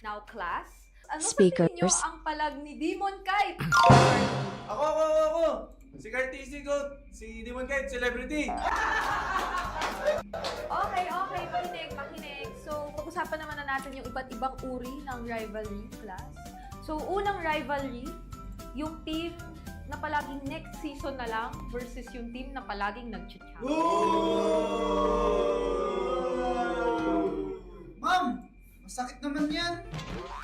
Now class, ano Speakers. sa tingin nyo ang palag ni Demon Kite? Ako! Si Cartesi ko, si Demon Kite, celebrity! Okay, pakinig. So, pag-usapan naman na natin yung iba't ibang uri ng rivalry class. So, unang rivalry, yung team na palaging next season na lang versus yung team na palaging nag-champion. Ma'am! Masakit naman yan!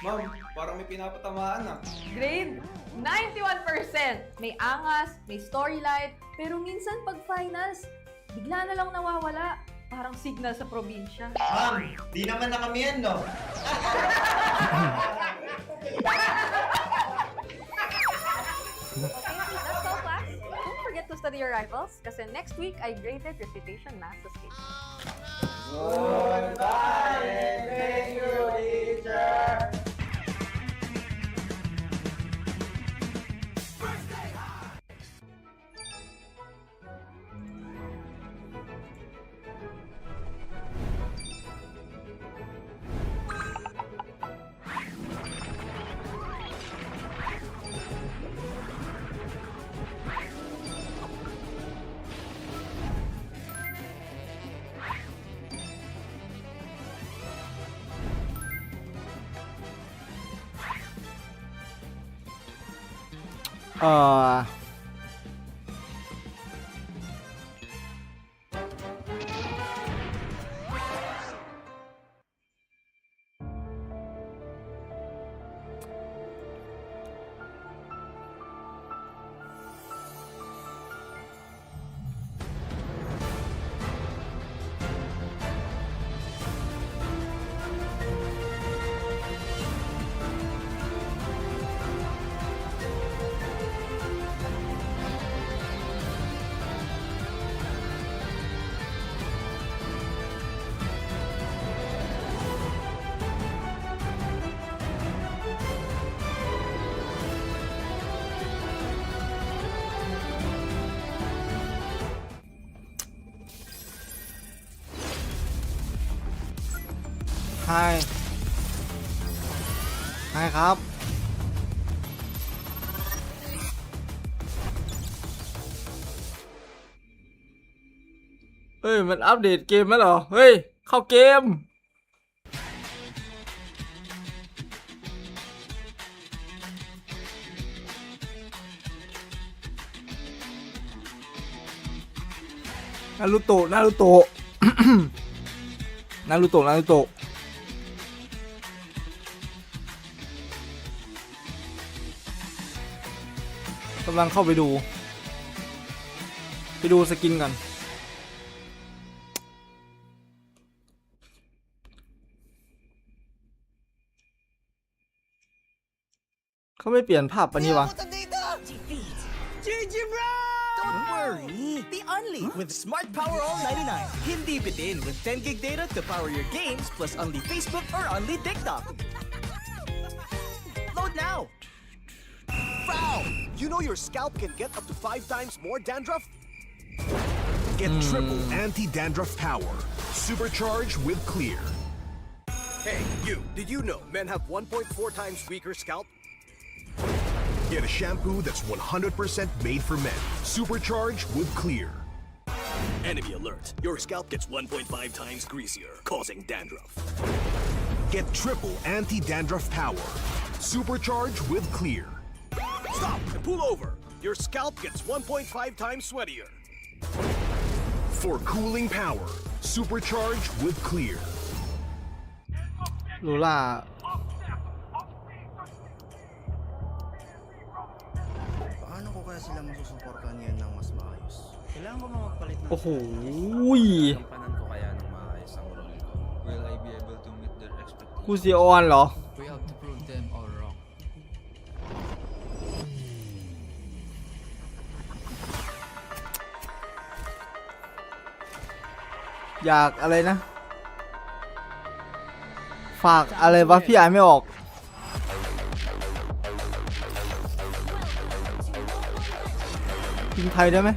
Ma'am, parang may pinapatamaan ah. Grade 91%. May angas, may storyline, pero minsan pag finals, bigla na lang nawawala. Parang signal sa probinsya. Ma'am, di naman na kami yan, no? Okay, that's all class. Don't forget to study your rivals kasi next week I graded recitation math sa stage. Goodbye and thank you, teacher! Hiครับ เฮ้ยมันอัปเดตเกมแล้วเหรอ เฮ้ยเข้าเกมนารูโตะ นารูโตะ นารูโตะ นารูโตะกำลังเข้าไปดูสกินกันเขาไม่เปลี่ยนภาพปะนี่วะ Don't worry, the Only with Smart Power All 99. Hindi bitin with 10 gig data to power your games plus only Facebook or only TikTok. Load now. Foul! You know your scalp can get up to 5 times more dandruff? Get triple anti-dandruff power. Supercharged with Clear. Hey, you! Did you know men have 1.4 times weaker scalp? Get a shampoo that's 100% made for men. Supercharged with Clear. Enemy alert. Your scalp gets 1.5 times greasier, causing dandruff. Get triple anti-dandruff power. Supercharged with Clear. Stop and pull over. Your scalp gets 1.5 times sweatier. For cooling power, supercharged with Clear. ลูล่า Paano ko kaya sila masusuportahan ngayon ng mas maayos? Kailangan ko magpalit ng โอ้โห gampanan ko kaya ng maayos ang role ko. Will I be able to meet their กู expectations? ซีออนเหรอ We have to prove them all wrong. อยากอะไรนะ ฝากอะไรวะพี่อ่านไม่ออก พิมพ์ไทยได้ไหม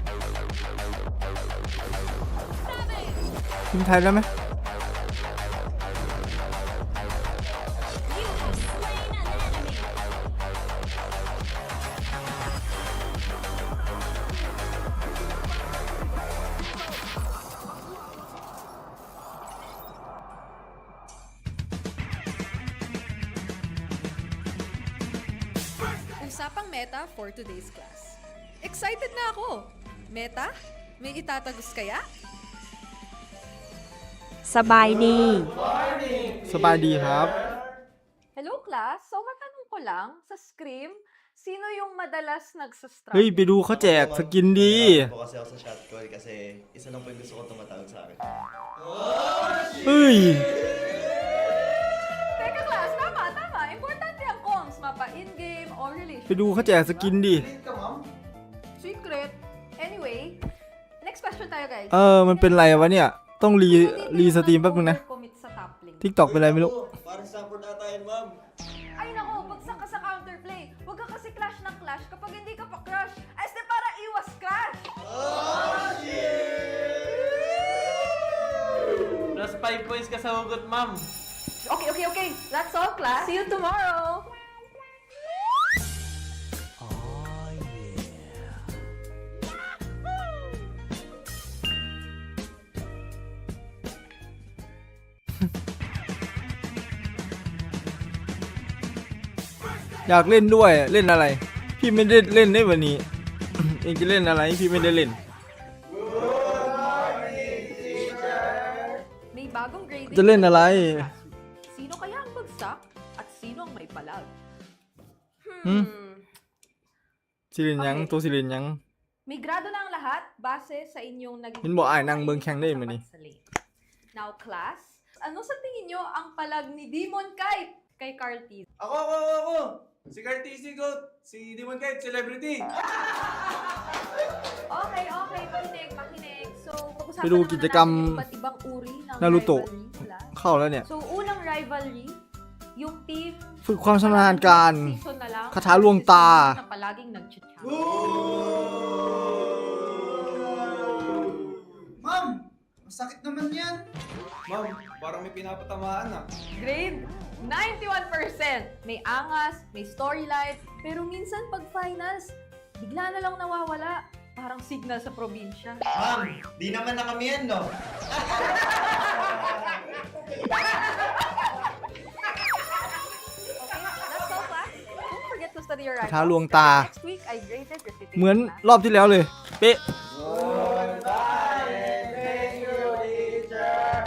พิมพ์ไทยได้ไหม Usapang Meta for today's class. Excited na ako! Meta? May itatagos kaya? สบายดี สบายดีครับ Hello class! So matanong ko lang, sa Scream, sino yung madalas nagsastruggle? เฮ้ย ไปดูเขาแจกสกินดี po kasi ako sa chat ko kasi isa lang po yung gusto ko tumatawag sa akin. เฮ้ย Teka class, tama. Importante ang comms, mapa in-game or ไป relation. ดูเขาแจกสกินดิ Secret. Anyway, next question tayo guys. มันเป็นไรวะเนี่ย ต้องรีสตรีมแป๊บนึงนะ Commit sa top lane. TikTok เป็นไรไม่รู้ Parang support ata yun, ma'am. Ay nako, bagsak ka sa counterplay. Huwag ka kasi clash ng clash kapag hindi ka pa crush. Ay, este para iwas crush. Plus 5 points ka sa hugot, ma'am. Okay. That's all class. See you tomorrow.อยากเล่นด้วยเล่นอะไร พี่ไม่ได้เล่นได้วันนี้ เองจะเล่นอะไรพี่ไม่ได้เล่น May bagong grading. จะเล่นอะไร Sino kaya ang bagsak at sino ang may palag? Hmm? สิรินยัง Okay. ตัวสิรินยัง May grado na ang lahat base sa inyong naging... เห็นบอกอ่านนางเมืองแข่งได้มั้ยนี่ sa lane. Now class, ano sa tingin nyo ang palag ni Demon Kite kay Carl T? Ako! Si Carl TC Goat, si Demon Kite, celebrity. Okay, makinig. So, pag-usapan Pero namanกิจกรรม natin yung iba't ibang uri ng Naruto. rivalry class. เข้าแล้วเนี่ย So, unang rivalry, yung team ฝึกความชำนาญการ season na lang, คาถาลวงตา na palaging nag-chat. Ma'am! Masakit naman yan. Ma'am, parang may pinapatamaan ah. Grade 91%. May angas, may storyline, pero minsan pag finals, bigla na lang nawawala. Parang signal sa probinsya. Ma'am, di naman na kami yan, no? Okay, that's all class. Don't forget to study your คาถาลวง rivals. ตา Next week, I graded recitation เหมือน class. รอบที่แล้วเลย เป๊ะ Thank you, teacher.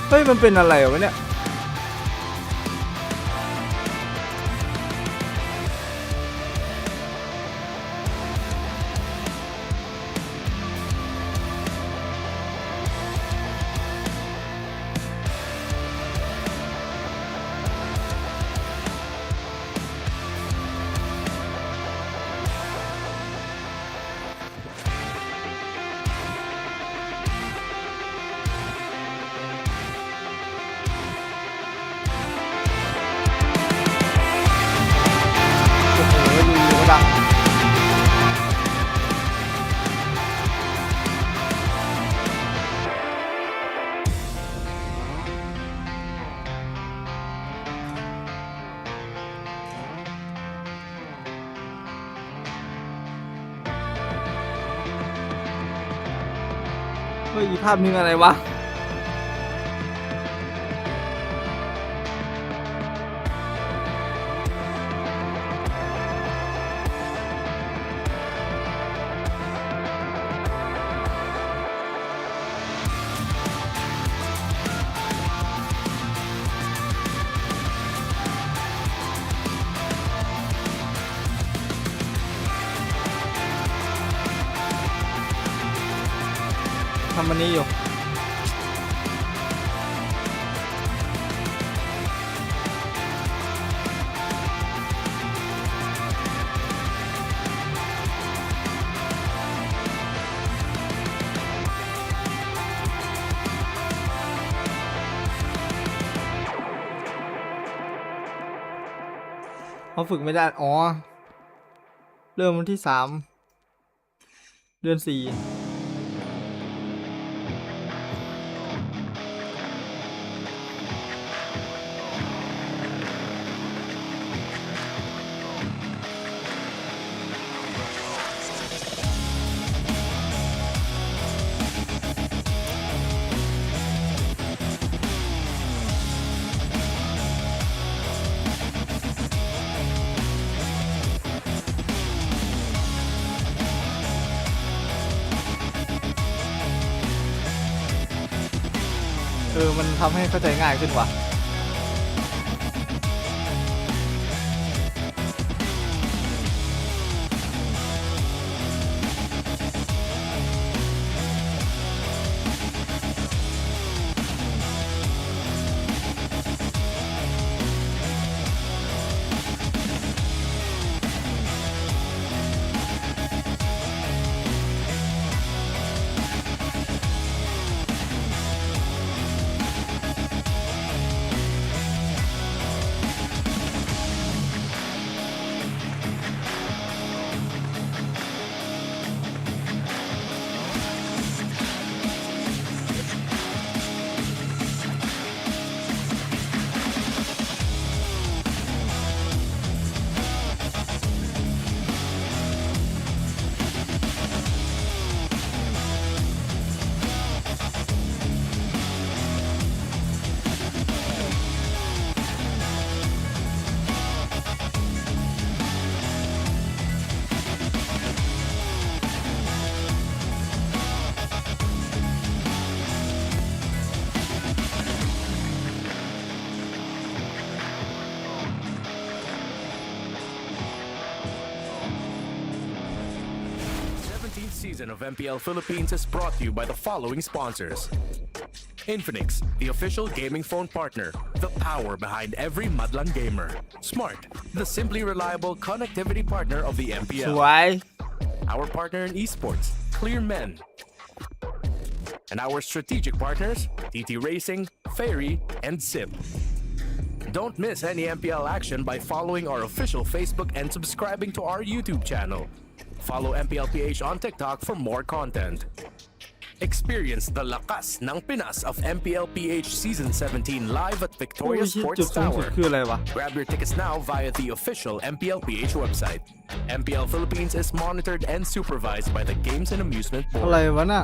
เฮ้ย มันเป็นอะไรวะเนี่ยโอ้โหอยู่ๆก็ดัง เฮ้ยอีกภาพนึงอะไรวะ ำวันนี้อยู่เขาฝึกไม่ได้อ๋อเริ่มวันที่3 เดือน 4มันทำให้เข้าใจง่ายขึ้นว่ะSeason of MPL Philippines is brought to you by the following sponsors. Infinix, the official gaming phone partner, the power behind every Madlang gamer. Smart, the simply reliable connectivity partner of the ส MPL. วย Our partner in esports, Clear Men. And our strategic partners, TT Racing, Ferry, and Zip. Don't miss any MPL action by following our official Facebook and subscribing to our YouTube channel. Follow MPLPH on TikTok for more content. Experience the lakas ng Pinas of MPLPH Season 17 live at โอ้ Victoria ยจุด Sports สูงสุด Tower. คืออะไรวะ Grab your tickets now via the official MPLPH website. MPL Philippines is monitored and supervised by the Games and Amusement อะไร Board. วะน่ะ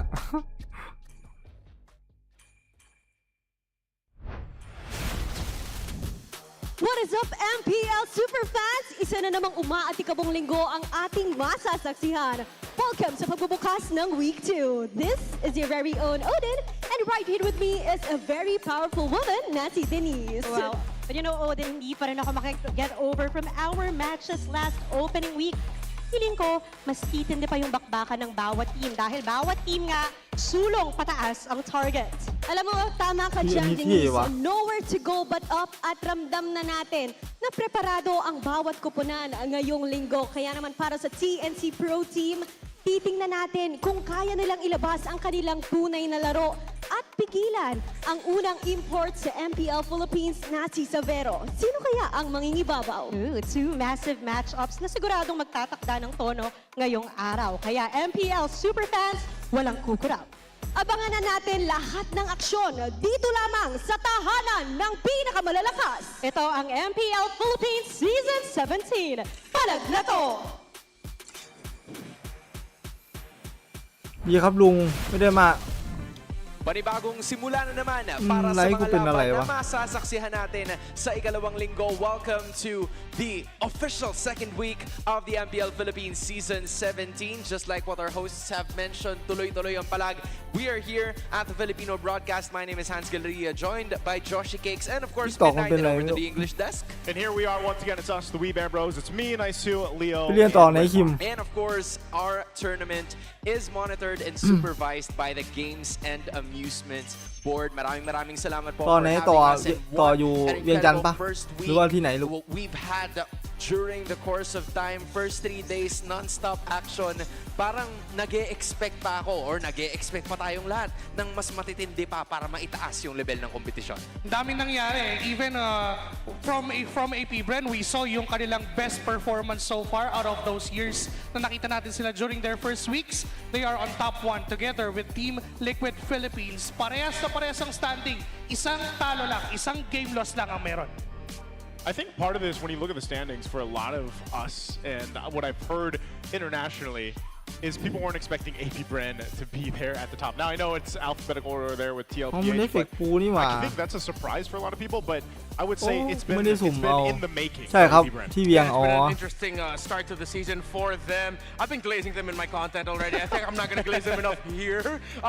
What is up, MPL Superfans? Isa na namang umaatikabong linggo ang ating masasaksihan. Welcome sa pagbubukas ng Week 2. This is your very own Odin, and right here with me is a very powerful woman, na si Denise. Well, but you know, Odin, hindi pa rin ako get over from our matches last opening week. Feeling ko, mas titindi pa yung bakbakan ng bawat team dahil bawat team nga, sulong pataas ang target. Alam mo, tama ka dyan, Denise. Nowhere to go but up at ramdam na natin na preparado ang bawat kupunan ngayong linggo. Kaya naman para sa TNC Pro Team, titingnan natin kung kaya nilang ilabas ang kanilang tunay na laro at pigilan ang unang import sa MPL Philippines na si Savero. Sino kaya ang mangingibabaw? Ooh, two massive matchups na siguradong magtatakda ng tono ngayong araw. Kaya MPL Superfans, walang kukurap. Abangan na natin lahat ng aksyon dito lamang sa tahanan ng pinakamalalakas. Ito ang MPL Philippines Season 17. Palag na to! ดีครับลุงไม่ได้มา Panibagong simula na naman para sa mga laban na masasaksihan natin sa ikalawang linggo. Welcome to the official second week of the MPL Philippines Season 17. Just like what our hosts have mentioned, tuloy-tuloy ang palag. We are here at the Filipino broadcast. My name is Hans Galeria, joined by Joshi Cakes and of course Midnight and over to the English desk. And here we are once again. It's us, the Wee Bear Bros. It's me, Naisu, Leo. And of course, our tournament is monitored and supervised by the Games and Amusement Board. Maraming salamat po for having us in one an incredible first week. We've had during the course of time, first 3 days, non-stop action. Parang nag-e-expect pa ako or nag-e-expect pa tayong lahat ng mas matitindi pa para maitaas yung level ng kompetisyon. Daming nangyari. Even from AP Bren, we saw yung kanilang best performance so far out of those years na nakita natin sila during their first weeks. They are on top 1 together with Team Liquid Philippines. Parehas ang standing. Isang talo lang, isang game loss lang ang meron. I think part of this, when you look at the standings for a lot of us and what I've heard internationally, is people weren't expecting AP Bren to be there at the top. Now I know it's alphabetical order there with TLPH, but I think that's a surprise for a lot of people, but I would say it's been in the making. ใช่ครับที่เวียง It's been an interesting start to the season for them. I've been glazing them in my content already. I think I'm not going to glaze them enough here.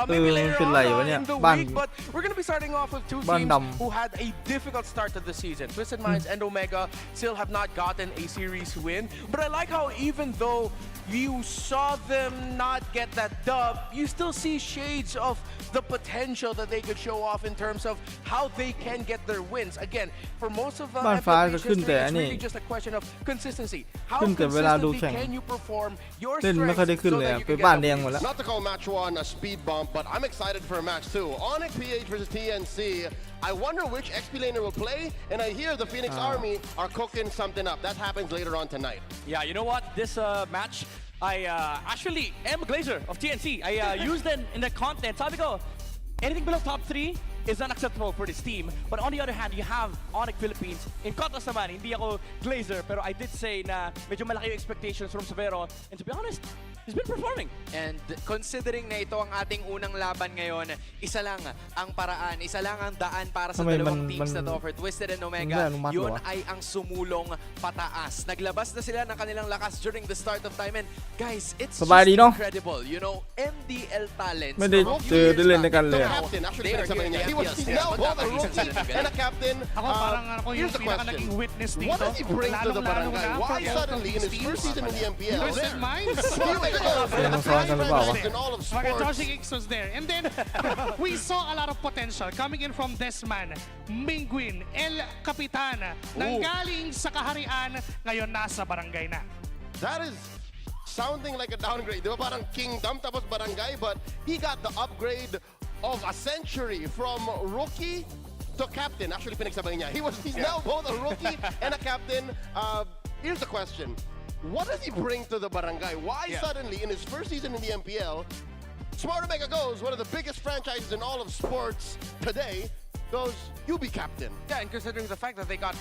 Maybe later on in the week, but we're going to be starting off with two teams who had a difficult start to the season. Twisted Minds and Omega still have not gotten a series win, but I like how even though you saw them not get that dub, you still see shades of the potential that they could show off in terms of how they can get their wins. Again, for most of MPLPH history, it's really just a question of consistency. How consistently can you perform your strengths so that you can get the wins? Not to call match 1 a speed bump, but I'm excited for match 2. ONIC PH versus TNC. I wonder which XP laner will play, and I hear the Phoenix Army are cooking something up. That happens later on tonight. Yeah, you know what? This match, I actually am a glazer of TNC. I used them in the content. Sabi ko, anything below top 3 is unacceptable for this team. But on the other hand, you have ONIC Philippines. In contrast naman, hindi ako glazer, pero I did say na medyo malaki yung expectations from Severo. And to be honest, he's been performing. And considering na ito ang ating unang laban ngayon, isa lang ang paraan, isa lang ang daan para sa dalawang teams na to for Twisted and Omega. Yun ay ang sumulong pataas. Naglabas na sila ng kanilang lakas during the start of time. And guys, it's just incredible. You know, MDL talents. He was now both a rookie and a captain. Here's the question. What does he bring to the barangay? Why suddenly in his first season in the MPL? Twisted Minds? In all of sports. Joshi Cakes was there. And then, we saw a lot of potential coming in from Desman, Mingwin, El Capitan, nanggaling sa kaharian, ngayon nasa barangay na. That is sounding like a downgrade. Di ba parang kingdom tapos barangay, but he got the upgrade of a century from rookie to captain. Actually, pinagsabay niya. He's now both a rookie and a captain. Here's the question. What does he bring to the barangay? Why suddenly, in his first season in the MPL, Smart Omega goes, one of the biggest franchises in all of sports today, goes, you be captain. Yeah, and considering the fact that they got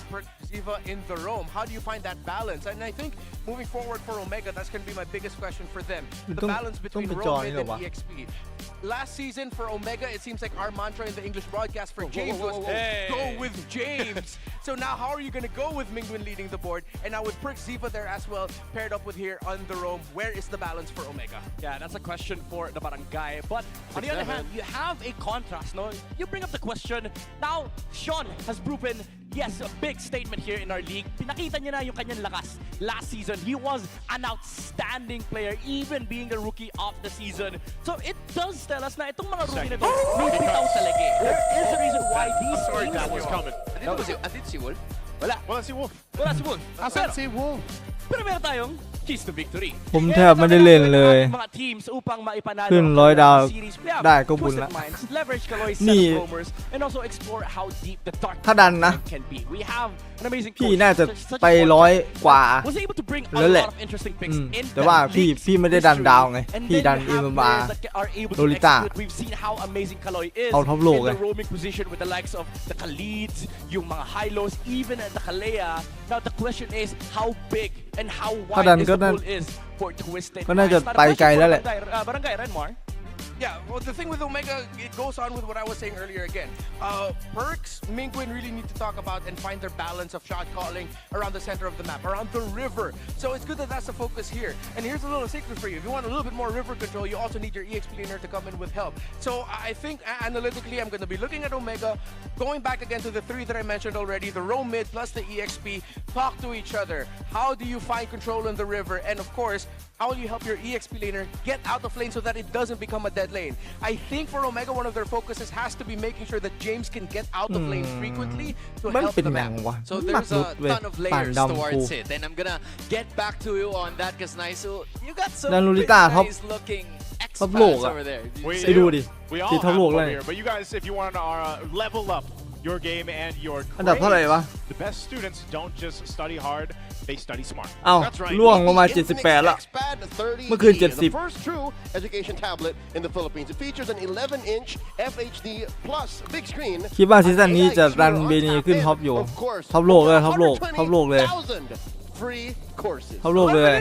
Ziva in the Rome, how do you find that balance? And I think moving forward for Omega, that's going to be my biggest question for them. The balance between Rome and EXP. Last season for Omega, it seems like our mantra in the English broadcast for James was go with James. So now how are you going to go with Mingwin leading the board? And now with Perk Ziva there as well, paired up with here on the Rome, where is the balance for Omega? Yeah, that's a question for the barangay. But on the other hand, you have a contrast, no? You bring up the question, now Sean has proven, yes, a big statement here in our league. Pinakita niya na yung kanyang lakas last season. He was an outstanding player, even being the rookie of the season. So it does tell us na itong mga rookie na to, may bitaw talaga. There is a reason why these teams... That was coming. Andito si Wolf? Wala. Wala si Wolf. Wala si Wolf. Asan si Wolf? Pero meron tayong keys to victory. ผมแทบไม่ได้เล่นเลย mga teams upang maipanalo ขึ้น100 ดาวได้ก็บุญละ leverage Kaloy's นี่ set of roamers and also explore how deep the dark ถ้าดันนะ can be. We have an amazing พี่ coach, น่าจะ such ไป a 100 กว่า was able to bring a แล้วแหละ lot of interesting picks in แต่ว่า the league's พี่ไม่ได้ดัน history. ดาวไง And พี่ then ดัน you เอ็ have มมา players that are able โล to ลิต้า execute. We've seen how amazing Kaloy is เอาท็อปโลก in ไง the roaming position with the likes of the Khalids, yung mga high-lows, even the Kalea. Now the question is how big and how ถ้า wide ดัน is ก็ the น่า pool is for Twisted ก็น่าจะ Minds. ไปไกลแล้วแหละ Barangay Renmar. Yeah, well, the thing with Omega, it goes on with what I was saying earlier again. Perks, Mingguin really need to talk about and find their balance of shot calling around the center of the map, around the river. So it's good that that's the focus here. And here's a little secret for you. If you want a little bit more river control, you also need your EXP laner to come in with help. So I think analytically, I'm going to be looking at Omega, going back again to the three that I mentioned already, the roam mid plus the EXP, talk to each other. How do you find control in the river? And of course, how will you help your EXP laner get out of lane so that it doesn't become a dead lane? I think for Omega, one of their focuses has to be making sure that James can get out of lane frequently to help the map. So there's a ton of layers towards it, and I'm gonna get back to you on that because Naisu, you got some pretty nice looking expats over there. We all have one here, but you guys, if you want to level up your game and your grades, the best students don't just study hard, they study smart. เอ้าล่วงลงมา78แล้วเมื่อคืน the first true education tablet in the Philippines. It features an 11-inch FHD plus big screen. คิดว่าซีซั่นนี้จะรันเบนีขึ้นท็อปอยู่ท็อปโลกเลยท็อปโลกเลย free courses. ท็อปโลกเลย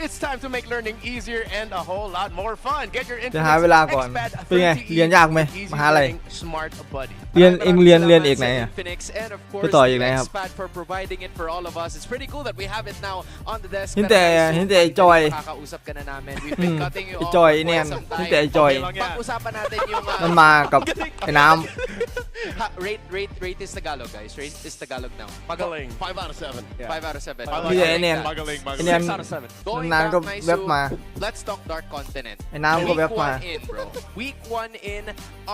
It's time to make learning easier and a whole lot more fun. Get your จะหาเวลาก่อนเป็นไงเรียนยากไหมมหาลัย Smart Buddy เรียนเอกไหนอ่ะไปต่ออีกไหนครับ for providing it for all of us. It's pretty cool that we have it now on the desk. เห็นแต่ไอ้จอย Kakausap ka na namin. We've been cutting you ไอ้ off จอย for เนี่ย some เห็น time. แต่ไอ้จอย Pag-usapan natin yung มันมากับไอ้น้ำ Rate is Tagalog, guys. Rate is Tagalog now. Magaling. 5 out of 7. 5 out of 7. พี่ไอ้เนี่ย 6 out of 7. นานก็แวบมา Let's talk Dark Continent. ไอ้น้ำก็แวบมา Week 1 in,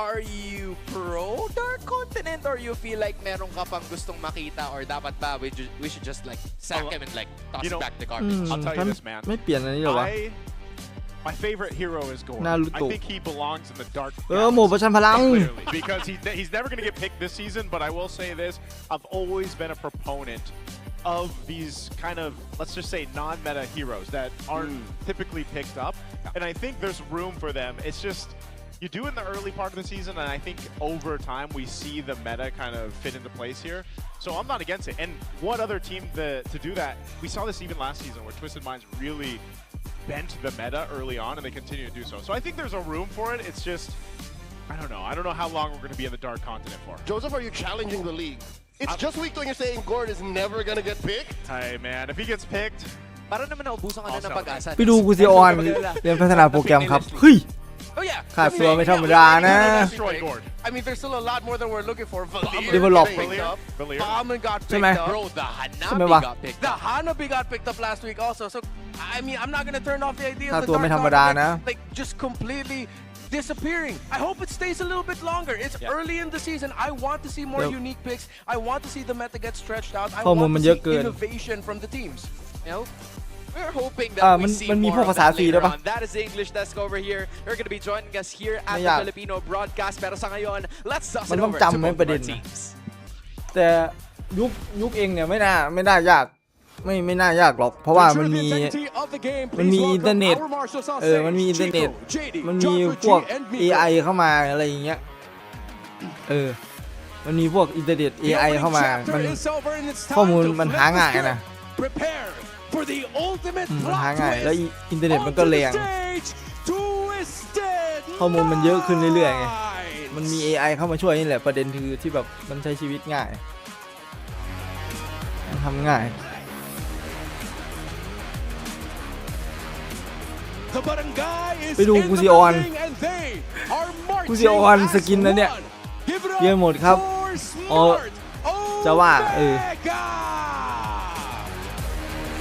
are you pro Dark Continent or you feel like meron ka pang gustong makita or dapat ba we should just like sack him and like toss back the garbage? I'll tell you this, man. ไม่เปลี่ยนอันนี้หรอวะ My favorite hero is Gordon. I think he belongs in the dark. หมู่ประชันพลัง Because he's never going to get picked this season, but I will say this, I've always been a proponent of these kind of, let's just say, non-meta heroes that aren't typically picked up. And I think there's room for them. It's just, you do in the early part of the season, and I think over time we see the meta kind of fit into place here. So I'm not against it. And what other team to do that? We saw this even last season where Twisted Minds really bent the meta early on, and they continue to do so. So I think there's a room for it. It's just, I don't know. I don't know how long we're going to be in the Dark Continent for. Joseph, are you challenging the league? It's just week 2 and you're saying Gord is never going to get picked? Hey, man, if he gets picked... Parang naman naubusan ka na ng pag-asa. ไปดูกูซิออนเรียนพัฒนาโปรแกรมครับเฮ้ย Oh yeah. ขาดตัวไม่ธรรมดานะ I mean, there's still a lot more than we're looking for. Develop. Bomber got picked up. Bro, the Hanabi got picked up. The Hanabi got picked up last week also. So, I mean, I'm not going to turn off the idea of the Dark Continent, like, just completely disappearing. I hope it stays a little bit longer. It's early in the season. I want to see more unique picks. I want to see the meta get stretched out. I want to see innovation from the teams. You know? We're hoping that we see more of that later on. That is the English desk over here. They're going to be joining us here at the Filipino broadcast. Pero sa ngayon, let's toss it over to both of our teams. แต่ยุคเองเนี่ยไม่น่ายากไม่น่ายากหรอกเพราะว่ามันมีอินเทอร์เน็ตมันมีอินเทอร์เน็ตมันมีพวก AI เข้ามาอะไรอย่างเงี้ยมันมีพวกอินเทอร์เน็ต AI เข้ามามันข้อมูลมันหาง่ายนะมันหาง่ายแล้วอินเทอร์เน็ตมันก็แรงข้อมูลมันเยอะขึ้นเรื่อยๆไงมันมี AI เข้ามาช่วยนี่แหละประเด็นคือที่แบบมันใช้ชีวิตง่ายมันทำง่ายไปดูกูซิออนสกินนะเนี่ยเยอะหมดครับจะว่า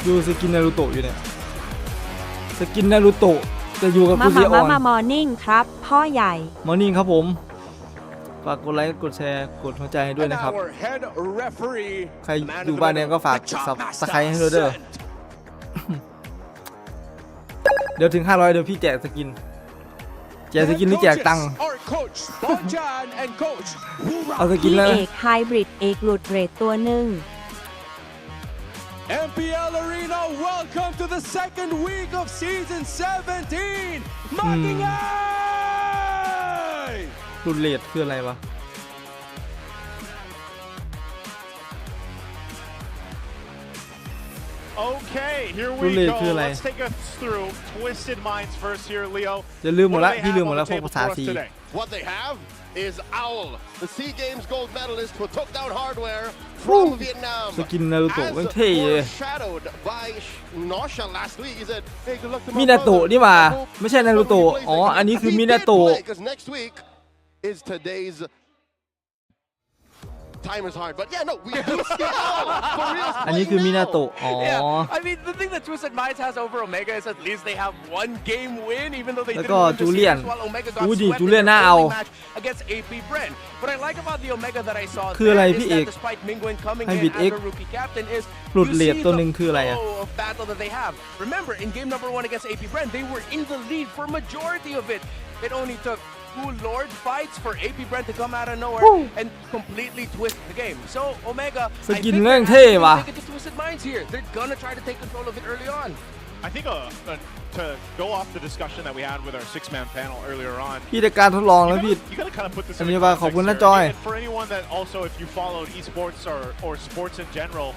ดูสกินนารูโตะอยู่เนี่ยสกินนารูโตะจะอยู่กับกูซิออนมอร์นิ่งครับพ่อใหญ่มอร์นิ่งครับผมฝากกดไลค์กดแชร์กดหัวใจให้ด้วยนะครับใครอยู่บ้านเนี่ยก็ฝากซับสไครต์ให้ด้วยเด้อเดี๋ยวถึง500เดี๋ยวพี่แจกสกินหรือแจกตังค์เอาสกินแล้ว เอกไฮบริดเอกหลุดเรทตัวหนึ่ง MPL Arena, welcome to the second week of season 17. Marking eye. หลุดเรทคืออะไรวะ Okay, here we go. Let's take us through Twisted Minds first here, Leo. จะลืมหมดละพี่ลืมหมดแล้วพวกภาษาซี What they have is Owl, the SEA Games gold medalist who took down hardware from Vietnam. สกินนารูโตะมันเท่เลย Foreshadowed by Nosha last week. He said, "Hey, good luck to my มินาโตะ brother." นี่มาไม่ใช่นารูโตะอ๋ออันนี้คือมินาโตะ Because next week is today's time is hard, but yeah, no, we do see Owl for real. อันนี้คือมินาโตะอ๋อ I mean, the thing that Twisted Minds has over Omega is at least they have one game win, even though they แล้ว didn't ก็ win the จูเลียน series while Omega got อู้ดิ swept จู in เลียน their น่าเอา only match against AP Bren. What I like about the Omega that I saw คืออะไร there is พี่เอก that despite Mingwen coming ให้ in บิด as เอ็ก a rookie captain is หลุด you เลท see ตัวห the นึ่งคืออะไรอะ flow of battle that they have. Remember, in game number 1 against AP Bren, they were in the lead for majority of it. It only took 2 Lord fights for AP Bren to come out of nowhere and completely twist the game. So Omega, สกินแม่งเท่ว่ะ take it to Twisted Minds here. They're gonna try to take control of it early on. I think to go off the discussion that we had with our 6-man panel earlier on. พี่ได้การทดลองแล้วพี่ You gotta kind of put this อัน in นี้ว่าขอบคุณนะจอย context here. And for anyone that also, if you followed esports or sports in general,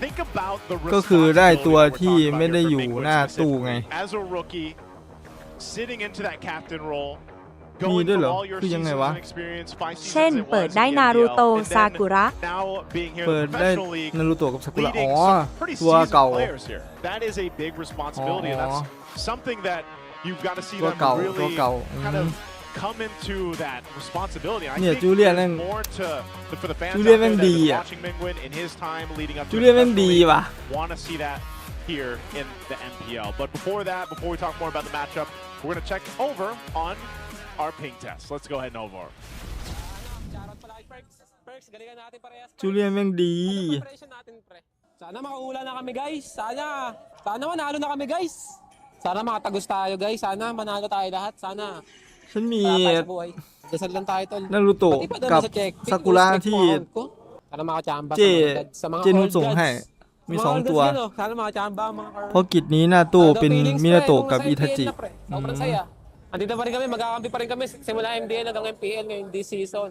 think about the ก็คือได้ตัว responsibility ที่ that we're talking about ไม่ได้ here อยู่ for Mingwen หน้าตู้ไง specifically. As a rookie, sitting into that captain role, มี going ด้วยเห from รอ all your คือยังไง seasons วะ of experience, 5 เช่น seasons it เปิด was ได้ in นา the รู MPL, โต and ซา then กุระ now being here in เปิ the ดได้ professional league, นารูโตะกับซากุระ อ๋อ leading some pretty ตัว seasoned เก่า players here. That is a big responsibility, and that's something that you've got to see ตัว them เก่า really ตัวเก่า kind of come into that responsibility. I เนี่ย think จูเลียน there's แม่ง more to for the fans จู out เลียน there แม่ง that have ดี been อ่ะ watching Mingwen in his time leading up to จู the เลียนแม่ง professional ดี league. ว่ะ Want to see that here in the MPL. But before that, before we talk more about the matchup, we're going to check over on our ping test. Let's go ahead and over. จูเลียนแม่งดี Sana makahula na kami guys. Sana manalo na kami guys. Sana makatagos tayo guys. Sana manalo tayo lahat. Sana ฉันมี dasal lang tayo tol. นารูโตะ Pati pa doon กับ sa check. ซากุระที่ Sana makachamba เจ sa mga เจนุส่งให้ มี Mga 2 old ตัว guys yan, oh. Sana makachamba mga car. เพราะกิจนี้หน้าตู้เป็นมินาโตะกับอิทาจิ Sobrang saya. Andito pa rin kami, magkakampi pa rin kami simula MPL hanggang MPL ngayon this season.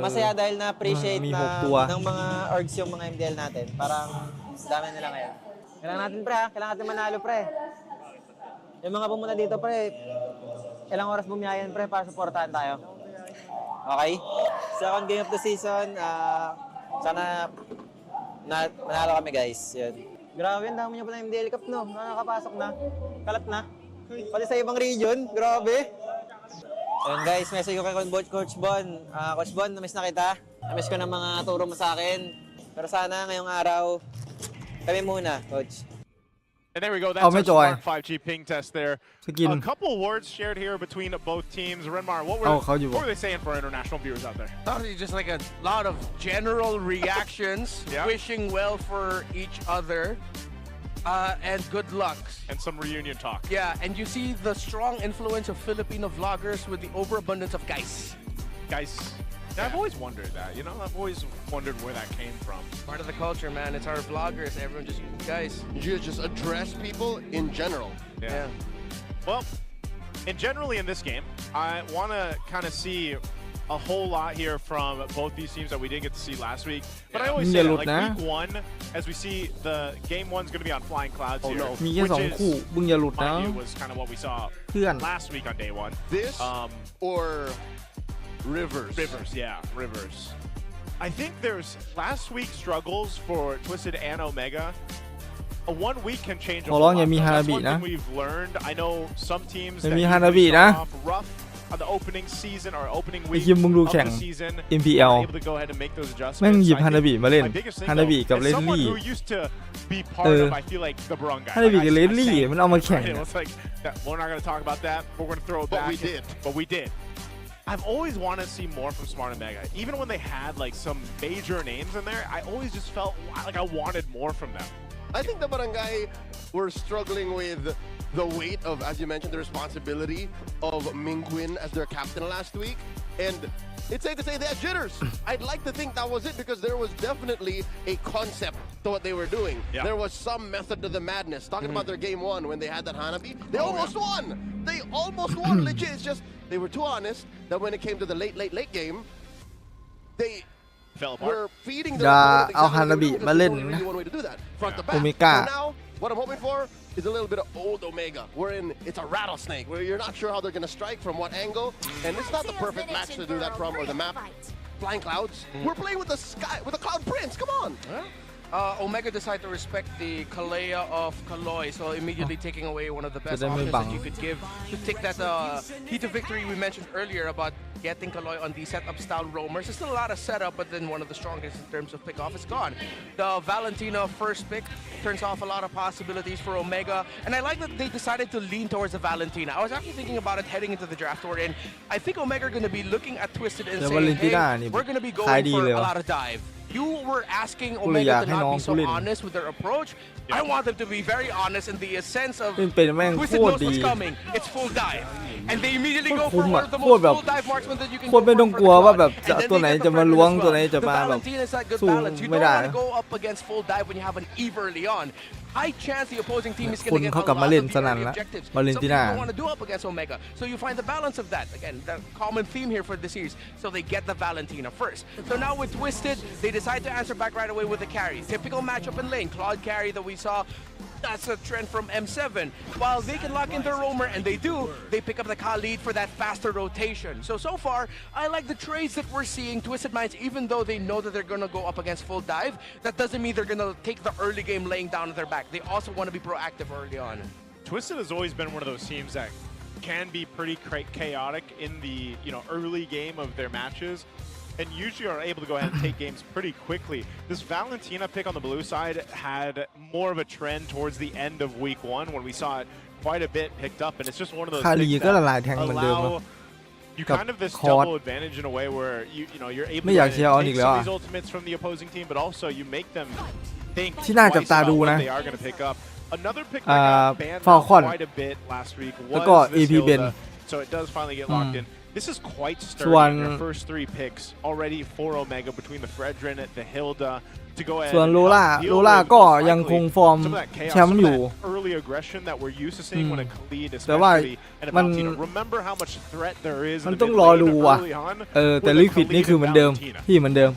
Masaya dahil na-appreciate May na hoptua. ng mga orgs yung mga MDL natin. Parang dami nila ngayon. Kailangan natin pre ha, kailangan natin manalo pre. Yung mga pumunta dito pre, ilang oras bumiyayan pre para supportahan tayo. Okay? Second game of the season, sana manalo kami guys. Yun. Grabe, ang dami niyo pala MDL Cup no, nakakapasok na, kalat na. Pati sa ibang region, grabe. Ayun guys, message ko kay Coach Bon. Coach Bon, namiss na kita. Namiss ko na mga turo mo sa akin. Pero sana ngayong araw, kami muna, Coach. And there we go. That's our smart 5G ping test there. A couple words shared here between both teams. Renmar, what were they saying for international viewers out there? Probably just like a lot of general reactions, wishing well for each other, and good luck. And some reunion talk. Yeah, and you see the strong influence of Filipino vloggers with the overabundance of guys. Guys. Yeah, I've always wondered that, you know? I've always wondered where that came from. Part of the culture, man. It's our vloggers. Everyone just, guys. You just address people in general. Yeah. Well, generally in this game, I want to kind of see a whole lot here from both these teams that we didn't get to see last week. But I always say that, like week 1, as we see, the game 1's going to be on flying clouds here.มีแค่2 คู่มึงอย่าหลุดนะ Mind you, was kind of what we saw เพื่อน last week on day 1. This or Rivers. Rivers. I think there's last week's struggles for Twisted and Omega. A 1 week can change a ขอ whole ร้อง lot. อย่ามีฮานา That's บิ one นะ thing we've learned. I know some teams อย่า that มีฮานาบิ usually นะ start off rough on the opening season or opening ไอ้ week คิมมึงดู of แข่ง the season. MPL Able to go ahead and make those แม่ง adjustments. หยิบ I ฮานาบิ think มาเล่น my biggest thing ฮานาบิ though, กับ as เลส someone ลี่ who used to be part of, I feel like, the Barangay. ฮานาบิกับ I เลสลี่ say- มันเอามาแข่ง Right, it's like that, we're not going to talk about that. We're going to throw it But back. we did. But we did. I've always wanted to see more from Smart Omega. Even when they had like some major names in there, I always just felt like I wanted more from them. I think the Barangay were struggling with the weight of, as you mentioned, the responsibility of Mingwen as their captain last week. And it's safe to say they had jitters. I'd like to think that was it because there was definitely a concept to what they were doing. Yeah. There was some method to the madness. Talking about their game 1 when they had that Hanabi, they almost won. They almost won. Legit. It's just they were too honest that when it came to the late game, they fell apart. We're feeding อย่า them เอาฮานาบิมาเล่น only นะ really one way to do that. Front to โอ back. เมก้า For now, what I'm hoping for is a little bit of old Omega, wherein it's a rattlesnake, where you're not sure how they're going to strike from what angle, and it's not the perfect match to do that from, or the map. Flying clouds. We're playing with the sky, with the Cloud Prince. Come on. Omega decided to respect the Kalea of Kaloi, so immediately taking away one of the best options that you could give to take that heat of victory we mentioned earlier about getting Kaloi on the setup style roamers. There's still a lot of setup, but then one of the strongest in terms of pick off is gone. The Valentina first pick turns off a lot of possibilities for Omega, and I like that they decided to lean towards the Valentina. I was actually thinking about it heading into the draft we're in. I think Omega are going to be looking at Twisted and saying, hey, we're going to be going for a lot of dive. You were asking Omega to not be so honest with their approach. I want them to be very honest in the sense of Twisted knows what's coming. It's full dive. And they immediately go for one of the most full dive marksmen that you can โคตรไม่ต้องกลัวว่าแบบตัวไหนจะมาล้วงตัวไหนจะมาแบบ สู้ไม่ได้ You don't want to go up against full dive when you have an Eve early on. High chance the opposing team is ค going น to get เขา a กลับ lot มา of เล่น the สนั่น early ละ objectives. วาเลน Some ติ people น่า don't want to do up against Omega. So you find the balance of that. Again, the common theme here for the series. So they get the Valentina first. So now with Twisted, they decide to answer back right away with the carry. Typical matchup in lane. Claude carry that we saw. That's a trend from M7. While they can lock in their roamer, and they do, they pick up the Khalid for that faster rotation. So far, I like the trades that we're seeing. Twisted Minds, even though they know that they're going to go up against full dive, that doesn't mean they're going to take the early game laying down on their back. They also want to be proactive early on. Twisted has always been one of those teams that can be pretty chaotic in the early game of their matches, and usually are able to go ahead and take games pretty quickly. This Valentina pick on the blue side had more of a trend towards the end of week one when we saw it quite a bit picked up, and it's just one of those คาลี things ก็ละลายแทง that เหมือนเดิมเนอะ allow you กับ kind of this คอร์ส double advantage in a way where you're able ไม่ to อยากเชียร์ออนิ take กแล้ว some of อะ these ultimates from the opposing team, but also you make them think ที่น่าจับ twice ตา about ดู what นะ they are going to pick up. Another pick that got banned Falcon quite a bit last week แล้วก็ was this AP Ben Hilda, so it does finally get locked in. This is quite ส่ sturdy. วน Their first three picks already for Omega between the Fredrin, the Hilda, to go ahead ส่วน and โลล่า deal โลล่า with ก็ most ยังคง likely ฟอร์ม some of that chaos, แชม some ป์ of อยู่ that early aggression that we're used to seeing when a Khalid แต่ว่า especially and a มัน Valentina. Remember how much threat there is มัน in ต้อง the รอ mid ดู lane ว่ะ early on แต่ with ลิ a ควิด Khalid นี่คือ and เหมือนเดิม Valentina. พี่เหมือนเดิม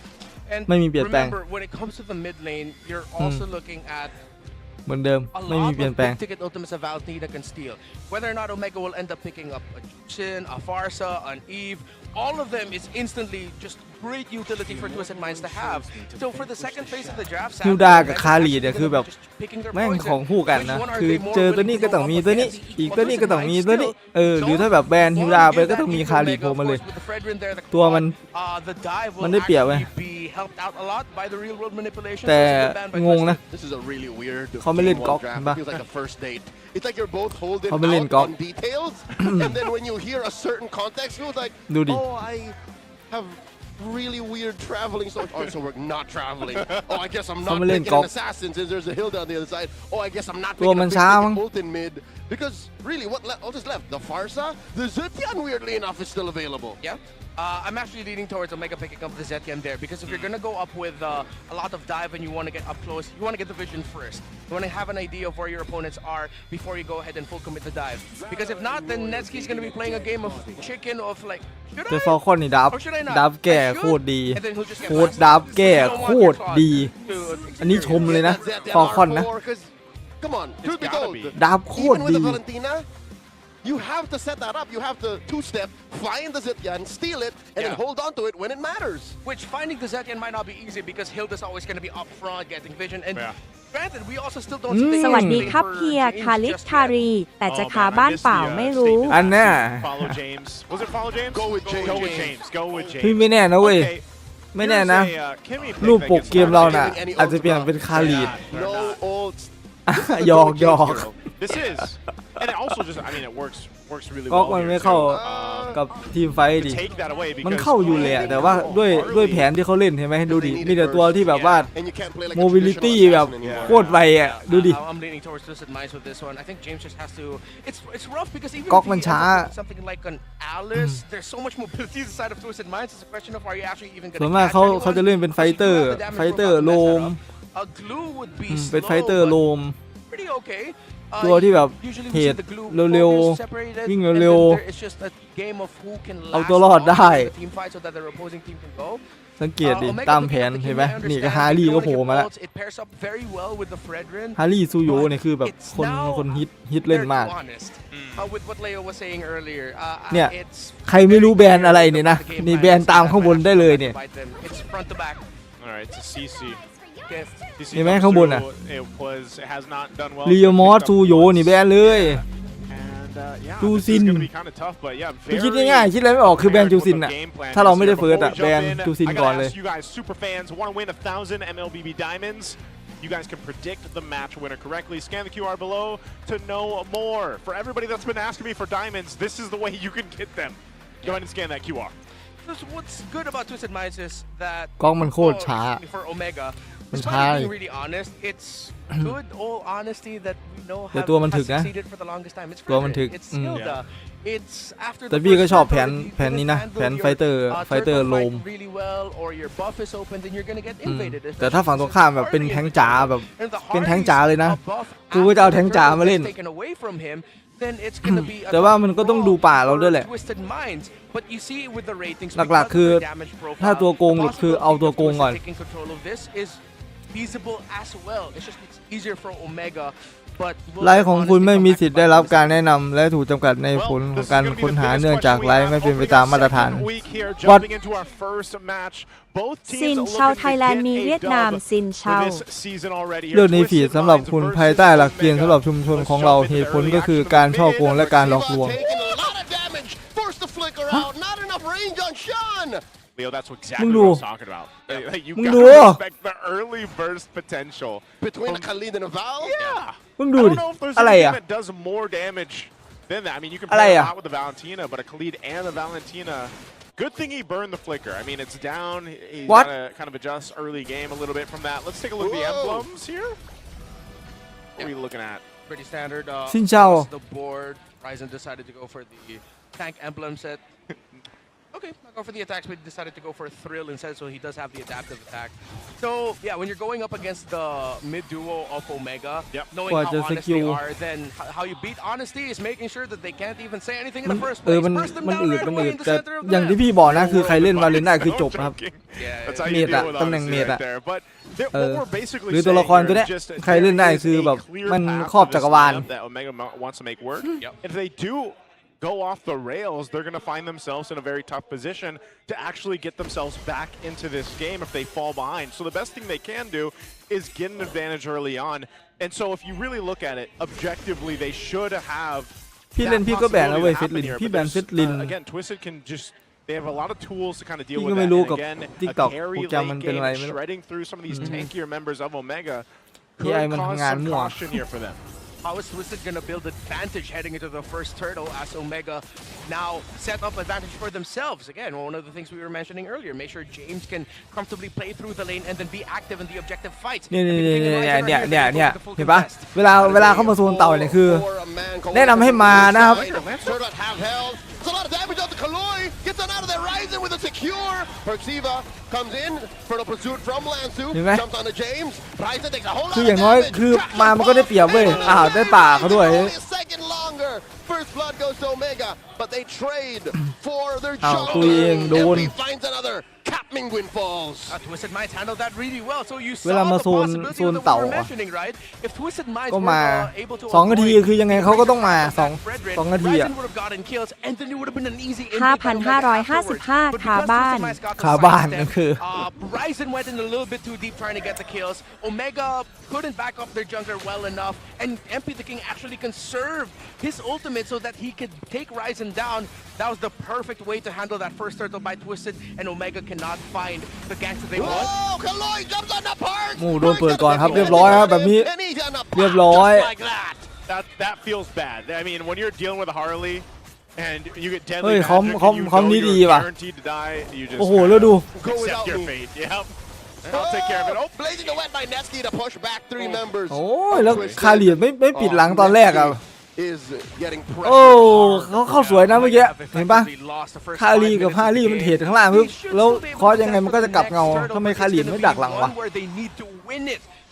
And ไม่มีเปลี่ยนแปลง remember, when it comes to the mid lane, you're also looking at เหมือนเดิม a ไม่มี lot เปลี่ยน of แปลง big ticket ultimates that Valentina can steal. Whether or not Omega will end up picking up a Jin, a Farsa, an Eve, all of them is instantly just great utility for Twisted Minds to have. So for the second phase of the draft, ฮิวดากับคาลีเนี่ยคือแบบแม่งของคู่กันนะคือเจอตัวนี้ก็ต้องมีตัวนี้อีกตัวนี้ก็ต้องมีตัวนี้หรือถ้าแบบแบนฮิวดาไปก็ต้องมีคาลีโผล่มาเลยตัวมันได้เปรียบไหมแต่งงนะเขาไม่เล่นก๊อกเห็นปะ It's like you're both holdingเขาไม่เล่น out ก๊อก on details, and then when you hear a certain context, you're like, ดูดิ oh, I have really weird traveling. So, oh, so we're not traveling. Oh, I guess I'm not เขาไม่เล่น picking ก๊อก an assassin since there's a Hilda on the other side. Oh, I guess I'm not ตัว picking มัน a ช้า big มั้ง ult in mid. Because really, what is left? The Farsa? The Zetian, weirdly enough, is still available. Yeah. I'm actually leaning towards Omega picking up the Zetian there because if you're going to go up with a lot of dive and you want to get up close, you want to get the vision first. You want to have an idea of where your opponents are before you go ahead and full commit the dive. Because if not, then Netsky's going to be playing a game of chicken of like, should แต่ I? ฟอลคอนนี่ดับ Or should I not? ดับแก่ I should? โคตรดี And then he'll just get โคตร blasted. ดับแก่ You don't โค want your ตร Claude ดี to อันนี้ชมเลยนะ Zetian ฟอลคอนนะ R4, 'cause, come on, truth be gotta told, be. ดับโคตร even with ดี the Valentina, you have to set that up. You have to two-step, fly in the Zetian, steal it, and then hold on to it when it matters. Which finding the Zetian might not be easy because Hilda's always going to be up front, getting vision. And granted, we also still don't see สวัสดีครับเฮียคาริสคารีแต่จะคาบ้านเปล่าไม่รู้ อันน่ะ Follow James. Was it follow James? Go with James. Go with James. Go with James. พี่ไม่แน่นะเว้ย Okay. ไม่แน่นะ Here's a, Kimmy pick รูป that ปก gets เกมเราน่ะ Any อาจจะเปลี่ยนเป็นคาลีด No ults. หยอกหยอก This is, and it also just, I mean, it works really ก๊อก well มัน here ไม่เข้า too. กับทีมไฟท์ To ดิ take that away มัน because เข้าอยู่เลยอะแต่ว่าด้วยแผนที่เขาเล่นเห็นไหมดูดิมีแต่ตัวที่แบบว่า And you can't play like a โมบิลิ traditional ตี้แบบ assassin anymore. โคตรไวอะดูดิ I'm leaning towards Twisted Minds with this one. I think James just has to. It's rough because even Gok if he man endsช้า up with something like an Alice, there's so much mobility inside of Twisted Minds. It's a question of are you actually even ส่วน going มาก to เขาจะเล่นเป็นไฟเตอร์ โลม A glue would be เป็น slow, ไฟเตอร์ but โลม pretty okay. ตัวที่แบบ Usually เห we see ตุ the glue เร็ว focus separated, ๆวิ่ง and เร็ว then there is just a game of who can เอา last ตัวรอด longer ได้ in the team fight so that their opposing team can go. สังเกตดิตามแผนเห็นไหมนี่ก็ฮารี่ก็โผล่มาแล้วฮารี่ซูโยเนี่ยคือแบบคนฮิตเล่นมากเนี่ยใครไม่รู้แบรนด์อะไรเนี่ยนะนี่แบรนด์ตามข้างบนได้เลยเนี่ยนี่ไหมข้างบนอ่ะลีโอมอสซูโยนี่แบรนด์เลยจูซินคือคิดง่ายๆคิดอะไรไม่ออกคือแบรนด์จูซินอ่ะถ้าเราไม่ได้เฟิร์สอ่ะแบรนด์จูซินก่อนเลย You guys can predict the match winner correctly. Scan the QR below to know more. For everybody that's been asking me for diamonds, this is the way you can get them. Go ahead and scan that QR. What's good about Twisted Minds is that กล้องมันโคตรช้า for Omega, มันช้า being really honest, it's good all honesty that we know แต่ have ตัวมันถึกนะ succeeded for the longest time. It's ตัวมันถึก it's Skilda. It's after แต่ the พี่ก็ first ชอบ turtle, แผนนี้นะแผน your ไฟเตอร์ turtle โล fight ม really well or your buff is open, then you're gonna get invaded. แต่ถ้าฝั่งตรงข้ามแบบเป็นแทงจ๋าแบบเป็นแทงจ๋าเลยนะกูก็จะเอาแทงจ๋ามาเล่น taken away from him, then it's gonna be a แต่ว่ามันก็ต้องดูป่าเราด้วยแหละ Twisted Minds. But you see with the ratings, หลักๆคือถ้าตัวโกงหลุดคือเอาตัวโกงก่อน taking control of this is feasible as well. It's just it's easier for Omega. But ไลฟ์ของคุณไม่มีสิทธิ์ได้รับการแนะนำและถูกจำกัดในผลของการค้นหาเนื่องจากไลฟ์ไม่เป็นไปตามมาตรฐานวัดซินชาวไทยแลนด์มีเวียดนามซินชาว เรื่องในฟีดสำหรับคุณภายใต้หลักเกณฑ์สำหรับชุมชนของเราเหตุผลก็คือการช่อโกงและการหลอกลวง Leo, that's exactly what I was talking about. You gotta respect the early burst potential. Between Khalid and Val? Yeah. มึงดู I ดิ don't know if there's อะไร anything อ่ะ that does more damage than that. I mean, you can อะไร play a อ่ะ lot with the Valentina, but a Khalid and the Valentina, good thing he burned the flicker. I mean, it's down. He's What? gotta kind of adjust early game a little bit from that. Let's take a look at the emblems here. What are we looking at? pretty standard. Xin chào. Across the board, Ryzen decided to go for the tank emblem set. Okay, I'll go for the attacks, but he decided to go for a thrill instead, so he does have the adaptive attack. So, yeah, when you're going up against the mid-duo of Omega, knowing how honest they are, then how you beat honesty is making sure that they can't even say anything in the first place. มัน Burst them มัน down อืด right มัน away อืด in the แต่ center of อย่าง the ที่ map. พี่บอกนะคือใครเล่นวาเลนได้คือจบครับ That's how เม you ดอะ deal with ตำแหน่งเม honesty ด right อะ there. But what we're basically หรือตัวละคร saying ตัวเนี้ย here is just ใครเล่นได้คือแบบ clear มัน path ครอบ to จั this กรวาล lineup that Omega wants to make work. If they do go off the rails, they're going to find themselves in a very tough position to actually get themselves back into this game if they fall behind. So the best thing they can do is get an advantage early on. And so if you really look at it, objectively, they should have พี่เล่น that พี่ก็แบนแล้ว possibility เว้ย to ฟิต happen ลิน here. พี่ But แบน there's, ฟิตลิน again, Twisted can just, they have a lot of tools to kind of deal พี่ with ก็ that. ไม่รู้ And กับ again, a TikTok carry โปรแกรม late มันเป็น game อะไรไม่รู้ shredding through some of these tankier members of Omega AI could มัน cause ทำงาน some มั่ว caution here for them. How is Twisted going to build advantage heading into the first turtle as Omega now set up advantage for themselves? Again, one of the things we were mentioning earlier, make sure James can comfortably play through the lane and then be active in the objective fight. เนี่ยเห็นปะเวลาเข้ามาโซนเต่าเนี่ยคือแนะนำให้มานะครับ It's a lot of damage on the Kaloi. Gets on out of there. Ryzen with a secure. Perxiva comes in for the pursuit from Lansu. Jumps on to James. Ryzen takes a whole lot คือ of อย่างน้อย damage. คือมามันก็ได้เปรียบเว้ยได้ป่าเขาด้วย Only a second longer. First blood goes to Omega, but they trade for their ตัวเองโดน jungler. Finds another. Cap Mingwin falls. Twisted Minds handled that really well. So you เวลา saw มา the โซน possibility โซน that we เต่า were อะ mentioning, right? If Twisted Minds ก็ were มา able to 2 นาทีคือยังไงเขาก็ต้องมา2 นาทีอะ Ryzen would have gotten kills, and then it would have been an easy 5,555 คาบ้าน คาบ้านก็คือ Ryzen went in a little bit too deep trying to get the kills. Omega couldn't back up their jungler well enough, and MP the King actually conserved his ultimate so that he could take Ryzen down. That was the perfect way to handle that first turtle by Twisted, and Omega cannot find the ganks that they want. Oh, Kaloi jumps on the park. โอ้โดนเปิดก่อนครับเรียบร้อยครับแบบนี้เรียบร้อย That feels bad. I mean, when you're dealing with a Harley and you get เฮ้ย deadly คอม magic คอม and you คอม know นี้ดี you're ว่ะ guaranteed to die, you just โอ้โหแล้วดู accept your fate. Yep. I'll take care of it. Oh, blazing the wet by Nesky to push back 3 members. โอ้ยแล้วคาเลียไม่ปิดหลังตอนแรกอะ Is getting โอ้เขาเข้าสวยนะเมื่อกี้เห็นปะคาลีกับฮารี่มันเทรดข้างล่างปึ๊บแล้วคอสยังไงมันก็จะกลับเงาทำไมคาลีไม่ดักหลังวะ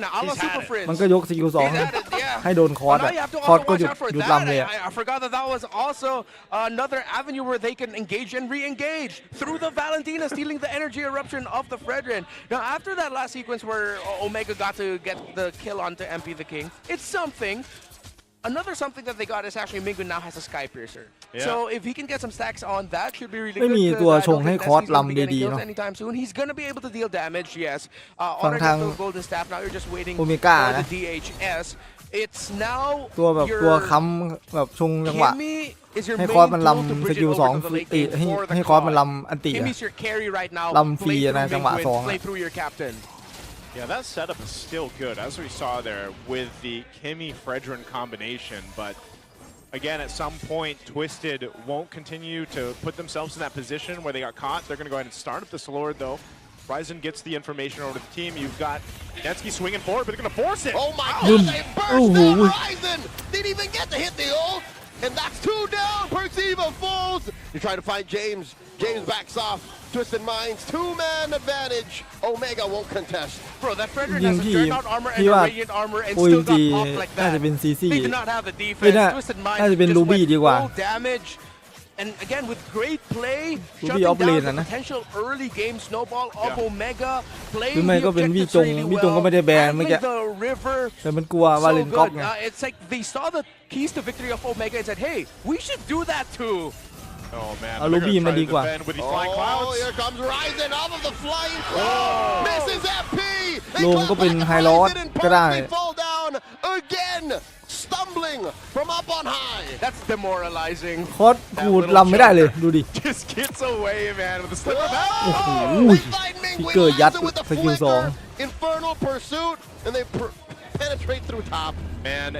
Valentina, a la Super Frizz. มันก็ยกสกิล2 He's at it, yeah. ให้โดนคอร์ส Now อะ you have to คอร์ส also ก็ watch หยุด out for หยุด that. ลำเลยอะ I forgot that that was also another avenue where they can engage and re-engage through the Valentina, stealing the energy eruption of the Fredrin. Now, after that last sequence where Omega got to get the kill onto MP the King, it's something. another something that they got is actually Mingwen now has a Sky Piercer. Yeah. So if he can get some stacks on that, should be really ไม่ good. มี 'cause ตัว I ช don't งให้ think คอร์ส Nessy's gonna be ลำ getting ดีๆ kills เนาะ anytime soon. He's gonna be able to deal damage, yes. ฝั่ง Honor ทาง gets the golden staff. Now you're just waiting for Omega the นะ DHS. It's now ตัวแบบ your ตัวค้ำแบบชงจังหวะ Kimmy is your ให้ main คอร์สมัน tool to ลำส bridge กิ it ล over สอง to the late เอ้ย game ให้ for the ให้คอร์สมัน cause. ลำอันติอะ Kimmy's your carry right now. ลำฟรี Play อะนะ through จังหวะ Mingwen, สองอะ play through your captain. Yeah, that setup is still good, as we saw there with the Kimmy-Fredrin combination. But again, at some point, Twisted won't continue to put themselves in that position where they got caught. They're going to go ahead and start up this Lord, though. Ryzen gets the information over to the team. You've got Netsky swinging forward, but they're going to force it. Oh my God, they burst down Ryzen! Didn't even get to hit the ult, and that's 2 down. Perceiver falls. You try to find James. James backs off. Twisted Minds, 2-man advantage. Omega won't contest. Bro, that Fredrin ยิง has a ที่ Dreadnought armor and ที่ a ว่า Radiant armor and โอ้ย still จริ got ง popped like น่า that. จะเป็นซีซี They do not have the เฮ้ย defense. น่า Twisted น่า Minds จะเป็น just ลูบี้ went ดีกว่า full damage. And again, with great play, Ruby shutting off lane down the นะ potential early game snowball of Omega, หรือ playing ไม่ the ก็เป็นวี่ objectives จง really วี่จงก็ well, ไม่ได้แบนเมื่อ handling กี้ the river แต่มันกลัวว่า so เลนก๊อก good. ไง It's like they saw the keys to victory of Omega and said, hey, we should do that too. Oh man, เอาลูบี้มาดีกว่า with these flying Oh, clouds. here comes Ryzen off of the flying cloud. Misses FP. They ลง clap ก็เป็น back ไฮ at ลอส Ryzen and ก็ได้ Percy fall down again, stumbling from up on high. That's demoralizing. คอร์สกูลำไม่ได้เลยดูดิ Just gets away, man, with the slip of โอ้โห Lightning ฟิก Wing เกอร์ยัด Ryzen with the สกิลสอง flicker. Infernal pursuit, and they penetrate through top. Man,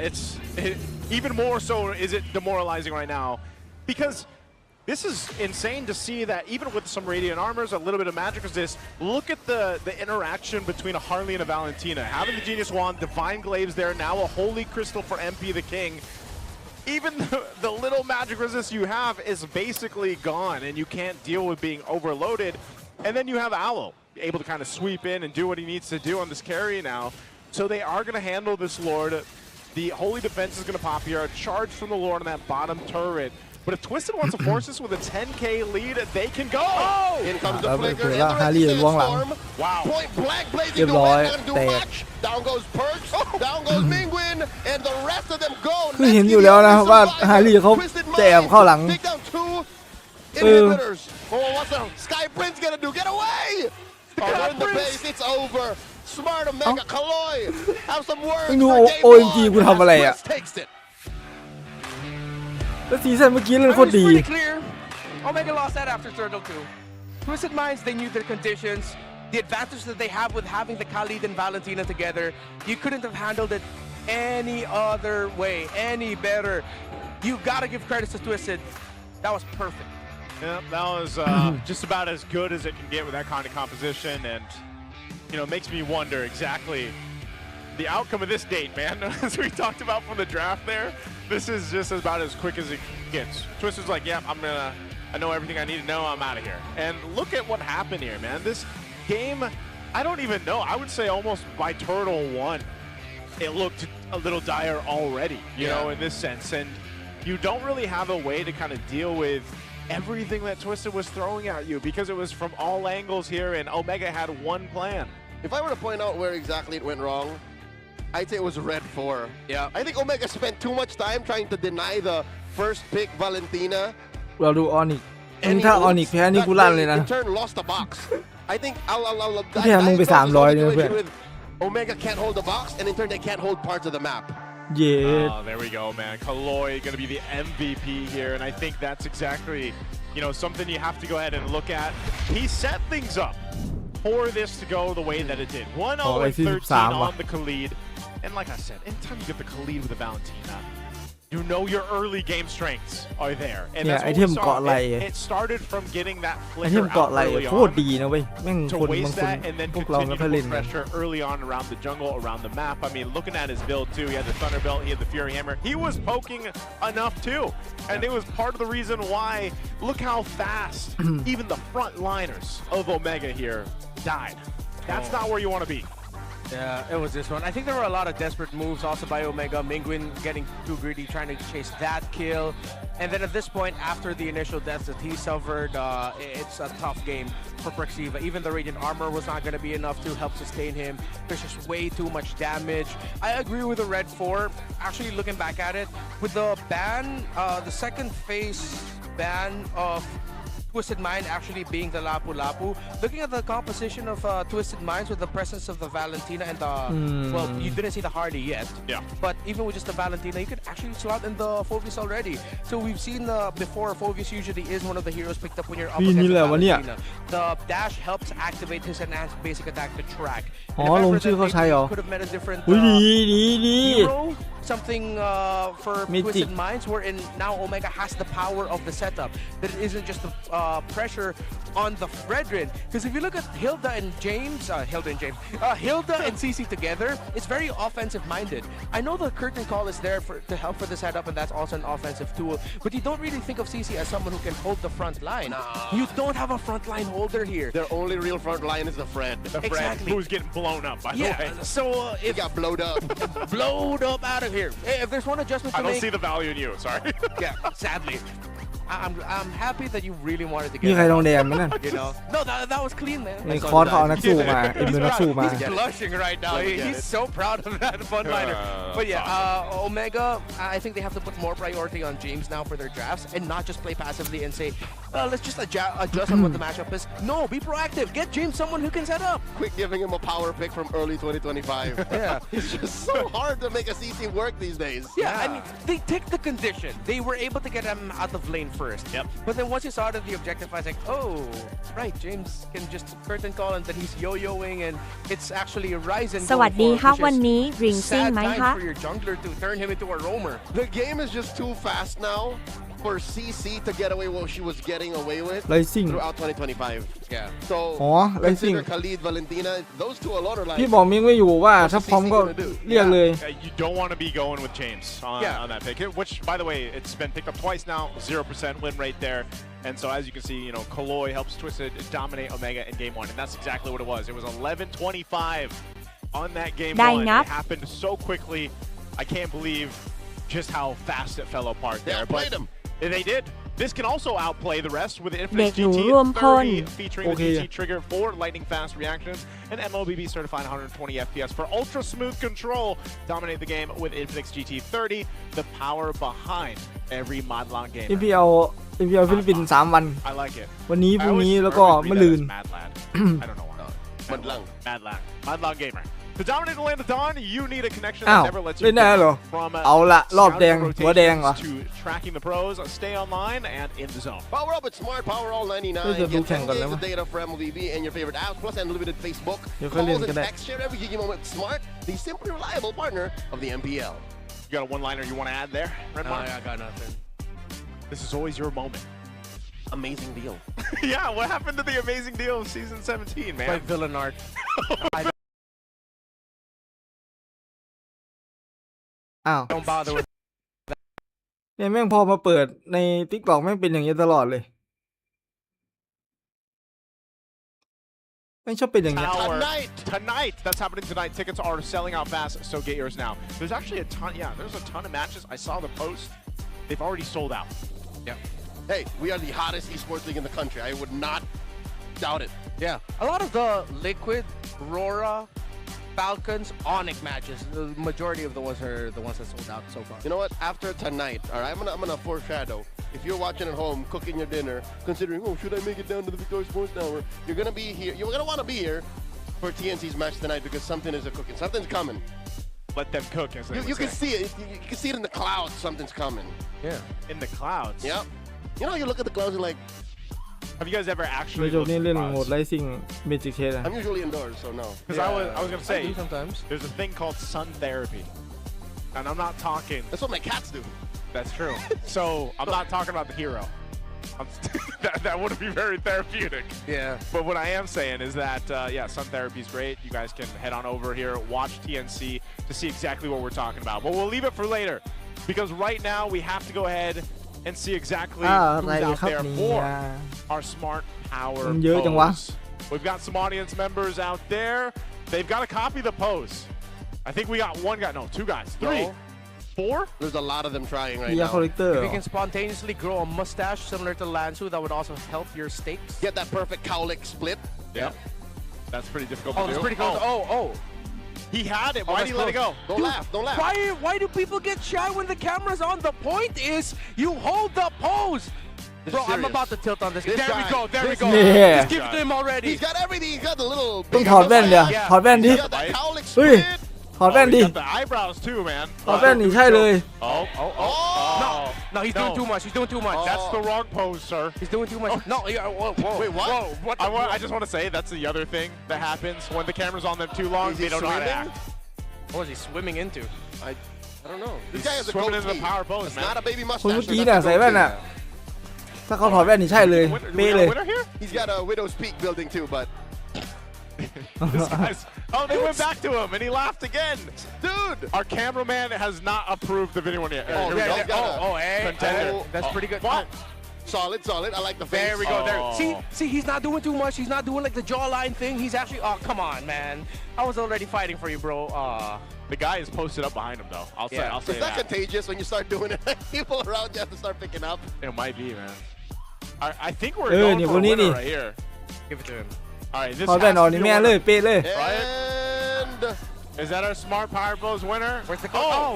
even more so is it demoralizing right now, because this is insane to see that even with some Radiant Armors, a little bit of magic resist, look at the interaction between a Harley and a Valentina. Having the Genius Wand, Divine Glaives there, now a Holy Crystal for MP the King. Even the little magic resist you have is basically gone, and you can't deal with being overloaded. And then you have Aloe, able to kind of sweep in and do what he needs to do on this carry now. So they are going to handle this Lord. The Holy Defense is going to pop here. A charge from the Lord on that bottom turret. But if Twisted wants to force this with a 10k lead, they can go! Oh! In comes the flicker, and แล้ว the ฮารี่ resistance ล้วงหลัง storm. Wow. Point blank, เรีย blazing บ the ร้อย wind, not gonna do แตก much. Down goes Perks, down goes Mingwen, and the rest of them go. คือเห็นอยู่แล้วนะว่าฮารี่เขาแจมเข้าหลัง Take down 2 inhibitors. Oh, what's the Sky Prince gonna do? Get away! Oh, they're in the base, it's over. Smart Omega, Kaloy, have some words ดู for game โอเอ็มจี 1. กูทำอะไรอ่ะ Twist takes it. แล้วซีซั่นเมื่อกี้เล่นโคตร It's ดี pretty clear. Omega lost that after Turtle 2. Twisted Minds, they knew their conditions. The advantage that they have with having the Khalid and Valentina together, you couldn't have handled it any other way, any better. You gotta give credit to Twisted. That was perfect. Yeah, that was just about as good as it can get with that kind of composition, and you know, it makes me wonder exactly the outcome of this date, man. As we talked about from the draft there, this is just about as quick as it gets. Twister's like, yeah, I know everything I need to know, I'm out of here. And look at what happened here, man. This game, I don't even know. I would say almost by Turtle 1, it looked a little dire already, you know, in this sense. And you don't really have a way to kind of deal with everything that Twisted was throwing at you, because it was from all angles here, and Omega had one plan. If I were to point out where exactly it went wrong, I'd say it was red 4. Yeah. I think Omega spent too much time trying to deny the first pick Valentina. เราดูออนิกถ้าออนิกแพ้นี่กูลั่นเลยนะ In turn lost the box. I think I'll แพ้มึงไป300เลยเพื่อน Omega can't hold the box, and in turn they can't hold parts of the map. Yeah. Oh, there we go, man. Kaloy going to be the MVP here, and I think that's exactly, you know, something you have to go ahead and look at. He set things up for this to go the way that it did. 1-0-13 on the Khalid. And like I said, anytime you get the Khalid with the Valentina, you know your early game strengths are there. And that's what we saw. It started from getting that ไอเท flicker มเกาะ out ไหล early โคตร on. ดีนะเว้ยแม่ง To คนบาง waste คน that and then พวกเรา continue ไม่ to ค่อยเล่น put กัน pressure early on around the jungle, around the map. I mean, looking at his build too, he had the Thunder Belt, he had the Fury Hammer. He was poking enough too. And it was part of the reason why, look how fast even the front liners of Omega here died. That's not where you want to be. Yeah, it was this one. I think there were a lot of desperate moves also by Omega. Mingwin getting too greedy, trying to chase that kill. And then at this point, after the initial deaths that he suffered, it's a tough game for Prexiva. Even the Radiant Armor was not going to be enough to help sustain him. There's just way too much damage. I agree with the Red 4. Actually, looking back at it, with the ban, the second phase ban of Twisted Mind actually being the Lapu Lapu. Looking at the composition of Twisted Minds with the presence of the Valentina and the... Well, you didn't see the Hardy yet. Yeah. But even with just the Valentina, you could actually slot in the Phoebus already. So we've seen before, Phoebus usually is one of the heroes picked up when you're up against the Valentina. The dash helps activate his enhanced basic attack to track. อ๋อลงชื่อเขาใช้เหรอ Could have met a different อุ้ยดี hero, something for Twisted Minds, wherein now Omega has the power of the setup. That it isn't just the pressure on the Fredrin. Because if you look at Hilda and CC together, it's very offensive-minded. I know the curtain call is there to help for the setup, and that's also an offensive tool. But you don't really think of CC as someone who can hold the front line. You don't have a front line holder here. Their only real front line is the Fred. Exactly. Who's getting blown up, by the way. So He got blowed up. blowed up out of here. Hey, if there's one adjustment to I don't make... see the value in you, sorry. Yeah, sadly. I'm happy that you really wanted to มี get ใคร it. ลงแดงไหมนั่น You know? No, that was clean, man. มีคอร์สเขาเอานักสู้มาเอ็มดูนักสู้มา He's blushing right now. He's so proud of that frontliner. But yeah, Omega, I think they have to put more priority on James now for their drafts and not just play passively and say, let's just adjust on what the matchup is. No, be proactive. Get James someone who can set up. Quick giving him a power pick from early 2025. Yeah. It's just so hard to make a CC work these days. Yeah, I mean, they take the condition. They were able to get him out of lane first. Yep. But then once you saw that the objective, I was like, oh, right, James can just curtain call and then he's yo-yoing and it's actually a Ryzen สวัสดีค่ะ going for, วัน which นี้ is ริงซิ่ง sad ไหม time คะ for your jungler to turn him into a roamer. The game is just too fast now for CC to get away what she was getting away with Rising. throughout 2025. Yeah. So อ๋อ Rising consider Khalid, Valentina, those two alone are like... พี่บอกมิงไว้อยู่ว่าถ้าพร้อมก็เรียกเลย You don't want to be going with James on that pick, which, by the way, it's been picked up twice now, 0% win rate there. And so as you can see, Kaloi helps Twisted dominate Omega in game one, and that's exactly what it was. It was 11-25 on that game one. It happened so quickly. I can't believe just how fast it fell apart there. Outplayed him. They did. This can also outplay the rest with Infinite เด็กหนู GT รวมพล 30 featuring the GT trigger for lightning fast reactions and MLBB certified 120 FPS for ultra smooth control. Dominate the game with Infinix GT 30, the power behind every Madlang game. MPL ฟิลิปปินส์3 วัน I like it. วันนี้พรุ่งนี้แล้วก็มะรืน Madland. I don't know why. Madlang. Madlang gamer. To dominate the land of Dawn, you need a connection อ้าว that never lets เล่ you นได้เหรอ from เอาละรอบแดง rotations หัวแดงเหรอ to tracking the pros, stay online and in the zone. Power up with Smart Power All 99. Ito, Get 10 buksan ko gigs naman. of data for MLBB and your favorite apps, plus unlimited Facebook. Yung Calls kalin and ka na. text. Share every gigi moment with Smart, the simply reliable partner of the MPL. You got a one-liner you want to add there, Redmar? I got nothing. This is always your moment. Amazing deal. Yeah, what happened to the amazing deal of season 17, man? Like villain art. I อ้าว don't bother with เนี่ยแม่งพอมาเปิดใน TikTok แม่งเป็นอย่างนี้ตลอดเลยแม่งชอบเป็นอย่างนี้ Tonight, that's happening tonight. Tickets are selling out fast, so get yours now. There's actually there's a ton of matches. I saw the post. They've already sold out. Yeah. Hey, we are the hottest esports league in the country. I would not doubt it. Yeah. A lot of the Liquid, Aurora, Falcons, ONIC matches, the majority of the ones are the ones that sold out so far. You know what? After tonight, all right, I'm gonna foreshadow. If you're watching at home, cooking your dinner, considering, should I make it down to the Victoria Sports Tower? You're gonna be here. You're gonna want to be here for TNC's match tonight because something is cooking. Something's coming. Let them cook, as they You would can say. see it. You can see it in the clouds. Something's coming. Yeah. In the clouds. Yep. You know, you look at the clouds and like. Have you guys ever ใน actually จบ looked นี้ at เล่น the โหมด clouds? ไลซิ่งเมจิกเชดอะ I'm usually indoors, so no. Because I was gonna say, I do sometimes. there's a thing called sun therapy, and I'm not talking. That's what my cats do. That's true. So I'm not talking about the hero. That wouldn't be very therapeutic. Yeah. But what I am saying is that, sun therapy is great. You guys can head on over here, watch TNC to see exactly what we're talking about. But we'll leave it for later, because right now we have to go ahead and see exactly who's out there for our Smart Power มันเยอะจังวะ pose. We've got some audience members out there. They've got to copy the pose. I think we got one guy, no, two guys, three, four. There's a lot of them trying right เฮีย now. คอลเลกเตอร์ If you can spontaneously grow a mustache similar to Lansu, that would also help your stakes. Get that perfect cowlick split. Yep. That's pretty difficult Oh, to that's do. pretty close. Oh. He had it. Why did he let it go? Don't laugh. Don't laugh. Why do people get shy when the camera's on? The point is, you hold the pose. Bro, I'm about to tilt on this. This There we guy. go. There we This go. Yeah. Just give it to him already. He's got everything. He's got the little. ต้องถอดแว่นเดี๋ยวถอดแว่นดิ He's got that cowlick เฮ้ย split. ถอดแว่น Oh, ดิ he got the eyebrows too, man. ถอดแว่นนี่ใช่เลย No, he's doing too much. He's doing too much. That's the wrong pose, sir. He's doing too much. No, whoa. Wait, what? Whoa, what? I just want to say that's the other thing that happens when the camera's on them too long. Is They he don't know how to swimming? act. What is he swimming into? I don't know. This He's guy has a swimming into the goatee. power pose, It's man. not a baby คน mustache. เมื่อกี้ that's น่ะ a ใส่แว่น goatee. น่ะ ถ้าเขาถอดแว่นนี่ใช่เลย Do we เป๊ะ got a เลย winner here? He's got a widow's peak building too, but This guy's, oh, they went back to him and he laughed again. dude, Our cameraman has not approved the video one yet. Oh, Here we yeah, go. yeah. Hey. Contender. That's pretty good. What? solid. I like the face. There we go. There. Oh. See, he's not doing too much. He's not doing like the jawline thing. He's actually. Oh, come on, man. I was already fighting for you, bro. The guy is posted up behind him, though. I'll say It's not that. contagious when you start doing it. People around you have to start picking up. It might be, man. I think we're เออ going เนี่ย for ค a นนี้ winner นี่ right here. Give it to him. All right, this ถอด has แว่นออก to นี่ be แม่ a เลย winner. เป๊ะเลย And Is that our smart power pose winner? Where's the code? Oh,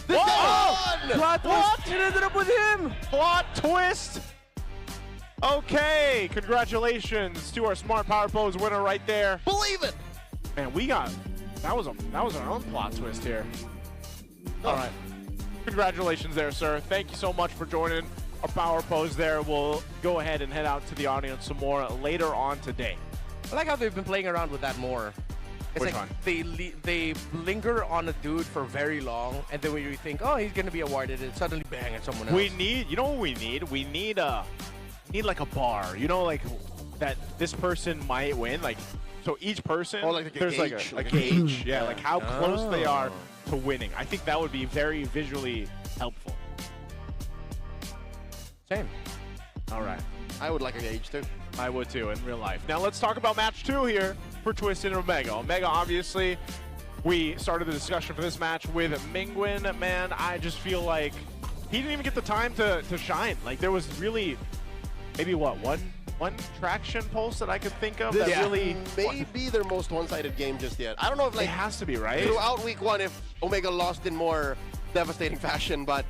this guy Whoa! won! plot twist. It ended up with him. Plot twist. Okay, congratulations to our smart power pose winner right there. Believe it. Man, we got that was our own plot twist here. All right, congratulations there, sir. Thank you so much for joining our power pose there. We'll go ahead and head out to the audience some more later on today. I like how they've been playing around with that more. It's Which like one? they linger on a dude for very long, and then when you think, oh, he's gonna be awarded, it suddenly bang at someone else. We need, you know what we need? We need like a bar. You know, like that this person might win. Like, so each person, Oh, like a there's gauge, like like a a gauge. gauge. Yeah, like how close they are Oh. to winning. I think that would be very visually helpful. Same. All right. I would like a gauge too. I would too in real life. Now let's talk about match 2 here for Twisted and Omega. Omega, obviously, we started the discussion for this match with Mingwin. Man, I just feel like he didn't even get the time to shine. Like there was really maybe what one traction pulse that I could think of This that really may be their most one-sided game just yet. I don't know if it like has to be, right? throughout week 1 if Omega lost in more devastating fashion, but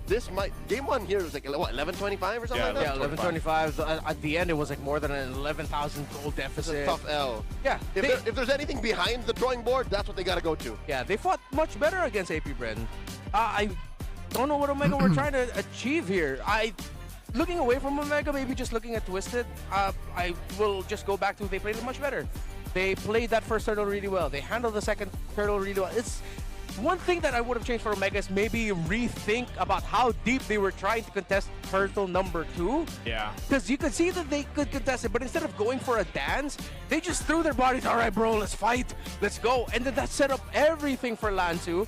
this might game 1 here was like what 1125 or something Yeah, like that. Yeah, 1125. At the end, it was like more than an 11,000 goal It's deficit. a tough L. Yeah, If there's anything behind the drawing board, that's what they got to go to. yeah, they fought much better against AP Bren. I don't know what Omega were trying to achieve here. Looking away from Omega, maybe just looking at Twisted, I will just go back to they played it much better. They played that first turtle really well. They handled the second turtle really well. It's one thing that I would have changed for Omega is maybe rethink about how deep they were trying to contest turtle number 2. Yeah. Because you could see that they could contest it, but instead of going for a dance, they just threw their bodies. All right, bro, let's fight. Let's go. And then that set up everything for Lansu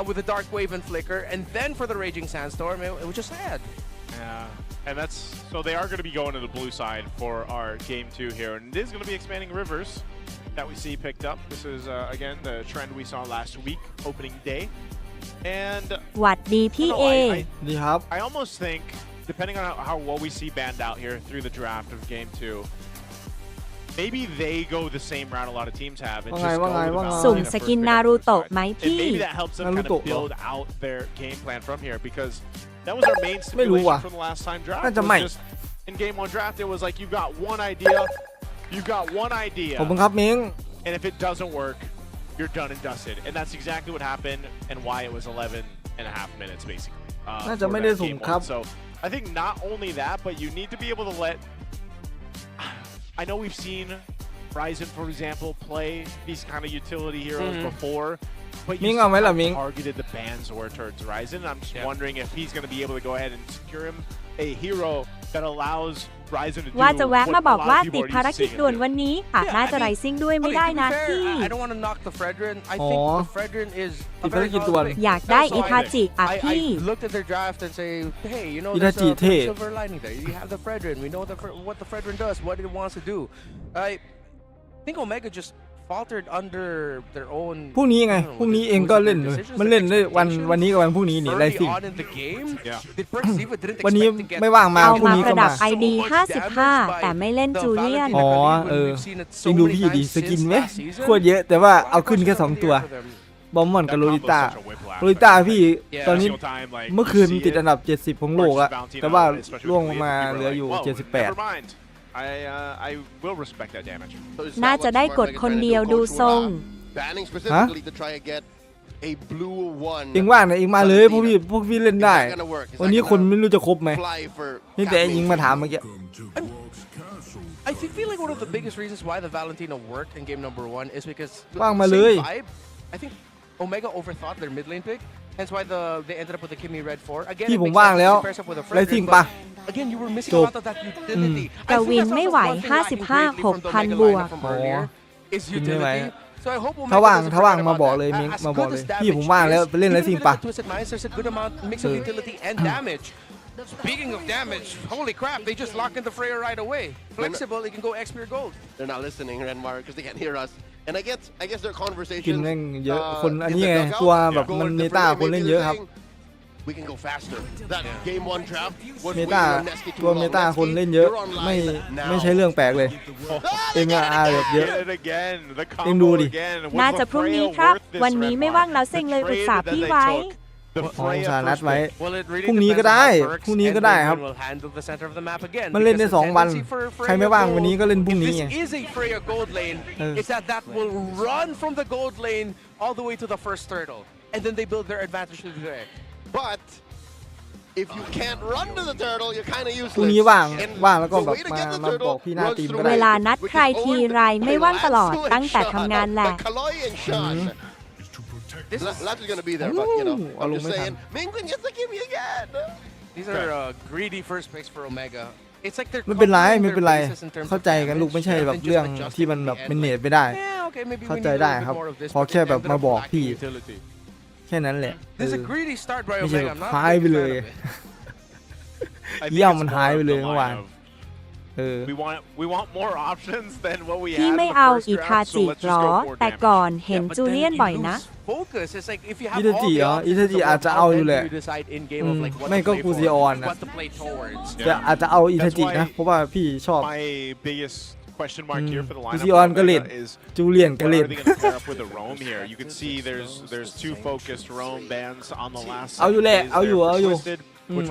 with the Dark Wave and Flicker. And then for the Raging Sandstorm, it was just sad. Yeah. And that's so they are going to be going to the blue side for our game 2 here, and it is going to be expanding rivers that we see picked up. This is again the trend we saw last week, opening day, and หวัดดีพี่เอ ดีครับ I almost think, depending on how well we see banned out here through the draft of game 2, maybe they go the same route a lot of teams have and just go with the สุ่ม Valentina ส first กิน pick นา on รู both โตะ sides. ไหม And พี่ maybe that helps them kind Naruto of build out their game plan from here, because that was our main ไม่รู้ stipulation ว่ะ from the last time draft. น่าจะ was ไม่ just in game 1 draft, it was like you've got one idea,ขอบคุณครับมิง and if it doesn't work, you're done and dusted. And that's exactly what happened and why it was 11 and a half minutes, basically. น่าจะ for ไม่ได้ that สุ่ม game ครับ 1. So I think not only that, but you need to be able to let... I know we've seen Ryzen, for example, play these kind of utility heroes before, but มิง you เอาไหมล่ะมิง targeted the bans or towards Ryzen. I'm just wondering if he's going to be able to go ahead and secure him a hero that allows Ryzen to do ว่าจะแวะ what มาบอก a lot ว่า of ติ people ด are ภาร used to กิจ seeing him ด่วน do. วันนี้อาจน่าจะไรซิ่งด้วยไม่ได้นะ to be fair, พี่ I don't want to knock the Fredrin. I อ๋อ think the Fredrin is ติ a ดภาร very กิจ solid ด่วน pick. อยากได้ That's อิ all ทา I จิอ่ะ I พี่ looked at their draft and say, hey, you know, Itachi there's a เท่ silver lining there. You have the Fredrin. We know what the Fredrin does, what it wants to do. I think Omega just faltered under their own. พรุ่งนี้ไงพรุ่งนี้เองก็เล่นเลยมันเล่นได้วันนี้กับวันพรุ่งนี้นี่ไรสิ่ง วันนี้ไม่ว่างมา เอา พรุ่ง มา นี้ ป ก็ ระดั มา บ ID 55 แต่ไม่เล่นจูเลียน อ๋อเออเองดูพี่ดิสกินไหมโคตรเยอะแต่ว่าเอาขึ้นแค่2ตัวบอมมอนกับโลลิต้าพี่ตอนนี้เมื่อคืนติดอันดับ70ของโลกอะแต่ว่าล่วงมาเหลืออยู่78 I will respect that damage. น่าจะได้กดคนเดียวดูทรง Banning specifically to try and get a blue one. เองว่างนะเองมาเลยพวกพี่เล่นได้วันนี้คนไม่รู้จะครบไหมนี่แต่ยิงมาถามเมื่อกี้ I feel like one of the biggest reasons why the Valentina worked in game number 1 is because ว่างมาเลย I think Omega overthought their mid lane pick, hence why they ended up with the Kimmy Red 4. Again, พี่ผมว่างแล้วไรสิ่งปะ Again, you were missing a lot of that utility. กวินไม่ไหว 55 6,000 บวก Is utility. So I hope ถ้าว่างมาบอกเลยเม้งมาบอกเลยพี่ผมว่างแล้วไปเล่นไรสิ่งปะ There's a good amount mix of utility and damage. Speaking of damage, holy crap, they just locked in the Freya right away. Flexible, it can go XP or gold. They're not listening, Renmar, because they can't hear us. And I guess their กิน conversation แม่งเยอะคนอันนี้ไงตัวแบบมันเมตาคนเล่นเยอะครับ we can go faster. That game 1 trap was เมตาตัวเมตาคนเล่นเยอะไม่ใช่เรื่องแปลกเลยเองอาแบบเยอะเองดูดิ น่าจะพรุ่งนี้ครับ วันนี้ไม่ว่างแล้วเซ็งเลยอุตส่าห์พี่ไว้ สานัดไว้พรุ่งนี้ก็ได้ครับมันเล่นได้2 วันใครไม่ว่างวันนี้ก็เล่นพรุ่งนี้ไง Is a Freya gold lane. It's that will run from the gold lane all the way to the first turtle, and then they build their advantage to there. But if you can't run to the turtle, you're kind of พรุ่ง useless. นี้ว่างแล้วก็แบบมาบอกพี่หน้าทีมก็ได้ เวลานัดใครทีไรไม่ว่างตลอดตั้งแต่ทำงานแหละ Latch is gonna be there, but you know, I'm just saying, Mingwen gets the gimme again. These are greedy first picks for Omega. It's like they're ไม่เป็นไรเข้าใจกันลูกไม่ใช่แบบเรื่องที่มันแบบเป็นเนตไปได้เข้าใจได้ครับพอแค่แบบมาบอกพี่แค่นั้นแหละไม่ใช่แบบหายไปเลยเยี่ยมมันหายไปเลยเมื่อวาน We want more options than what we พี่ had ไม่ in the เอา first อิทา round, จิ so let's หร just อ go for แต่ damage. ก่อนเห็นจูเลียนบ่อยนะ Focus. It's like if you have อิทาจิเหรออิทาจิอาจจะเอาอยู่แหละไม่ก็กูซีออนนะแต่อาจจะเอาอิทาจินะเพราะว่าพี่ชอบ My biggest question mark here for the กู lineup ซีออนก็เล่น is จูเลียนก็ what เล่น are they going to pair up with a roam here? You can see there's 2 focused roam bands on the last เอาอยู่แหละ phase เอาอยู่ there for เอาอยู่ Twisted,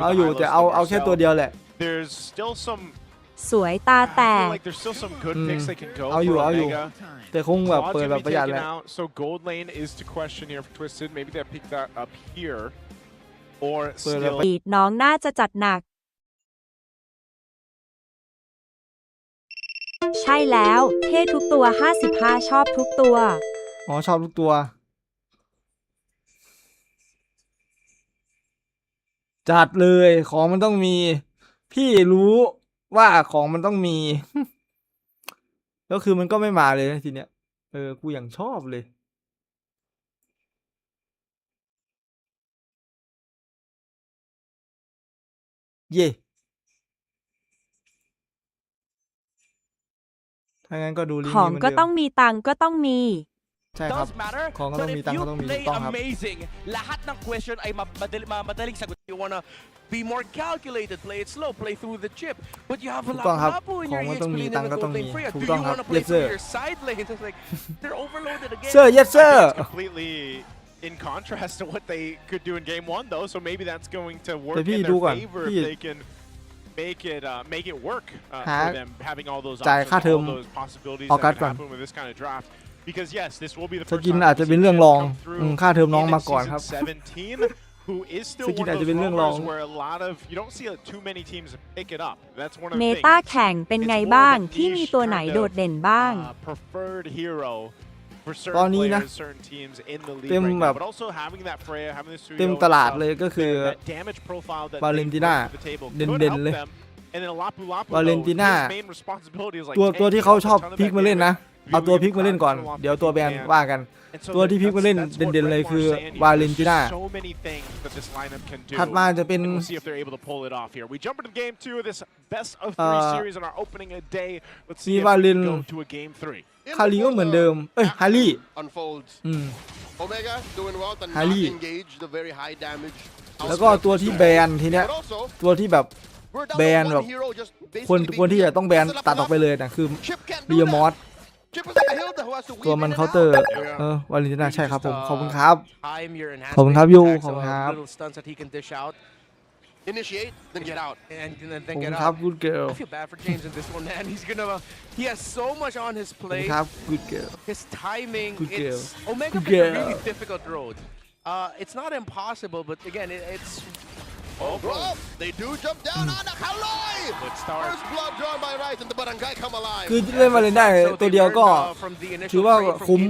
เอาอยู่ which แต่ with เอา Hylos แค่ตัวเดียวแหละ There's still some สวยตาแต I ก feel like there's still some good picks they can go เอาอยู่ for เอาอยู่ Omega. แต่คงแบบ Quads เปิด gonna แบบ be ประหยัดแห taken ละ out, so gold lane is to question here for Twisted. Maybe they pick that up here, or steal. น้องน่าจะจัดหนัก ใช่แล้วเท่ทุกตัว 55 ชอบทุกตัว อ๋อชอบทุกตัวจัดเลยของมันต้องมี พี่รู้ว่าของมันต้องมี แล้วคือมันก็ไม่มาเลยนะทีเนี้ยกูอย่างชอบเลยเย่ถ้างั้นก็ดูลิงก์ ของ นี้เหมือน ก็ เดิ ต้อง ม มีตังค์ก็ต้องมี ใช่ครับ ของก็ต้องมีตังค์ก็ต้องมีถูกต้องครับ amazing, lahat ng question ay madaling sagot. You wanna be more calculated, play it slow, play through the chip. But you have a ถูกต้องครับ Lapu-Lapu in ขอ your งมันต้อง EXP มี lane ตั and งค์ the ก็ต้อ gold งมี lane Freya. ถู Do ก you ต้องครับ wanna play yes through sir your side lane? It's like they're overloaded again. sir yes sir Completely in contrast to what they could do in game 1, though. So maybe that's going to work แต่พี่ in ดู their ก่อน favor พี่ if they can make it work หา for them, having all those จ่าย options, ค่าเทอม all those possibilities ออ that กัส can ก่อน happen with this kind of draft. Because yes, this will be the ส first กิน time อาจจะเป็นเรื่องรอง come through ค่าเทอมน้อง in มาก่อนครับ season 17, who is still สกิน one อาจ of จะ those เป็นเรื่องรอง roamers where a lot of you don't see too many teams pick it up. That's one of เม the ตา things. แข่งเป็นไง It's more บ้าง of a ที่มี niche ตัวไหน kind โด of, ดเด่นบ้าง preferred hero for ตอน certain นี้นะ players, certain teams in the league เต็ม right แบ now. บ But also having that Freya, having the studio, เต็มตลาดเลยก็คือ that damage profile that วาเล they นติ bring น่า to the table เด่ could น help ๆเลย them. And then Lapu-Lapu, วาเลน though, ติน่า his main responsibility is like ตัว tanking ที่เขาชอบ a ton of พลิก that มาเล่นนะ damage. เอาตัวพลิกมาเล่นก่อน เดี๋ยวตัวแบนว่ากัน ตัวที่พลิกมาเล่นเด่นๆเลยคือวาเลนติน่า So many things that this lineup can do. ถัดมาจะเป็น And we'll see if they're able to pull it off here. We jump into game 2 of this best of 3 series on our opening day. Let's see if we can go to a game 3. คารีก็เหมือนเดิมฮารี่ unfolds. อืม Omega doing well to not Harry. engage the very high damage. แล้วก็ตัวที่แบนทีเนี้ยตัวที่แบบแบนแบบควรที่จะต้องแบนตัดออกไปเลยนะคือเรียมอสตัวมันเคาน์เตอร์วาเลนติน่าใช่ครับผมขอบคุณครับขอบคุณครับยูขอบคุณครับ Initiate, then get out. And then ขอบคุ get ณครับ out. good girl I feel bad for James in this one, man. He has so much on his ขอบคุณ plate. ครับ good girl His timing, Good girl. Omega Good picked a girl. really difficult road. It's not impossible, but again, it's... Oh, bro, they do jump down on the Kaloi! Good start. First blood drawn by Rice and the Barangay come alive. คือเล่นมาเลยได้ตัวเดียวก็ถือว่าคุ้ม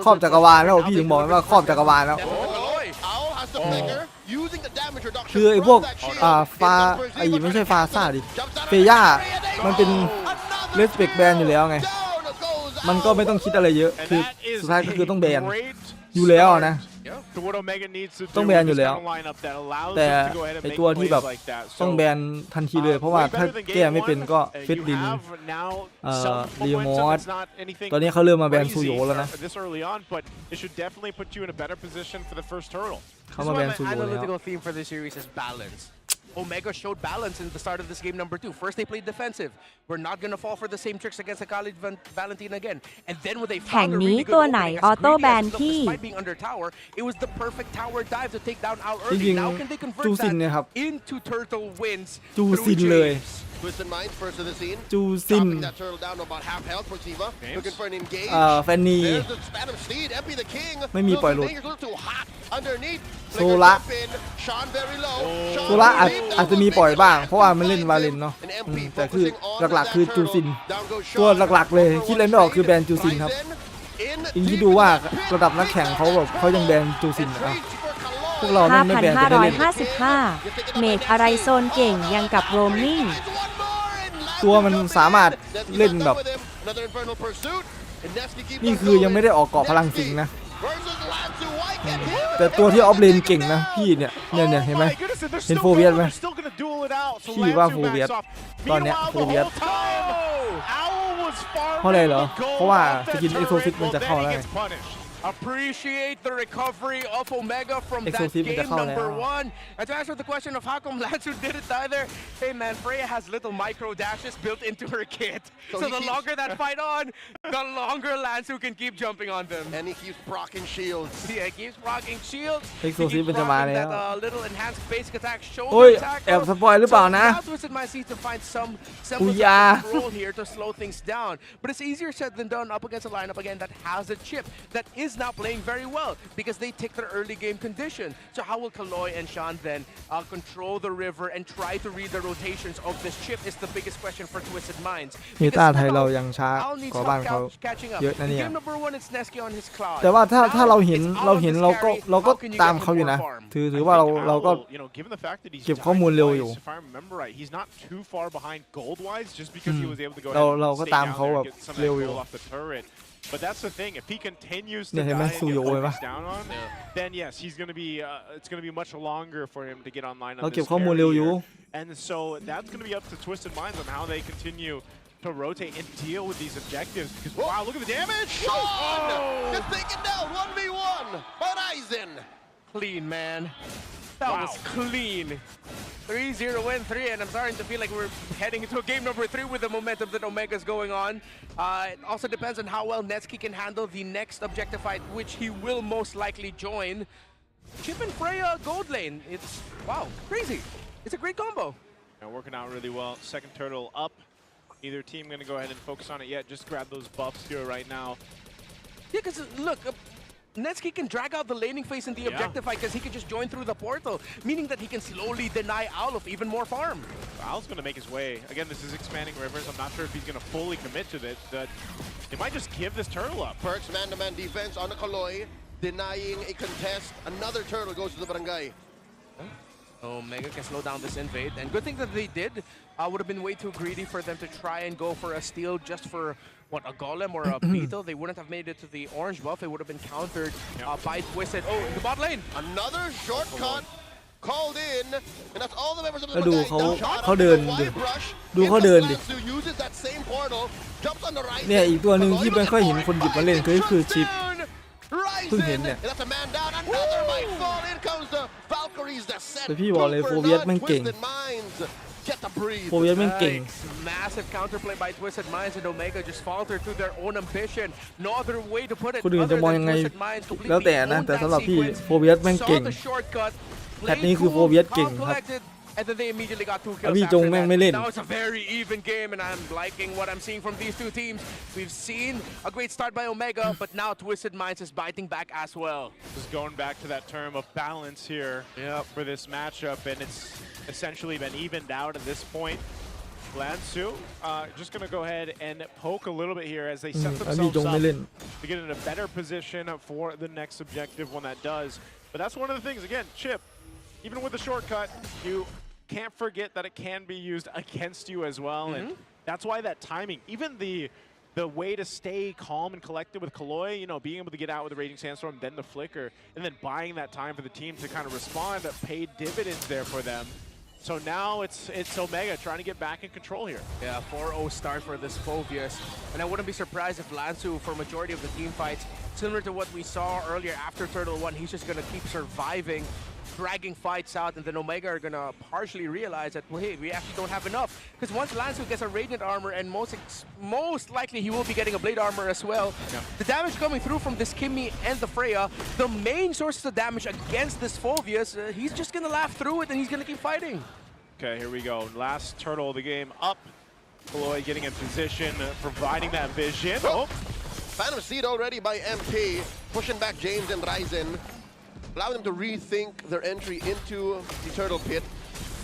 ครอบจักรวาลแล้วพี่ถึงบอกว่าครอบจักรวาลแล้ว Owl has the flicker, using the damage reduction คือไอ้พวกฟาไอ้ไม่ใช่ฟาซ่าดิเฟย่ามันเป็นเลสเปกแบนอยู่แล้วไงมันก็ไม่ต้องคิดอะไรเยอะคือสุดท้ายก็คือต้องแบนอยู่แล้วนะ ต้องแบนอยู่แล้วแต่ไอตัวที่แบบต้องแบนทันทีเลยเพราะว่าถ้าแก้ไม่เป็นก็เฟดดินเรียมอสตอนนี้เขาเริ่มมาแบนซูโยแล้วนะเขามาแบนซูโยแล้ว analytical theme for this series is balance. Omega showed balance in the start of this game number 2. First they played defensive. We're not going to fall for the same tricks against the Khalid Valentina again. And then when they แข่ง found a นี้ really ตัว good ไหน opening ออ as โต้ greedy แบน as look ที่ despite being under tower, it was the perfect tower dive to take down Al จ early. ริง Now can they ๆ convert จูซิน that เนี่ยครับ into turtle wins จู through ซินเลย James? Twisted Mind first to the scene. จูซิน Dropping that turtle down to about half health for Siva. Looking for an engage. แฟนนี There's the Spanish Steed. MP the King. ไม่มีปล่อยหลุด Danger's a little too hot underneath. โซละ Flicker jump in. Sean very low. โซละอาจจะมีปล่อยบ้างเพราะว่ามันเล่นวาเลนเนาะแต่คือหลักๆคือจูซินตัวหลักๆเลยคิดอะไรไม่ออกคือแบนจูซินครับอิงคิดดูว่าระดับนักแข่งเขาแบบเขายังแบนจูซินนะครับพวกเราไม่แบนจะได้เล่น 5,555 เมดอะไรโซนเก่งยังกับโรมมิ่ง ตัวมันสามารถเล่นแบบนี่คือยังไม่ได้ออกเกาะพลังสิงนะแต่ตัวที่ออฟเลนเก่งนะพี่เนี่ยเห็นไหมเห็นโฟเวียสไหมพี่ว่าโฟเวียสตอนเนี้ยโฟเวียสเพราะอะไรเหรอเพราะว่าสกินเอ็กโซซิสมันจะเข้าแล้ว Appreciate the recovery of Omega from that game number 1. And to answer the question of how come Lansu didn't die there, hey man, Freya has little micro dashes built into her kit. So the longer that fight on, the longer Lansu can keep jumping on them. And he keeps procking shields. Yeah, he keeps procking shields. เอ็กโซซิสมันจะมาแล้ว That little enhanced basic attack โอ้ย shoulder attack. แอบสปอยหรือเปล่านะ Now Twisted Mind needs to find some control here to slow things down. But it's easier said than done up against a lineup again that has a chip that is now playing very well because they take their early game condition. So how will Kaloy and Sean then control the river and try to read the rotations of this chip is the biggest question for Twisted Minds. เมตาไทยเรายังช้ากว่าบ้านเขาเยอะนะเนี่ย Game number 1 it's Nesky on his cloud. แต่ว่าถ้าเราเห็นเราก็ตามเขาอยู่นะถือว่าเราก็เก็บข้อมูลเร็วอยู่เราก็ตามเขาแบบเร็วอยู่ But that's the thing. If he continues to Yeah, die and Suyo, get right? focused down on, then yes, he's going to be. It's going to be much longer for him to get online. On this carry, and so that's going to be up to Twisted Minds on how they continue to rotate and deal with these objectives. Because wow, look at the damage! Sean, just taken down 1v1 by Ryzen. Clean, man. That was clean. 3-0 win 3, and I'm starting to feel like we're heading into a game number 3 with the momentum that Omega's going on. It also depends on how well Netsky can handle the next objective fight, which he will most likely join. Chip and Freya gold lane. It's, wow, crazy. It's a great combo. And working out really well. Second turtle up. Neither team going to go ahead and focus on it yet. Just grab those buffs here right now. Yeah, because look, Netsky can drag out the laning phase in the objective fight because he can just join through the portal, meaning that he can slowly deny Owl of even more farm. Owl's going to make his way. Again, this is expanding rivers. I'm not sure if he's going to fully commit to this, but he might just give this turtle up. Perks man-to-man defense on the Kaloy, denying a contest. Another turtle goes to the Barangay. Omega can slow down this invade, and good thing that they did. Would have been way too greedy for them to try and go for a steal just for what, a golem or a beetle. They wouldn't have made it to the orange buff. It would have been countered by Twisted. Oh, the bot lane. Another shortcut called in, and that's all the members of the แล้วดูเขาเดินดิดูเขาเดินดิ uses that same portal, jumps on the right. เนี่ยอีกตัวหนึ่งที่ไม่ค่อยเห็นคนหยิบมาเล่นคือชิปเพิ่งเห็นเนี่ย That's a man down. Another might fall. In comes the Valkyries. The set. แต่พี่บอกเลยโฟเวียสแม่งเก่ง Twisted Minds. Get to breathe. โฟเวียสแม่งเก่ง Massive counterplay by Twisted Minds and Omega just faltered through their own ambition. No other way to put it. คนอื่นจะมองยังไง Twisted Minds completely แล้วแต่นะ owned แต่สำ that หรับพี่ sequence. โฟเวียสแม่งเก่ง Saw the shortcut. แพทนี้คือโฟเวียสเก่งครับ collected, and then they immediately got 2 kills แล้วพี่จง after แม่ง that. ไม่เล่น Now it's a very even game, and I'm liking what I'm seeing from these two teams. We've seen a great start by Omega, but now Twisted Minds is biting back as well. Just going back to that term of balance here for this matchup, and it's essentially been evened out at this point. Lansu just going to go ahead and poke a little bit here as they set themselves up to get in a better position for the next objective when that does. But that's one of the things, again, Chip, even with the shortcut, you can't forget that it can be used against you as well. And that's why that timing, even the way to stay calm and collected with Kaloy, you know, being able to get out with the Raging Sandstorm, then the Flicker, and then buying that time for the team to kind of respond, paid dividends there for them. So now it's Omega trying to get back in control here. Yeah, 4-0 start for this Phovius. And I wouldn't be surprised if Lansu, for majority of the team fights, similar to what we saw earlier after Turtle 1, he's just going to keep surviving, dragging fights out, and then Omega are going to partially realize that, well, hey, we actually don't have enough. Because once Lansu gets a Radiant Armor, and most likely he will be getting a Blade Armor as well, the damage coming through from this Kimmy and the Freya, the main sources of damage against this Phovius, he's just going to laugh through it, and he's going to keep fighting. Okay, here we go. Last turtle of the game up. Kaloy getting in position, providing that vision. Oh! Phantom Seed already by MP, pushing back James and Ryzen, allowing them to rethink their entry into the turtle pit.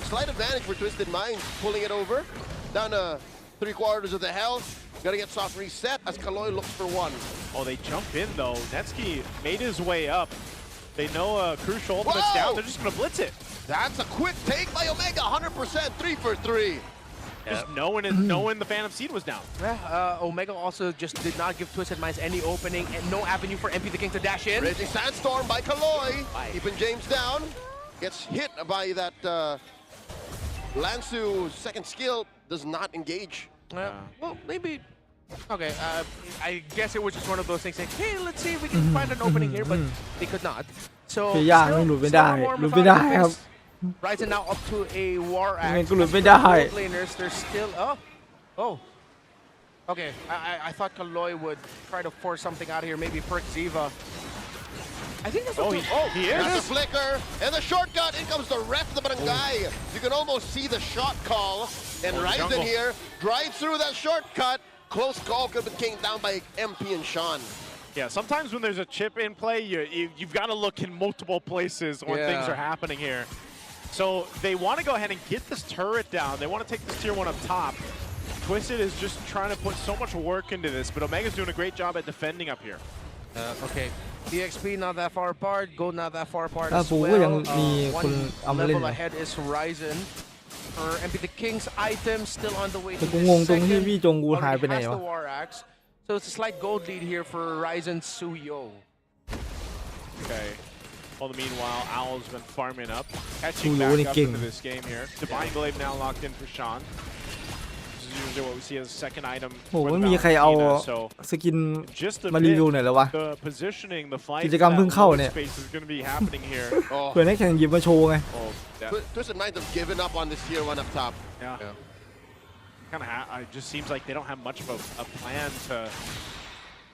Slight advantage for Twisted Minds, pulling it over. Down to 3/4 of the health. Gotta get soft reset as Kaloy looks for one. Oh, they jump in though. Netsky made his way up. They know crucial ultimate's down. They're just gonna blitz it. That's a quick take by Omega, 100%, 3 for 3. Just knowing the Phantom Seed was down. Yeah, Omega also just did not give Twisted Minds any opening and no avenue for MP the King to dash in. Raging Sandstorm by Kaloy, keeping James down. Gets hit by that Lansu second skill, does not engage. Well, maybe. Okay, I guess it was just one of those things like, hey, let's see if we can find an opening here, but they could not. So, ยากไม่หลุดไม่ได้หลุดไม่ได้ครับ Ryzen now up to a War Axe. ยังไงก็หลุดไม่ได้ Both laners, they're still oh. Okay, I thought Kaloy would try to force something out here, maybe perk Ziva. I think that's what he is. That's the flicker and the shortcut. In comes the rest of the barangay. You can almost see the shot call. And Ryzen here drives through that shortcut. Close call could have been came down by MP and Sean. Yeah, sometimes when there's a chip in play, you've got to look in multiple places when things are happening here. So they want to go ahead and get this turret down. They want to take this tier 1 up top. Twisted is just trying to put so much work into this, but Omega's doing a great job at defending up here. Okay. DXP not that far apart, Gold not that far apart as ผมก็ยัง well. มีคนเอามาเล่น Level นะ ahead is Ryzen. For MP the King's item still on the way แต่ to กู the งงตรงที่ second. พี่จงกูหายไปไหน Already has วะ the War Axe. So it's a slight gold lead here for Ryzen Suyo. Okay. Well, meanwhile, Owl's been farming up, catching Suyo back ni up king. into this game here. Divine Glaive now locked in for Sean. This is usually what we see as a second item โห for ไม่ the มีใครเอา Valentina, so สกิน just a มารีวิวหน่อยแล้ววะ the positioning, the flight กิจกรรมเพิ่งเข้าเนี่ย space is going to be happening here. เพื่อนให้แข่งหยิบมาโชว์ไง Twisted Minds have given up on this tier 1 up top. Yeah. Kind of, it just seems like they don't have much of a plan to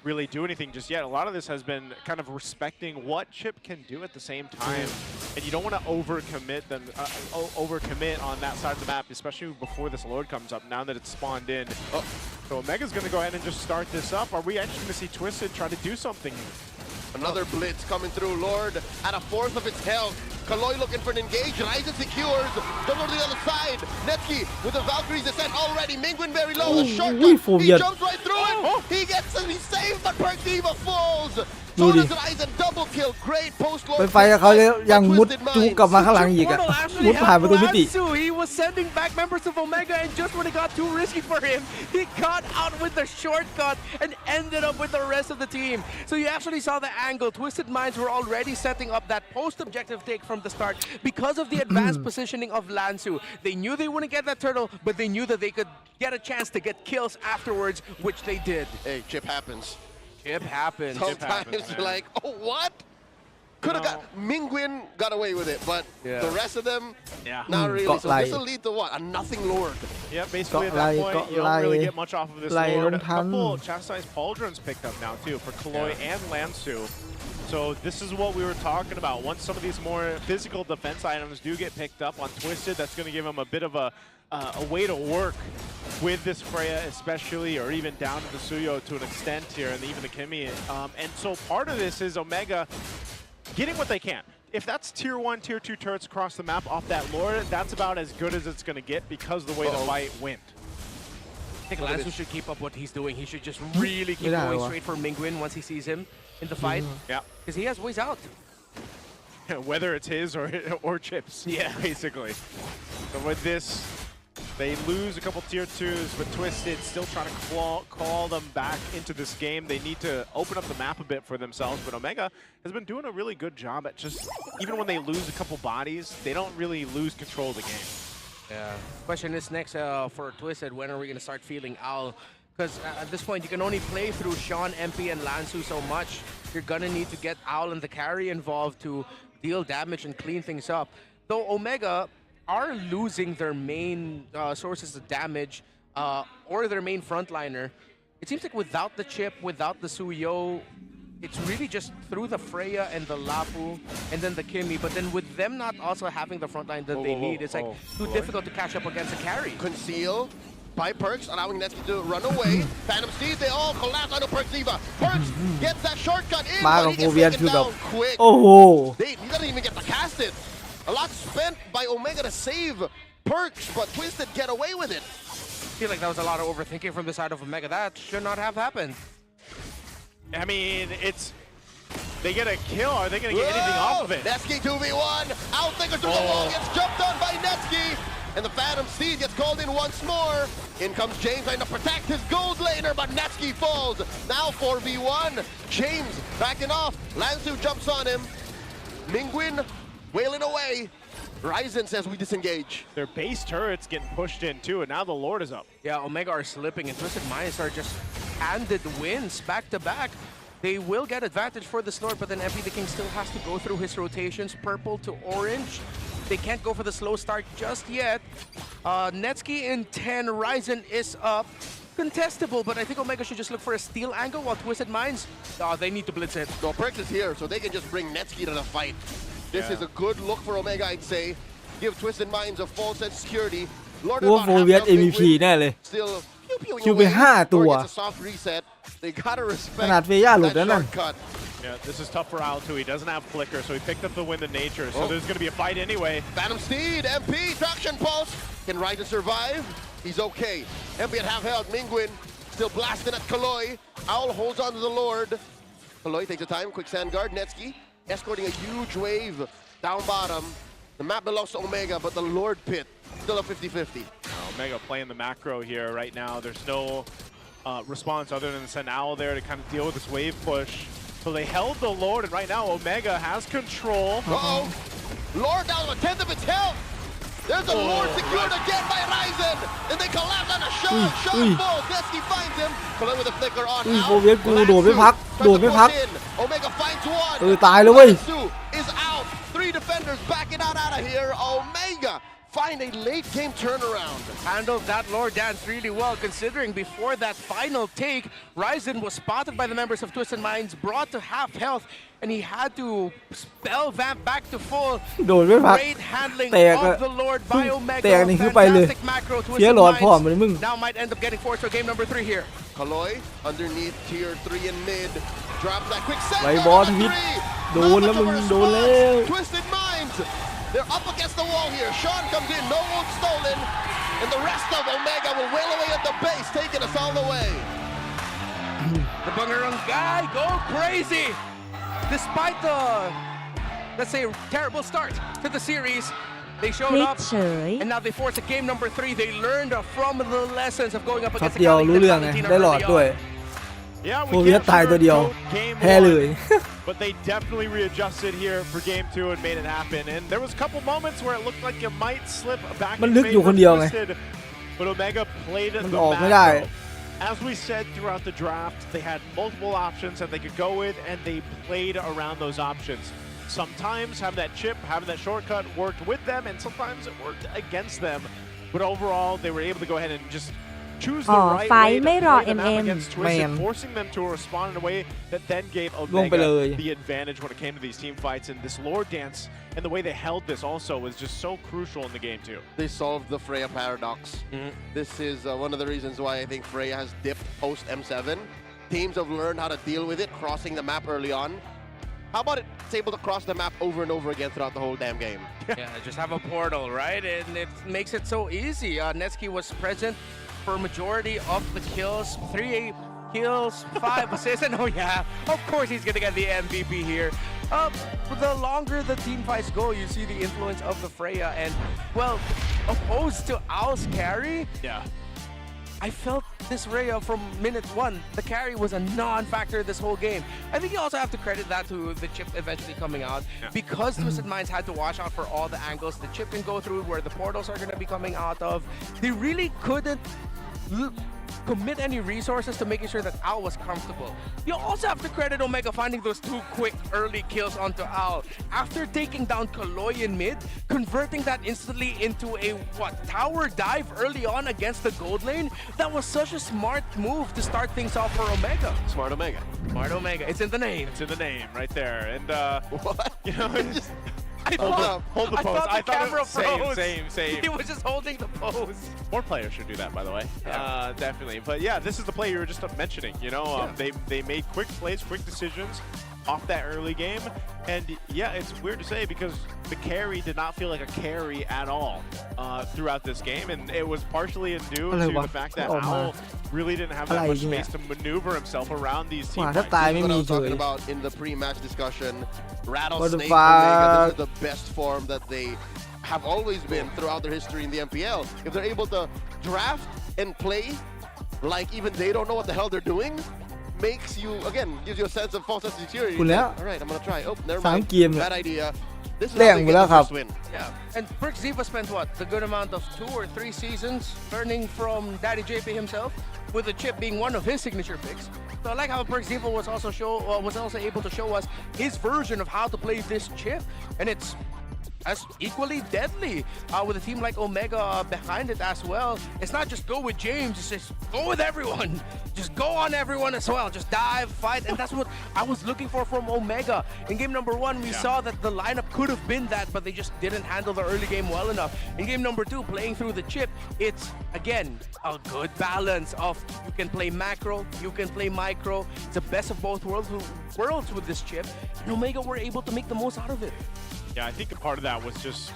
really do anything just yet. A lot of this has been kind of respecting what Chip can do at the same time, and you don't want to overcommit on that side of the map, especially before this Lord comes up. Now that it's spawned in, so Omega's going to go ahead and just start this up. Are we actually going to see Twisted try to do something? Another blitz coming through. Lord at a fourth of its health. Kaloy looking for an engage. Ryzen secures. Double to the other side. Netsky with the Valkyries descent already. Mingwin very low. The shortcut. He jumps right through it. He gets it. He's saved, but Perk Diva falls. ดูดิ ไปไฟกับเขาเลยยังมุดจูกลับมาข้างหลังอีกอะ มุดผ่านประตูมิติ He was sending back members of Omega, and just when it got too risky for him, he got out with the shortcut and ended up with the rest of the team. So you actually saw the angle. Twisted Minds were already setting up that post-objective take from the start because of the advanced positioning of Lansu. They knew they wouldn't get that turtle, but they knew that they could get a chance to get kills afterwards, which they did. Hey, chip happens. Chip happens. Sometimes you're like, oh, what? Could have got Mingwin got away with it, but the rest of them, not really. So this will lead to what? A nothing lord. Yeah, basically at that point, you don't really get much off of this lord. A couple chastised pauldrons picked up now too for Kaloi and Lansu. So this is what we were talking about. Once some of these more physical defense items do get picked up on Twisted, that's going to give them a bit of a way to work with this Freya especially, or even down to the Suyo to an extent here, and even the Kimi. And so part of this is Omega getting what they can. If that's tier 1, tier 2 turrets across the map off that lord, that's about as good as it's going to get because of the way the fight went. I think Lansu should keep up what he's doing. He should just really keep going straight for Mingwin once he sees him in the fight. Yeah. Because he has ways out. Whether it's his or Chip's, basically. So with this, they lose a couple tier 2s, but Twisted still trying to call them back into this game. They need to open up the map a bit for themselves, but Omega has been doing a really good job at just, even when they lose a couple bodies, they don't really lose control of the game. Yeah. Question is next for Twisted, when are we going to start feeling Owl? Because at this point, you can only play through Sean, MP, and Lansu so much. You're going to need to get Owl and the carry involved to deal damage and clean things up. Though Omega are losing their main sources of damage or their main frontliner, it seems like without the chip, without the Suyo, it's really just through the Freya and the Lapu and then the Kimi. But then with them not also having the frontline that they need, it's like too difficult to catch up against a carry. Conceal by Perks, allowing Netsky to run away. Phantom Steed, they all collapse onto Perks Diva. Perks gets that shortcut in, but he gets taken down quick. He doesn't even get to cast it. A lot spent by Omega to save Perks, but Twisted get away with it. I feel like that was a lot of overthinking from the side of Omega. That should not have happened. I mean, they get a kill. Are they going to get anything off of it? Netsky 2v1. Outthinker through the wall, gets jumped on by Netsky. And the Phantom Steed gets called in once more. In comes James trying to protect his gold laner, but Netsky falls. Now 4v1. James backing off. Lansu jumps on him. Mingwin wailing away. Ryzen says we disengage. Their base turret's getting pushed in too, and now the Lord is up. Yeah, Omega are slipping, and Twisted Minds are just handed wins back to back. They will get advantage for this Lord, but then MP the King still has to go through his rotations, purple to orange. They can't go for the slow start just yet. Netsky in 10, Ryzen is up. Contestable, but I think Omega should just look for a steal angle while Twisted Minds, they need to blitz it. No, Perks is here, so they can just bring Netsky to the fight. This is a good look for Omega, I'd say. Give Twisted Minds a false sense of security. Lord of Voviet MVP แน่เลย Still คิวไป5 ตัว It's a soft reset. They gotta ข respect นาดเฟย่าหลุดแล้วนั่น shortcut. Yeah, this is tough for Owl too. He doesn't have flicker, so he picked up the wind of nature. So there's going to be a fight anyway. Phantom Steed, MP, traction pulse. Can Ryzen survive? He's okay. MP at half health. Mingwin still blasting at Kaloi. Owl holds on to the Lord. Kaloi takes the time. Quick sand guard. Netsky escorting a huge wave down bottom. The map belongs to Omega, but the Lord pit still a 50-50. Omega playing the macro here right now. There's no response other than to send Owl there to kind of deal with this wave push. So they held the Lord, and right now Omega has control. Uh-oh. Lord down to a tenth of its health. There's a Lord secured again by Ryzen. And they collapse on a shot. Shot falls. Netsky finds him. Kaloi with a flicker on โอ out. เวียนกูโดดไม่พัก Omega finds one. ตายแล้วเว้ย Lansu is out. 3 defenders backing out of here. Omega find a late game turnaround. Handled that Lord dance really well, considering before that final take, Ryzen was spotted by the members of Twisted Minds, brought to half health, and he had to spell vamp back to full. โดดไม่พัก Great handling แตก of the Lord by Omega. แตกนี่คือไปเลย Fantastic macro. เสีย Twisted หลอดพร้อม Minds เลยมึง now might end up getting forced to game number 3 here. Kaloi underneath tier 3 in mid. Drops that quick set. ไว้บอสวิทโดนแล้วมึงโดนแล้ว Twisted Minds. They're up against the wall here. Sean comes in, no ult stolen. And the rest of Omega will wail away at the base, taking us all the way. The Bangarang guy go crazy. despite the, let's say, terrible start to the series, they showed up, and now they force a game number 3. They learned from the lessons of going up ช็อต against เดียวรู้เรื่องไงได้หลอดด้วย Yeah, โค we เวีย can't ตายตัวเดียว sugarcoat game แพ้เลย 1, but they definitely readjusted here for game 2 and made it happen. And there was a couple moments where it looked like it might slip back มัน in ลึกอยู่ favor คนเดียว of ไง Twisted, but Omega played มัน the ออกไม่ map ได้ well. As we said throughout the draft, they had multiple options that they could go with, and they played around those options. Sometimes having that chip, having that shortcut worked with them, and sometimes it worked against them. But overall, they were able to go ahead and just choose the right ไฟ way to ไม่รอ play the map against Twisted, แมน forcing them to respond in a way that then gave ลงไปเลย Omega the advantage when it came to these team fights. And this lore dance and the way they held this also was just so crucial in the game too. They solved the Freya paradox. This is one of the reasons why I think Freya has dipped post M7. Teams have learned how to deal with it, crossing the map early on. How about it's able to cross the map over and over again throughout the whole damn game? Yeah, just have a portal, right? And it makes it so easy. Netsky was present for majority of the kills. 3 kills, 5 assists, and oh yeah, of course he's gonna get the MVP here. The longer the team fights go, you see the influence of the Freya, and well, opposed to Owl's carry, Yeah. I felt this Freya from minute 1. The carry was a non-factor this whole game. I think you also have to credit that to the chip eventually coming out. Because Twisted Minds had to watch out for all the angles the chip can go through, where the portals are going to be coming out of. They really couldn't commit any resources to making sure that Owl was comfortable. You also have to credit Omega finding those 2 quick early kills onto Owl. After taking down Kaloy in mid, converting that instantly into a tower dive early on against the gold lane, that was such a smart move to start things off for Omega. Smart Omega. Smart Omega, it's in the name. It's in the name right there. And what? You know, just hold the pose. I thought the camera froze. Same. He was just holding the pose. More players should do that, by the way. Definitely. But yeah, this is the play you were just mentioning. You know, they made quick plays, quick decisions off that early game. And yeah, it's weird to say because the carry did not feel like a carry at all throughout this game. And it was partially due to the fact that Owl really didn't have that much space to maneuver himself around these team fights. This is what I was talking about in the pre-match discussion. Rattlesnake Omega, this is the best form that they have always been throughout their history in the MPL. If they're able to draft and play like even they don't know what the hell they're doing, makes you, again, gives you a sense of false sense of security. คุณแล้ว All right, I'm gonna try. Oh, never 3 mind. เกม Bad idea. This is แร how ง they ไป get แล้ว the ครับ first win. Yeah, and Perk Ziva spent what? The good amount of 2 or 3 seasons learning from Daddy JP himself, with the chip being one of his signature picks. So I like how Perk Ziva was also able to show us his version of how to play this chip, and it's as equally deadly with a team like Omega behind it as well. It's not just go with James, it's just go with everyone. Just go on everyone as well. Just dive, fight, and that's what I was looking for from Omega. In game number 1, we saw that the lineup could have been that, but they just didn't handle the early game well enough. In game number 2, playing through the chip, it's, again, a good balance of you can play macro, you can play micro. It's the best of both worlds with this chip, and Omega were able to make the most out of it. Yeah, I think a part of that was just,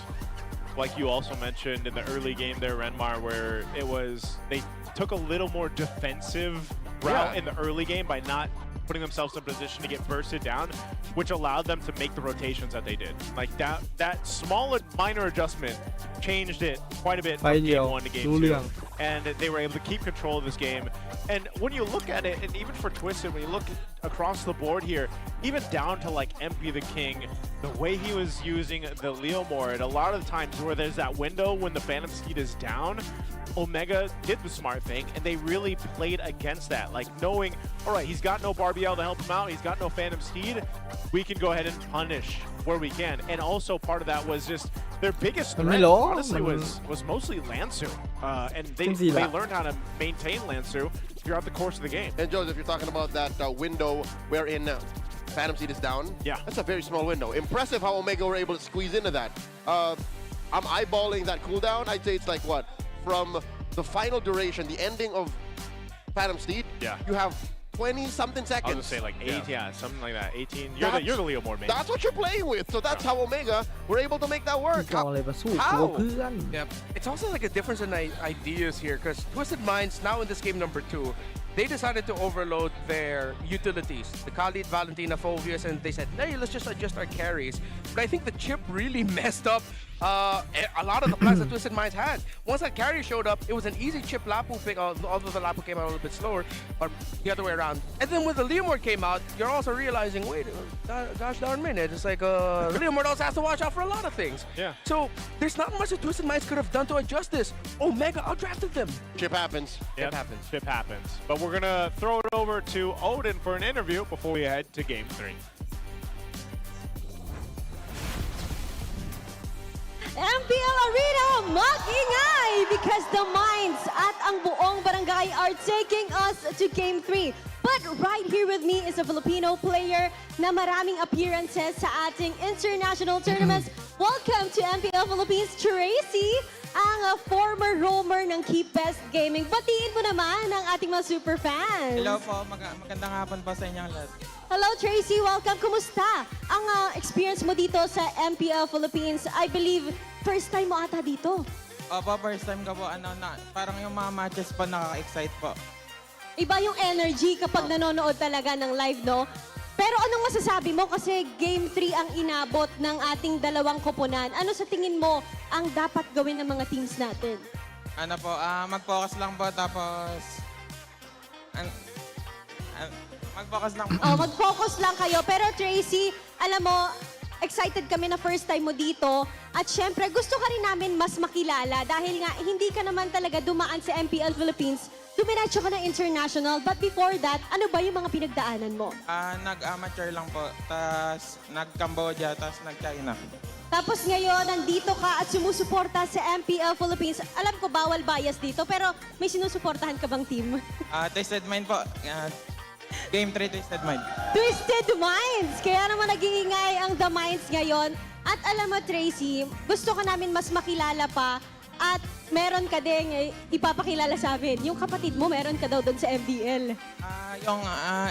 like you also mentioned in the early game there, Renmar, where it was, they took a little more defensive route in the early game by not putting themselves in a position to get bursted down, which allowed them to make the rotations that they did. Like that small minor adjustment changed it quite a bit from game 1 to game 2. And they were able to keep control of this game. And when you look at it, and even for Twisted, when you look across the board here, even down to like MP the King, the way he was using the Leomore, and a lot of the times where there's that window when the Phantom Steed is down, Omega did the smart thing, and they really played against that. Like knowing, all right, he's got no Barbiel to help him out, he's got no Phantom Steed, we can go ahead and punish where we can. And also part of that was just their biggest threat, honestly, was mostly Lansu. And they learned how to maintain Lansu throughout the course of the game. And Joseph, you're talking about that window wherein Phantom Seed is down. Yeah. That's a very small window. Impressive how Omega were able to squeeze into that. I'm eyeballing that cooldown. I'd say it's like what? From the final duration, the ending of Phantom Steed, you have 20-something seconds. I was gonna say like 8, something like that. 18. You're the Leomore main. That's what you're playing with. So that's how Omega were able to make that work. เอาอะไรมาสู้ตัวเพื่อน Yeah, it's also like a difference in ideas here, because Twisted Minds now in this game number 2, they decided to overload their utilities, the Khalid, Valentina, Phobius, and they said, hey, let's just adjust our carries. But I think the chip really messed up a lot of the plans that Twisted Minds had. Once that carry showed up, it was an easy chip Lapu pick, although the Lapu came out a little bit slower, but the other way around. And then when the Leomord came out, you're also realizing, wait, gosh darn minute, it's like Leomord also has to watch out for a lot of things. Yeah. So there's not much that Twisted Minds could have done to adjust this. Omega outdrafted them. Chip happens. Yep, chip happens. But we're gonna throw it over to Odin for an interview before we head to Game 3. MPL Arena, mag-ingay because the Minds at ang buong barangay are taking us to Game 3. But right here with me is a Filipino player na maraming appearances sa ating international tournaments. Welcome to MPL Philippines, Tracy, ang former roamer ng Keep Best Gaming. Batiin mo naman ang ating mga super fans. Hello po, magandang hapon po sa inyong lahat. Hello Tracy, welcome. Kumusta ang experience mo dito sa MPL Philippines? I believe first time mo ata dito. Opo, first time ko po. Parang yung mga matches po nakaka-excite po. Iba yung energy kapag nanonood talaga ng live, no? Pero anong masasabi mo? Kasi Game 3 ang inabot ng ating dalawang koponan. Ano sa tingin mo ang dapat gawin ng mga teams natin? Ano po, mag-focus lang po tapos... mag-focus lang po. Mag-focus lang kayo. Pero Tracy, alam mo, excited kami na first time mo dito. At syempre, gusto ka rin namin mas makilala dahil nga hindi ka naman talaga dumaan sa MPL Philippines. Dumiretso ka ng international. But before that, ano ba yung mga pinagdaanan mo? Nag-amateur lang po. Tapos nag-Cambodia, tapos nag-China. Tapos ngayon, nandito ka at sumusuporta sa MPL Philippines. Alam ko, bawal bias dito, pero may sinusuportahan ka bang team? Twisted Mind po. Game 3, Twisted Mind. Twisted Minds! Kaya naman nag-iingay ang The Minds ngayon. At alam mo, Tracy, gusto ka namin mas makilala pa at meron ka din ipapakilala sa amin. Yung kapatid mo, meron ka daw doon sa MDL.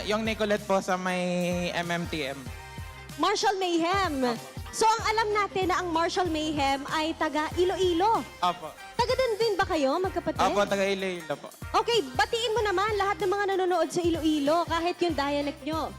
Yung Nicolette po sa may MMTM. Marshall Mayhem. So, ang alam natin na ang Marshall Mayhem ay taga Iloilo. Opo. Taga din ba kayo, magkapatid? Opo, taga Iloilo po. Okay, batiin mo naman lahat ng mga nanonood sa Iloilo, kahit yung dialect nyo.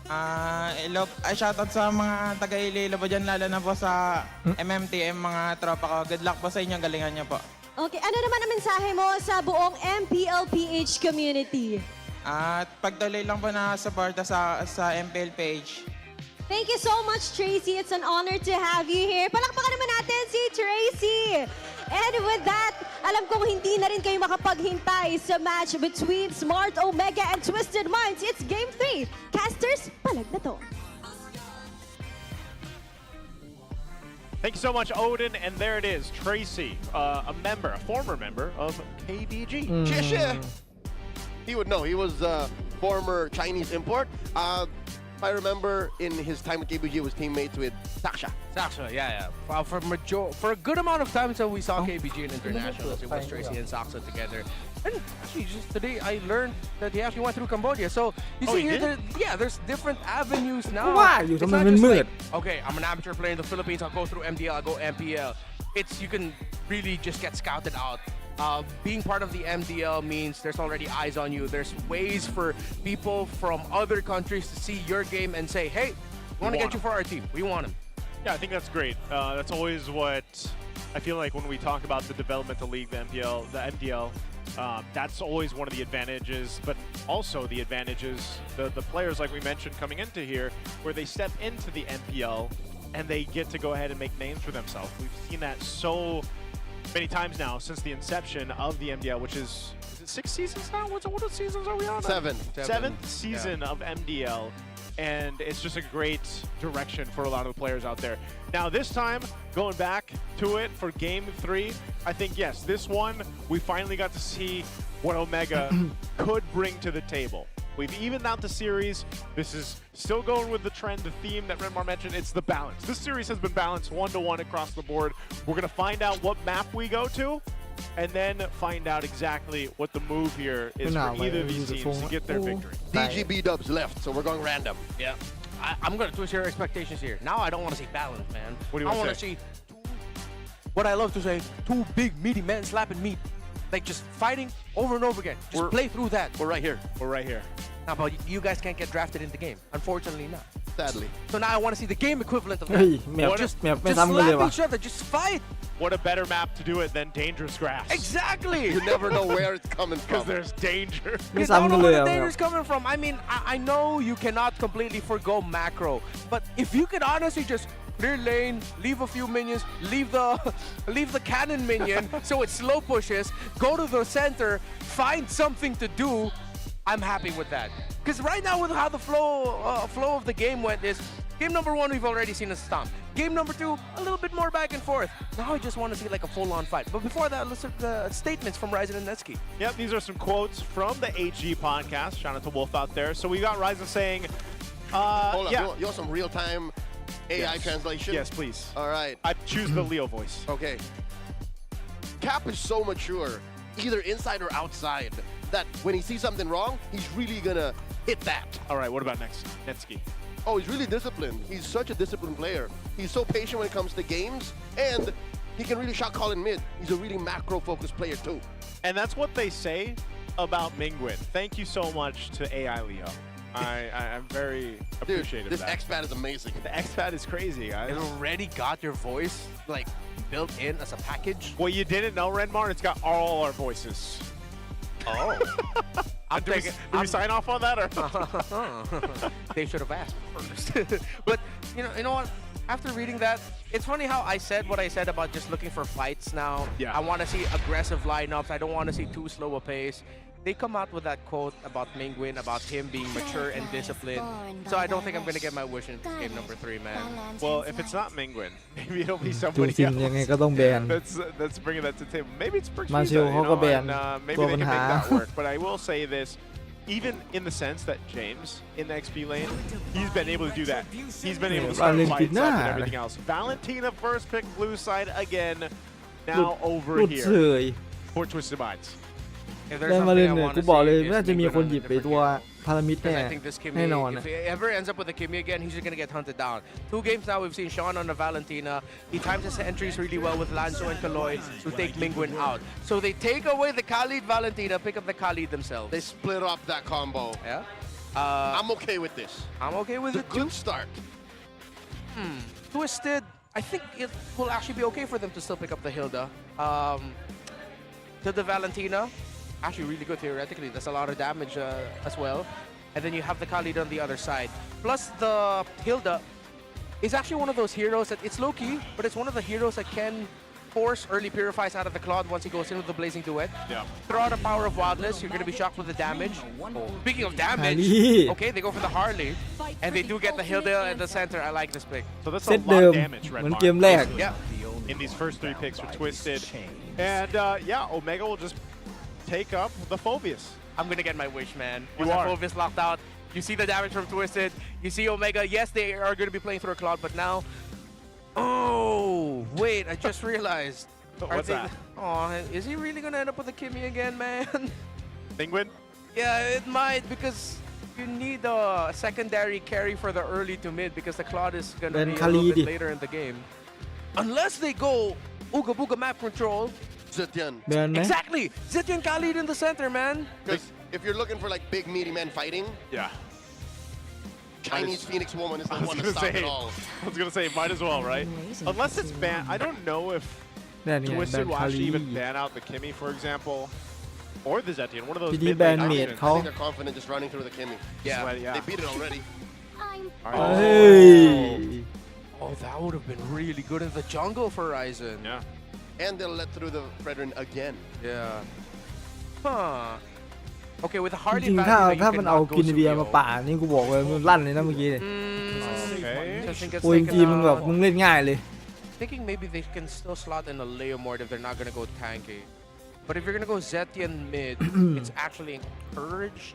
Shoutout sa mga taga Iloilo po dyan, lalo na po sa MMTM, mga tropa ko. Good luck po sa inyo, galingan nyo po. Okay, ano naman ang mensahe mo sa buong MPLPH community? At pagtuloy lang po na suporta sa MPLPH. Thank you so much, Tracy. It's an honor to have you here. Palakpakan naman natin si Tracy. And with that, alam kong hindi na rin kayo makapaghintay sa match between Smart Omega and Twisted Minds. It's Game 3. Casters, palag na to. Thank you so much, Odin. And there it is, Tracy, a former member of KBG. He would know. He was a former Chinese import. I remember in his time at KBG, he was teammates with Saksha. Saksha, yeah. For a good amount of time until we saw KBG in internationals, it was Tracy and Saksha together. And actually, just today, I learned that he actually went through Cambodia. So you see here, there's different avenues now. Why? It's not just like, okay, I'm an amateur player in the Philippines. I'll go through MDL. I'll go MPL. You can really just get scouted out. Being part of the MDL means there's already eyes on you. There's ways for people from other countries to see your game and say, hey, we want to get you for our team. We want him. Yeah, I think that's great. That's always what I feel like when we talk about the developmental league, the MDL, that's always one of the advantages, but also the advantages, the players like we mentioned coming into here, where they step into the MPL and they get to go ahead and make names for themselves. We've seen that so many times now since the inception of the MDL, which is it 6 seasons now? What seasons are we on? Seventh season of MDL, and it's just a great direction for a lot of the players out there. Now this time, going back to it for Game 3, I think, yes, this one, we finally got to see what Omega could bring to the table. We've evened out the series. This is still going with the trend, the theme that Renmar mentioned. It's the balance. This series has been balanced 1-to-1 across the board. We're going to find out what map we go to, and then find out exactly what the move here is for either of these teams to get their victory. DGB dubs left, so we're going random. Yeah. I'm going to twist your expectations here. Now I don't want to see balance, man. What do you want to see what I love to say, two big meaty men slapping meat. Like just fighting over and over again. Just play through that. We're right here. We're right here. Now, but you guys can't get drafted in the game. Unfortunately not. Sadly. So now I want to see the game equivalent of that. เฮ้ยแมว Just แมวไม่ซ้ำกันเลย slap ว่ะ each other. Just fight. What a better map to do it than dangerous grass. Exactly. You never know where it's coming Because from. there's danger. ไม่ You ซ้ำ don't กัน know เลย where อ่ะ the danger is coming from. I mean, I know you cannot completely forgo macro, but if you could honestly just clear lane, leave a few minions, leave the cannon minion so it slow pushes, go to the center, find something to do, I'm happy with that. Because right now with how the flow of the game went is, game number 1 we've already seen a stomp. Game number 2, a little bit more back and forth. Now I just want to see like a full-on fight. But before that, let's look at the statements from Ryzen and Netsky. Yep, these are some quotes from the HG podcast. Shout out to Wolf out there. So we got Ryzen saying, Hold on, yeah. you want some real-time AI translation? Yes, please. All right. I choose the Leo voice. Okay. Cap is so mature, either inside or outside, that when he sees something wrong, he's really gonna hit that. All right, what about next? Netsky. Oh, he's really disciplined. He's such a disciplined player. He's so patient when it comes to games, and he can really shot call in mid. He's a really macro-focused player too. And that's what they say about Mingwin. Thank you so much to AI Leo. I'm very appreciative Dude, this of that. X-Pad is amazing. The X-Pad is crazy, guys. It already got your voice like built in as a package. What you didn't know, Renmar, it's got all our voices. Oh. I'm Did we sign off on that? Or? They should have asked first. But you know what? After reading that, it's funny how I said what I said about just looking for fights now. Yeah. I want to see aggressive lineups. I don't want to see too slow a pace. They come out with that quote about Mingwin, about him being mature and disciplined. So I don't think I'm going to get my wish in game number 3, man. Well, if it's not Mingwin, maybe it'll be ดู somebody จริงยังไงก็ต้องแบน That's bringing that to the table. Maybe it's Perkins, Marshall เขาก็แบน maybe ตัว they ปัญ can หา make that work. But I will say this, even in the sense that James in the XP lane, he's been able to do that. He's been able to start fights up and everything else. Valentina first pick blue side again. Now over หลุดเฉ here ย for Twisted Minds. If there's ได้มา something เล่น I เนี่ย want กู to บอกเลย see, น่า it's จะมี Mingwin คน on หยิ a บไป different ตัว game. พารามิด Because แน่ I think this Kimmy, แน่นอน if he ever ends up with a Kimmy again, he's just going to get hunted down. 2 games now, we've seen Sean on the Valentina. He times his entries really well with Lanzo and Kaloy to take Mingwin out. So they take away the Khalid Valentina, pick up the Khalid themselves. They split up that combo. Yeah. I'm okay with this. I'm okay with It's it a good start. Twisted, I think it will actually be okay for them to still pick up the Hilda. To the Valentina, actually really good theoretically. That's a lot of damage as well. And then you have the Khalid on the other side. Plus the Hilda is actually one of those heroes that it's low-key, but it's one of the heroes that can force early purifies out of the Claude once he goes into the Blazing Duet. Yeah. Throw out a Power of Wildness, you're going to be shocked with the damage. Speaking of damage, Harley. okay, they go for the Harley. And they do get the Hilda in the center. I like this pick. So that's เซ a ต lot เดิม of damage, เหมือน Renmar. เกมแรก Yeah. In these first 3 picks for Twisted. And yeah, Omega will just take up the Phobius. I'm going to get my wish, man. You Once are. Phobius is locked out, you see the damage from Twisted. You see Omega. Yes, they are going to be playing through a Cloud, but now... Oh, wait, I just realized. What's that? Oh, is he really going to end up with a Kimmy again, man? Penguin? Yeah, it might, because you need a secondary carry for the early to mid, because the Claude is going to Ben be a little Khalid. bit later in the game. Unless they go Ooga Booga map control. Zetian. แบนไหม Exactly! Zetian Khalid in the center, man. Because if you're looking for like big meaty men fighting, Yeah. Chinese Phoenix Woman is the I was one to gonna stop say, it all. I was gonna say, might as well, right? Unless it's ban. I don't know if แน่นี่ไงแบ Twisted น will คา actually รี even ban out the Kimmy, for example, or the Zetian. One of those ทีนี้ mid แบ lane นเมด options. เขา I think they're confident just running through the Kimmy. Yeah. Yeah. They beat it already. All เฮ้ right. ย Oh, that would have been really good in the jungle for Ryzen. Yeah. And they'll let through the Fredrin again. Yeah. Huh. Okay, with the จ Harley ริงๆ Valkyrie, ถ้า you มันเอา cannot go กินเบียร์ Suryo. มาป่านี่กูบอกเลยมันลั่นเลยนะเมื่อกี้เนี่ย Okay. I think it's โอ้ยจ taken ริงๆมึงแบบ out. มึงเล่นง่ายเลย Thinking maybe they can still slot in a Leomord if they're not going to go tanky. But if you're going to go Zetian mid, it's actually encouraged.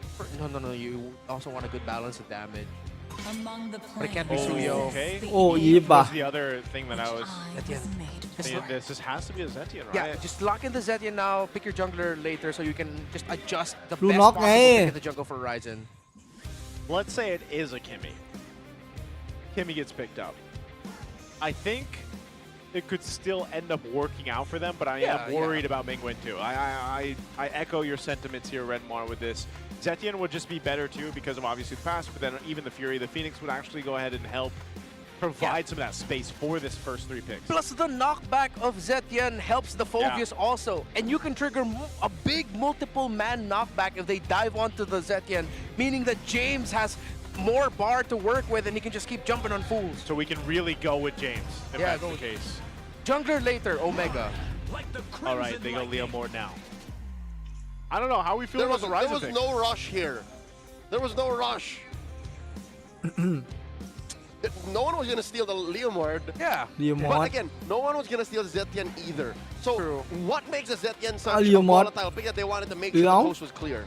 No, you also want a good balance of damage. But it can't be Suyo. Okay. โอ้ยีบอ่ะ That's the other thing that I was Zetian. saying. This has to be a Zetian, right? Yeah, just lock in the Zetian now, pick your jungler later so you can just adjust the Blue best knock possible eh? pick in the jungle for Ryzen. Let's say it is a Kimmy. Kimmy gets picked up. I think it could still end up working out for them, but I am worried about Mingwen too. I echo your sentiments here, Redmar, with this. Zetian would just be better too because of obviously the pass, but then even the Fury, the Phoenix would actually go ahead and help provide some of that space for this first 3 picks. Plus the knockback of Zetian helps the Phobius also. And you can trigger a big multiple man knockback if they dive onto the Zetian, meaning that James has more bar to work with and he can just keep jumping on fools. So we can really go with James if that's the case. Jungler later, Omega. All right, they go Leomord now. I don't know how we feel about the Ryzen There was no rush here. There was no rush. No one was going to steal the Leomord. Yeah. But again, no one was going to steal Zetian either. So what makes a Zetian such a Leomord. volatile pick that they wanted to make sure the coast was clear?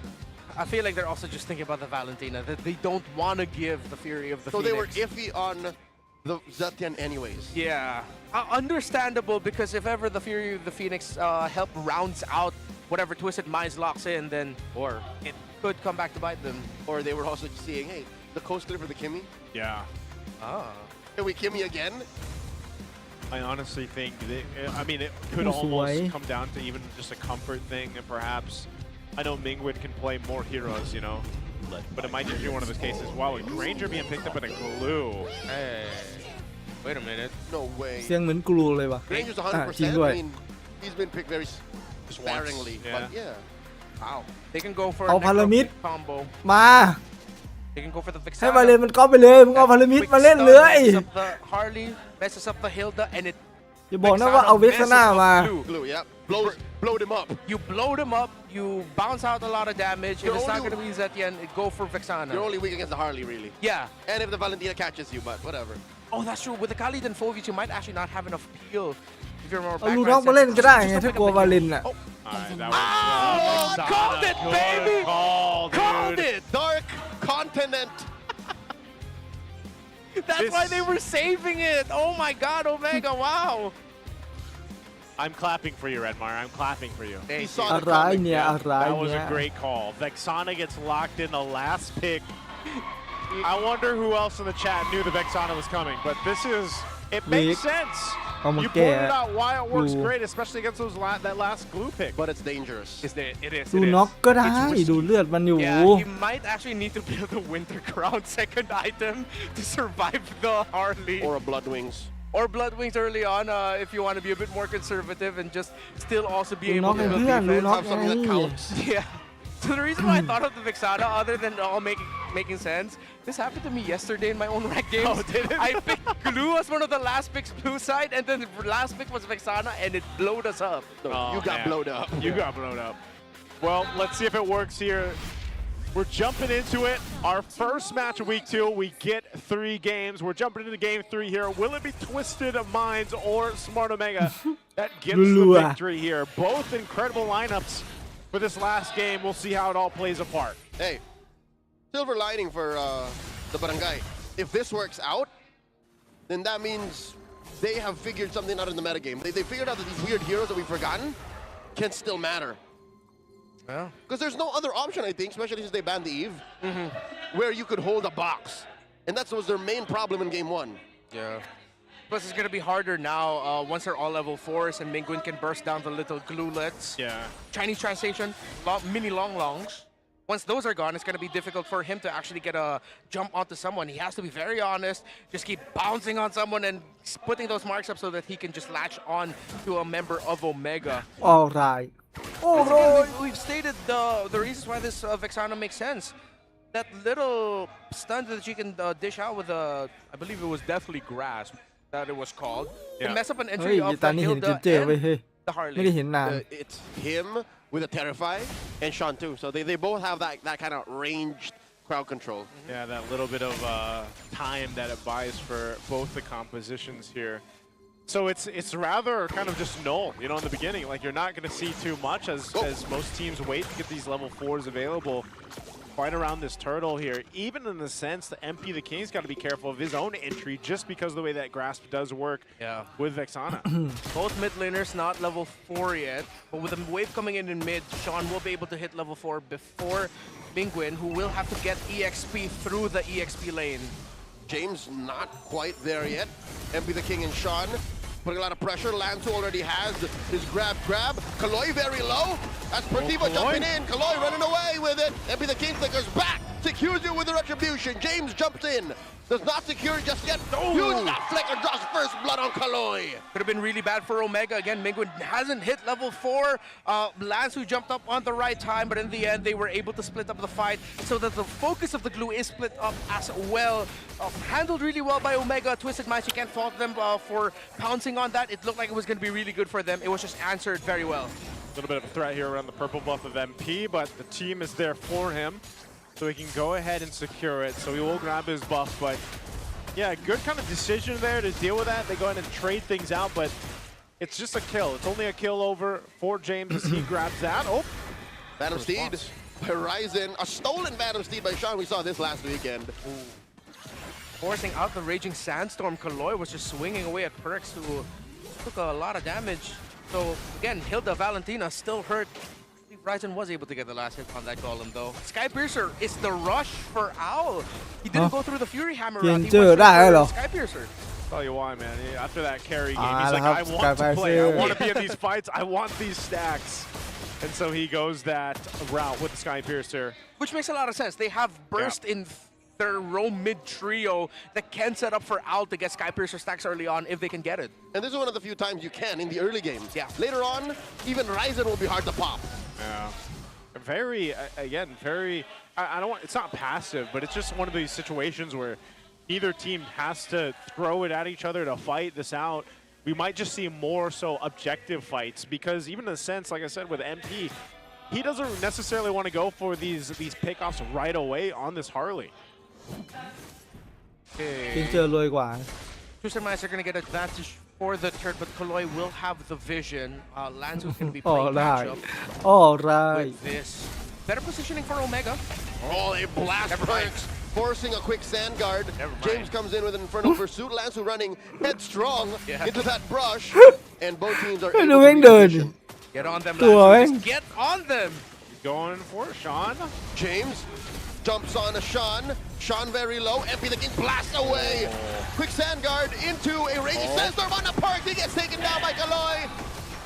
I feel like they're also just thinking about the Valentina, that they don't want to give the Fury of the So Phoenix. they were iffy on the Zetian anyways. Yeah. Understandable, because if ever the Fury of the Phoenix help rounds out whatever Twisted Minds locks in, then or it could come back to bite them. Or they were also seeing, hey, the coast clear for the Kimmy. Yeah. Can we Kimmy again? I honestly think that, I mean, it could almost come down to even just a comfort thing, and perhaps, I know Mingwen can play more heroes, you know, but it might just be one of those cases. Wow, a Granger being picked up in a glue. Hey, wait a minute. No way. เสียงเหมือนกลัวเลยว่ะ Granger's จริง 100%. ด้วย I mean, he's been picked very sparingly. But yeah. Wow. They can go for เอา a พารามิด necro combo. มา They can go for the Vexana. ให้บาเลนมันก๊อปไปเลย มึงเอาพารามิด Quick มาเล่น stun เลย messes up the Harley, messes up the Hilda, and it อย่าบอกนะว่าเอาเวกซาน่ามา Glue, yeah. Blowed him up. You blowed him up, you bounce out a lot of damage. You're If it's not only- going to be Zetian, go for Vexana. You're only weak against the Harley, really. Yeah. And if the Valentina catches you, but whatever. Oh, that's true. With the Khalid and Phobius, you might actually not have enough peel. If you're more เอาลูกน้องมาเล่นก็ได้ไงถ้ากลัววาเลนอ่ะ Called it, baby! Called it! Dark Continent. That's why they were saving it. Oh my God, Omega! Wow. I'm clapping for you, Redmar. I'm clapping for you. He saw อะไรเนี่ยอะไร That was เนี่ย a great call. Vexana gets locked in the last pick. I wonder who else in the chat knew the Vexana was coming, but it makes sense. เอามา You แก้ pointed out why it works ดู great, especially against that last glue pick. But it's dangerous. It is. ดูน็อกก็ได้ ดูเลือดมันอยู่ Yeah, he might actually need to build a Winter Crown second item to survive the Harley. Or a Blood Wings. Or Blood Wings early on if you want to be a bit more conservative and just still also be Do able not to build agree, do defense. not Have something that agree. counts. Yeah. So the reason why I thought of the Vexana, other than all making sense, this happened to me yesterday in my own rank games. Oh, did it? I picked Glue as one of the last picks blue side, and then the last pick was Vexana, and it blowed us up. Oh, You got man. blowed up. You got blown up. Well, let's see if it works here. We're jumping into it. Our first match of week 2, we get 3 games. We're jumping into game 3 here. Will it be Twisted Minds or Smart Omega that gets the victory here? Both incredible lineups for this last game. We'll see how it all plays apart. Hey, silver lining for the Barangay. If this works out, then that means they have figured something out in the metagame. They figured out that these weird heroes that we've forgotten can still matter. Yeah. Because there's no other option, I think, especially since they banned the Eve, where you could hold a box. And that was their main problem in game 1. Yeah. Plus, it's going to be harder now once they're all level 4s and Mingwen can burst down the little glulets. Yeah. Chinese translation, mini longs. Once those are gone, it's going to be difficult for him to actually get a jump onto someone. He has to be very honest, just keep bouncing on someone and putting those marks up so that he can just latch on to a member of Omega. all right Once again, we've stated the reasons why this Vexana makes sense. That little stun that you can dish out with I believe it was Deathly Grasp that it was called. To mess up an เฮ้ย entry of ตอน the นี้เห็น Hilda เจอๆเว้ยเฮ้ย and the Harley. ไม่ได้เห็นนาน It's him with a Terrify and Sean too. So they both have that kind of ranged crowd control. Yeah, that little bit of time that it buys for both the compositions here. So it's rather kind of just null, you know, in the beginning. Like, you're not going to see too much as most teams wait to get these level 4s available. Fight around this turtle here, even in the sense that MP the King's got to be careful of his own entry just because of the way that grasp does work with Vexana. Both mid laners not level 4 yet, but with the wave coming in mid, Sean will be able to hit level 4 before Mingwen, who will have to get EXP through the EXP lane. James not quite there yet. MP the King and Sean Putting a lot of pressure. Lanzu already has his grab. Kaloy very low. That's Pertiva jumping in. Kaloy running away with it. MP the King flickers back. Secures you with the retribution. James jumps in. Does not secure just yet. Huge that flicker draws first blood on Kaloy. Could have been really bad for Omega. Again, Mingwin hasn't hit level 4. Lanzu jumped up on the right time, but in the end, they were able to split up the fight so that the focus of the glue is split up as well. Handled really well by Omega. Twisted Minds, you can't fault them for pouncing on that. It looked like it was going to be really good for them. It was just answered very well. A little bit of a threat here around the purple buff of MP, but the team is there for him, so he can go ahead and secure it. So he will grab his buff, but yeah, good kind of decision there to deal with that. They go ahead and trade things out, but it's just a kill. It's only a kill over for James as he grabs that. Oh, Phantom Steed by Ryzen. A stolen Phantom Steed by Sean. We saw this last weekend. Forcing out the Raging Sandstorm. Kaloy was just swinging away at Perks, who took a lot of damage. So again, Hilda Valentina still hurt. Ryzen was able to get the last hit on that golem though. Skypiercer is the rush for Owl. He didn't go through the Fury Hammer route. He went for Skypiercer. Tell you why, man. After that carry game, he's like, I want to play. I want to be in these fights. I want these stacks. And so he goes that route with the Skypiercer. Which makes a lot of sense. They have Burst in their roam mid trio that can set up for Owl to get Skypiercer stacks early on if they can get it. And this is one of the few times you can in the early games. Yeah. Later on, even Ryzen will be hard to pop. Yeah. Very, again, very, I don't want, it's not passive, but it's just one of these situations where either team has to throw it at each other to fight this out. We might just see more so objective fights, because even in a sense, like I said, with MP, he doesn't necessarily want to go for these pickoffs right away on this Harley. จริงเจอรวยกว่า Twisted Minds are going to get advantage for the turn, but Kaloy will have the vision. Lanzu is going to be playing matchup with this. Better positioning for Omega. Oh, they blast Perks, forcing a quick sand guard. James comes in with an Infernal Pursuit. Lanzu running headstrong into that brush, and both teams are able to reposition. Get on them, Lanzu. Just get on them. Going for Sean. James jumps on a Sean. Sean very low. MP the King blasts away. Quick sand guard into a Raging Sandstorm on the Perk. He gets taken down by Kaloy.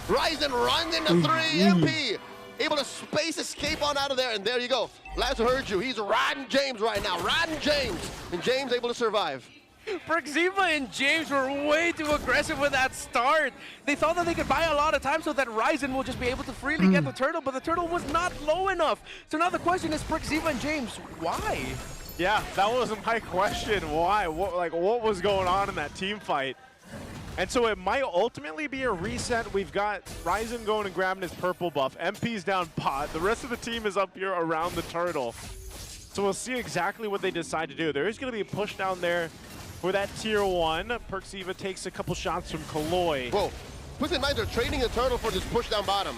Ryzen runs into 3. MP able to space escape on out of there. And there you go. Lanzu heard you. He's riding James right now. Riding James. And James able to survive. Perxiva and James were way too aggressive with that start. They thought that they could buy a lot of time so that Ryzen will just be able to freely get the turtle, but the turtle was not low enough. So now the question is, Perxiva and James, why? Yeah, that was my question. Why? What was going on in that team fight? And so it might ultimately be a reset. We've got Ryzen going and grabbing his purple buff. MP's down pot. The rest of the team is up here around the turtle. So we'll see exactly what they decide to do. There is going to be a push down there for that tier 1. Perxiva takes a couple shots from Kaloy. Whoa. Twisted Minds are trading the turtle for this push down bottom.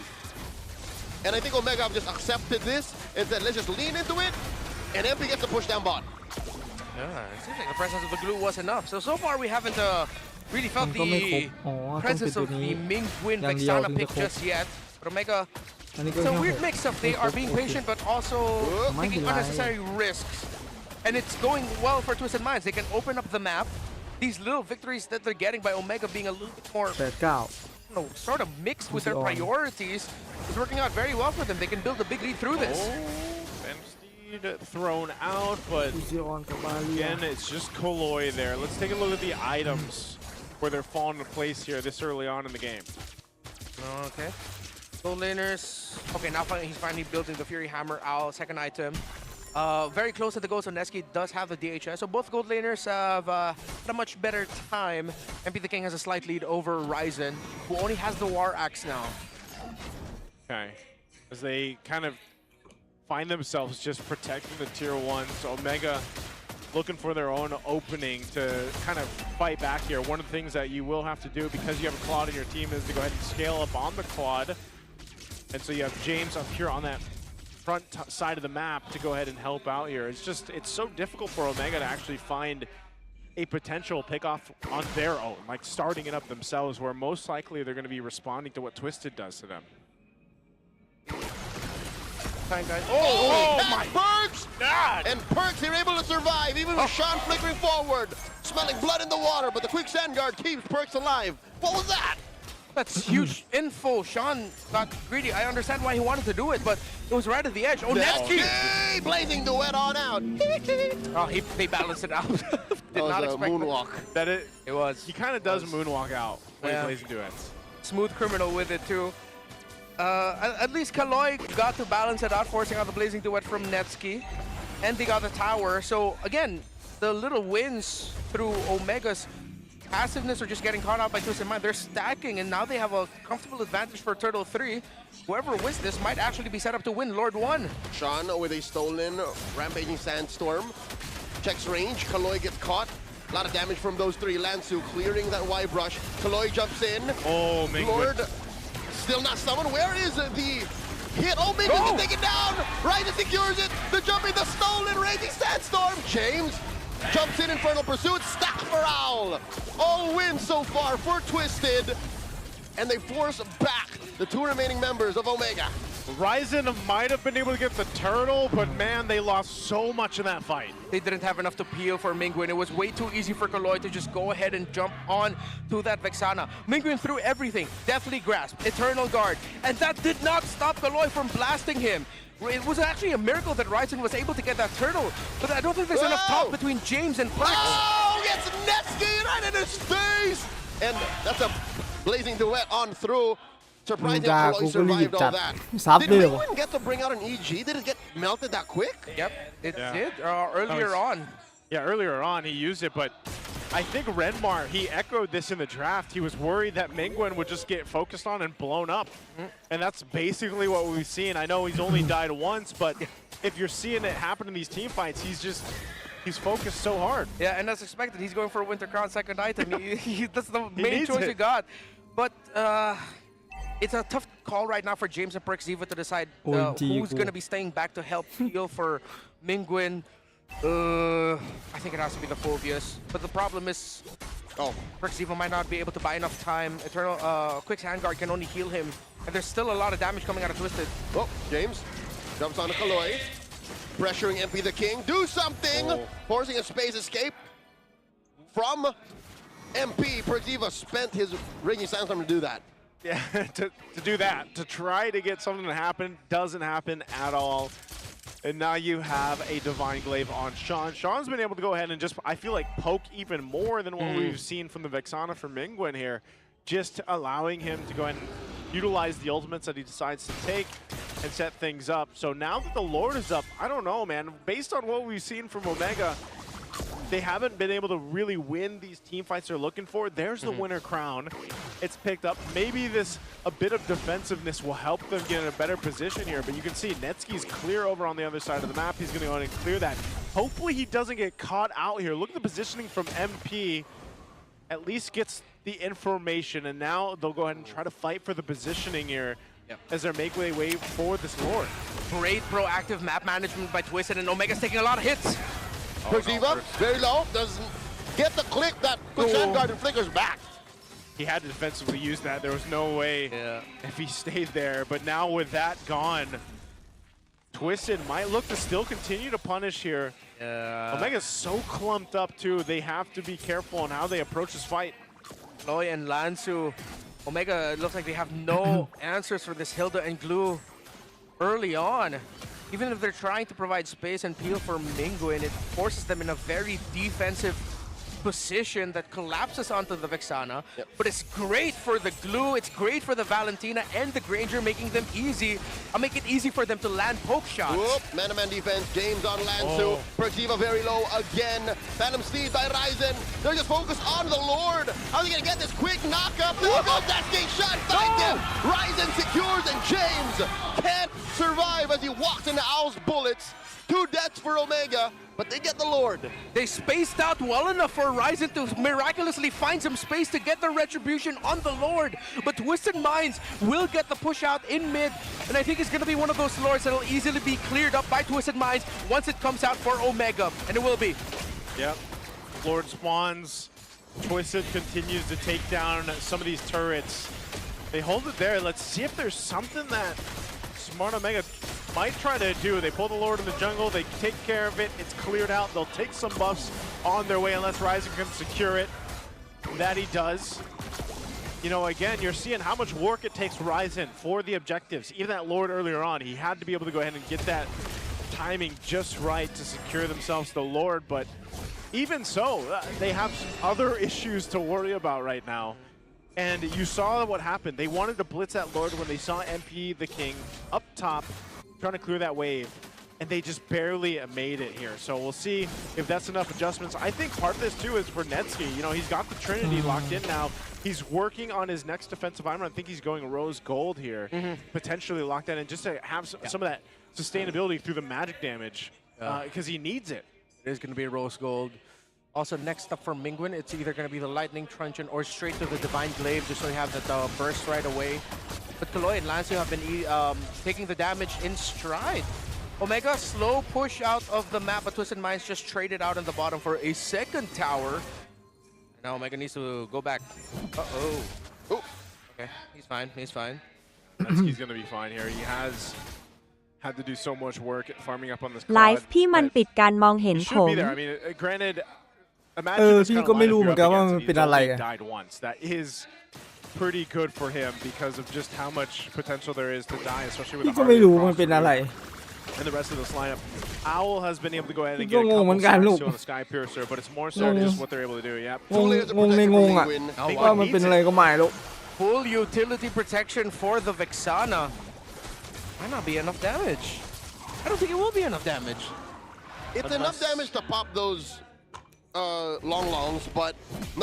And I think Omega have just accepted this and said, let's just lean into it. And MP gets the push down bot. Yeah, it seems like the presence of the glue was enough. So far we haven't really felt the presence of the Mingwin Vexana pick just yet. But Omega, it's a weird mix of they are being patient but also taking unnecessary risks. And it's going well for Twisted Minds. They can open up the map. These little victories that they're getting by Omega being a little bit more, sort of mixed with their priorities is working out very well for them. They can build a big lead through this. Thrown out, but again, it's just Kaloy there. Let's take a look at the items where they're falling into place here this early on in the game. Okay. Gold laners. Okay, now he's finally building the Fury Hammer Owl, second item. Very close to the goal, so Neski does have the DHS. So both gold laners have a much better time. MP the King has a slight lead over Ryzen, who only has the War Axe now. Okay. As they kind of find themselves just protecting the tier 1. So Omega looking for their own opening to kind of fight back here. One of the things that you will have to do because you have a Claude in your team is to go ahead and scale up on the Claude. And so you have James up here on that front side of the map to go ahead and help out here. It's so difficult for Omega to actually find a potential pickoff on their own, like starting it up themselves, where most likely they're going to be responding to what Twisted does to them. Oh my Perks! And Perks, they're able to survive, even with Sean flickering forward. Smelling blood in the water, but the quick sand guard keeps Perks alive. What was that? That's huge info. Sean got greedy. I understand why he wanted to do it, but it was right at the edge. Oh, Nevsky! Hey, blazing duet on out. Oh, they balanced it out. Did not expect moonwalk. It was. He kind of does moonwalk out when he's blazing duets. Smooth criminal with it too. At least Kaloy got to balance it out, forcing out the blazing duet from Nevsky, and they got the tower. So again, the little wins through Omega's passiveness or just getting caught out by Twisted Mind, they're stacking, and now they have a comfortable advantage for Turtle 3. Whoever wins this might actually be set up to win Lord 1. Sean with a stolen Rampaging Sandstorm. Checks range, Kaloy gets caught. A lot of damage from those three. Lansu clearing that Y brush. Kaloy jumps in. Oh, Lord still not summoned. Where is the hit? Oh, Mingwen can take it down. Ryzen secures it. The jumping, the stolen Raging Sandstorm. James jumps in Infernal Pursuit. Stack for Owl. All wins so far for Twisted. And they force back the two remaining members of Omega. Ryzen might have been able to get the turtle, but man, they lost so much in that fight. They didn't have enough to peel for Mingwen. It was way too easy for Kaloy to just go ahead and jump on to that Vexana. Mingwen threw everything. Deathly Grasp, Eternal Guard, and that did not stop Kaloy from blasting him. It was actually a miracle that Ryzen was able to get that turtle, but I don't think there's enough talk between James and Plex. Oh, gets Nevsky right in his face! And that's a blazing duet on through. Surprising Kaloy survived all that. Did Mingwen get to bring out an EG? Did it get melted that quick? Yep, it did earlier on. Yeah, earlier on he used it, but I think Renmar, he echoed this in the draft. He was worried that Mingwen would just get focused on and blown up. And that's basically what we've seen. I know he's only died once, but if you're seeing it happen in these team fights, he's focused so hard. Yeah, and as expected, he's going for a Winter Crown second item. That's the main choice he got. But it's a tough call right now for James and Perkziva to decide who's going to be staying back to help heal for Mingwen. I think it has to be the Phobius. But the problem is, Perkziva might not be able to buy enough time. Eternal Quick's Handguard can only heal him. And there's still a lot of damage coming out of Twisted. Oh, James jumps on the Kaloy. Pressuring MP the King. Do something! Forcing a space escape from MP. Perkziva spent his Raging Sandstorm to do that. Yeah, to do that, to try to get something to happen, doesn't happen at all. And now you have a Divine Glaive on Sean. Sean's been able to go ahead and just, I feel like, poke even more than what we've seen from the Vexana for Mingwen here. Just allowing him to go ahead and utilize the ultimates that he decides to take and set things up. So now that the Lord is up, I don't know, man. Based on what we've seen from Omega, they haven't been able to really win these team fights they're looking for. There's the winner crown. It's picked up. Maybe a bit of defensiveness will help them get in a better position here, but you can see Nevsky's clear over on the other side of the map. He's going to go ahead and clear that. Hopefully he doesn't get caught out here. Look at the positioning from MP. At least gets the information, and now they'll go ahead and try to fight for the positioning here as they make their way for this Lord. Great proactive map management by Twisted, and Omega's taking a lot of hits. Perkziva, very low, doesn't get the click that puts Vanguard and flickers back. He had to defensively use that. There was no way if he stayed there. But now with that gone, Twisted might look to still continue to punish here. Omega's so clumped up too. They have to be careful on how they approach this fight. Loy and Lansu, Omega, it looks like they have no answers for this Hilda and Glue early on. Even if they're trying to provide space and peel for Mingwen, it forces them in a very defensive position that collapses onto the Vexana. But it's great for the Glue, it's great for the Valentina and the Granger, making them easy. I'll make it easy for them to land poke shots. Whoop, man-to-man defense, James on Lansu. Perkziva very low again. Phantom Steed by Ryzen. They're just focused on the Lord. How's he gonna get this quick knockup? There goes that skate shot, find him. Ryzen secures, and James can't survive as he walks into Owl's bullets. 2 deaths for Omega, but they get the Lord. They spaced out well enough for Ryzen to miraculously find some space to get the retribution on the Lord. But Twisted Minds will get the push out in mid, and I think it's going to be one of those Lords that'll easily be cleared up by Twisted Minds once it comes out for Omega, and it will be. Yep, Lord spawns. Twisted continues to take down some of these turrets. They hold it there. Let's see if there's something that Smart Omega might try to do. They pull the Lord in the jungle, they take care of it, it's cleared out, they'll take some buffs on their way unless Ryzen can secure it. That he does. you know, again, you're seeing how much work it takes Ryzen for the objectives. Even that Lord earlier on, he had to be able to go ahead and get that timing just right to secure themselves the Lord, but even so, they have other issues to worry about right now. And you saw what happened. They wanted to blitz that Lord when they saw MP the King up top trying to clear that wave, and they just barely made it here. So we'll see if that's enough adjustments. I think part of this too is for Netsky. You know, he's got the Trinity locked in now. He's working on his next defensive item. I think he's going rose gold here, potentially locked in, and just to have some of that sustainability through the magic damage, because he needs it. It is going to be rose gold. Also, next up for Mingwen, it's either going to be the Lightning Truncheon or straight to the Divine Glaive, just so you have the burst right away. But Kaloy and Lancio have been taking the damage in stride. Omega, slow push out of the map, but Twisted Minds just traded out in the bottom for a second tower. Now Omega needs to go back. Uh-oh. Okay, he's fine, he's fine. He's going to be fine here. He has had to do so much work at farming up on this ไลฟ์ที่มันปิดการมองเห็น He ผ should ม be there. I mean, granted, imagine this พี่ kind of ก็ไม่ lineup รู้ you're เหมือน up กันว่า against มัน and เป็น he's อะไร only อะ died once. That is pretty good for him because of just how much potential there is to die, especially with พี่ the ก็ไม่รู้ Harvey มันเป็นอะไร Cross and the rest of this lineup. Owl has been able to go ahead and พี่ก็ get a งงเหมื couple อนกันลูก stacks too on the Sky Piercer, but it's more so งง just what they're able to do. Yep. งงในงงอ่ะว่ามันเป็นอะไรก็ไม่รู้ Full utility protection for the Vexana. Might not be enough damage. I don't think it will be enough damage. It's enough damage to pop those longs, but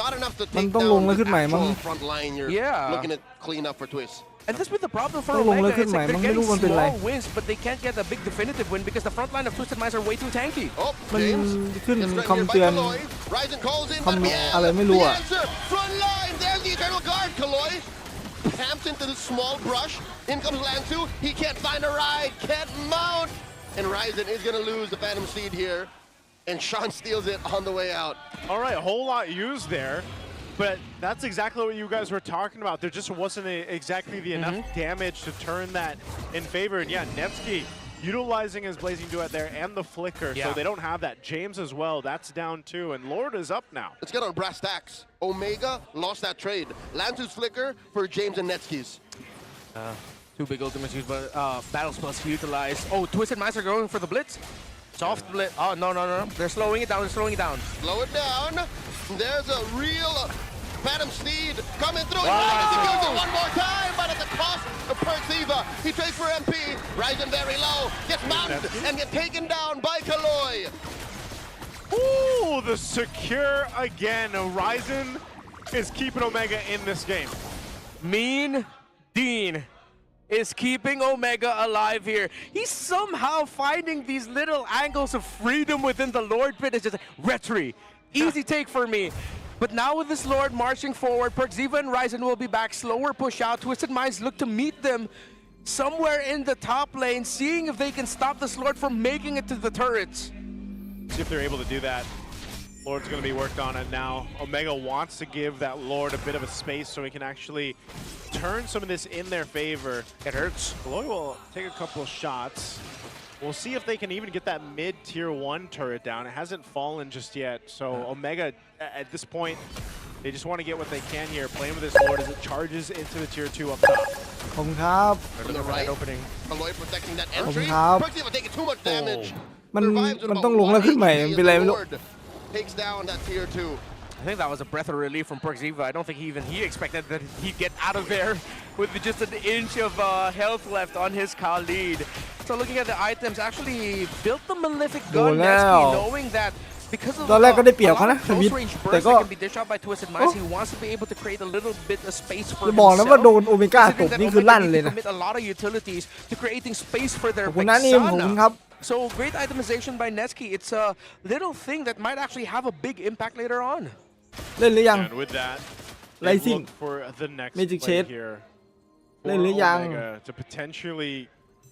not enough to มัน take ต้องลง down แล้วขึ้นใหม่ the มั้ง actual front line you're Yeah. looking at clean up for TWIS. And that's been the problem for ต้องลงแล้ว Omega. ขึ้น It's ใหม่ like มั้ง they're ไม่รู้ getting มันเป็นอะไร small wins, but they can't get a big definitive win because the front line of Twisted Minds are way too tanky. Oh, มัน James ขึ้น gets right คำ here by เตือน Kaloy. Ryzen calls in, ค but yeah, ำอะไรไม่รู้ the อ่ะ answer. Front line, there's the Eternal Guard. Kaloy camps into the small brush. In comes Lansu. He can't find a ride, can't mount. And Ryzen is going to lose the Phantom Seed here. And Sean steals it on the way out. All right, a whole lot used there, but that's exactly what you guys were talking about. There just wasn't exactly the enough damage to turn that in favor. And yeah, Nevsky utilizing his Blazing Duet there and the Flicker, so they don't have that. James as well, that's down too, and Lord is up now. Let's get on brass tacks. Omega lost that trade. Lansu's Flicker for James and Netsky's. Two big ultimates used, but battle spells utilized. Oh, Twisted Minds are going for the blitz. Soft blitz. Oh, no. They're slowing it down. They're slowing it down. Slow it down. There's a real Phantom Steed coming through. Wow. And Ryzen secures it one more time, but at the cost of Persiva. He trades for MP. Ryzen very low. Gets mounted and gets taken down by Kaloy. Ooh, the secure again. Ryzen is keeping Omega in this game. Mean Dean is keeping Omega alive here. He's somehow finding these little angles of freedom within the Lord pit. It's just retry. Easy take for me. But now with this Lord marching forward, Persiva and Ryzen will be back. Slower push out. Twisted Minds look to meet them somewhere in the top lane, seeing if they can stop this Lord from making it to the turrets. See if they're able to do that. Lord's going to be worked on it now. Omega wants to give that Lord a bit of a space so he can actually turn some of this in their favor. It hurts. Kaloy will take a couple of shots. We'll see if they can even get that mid-tier 1 turret down. It hasn't fallen just yet. So Omega, at this point, they just want to get what they can here. Playing with this Lord as it charges into the tier 2 up top. ขอบคุณครับ From the right opening. Kaloy protecting that entry. ครับ Persiva taking too much damage. มันต้องลงแล้วขึ้นใหม่มันเป็นอะไรไม่รู้ Takes down that tier 2. I think that was a breath of relief from Persiva. I don't think he expected that he'd get out of there with just an inch of health left on his Khalid. So looking at the items, actually built the Malefic Gun, Netsky, knowing that because of ตอนแรกก็ได้เปรียบเขานะ the close range แต่ burst ก็ that can be dished out by Twisted Minds, he wants to be able to create a little bit of space for จะบอกนะว่าโดน himself. โอเมก้าต Considering บ that นี่คือ Omega ลั่น need เลย to นะ commit a lot of utilities to creating space for their ขอบคุณนะนิมขอบคุณครับ Vexana. So great itemization by Netsky. It's a little thing that might actually have a big impact later on. เล่นหรือยัง And with that, they Rising look for the next Magic play Shade here เล่น for หรือยัง Omega to potentially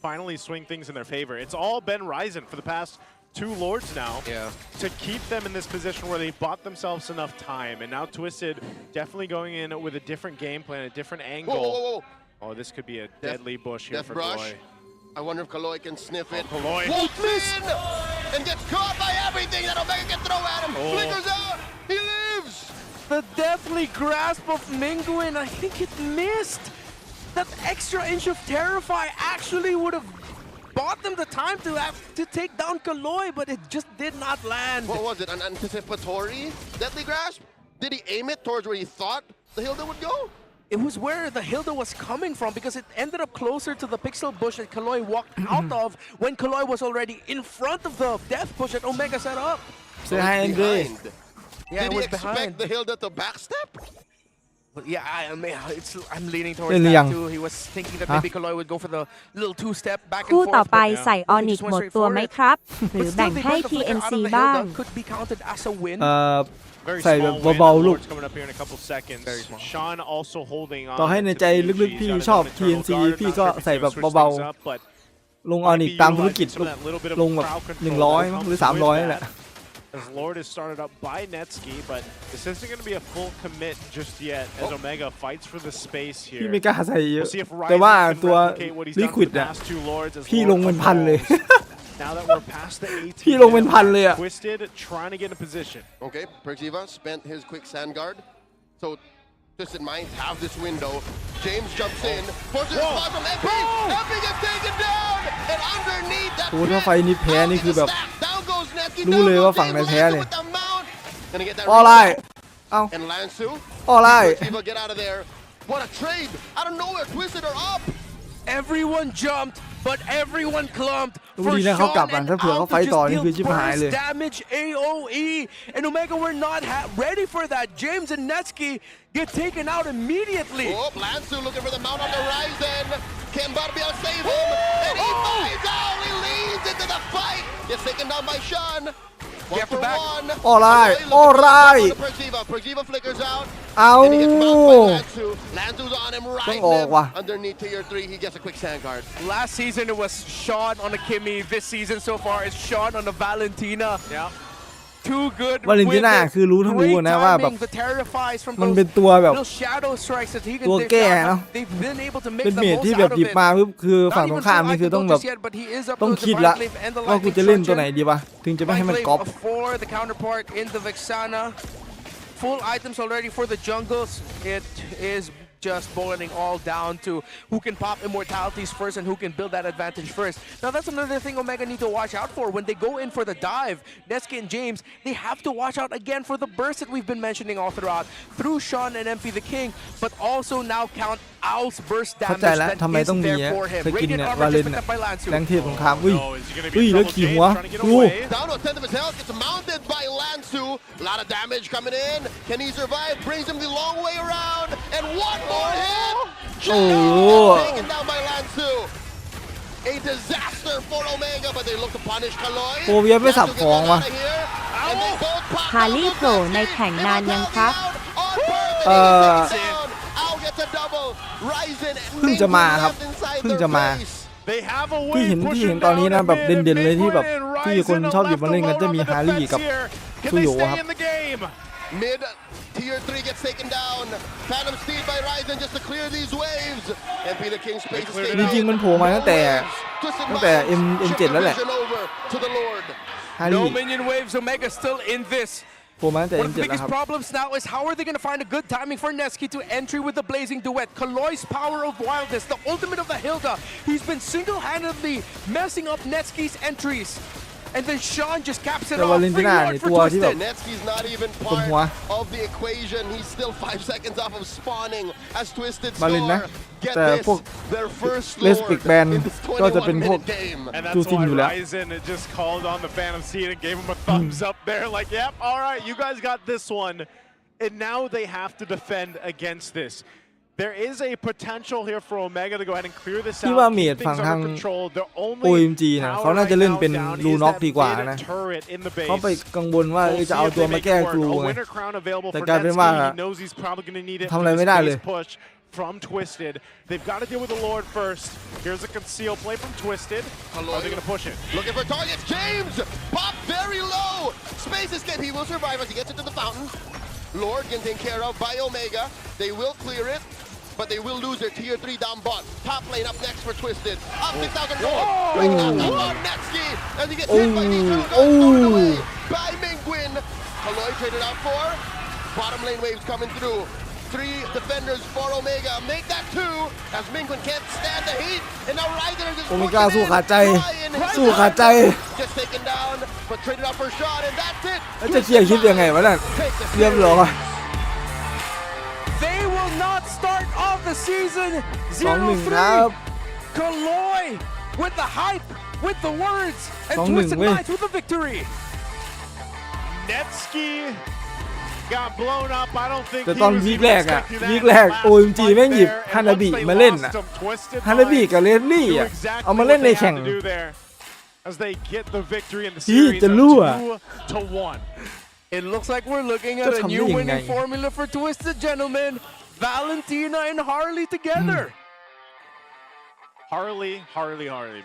finally swing things in their favor. It's all been Ryzen for the past 2 Lords now to keep them in this position where they bought themselves enough time. And now Twisted definitely going in with a different game plan, a different angle. Whoa. Oh, this could be a deadly bush here for Kaloy. I wonder if Kaloy can sniff it. Kaloy. Won't miss! And gets caught by everything that Omega can throw at him. Flickers out. He lives. The deathly grasp of Mingwin, I think it missed. That extra inch of Terrify actually would have bought them the time to take down Kaloy, but it just did not land. What was it, an anticipatory deathly grasp? Did he aim it towards where he thought the Hilda would go? It was where the Hilda was coming from because it ended up closer to the pixel bush that Kaloy walked out of when Kaloy was already in front of the death bush that Omega set up. Say hi, Andre. Yeah, Did it he was expect behind. the Hilda to backstep? But yeah, I'm leaning towards Really that young. too. He was thinking that Huh? maybe Kaloy would go for the little two-step back and คู่ forth. ต่อไป but ใส่ออ he นิก just went หมด straight ตัว for ไหม it. ครับ หรือ But แบ่ง still, they ให้ burned the flicker out TNC of the บ้าง Hilda. Could be counted as a win. ใส่แบบเบาๆลูก Coming up here in a couple seconds. Sean also holding on. ต่อให้ในใจลึกๆพี่ชอบ TNC พี่ก็ใส่แบบเบาๆลงออนิกตามธุรกิจลงแบบ100มั้งหรือ300นี่แหละ As Lord is started up by Netsky, but this isn't going to be a full commit just yet as Omega fights for the space พี่ here. ไม่กล้าใส่เยอะ We'll see if แต่ว่า Ryzen can ตัว replicate what he's done with Liquid the อะ past two Lords as พี่ Lord ลงเป็นพันเลย Now that we're past the 18, พี่ลงเป็นพันเลยอะ Twisted trying to get in position. Okay, Perxiva spent his quick sand guard. So Twisted Minds have this window. James jumps in, forces a spot from MP. MP gets taken down, and underneath that โอ้ถ้าไฟนี้แพ้นี่คือแบบ down goes Netsky. รู้เลยว่าฝั่งไหนแพ้เลย Gonna get that ออไลน์ เอ้า and Lansu. ออไลน์ Perxiva get out of there. What a trade! Out of nowhere, Twisted are up. Everyone jumped, but everyone clumped ดู for ดีนะเขากลับ Sean กัน and ถ้าเผื่อ Al เขา to ไฟต่อ just นี่ deal คือชิบหายเลย burst damage AOE. And Omega were not ready for that. James and Netsky get taken out immediately. Oh, Lansu looking for the mount on the horizon. Can Barbia save him? And he finds out. He leads into the fight. Gets taken down by Sean. One for one. ออไลน์ออไลน์ Perxiva flickers out. เอา And he gets mounted by Lansu. Lansu's on him, ต้อง right ออกว่ะ underneath tier 3. He gets a quick sand guard. Last season it was Sean on the Kimmy. This season so far is Sean on the Valentina. Yeah. Too good. วาเลนติน่าคือรู้ทั้งรู้นะว่าแบบ The terrifies from มันเป็นตัวแบบ little shadow strikes that he can ตัวแก้เนาะ they've been able to make เป็น the เมจ most ที่แบบ out หยิ of บ it. มาปุ๊บคือฝั่งตรงข้ามนี่คือต้องแบบ But he is up ต้อง to the คิดละ Divine Glaive and the ว่ากู Lightning จะเล่นตัว Charger. ไหนดีวะถึงจะไม่ให้มันก๊อป For the counterpart in the Vexana. Full items already for the jungles. It is just boiling all down to who can pop immortalities first and who can build that advantage first. Now that's another thing Omega need to watch out for. When they go in for the dive, Netsky and James, they have to watch out again for the burst that we've been mentioning all throughout. Through Sean and MP the King, but also now count Owl's burst เข้า damage ใจแล้ว that ทำไม is ต้องมี there อะ for him. สกิน Radiant เนี่ยวา armor เล just น picked up by Lansu. แรงเทพสงครามอุ้ยแล้วขี่หัวดู Down to a tenth of his health, gets mounted by Lansu. A lot of damage coming in. Can he survive? Brings him the long way around. And one more hit. Taken down by Lansu. A disaster for Omega, but they look to punish Kaloy. โปรเวียไม่สับของว่ะ And they both pop ฮาร์ลี่โผล่ในแข่งนานยังครับ Al gets a double. Ryzen เพิ่งจะมาครับ เพิ่งจะมา They have a ที่ win. เห็นตอนนี้นะแบบเด่นๆเลยที่แบบที่คนชอบหยิบมาเล่นกันจะมีฮาร์รี่กับซูโยครับ Mid tier 3 gets taken down. Phantom Steed by Ryzen just to clear these waves. MP the King space is จริงๆมันโผล่มาตั้งแต่ M7 แล้วแหละ over to the Lord. ฮาร์รี่ No minion waves. Omega still in this. โผล่มาตั้งแต่ One of the M7 แล้ว biggest ครับ problems now is how are they going to find a good timing for Netsky to entry with the Blazing Duet. Kaloy's power of wildness, the ultimate of the Hilda. He's been single-handedly messing up Netsky's entries. And then Sean just caps it แต่ off. วาเลนติน่าเนี่ยตัวที่แบบ Netsky's not even ปวดหัว part of the equation. He's still 5 seconds off of spawning as Twisted วาเลนนะ Score. Get แต่ this, พวก their first เลสปิก Lord แบน in this ก็จะเป็นพวก 21-minute game. And จู that's ซิน why อยู่แล้ว Ryzen just called on the Phantom Steed and gave him a thumbs up there. Like, yep, all right, you guys got this one. And now they have to defend against this. There is a potential here for Omega to go ahead and clear this ที่ว่า out, เม keep ดฝั่ง things ทาง under control. Their only OMG นะเขาน่าจะเล่นเป็น power right now ลู down น็อก is ดีกว่า that นะ beta turret in the base. เขาไปกังวลว่า We'll จะ see เอา if ตัว they มา make แก้ it work. กลู A ไง winner crown available แต่ for กลายเป็นว่า Netsky. He knows he's probably going to need it ทำ for อะไร this ไม่ได้เลย base push from Twisted. They've got to deal with the Lord first. Here's a conceal play from Twisted. Are they going to push it? Looking for targets. James pop very low. Space escape. He will survive as he gets into the fountain. Lord getting taken care of by Omega. They will clear it, but they will lose their tier 3 down bot. Top lane up next for Twisted. Up 6,000 gold. Breaking out that one. Netsky as he gets hit by the eternal away by Mingwin. Kaloy traded out for Bottom lane waves coming through. 3 defenders for Omega. Make that 2 as Minquin can't stand the heat. And now Ryder just โอเมก้าสู้ขาดใจสู้ขาดใจ just taken down, but traded up for a shot, and that's it. แล้วจะเคลียร์คลิปยังไงวะนั่นเรียบร้อย They will not start off the season 2-1 ครับ 0-3. Kaloy with the hype, with the words, and 2-1 Twisted เว้ย Minds with the victory. Netsky got blown up. I don't think แต่ he ตอน was วีค even แรกอะ expecting that วี in คแรก the last OMG fight แม่งหยิบ there. ฮานาบิ Once they มาเล่น lost อะ him, Twisted ฮานาบิ Minds กับเลนลี่ knew อะ exactly เอามา what เล่นใน they แข่ง had to do there as they get the victory in the พี่ series จะ of รั่ว 2-1. It looks like we're looking at Just a new something winning ngay. formula for Twisted Gentlemen. Valentina and Harley together. Harley,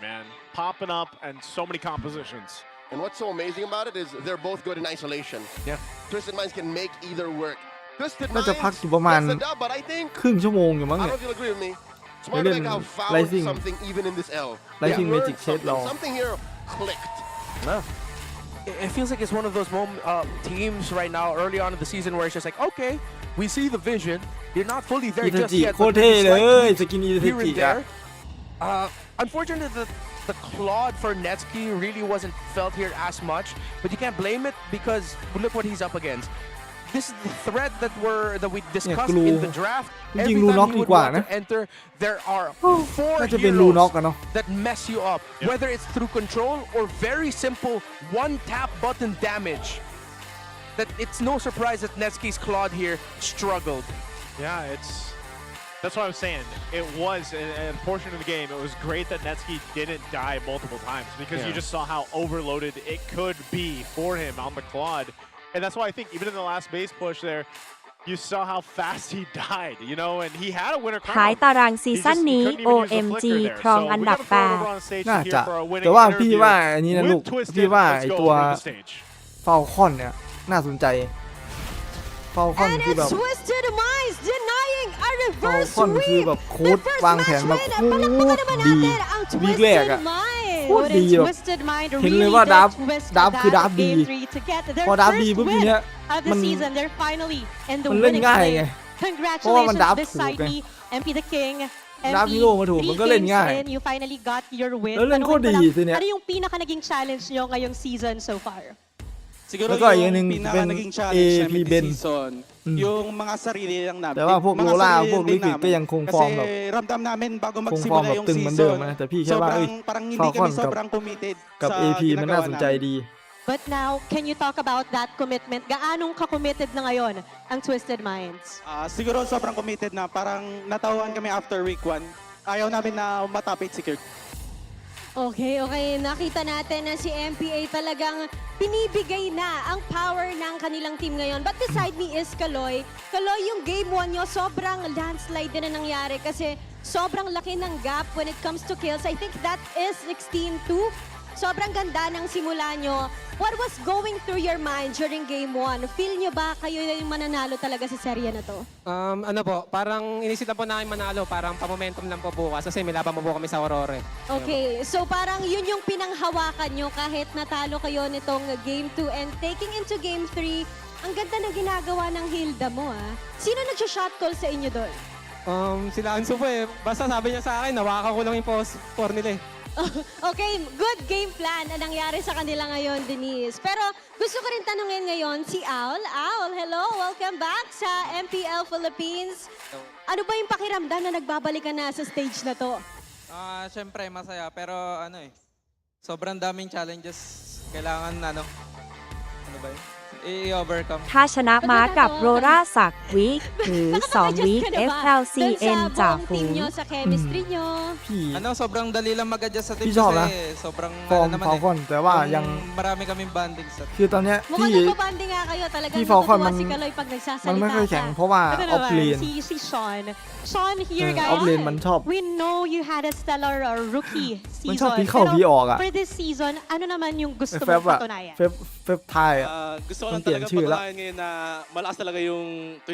man. Popping up and so many compositions. And what's so amazing about it is they're both good in isolation. Yeah. Twisted Minds can make either work. Twisted น่า Minds จะพักอยู่ประมาณ gets the dub, but I think ครึ่งชั่วโมงอยู่มั้ง I เนี่ย don't know if you'll agree with me. ไปเล่น Smart have found Rising something even in this L. Rising They Magic learned Shade something. Law. Something here clicked. It feels like it's one of those teams right now early on in the season where it's just like, okay, we see the vision. You're not fully there อิทา just จิ yet. โค but ตรเท่ there's เล slight ย tweaks สกินอิทา here จิ and อะ there. Unfortunately, the Claude for Netsky really wasn't felt here as much, but you can't blame it because look what he's up against. This is the threat that we discussed Glue. in the draft. จริ Every งๆลูน็อก time he ดี would กว่า want นะ to enter, there are น่า 4 จะเป็นลูน็อก heroes กันเนาะ that mess you up, whether it's through control or very simple one-tap button damage. That it's no surprise that Netsky's Claude here struggled. Yeah, that's what I was saying. It was a portion of the game. It was great that Netsky didn't die multiple times because you just saw how overloaded it could be for him on the Claude. And that's why I think even in the last base push there, you saw how fast he died, you know, and he had a winner ท้าย crown. ตารางซีซั่นนี้ He couldn't even use the OMG flicker there. ครอง So อัน we ดับ gotta throw it over on 8 stage น่า here จะ for our winning แต่ว่าพี่ interview ว่าอันนี้นะลูก with Twisted. พี่ว่า Let's ไอ go ตัว over the stage. ฟาลคอนเนี่ยน่าสนใจฟาลคอน And คือแบบ it's Twisted Minds denying a ฟาล reverse คอนคือ sweep. แบบโค้ด The first วางแผน match แบบ win. โค Palakpakan ตร naman ดี natin ang วีคแรก Twisted อะ Minds. โคตรดีแบบ Twisted Mind เห็นเลย really ว่า did ดับ twist ดับคือ that ดับดี game 3 to get their พอดับดี first ปุ๊บที win เนี้ย of the มัน season. They're finally in the มันเล่น winning ง่ายไง play. เพราะว่ามันดับ Congratulations ถูก beside ไง me, MP the King. ดับ MP, ฮีโร่มาถูกมันก็เล่น 3 ง่าย games in, you finally got your win. แล้วเล่นโคตรดีทีเนี้ย Ano yung pinaka naging challenge nyo ngayong season so far? Siguro แล้วก็อีกอันหนึ่ง yung เป็น pinaka naging challenge AP namin Ben this season, yung mga sarili lang namin. แต่ว่าพวก mga โรล่า sarili พวก din ลิควิด namin. ก็ยังคงฟอร์มแบบ Kasi ramdam namin bago คงฟอร์ม magsimula แบบ yung ตึงเหมือนเดิม season, นะแต่พี่แค่ว่า parang ฟา hindi ลคอน kami กับ sobrang committed กับ sa AP มันน่า ginagawa สนใจ namin. ดี But now, can you talk about that commitment? Gaanong ka-committed na ngayon ang Twisted Minds? Siguro sobrang committed na. Parang natauhan kami after week 1. Ayaw namin na matapit si Kirk. Okay. Nakita natin na si MPA talagang pinibigay na ang power ng kanilang team ngayon. But beside me is Kaloy. Kaloy, yung game 1 nyo, sobrang landslide din na nangyari kasi sobrang laki ng gap when it comes to kills. I think that is 16-2. Sobrang ganda ng simula nyo. What was going through your mind during game 1? Feel nyo ba kayo yung mananalo talaga sa serye na to? Ano po, parang inisip lang po namin manalo, parang pa-momentum lang po bukas kasi may laban po kami sa Aurora. Okay, so parang yun yung pinanghawakan nyo kahit natalo kayo nitong game 2 and taking into game 3, ang ganda na ginagawa ng Hilda mo ah. Sino nag-shot call sa inyo doon? Sila Anso po eh. Basta sabi niya sa akin, nawakan ko lang yung post 4 nila eh. Okay, good game plan ang nangyari sa kanila ngayon, Denise. Pero gusto ko rin tanungin ngayon si Owl. Owl, hello, welcome back sa MPL Philippines. Ano ba yung pakiramdam na nagbabalik ka na sa stage na to? Siyempre masaya pero sobrang daming challenges kailangan ano ba yun? I-overcome. ถ้าชนะมากับโรราศักดิ์วีคหรือ 2 วีค Ka na ba? FLCN Dun sa จ่า buong ฝู team ง nyo, sa chemistry nyo. Sobrang dali lang mag-adjust sa team พี่ชอบนะ kasi sobrang ฟอร์ม naman ฟาลคอนแต่ว่ายัง marami kaming banding sa คือตอนเนี้ย Mukhang ที่ nagbabanding nga kayo talaga. ที่ Falcon Natutuwa มัน si Kaloy pag nagsasalita มันไม่ค่อยแข็ง ka. เพราะว่า Ito ออฟ naman, เลน si Sean. Sean here, อ guys. อฟเลนมันชอบ We know you had a stellar rookie มันชอบ season. พี่เข้าพี่ออกอะ For this season, ano naman yung gusto เฟ mong ฟอะ patunayan? เฟฟไทยอะ Gusto ko มัน lang เปลี่ยน talaga ชื่อแล้ว patunayan ngayon na malakas talaga yung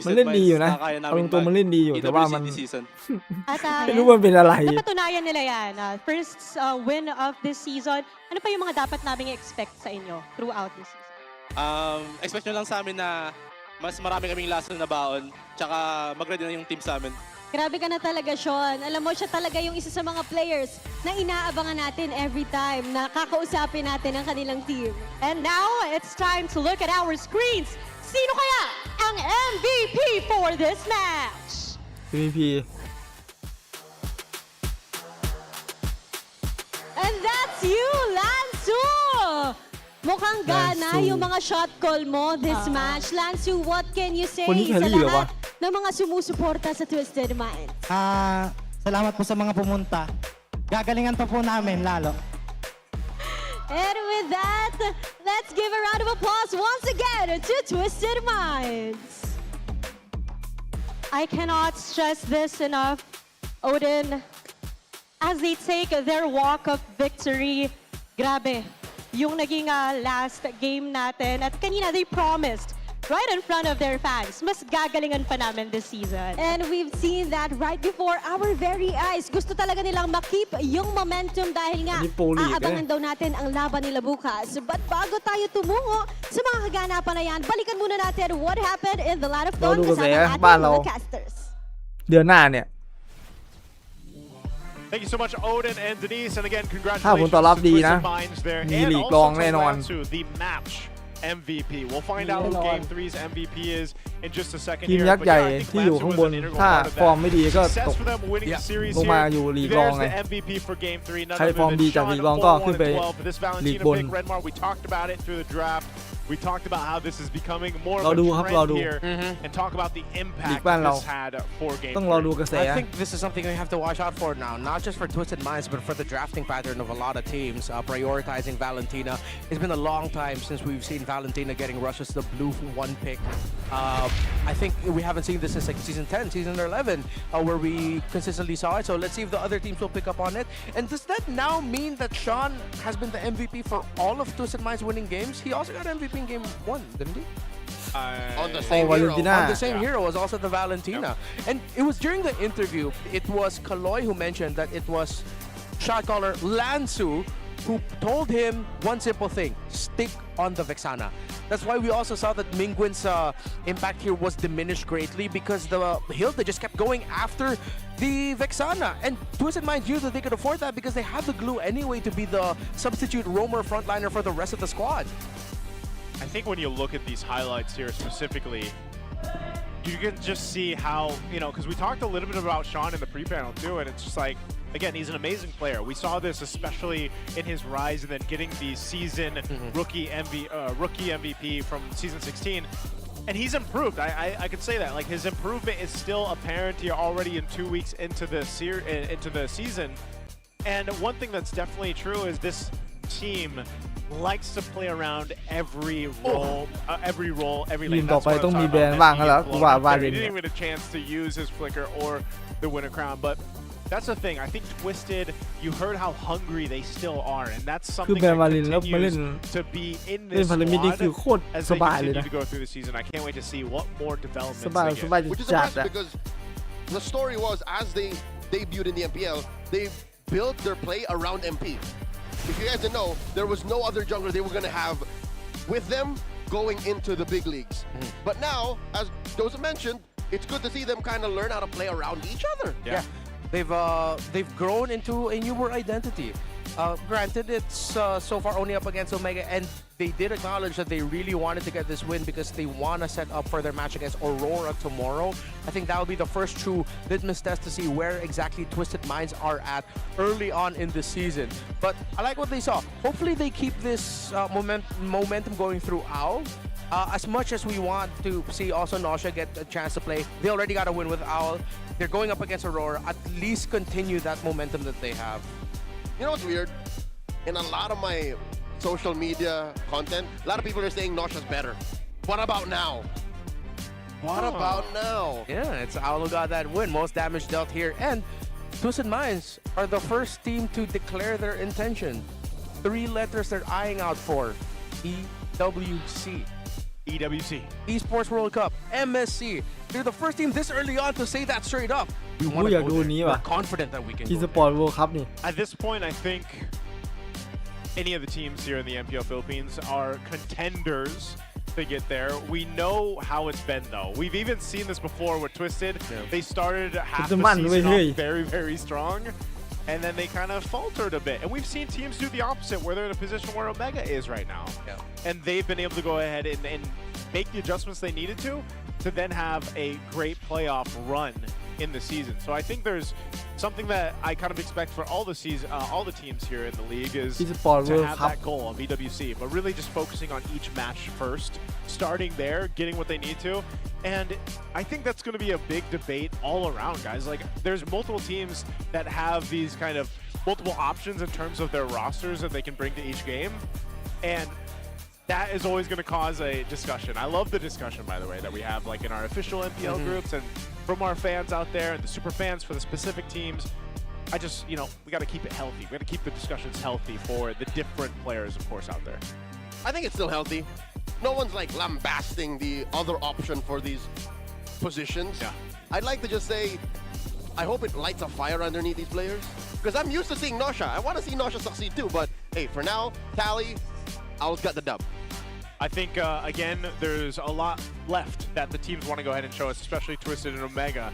มัน Twisted เล่นดีอยู่ Minds นะ na kaya เอา namin ตรงๆมันเล่นดีอยู่แต่ว่ามัน EWC this season. Atไม่รู้มันเป็นอะไร napatunayan nila yan. First win of this season. Ano pa yung mga dapat namin i-expect sa inyo throughout this season? Expect nyo lang sa amin na mas marami kaming lasa na baon, tsaka mag-ready na yung team sa amin. Grabe ka na talaga, Sean. Alam mo, siya talaga yung isa sa mga players na inaabangan natin every time na kakausapin natin ang kanilang team. And now, it's time to look at our screens. Sino kaya ang MVP for this match? MVP And that's you, Lansu! Mukhang gana Lansu. yung mga shot call mo this match. Lansu, what can you say คนนี้ sa แครี่เหรอวะ lahat ng mga sumusuporta sa Twisted Minds? Salamat po sa mga pumunta. Gagalingan pa po namin lalo. And with that, let's give a round of applause once again to Twisted Minds. I cannot stress this enough, Odin. As they take their walk of victory, grabe, yung naging last game natin. At kanina, they promised right in front of their fans, mas gagalingan pa namin this season. And we've seen that right before our very eyes. Gusto talaga nilang makip yung momentum dahil nga Hindi po league, aabangan daw natin ang laban nila bukas. But bago tayo tumungo sa mga kaganapan na yan, balikan muna natin what happened in the Land of Dawn Lalo kasi, kasama ating balaw. mga casters. เดือนหน้าเนี่ย Thank you so much, Odin and Denise, and again, ถ้าผล congratulations ตอบรับ to ดีนะ Twisted Minds there, มี and ลีก also รอง to แน่นอน Lansu, the match MVP. We'll find out who Game 3's MVP is in just a second ทีม here. ยักษ์ But ใหญ่ yeah, I think ที่อยู่ Lansu ข้าง was บน an integral ถ้า part of ฟอร์ม that ไม่ดีก็ success ตก for them winning the series ลงมา here. อยู่ลีกรอง There's ไง the MVP for Game 3, none ใคร other ฟอร์ม than ดีจาก Sean, ลีกรองก็ขึ้นไป 4-1-12 for this ลีก Valentina บน pick. Redmar, we talked about it through the draft. We talked about how this is becoming more of เรา a ดูครับ trend เราดู here, and talk about the ลีก impact บ้านเรา this had for Game ต้องรอดู 3. กระแส I think this is something we have to watch out for now, not just for Twisted Minds, but for the drafting pattern of a lot of teams prioritizing Valentina. It's been a long time since we've seen Valentina getting rushes the blue 1 pick. I think we haven't seen this since like season 10, season 11, where we consistently saw it. So let's see if the other teams will pick up on it. And does that now mean that Sean has been the MVP for all of Twisted Minds winning games? He also got MVP in game 1, didn't he? On the same hero. Valentina. On the same hero was also the Valentina. And it was during the interview, it was Kaloy who mentioned that it was shot caller Lansu who told him one simple thing: stick on the Vexana. That's why we also saw that Mingwin's impact here was diminished greatly because the Hilda just kept going after the Vexana. And Twisted Minds knew that they could afford that because they had the glue anyway to be the substitute roamer frontliner for the rest of the squad. I think when you look at these highlights here specifically, you can just see how, because we talked a little bit about Sean in the pre-panel too, and it's just like, again, he's an amazing player. We saw this especially in his rise and then getting the season rookie MVP from season 16. And he's improved. I could say that. Like, his improvement is still apparent here already in 2 weeks into the season. And one thing that's definitely true is this team likes to play around every role, every lane. ทีมต่อ That's ไป what ต้อง I'm มี talking แบรน about. ด์บ้างแล้ว Messi กูว่า blown วา up เล there. น He เนี่ didn't ย even get a chance to use his flicker or the winner crown, but that's the thing. I think Twisted, you heard how hungry they still are, and that's คือ something แบรนด์ that วาเลนแล้วมาเล่น continues to be in เล่น this พารามิดนี่คือ squad โคตร as ส they บายเลย continue นะ to go through the season. I can't wait to see what more ส developments บาย they ส get. บาย Which is จัด impressive อะ because the story was as they debuted in the MPL, they built their play around MP. If you guys didn't know, there was no other jungler they were going to have with them going into the big leagues. But now, as Joseph mentioned, it's good to see them kind of learn how to play around each other. Yeah. They've grown into a newer identity. Granted, it's so far only up against Omega, and they did acknowledge that they really wanted to get this win because they want to set up for their match against Aurora tomorrow. I think that will be the first true litmus test to see where exactly Twisted Minds are at early on in the season. But I like what they saw. Hopefully they keep this momentum going through OWL. As much as we want to see also Nausea get a chance to play, they already got a win with OWL. They're going up against Aurora. At least continue that momentum that they have. You know what's weird? In a lot of my social media content, a lot of people are saying Nosha's better. What about now? What about now? Yeah, it's OWL who got that win. Most damage dealt here. And Twisted Minds are the first team to declare their intention. 3 letters they're eyeing out for. EWC. EWC. Esports World Cup. MSC. They're the first team this early on to say that straight up. We กู want อยาก to ดู go อันนี้ there. ว่ะ We're confident that we can อี go ส there. ปอร์ตเวิลด์คัพนี่ At this point, I think any of the teams here in the MPL Philippines are contenders to get there. We know how it's been, though. We've even seen this before with Twisted. They started half the season off very, very strong, and then they kind of faltered a bit. And we've seen teams do the opposite, where they're in a position where Omega is right now. And they've been able to go ahead and make the adjustments they needed to then have a great playoff run in the season. So I think there's something that I kind of expect for all the teams here in the league is to have that goal on BWC, but really just focusing on each match first, starting there, getting what they need to. And I think that's going to be a big debate all around, guys. Like, there's multiple teams that have these kind of multiple options in terms of their rosters that they can bring to each game. And that is always going to cause a discussion. I love the discussion, by the way, that we have like in our official MPL groups and from our fans out there and the super fans for the specific teams. I just, we got to keep it healthy. We got to keep the discussions healthy for the different players, of course, out there. I think it's still healthy. No one's like lambasting the other option for these positions. Yeah. I'd like to just say, I hope it lights a fire underneath these players. Because I'm used to seeing Nosha. I want to see Nosha succeed too. But hey, for now, Tally, Owls got the dub. I think, again, there's a lot left that the teams want to go ahead and show us, especially Twisted and Omega.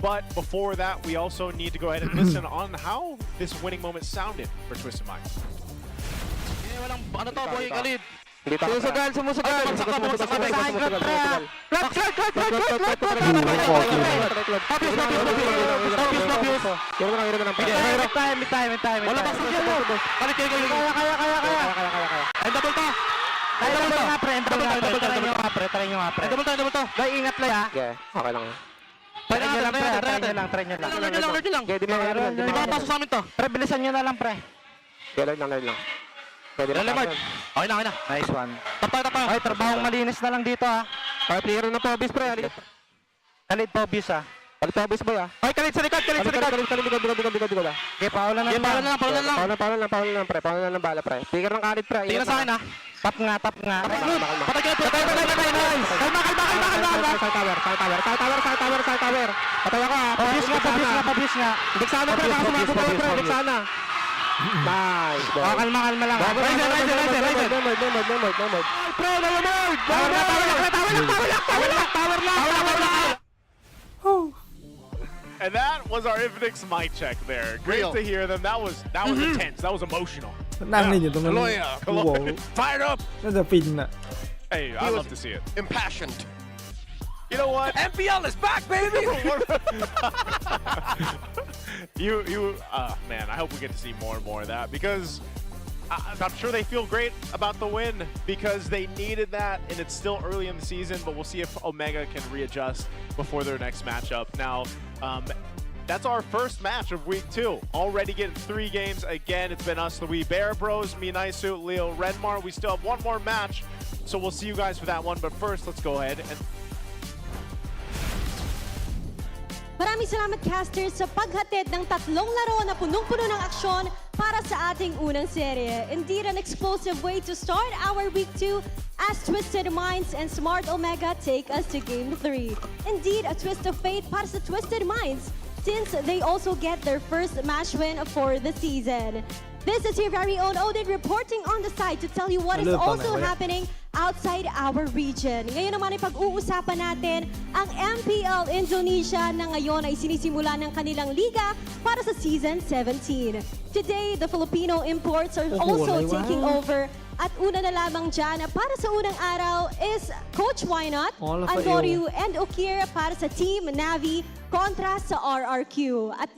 But before that, we also need to go ahead and listen on how this winning moment sounded for Twisted Minds. Sumusugal! Try nyo lang. Di ba pasok sa amin to? Pre, bilisan nyo na lang, pre. Lord lang. Pwede na. Okay na. Nice one. Tapa. Ay, trabahong malinis na lang dito, ha. Ay, player na po, bis, pre. Kalid po, bis, ha. Kalid po, bis, boy, ha. Ay, kalid sa likod. Likod. Okay, paulan lang. Paulan lang, pre. Paulan lang bala, pre. Tigger ng kalid, pre. Tingnan sa akin, ha. Tap nga. Patay ka, pre. Side tower. Patay ako, ha. Pabis nga. Ibig sana, pre. Baka sumagot, pre. Ibig sana. Nice. Kalma lang. Riser. No mode. Pre, no mode. Tower lang. And that was our Infinix mic check there. Great to hear them. That was intense. That was emotional. นั่งนี่อยู่ตรงนั้น Kaloya. Fired up. น่าจะฟินอ่ะ Hey, I love to see it. Impassioned. You know what? MPL is back, baby! Man, I hope we get to see more and more of that because I'm sure they feel great about the win because they needed that and it's still early in the season, but we'll see if Omega can readjust before their next matchup. Now, that's our first match of week 2. Already getting 3 games. Again, it's been us, the Wee Bear Bros, me, Naisu, Leo, Redmar. We still have one more match, so we'll see you guys for that one. But first, let's go ahead and Maraming salamat, casters, sa paghatid ng 3 laro na punong-puno ng aksyon para sa ating unang serye. Indeed, an explosive way to start our Week 2 as Twisted Minds and Smart Omega take us to Game 3. Indeed, a twist of fate para sa Twisted Minds since they also get their first match win for the season. This is your very own Odin reporting on the side to tell you what is also happening outside our region. Ngayon naman ay pag-uusapan natin ang MPL Indonesia na ngayon ay sinisimula ng kanilang liga para sa Season 17. Today, the Filipino imports are also taking over. At una na lamang dyan para sa unang araw is Coach Why Not, Andorio and Okir para sa Team Navi kontra sa RRQ. At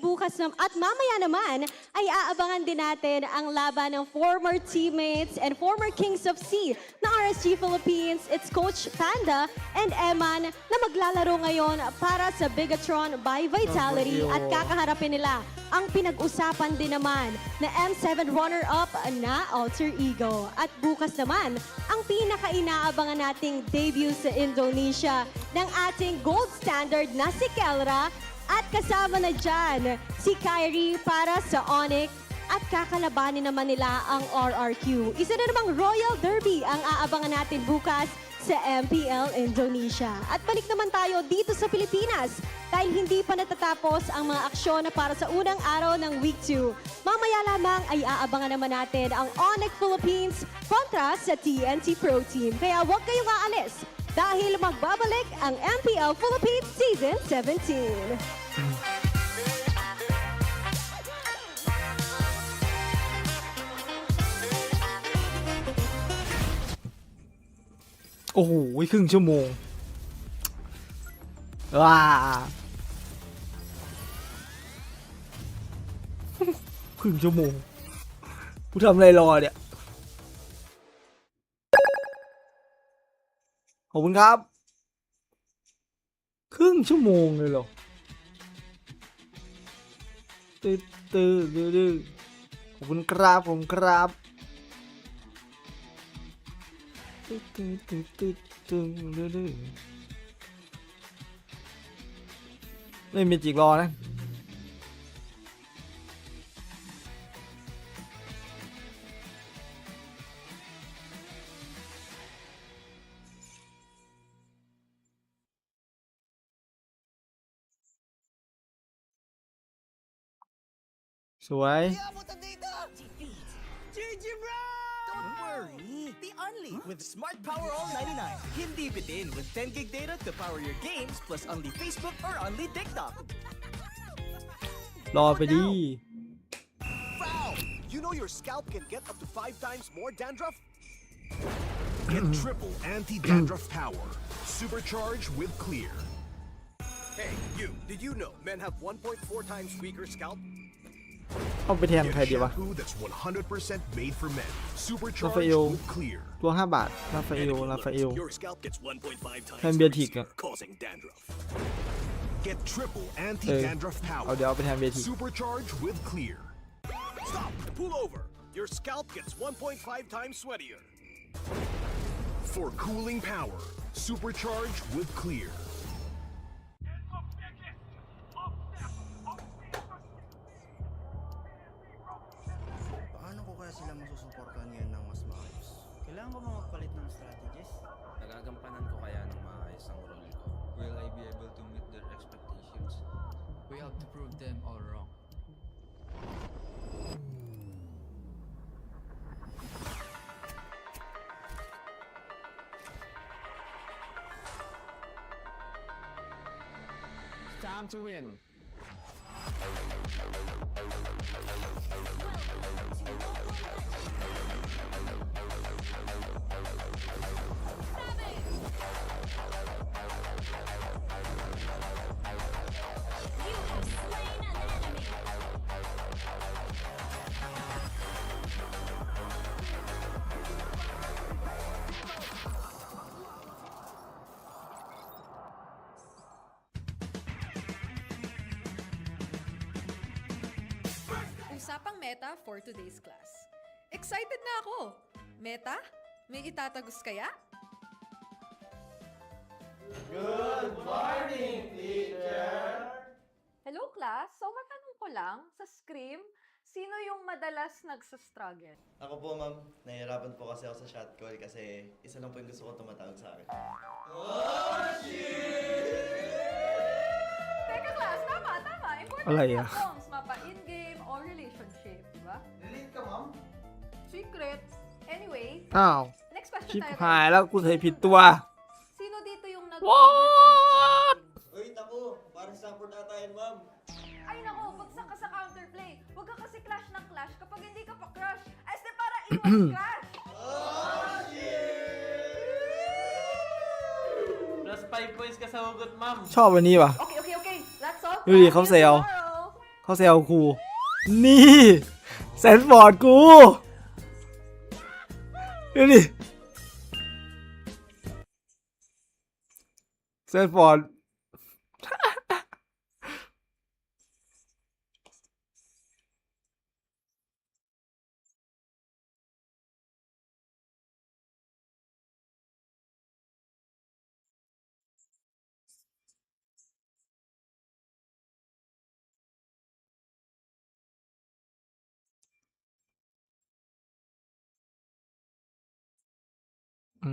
mamaya naman ay aabangan din natin ang laban ng former teammates and former Kings of Sea na RSG Philippines. It's Coach Panda and Eman na maglalaro ngayon para sa Bigatron by Vitality at kakaharapin nila ang pinag-usapan din naman na M7 runner-up na Alter Ego. At bukas naman, ang pinaka-inaabangan nating debut sa Indonesia ng ating gold standard na si Kelra at kasama na dyan si Kyrie para sa ONIC at kakalabanin naman nila ang RRQ. Isa na namang Royal Derby ang aabangan natin bukas sa MPL Indonesia. At balik naman tayo dito sa Pilipinas dahil hindi pa natatapos ang mga aksyon na para sa unang araw ng Week 2. Mamaya lamang ay aabangan naman natin ang ONIC Philippines kontra sa TNC Pro Team. Kaya huwag kayong aalis dahil magbabalik ang MPL Philippines Season 17.โอ้โหครึ่งชั่วโมงว้า ครึ่งชั่วโมงกูทำอะไรรอเนี่ยขอบคุณครับครึ่งชั่วโมงเลยเหรอตื้อขอบคุณครับผมครับไม่มีจิกรอนะสวย Don't worry, the Unli with Smart Power All 99. Hindi bitin with 10 gig data to power your games plus Unli Facebook or Unli TikTok. รอไปดิ Wow! You know your scalp can get up to 5 times more dandruff? Get triple anti-dandruff power. Supercharge with Clear. Hey, you! Did you know men have 1.4 times weaker scalp? เอาไปแทนใครดีวะ Shampoo that's 100% made for men. ลาฟา Supercharged เอล with Clear. ตัว5 บาทลาฟาเอล Your scalp gets 1.5 times แทนเบียร์ทิกอะ causing dandruff. Get triple anti-dandruff เอา power. เดี๋ยวเอาไปแทนเบียร์ทิก Supercharged with Clear. Stop! Pull over. Your scalp gets 1.5 times sweatier. For cooling power, supercharged with Clear. Paano ko kaya sila masusuportahan ngayon ng mas maayos? Kailangan ko magpalit ng strategies? Nagagampanan ko kaya ng maayos ang role ko? Will I be able to meet their expectations? We have to prove them all wrong. It's time to win. Usapang meta for today's class. Excited na ako! Meta? May itatagos kaya? Good morning, teacher! Hello class, so matanong ko lang, sa Scream, sino yung madalas nagsastruggle? Ako po, ma'am. Nahihirapan po kasi ako sa shot call kasi isa lang po yung gusto ko tumatawag sa akin. Teka class, tama. Important Alay, yung ah. songs, mapa in-game or relationship, di ba? Relate ka, ma'am? Secrets. Anyway, อ้าว next question ชิบ tayo. หายแล้วกูใส่ผิดตัว Sino dito yung What? Uy, naku! Parang support ata yun, ma'am. Ay nako, bagsak ka sa counterplay. Huwag ka kasi clash ng clash kapag hindi ka pa crush. Ay, de para iwas crush. Plus 5 points ka sa hugot, ma'am. ชอบวันนี้ว่ะ Okay. That's all. ดูดิเขาเซล Tomorrow. เขาเซลกู นี่แซนฟอร์ดกู ดูดิแซนฟอร์ด อ้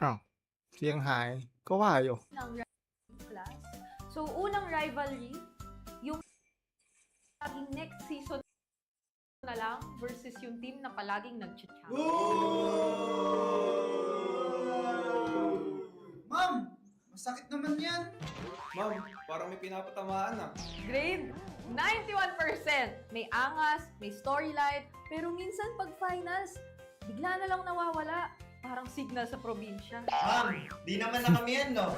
าวเสียงหายก็ว่าอยู่ ng rivalry class. So, unang rivalry, yung laging next season na lang versus yung team na palaging nag-challenge. Ma'am! Masakit naman yan! Ma'am, parang may pinapatamaan ah. Grade 91%. May angas, may storyline, pero minsan pag finals, bigla na lang nawawala. Parang signal sa probinsya. Ma'am, di naman na kami yan, no?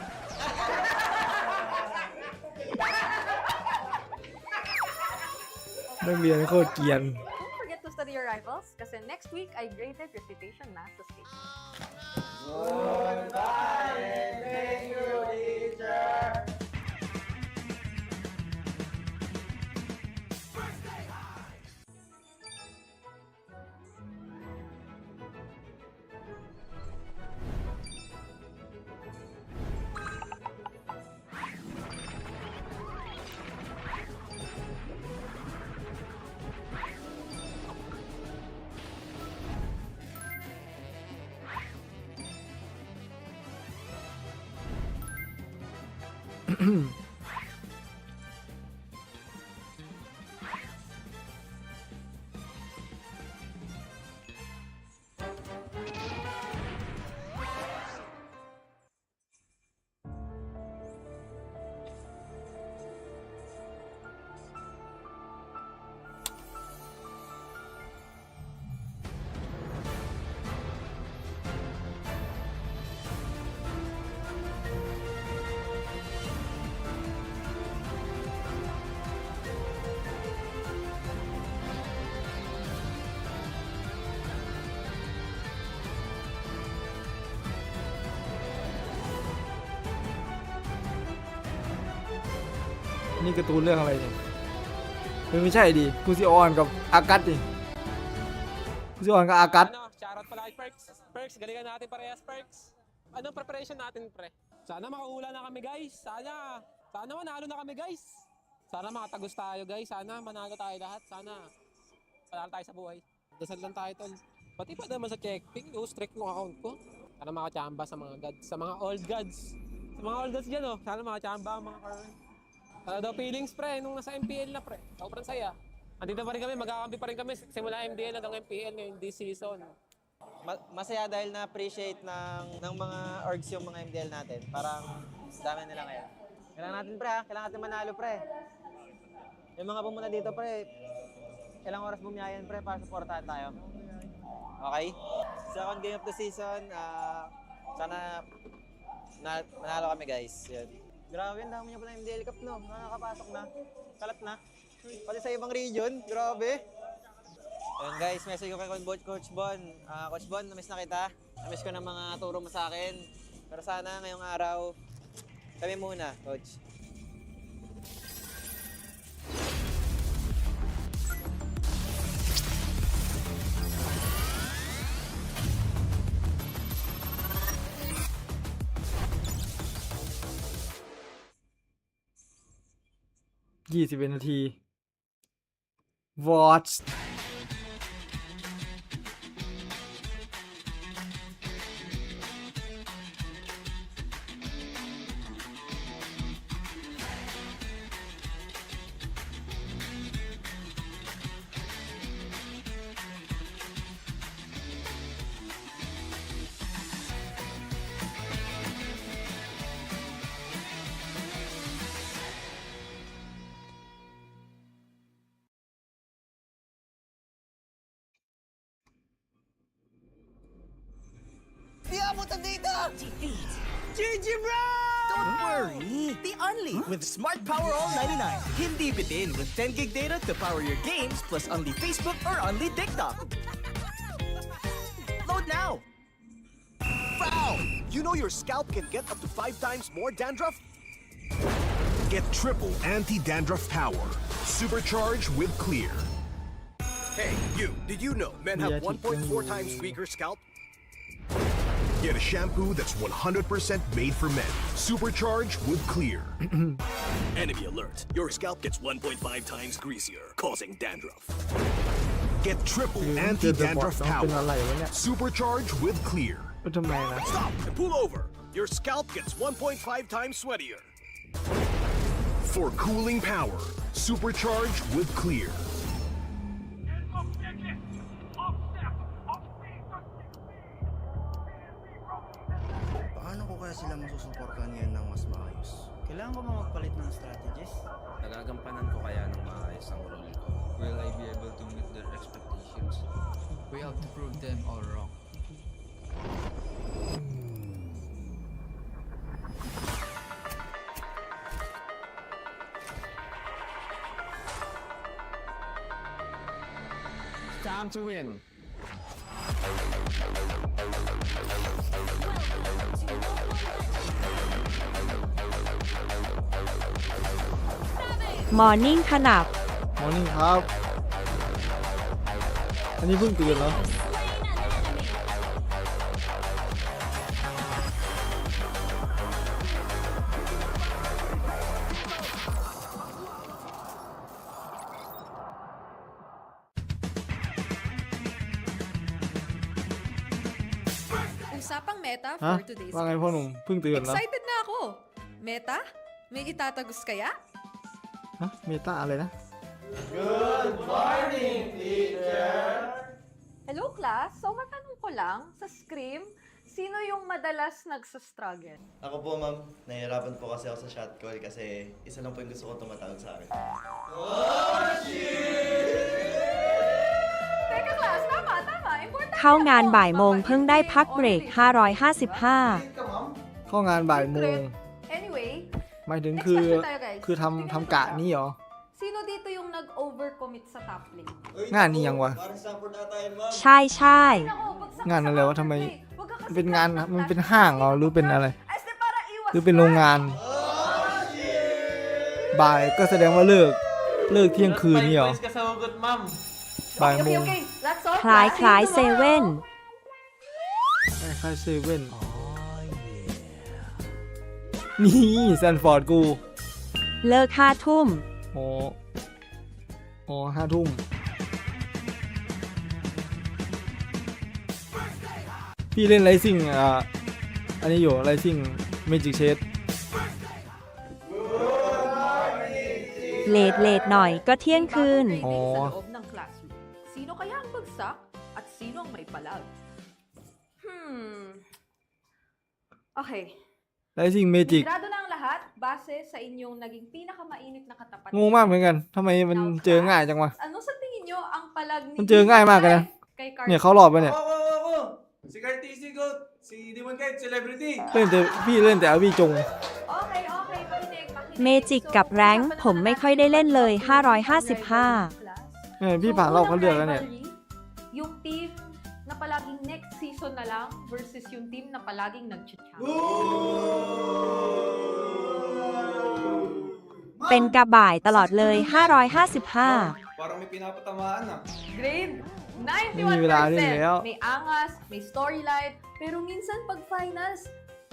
นักเรียนโคตรเกรียน Don't forget to study your rivals kasi next week I graded recitation math to state. Goodbye, thank you, teacher!นี่การ์ตูนเรื่องอะไรเนี่ยไม่ใช่ดิกูซิออนกับอากัสดิกูซิออนกับอากัส Shoutout pala kay Perks. Perks, galingan natin parehas, Perks. Anong preparation natin, pre? Sana makahula na kami, guys. Sana manalo na kami, guys. Sana makatagos tayo, guys. Sana manalo tayo lahat. Sana panalo tayo sa buhay. Dasal lang tayo, tol. Pati pa naman sa checkping, strict yung account ko. Sana makachamba sa mga gods, sa mga old gods. Sa mga old gods dyan, oh. Sana makachamba ang mga current. Ano daw feelings, pre, nung nasa MPL na, pre. Sobrang saya. Andito pa rin kami, magkakampi pa rin kami simula MDL hanggang MPL ngayon this season. Masaya dahil na-appreciate ng mga orgs yung mga MDL natin. Parang dami nila ngayon. Kailangan natin, pre, ha? Kailangan natin manalo, pre. Yung mga pumunta dito, pre, ilang oras bumiyayan, pre, para supportahan tayo. Okay? Second game of the season, sana manalo kami, guys. Yun. Grabe, ang dami niya pala MDL Cup, no? Nakakapasok na. Kalat na. Pati sa ibang region. Grabe. Ayun guys, message ko kay Coach Bon. Coach Bon, namiss na kita. Namiss ko ng mga turo mo sa akin. Pero sana ngayong araw, kami muna, Coach.21 นาที Watch Di abutan dito! GG bro! Don't worry! The Unli with Smart Power All 99. Hindi bitin with 10 gig data to power your games plus Unli Facebook or Unli TikTok. Load now! Foul! You know your scalp can get up to 5 times more dandruff? Get triple anti-dandruff power. Supercharged with Clear. Hey, you! Did you know men have 1.4 times weaker scalp? Get a shampoo that's 100% made for men. Supercharged with Clear. Enemy alert. Your scalp gets 1.5 times greasier, causing dandruff. Get triple anti-dandruff power. Supercharged with Clear. Stop and pull over. Your scalp gets 1.5 times sweatier. For cooling power. Supercharged with Clear. Paano ko kaya sila masusuportahan ngayon ng mas maayos? Kailangan ko ba magpalit ng strategies? Nagagampanan ko kaya ng maayos ang role ko? Will I be able to meet their expectations? We have to prove them all wrong. Time to win. Morning ขนับ Morning ครับ อันนี้เพิ่งตื่นเหรอ Usapang meta ฮะ for today's ว่าไงพ่อหนุ่มเพิ่งตื่นเหรอ Excited na ako. Meta? May itatagos kaya? ฮะเมตาอะไรนะ Good morning, teacher! Hello, class. So, matanong ko lang, sa Scream, sino yung madalas nagsastruggle? Ako po, ma'am. Nahihirapan po kasi ako sa shot call kasi isa lang po yung gusto ko tumatawag sa akin. Oh, Teka, class. Tama. Important. เข้างานบ่ายโมงเพิ่งได้พักเบรก 555 เข้างานบ่ายโมง Anyway, หมายถึง next คือ question tayo, guys. คือทำกะนี้เหรอ Sino dito yung nag-overcommit sa top lane? งานนี้ยังวะ ใช่ใช่ งานอะไรวะทำไมมันเป็นงานมันเป็นห้างเหรอหรือเป็นอะไร หรือเป็นโรงงาน บ่ายก็แสดงว่าเลิกเที่ยงคืนนี่เหรอบ่ายโมง Okay, that's all. คล้ายคล้ายเซเว่น คล้ายเซเว่นนี่แซนฟอร์ดกู เลิก5 ทุ่ม อ๋อ5 ทุ่ม พี่เล่นไรซิ่งอันนี้อยู่ไรซิ่งเมจิกเชด เลทหน่อยก็เที่ยงคืน Sa loob ng classroom. Sino kaya ang bagsak at sino ang may palag? Okay. ไรซิ่งเมจิก Grado na ang lahat base sa inyong naging pinakamainit na katapat. งงมากเหมือนกันทำไมมันเจอง่ายจังวะ Ano sa tingin nyo ang palag ni มันเจอง่ายมากเลยนะ kay เนี่ยเขาหลอกไปเนี่ย Si Carty, si Goat, si Demon Kite, Celebrity. พี่เล่นแต่อาวีจง Okay, pakinig. เมจิกกับแรงค์ผมไม่ค่อยได้เล่นเลย 555 เนี่ยพี่ผ่านรอบเขาเลือกแล้วเนี่ย Yung team na palaging next season na lang versus yung team na palaging nag-champ. เป็นกระบ่ายตลอดเลย 555 Parang may pinapatamaan ah. Green, ไม่มีเวลาเล่นแล้ว 91%. May angas, may storyline, pero minsan pag finals,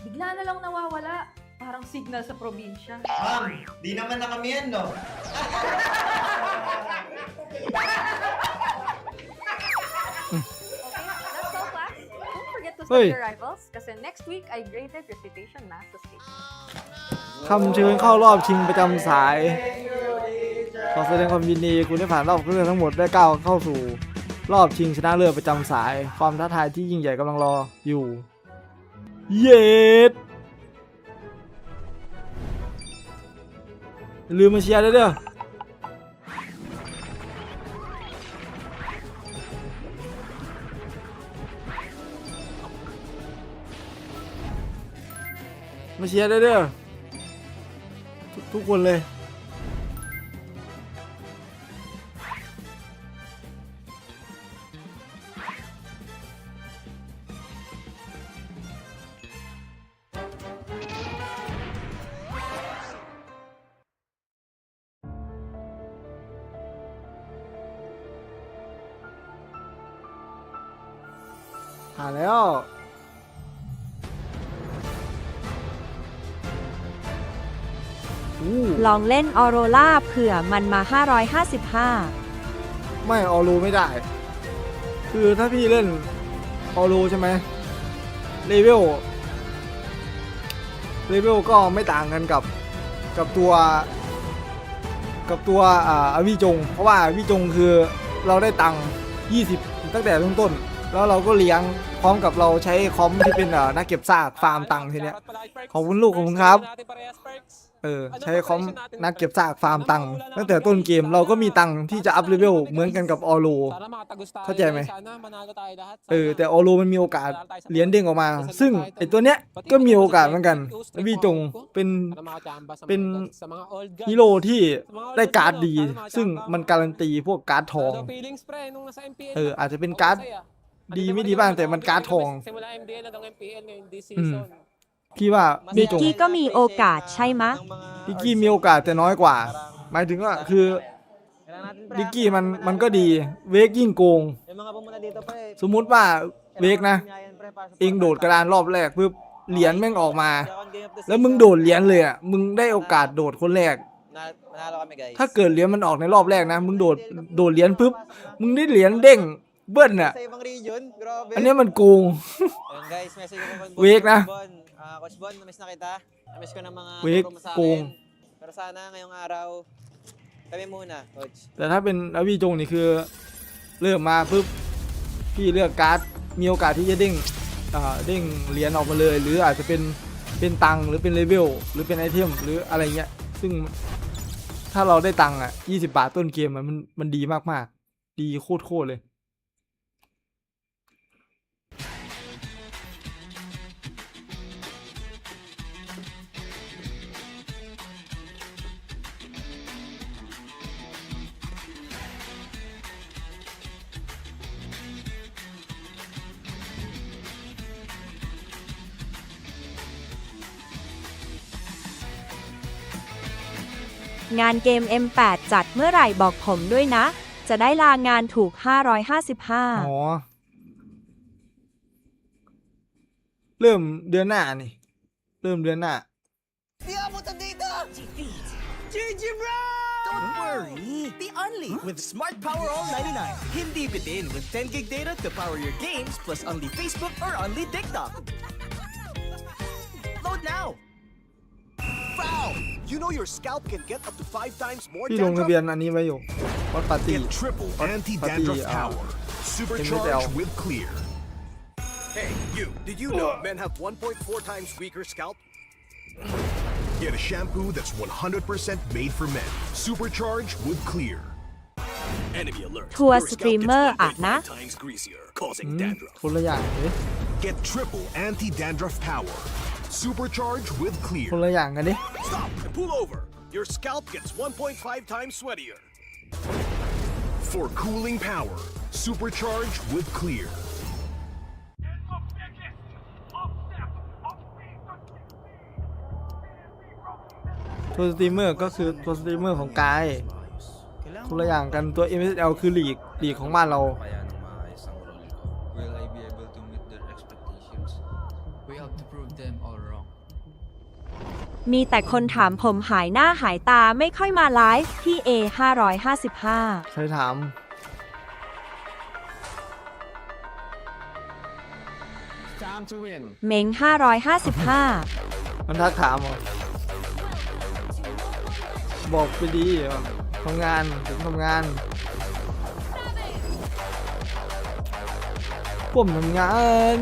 bigla na lang nawawala. Parang signal sa probinsya. Ma'am, di naman na kami yan, no? That's all, class. Don't forget to Hoy. study your rivals kasi next week I graded recitation math to state. คำเชิญเข้ารอบชิงประจำสาย ขอแสดงความยินดีคุณได้ผ่านรอบคัดเลือกทั้งหมดได้ก้าวเข้าสู่รอบชิงชนะเลิศประจำสาย ความท้าทายที่ยิ่งใหญ่กำลังรออยู่ เย็ดอย่าลืมมาเชียร์ด้วยเด้อมาเชียร์ด้วยเด้อทุกคนเลย ผ่านแล้ว ลองเล่นออโรราเผื่อมันมา 555 ไม่ออโรไม่ได้ คือถ้าพี่เล่นออโรใช่ไหมเลเวลก็ไม่ต่างกันกับตัวอวิจงเพราะว่าอวิจงคือเราได้ตังค์20ตั้งแต่ต้นแล้วเราก็เลี้ยงพร้อมกับเราใช้คอมที่เป็นนักเก็บซากฟาร์มตังค์ทีเนี้ยขอบคุณลูกของคุณครับใช้คอมนักเก็บซากฟาร์มตังค์ตั้งแต่ต้นเกมเราก็มีตังค์ที่จะอัพเลเวลเหมือนกันกับออโรเข้าใจไหมแต่ออโรมันมีโอกาสเหรียญเด้งออกมาซึ่งไอตัวเนี้ยก็มีโอกาสเหมือนกันวีจงเป็นฮีโร่ที่ได้การ์ดดีซึ่งมันการันตีพวกการ์ดทองอาจจะเป็นการ์ดดีไม่ดีบ้างแต่มันการ์ดทองพี่ว่าดิกกี้ก็มีโอกาสใช่ไหมะดิกกี้มีโอกาสแต่น้อยกว่าหมายถึงว่าคือดิกกี้มันก็ดีเวกยิ่งโกงสมมุติว่าเวกนะเองโดดกระดานรอบแรกปุ๊บเหรียญแม่งออกมาแล้วมึงโดดเหรียญเลยอ่ะมึงได้โอกาสโดดคนแรกถ้าเกิดเหรียญมันออกในรอบแรกนะมึงโดดเหรียญปุ๊บมึงได้เหรียญเด้งเบิ้ลน่ะอันนี้มันโกงเวกนะCoach Bon, na-miss na kita. Na-miss ko ng mga promo sa akin. Pero sana ngayong araw, kami muna, Coach. แต่ถ้าเป็นอวีจงนี่คือเริ่มมาปุ๊บพี่เลือกการ์ดมีโอกาสที่จะเด้งเหรียญออกมาเลยหรืออาจจะเป็นตังค์หรือเป็นเลเวลหรือเป็นไอเทมหรืออะไรเงี้ยซึ่งถ้าเราได้ตังค์20 บาทต้นเกมมันดีมากๆดีโคตรเลยงานเกม M8 จัดเมื่อไหร่บอกผมด้วยนะจะได้ลางานถูก 555เริ่มเดือนหน้านี่เริ่มเดือนหน้า GG bro! Don't worry, the only with Smart Power All 99. Hindi bitin with 10 gig data to power your games plus only Facebook or only TikTok. Load now. Foul! You know your scalp can get up to 5 times more พี่ลงทะ dandruff? เบียนอันนี้ไว้อยู่วัดปาร์ตี้ Get triple anti-dandruff power. Supercharged with clear. Hey, you! Did you know men have 1.4 times weaker scalp? Get a shampoo that's 100% made for men. Supercharged with clear. Enemy alert. ทัวร์สตรีมเมอร์อะนะ times greasier, causing dandruff. คนละอย่างเลย Get triple anti-dandruff power. Supercharged with clear. คนละอย่างกันดิ Stop and pull over. Your scalp gets 1.5 times sweatier. For cooling power, supercharged with clear. ตัวสตรีมเมอร์ก็คือตัวสตรีมเมอร์ของกายคนละอย่างกันตัว MPL คือลีกของบ้านเรา Will I be able to meet their expectations? We have to prove them all wrong. มีแต่คนถามผมหายหน้าหายตาไม่ค่อยมาไลฟ์ที่ A 555ใครถาม เม้ง555มันทักถามเหรอบอกไปดีทำงานผมทำงานผมทำงาน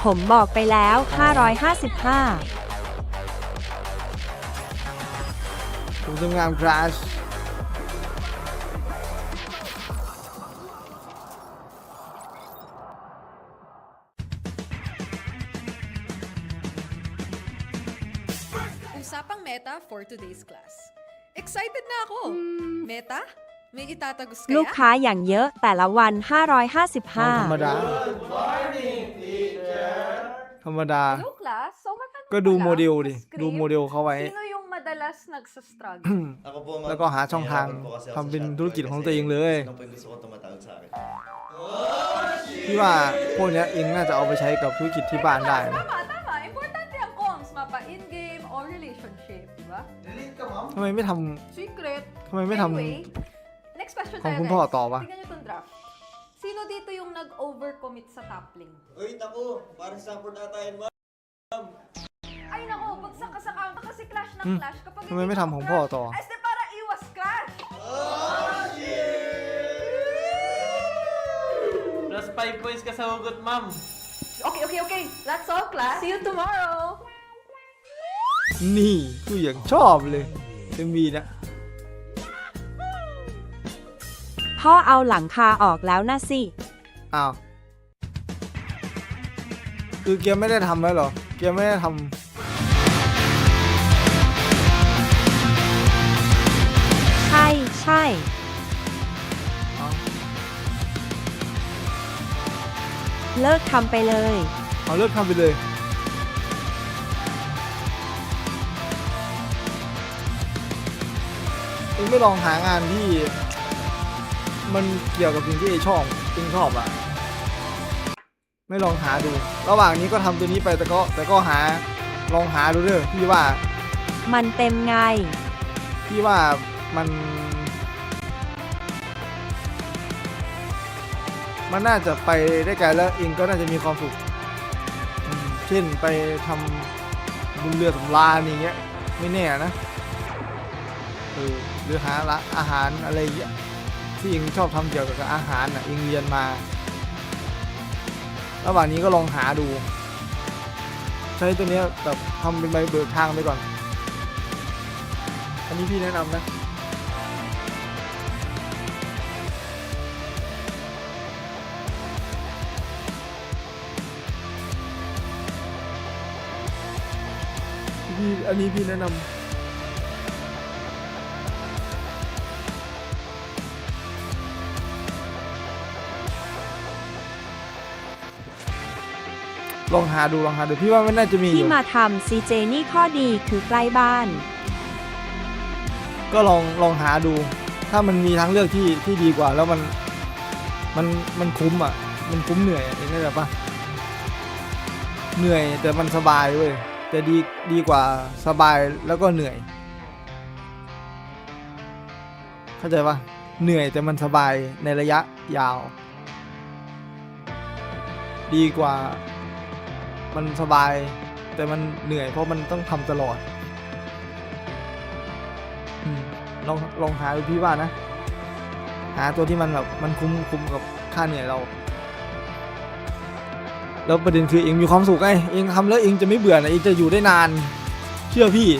ผมบอกไปแล้ว555ผมทำงานคราชUsapang meta for today's class. Excited na ako! Meta? May itatagos kaya? ลูกค้าอย่างเยอะแต่ละวัน555ธรรมดาธรรมดา Hello class, so maganda ก็ดู pala โมเดลดิ script. ดูโมเดลเขาไว้ Sino yung madalas nagsastruggle? แล้วก็หาช่องทางทำเป็นธุรกิจของตัวเองเลย พี่ว่าพวกเนี้ยเองน่าจะเอาไปใช้กับธุรกิจที่บ้านได้นะ Tama. Importante ang comms, mapa in-game or relationship, di ba? Relate ka, ma'am? ทำไมไม่ท Secret. ำทำไมไม่ท Anyway, next question ำของ tayo, คุณพ่อ guys. ต่อปะ Tingnan nyo itong draft. Sino dito yung nag-overcommit sa top lane? Uy, naku, parang support ata yun, ma'am. Ay nako, bagsak ka sa counter kasi clash ng clash. Kapag ทำไมไม่ทำของพ่อต่อ este para iwas clash. Plus 5 points ka sa hugot, ma'am. Okay. That's all, class. See you tomorrow. นี่กูอย่างชอบเลย MV นะ พ่อเอาหลังคาออกแล้วนะสิ อ้าวคือเกียร์ไม่ได้ทำแล้วเหรอเกียร์ไม่ได้ทำ ใช่ เลิกทำไปเลย เอาเลิกทำไปเลยเองไม่ลองหางานที่มันเกี่ยวกับสิ่งที่เองชอบอ่ะไม่ลองหาดูระหว่างนี้ก็ทำตัวนี้ไปแต่ก็ลองหาดูเด้อพี่ว่า มันเต็มไง พี่ว่ามันน่าจะไปได้ไกลแล้วเองก็น่าจะมีความสุขเช่นไปทำบุญเรือสำราญอย่างเงี้ยไม่แน่นะหรือหาอาหารอะไรอย่างเงี้ยที่เองชอบทำเกี่ยวกับอาหารน่ะเองเรียนมาระหว่างนี้ก็ลองหาดูใช้ตัวเนี้ยแบบทำเป็นใบเบิกทางไปก่อนอันนี้พี่แนะนำนะอันนี้พี่แนะนำลองหาดูพี่ว่ามันน่าจะมีอยู่ ที่มาทำ CJ นี่ข้อดีคือใกล้บ้าน ก็ลองหาดูถ้ามันมีทางเลือกที่ดีกว่าแล้วมันคุ้มอ่ะมันคุ้มเหนื่อยเองเข้าใจปะเหนื่อยแต่มันสบายเว้ยแต่ดีกว่าสบายแล้วก็เหนื่อยเข้าใจปะเหนื่อยแต่มันสบายในระยะยาวดีกว่ามันสบายแต่มันเหนื่อยเพราะมันต้องทำตลอดลองหาดูพี่ว่านะหาตัวที่มันแบบมันคุ้มกับค่าเหนื่อยเราแล้วประเด็นคือเองมีความสุขไงเองทำแล้วเองจะไม่เบื่อนะเองจะอยู่ได้นานเชื่อพี่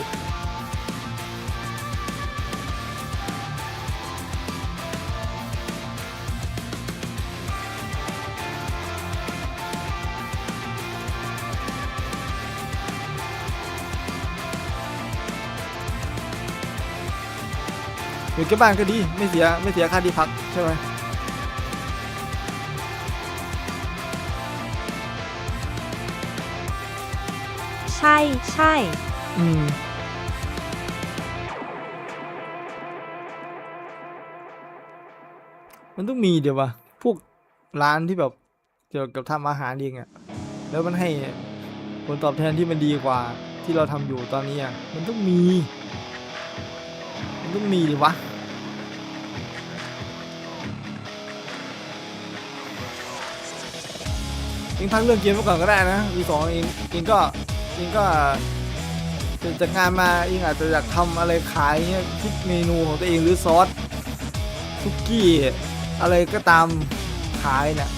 อยู่แค่บ้านก็ดีไม่เสียค่าที่พักใช่ไหมใช่ มันต้องมีเดี๋ยววะพวกร้านที่แบบเกี่ยวกับทำอาหารเองอ่ะแล้วมันให้ผลตอบแทนที่มันดีกว่าที่เราทำอยู่ตอนนี้อ่ะมันต้องมีดิวะเองพักเรื่องเกมไปก่อนก็ได้นะV2เองก็จากงานมาเองอาจจะอยากทำอะไรขายเงี้ยคิดเมนูของตัวเองหรือซอสซุกี้อะไรก็ตามขายเนี่ย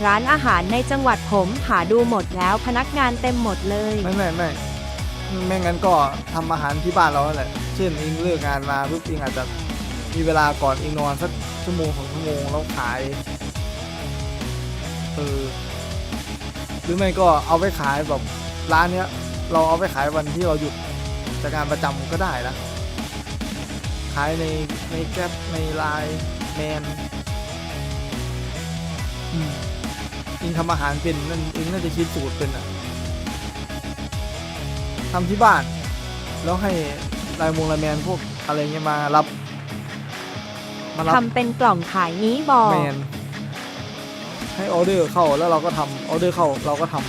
ร้านอาหารในจังหวัดผมหาดูหมดแล้วพนักงานเต็มหมดเลยไม่งั้นก็ทำอาหารที่บ้านเราแหละเช่นเองเลิกงานมาปุ๊บเองอาจจะมีเวลาก่อนเองนอนสักชั่วโมง2 ชั่วโมงแล้วขายหรือไม่ก็เอาไปขายแบบร้านเนี้ยเราเอาไปขายวันที่เราหยุดจากงานประจำก็ได้นะขายในแก๊ปในไลน์แมนเองทำอาหารเป็นนั่นเองน่าจะคิดสูตรเป็นอ่ะทำที่บ้านแล้วให้ไลน์แมนพวกอะไรเงี้ยมารับทำเป็นกล่องขายนี้บอกแมนให้ออเดอร์เข้าแล้วเราก็ทำออเดอร์เข้าเราก็ทำ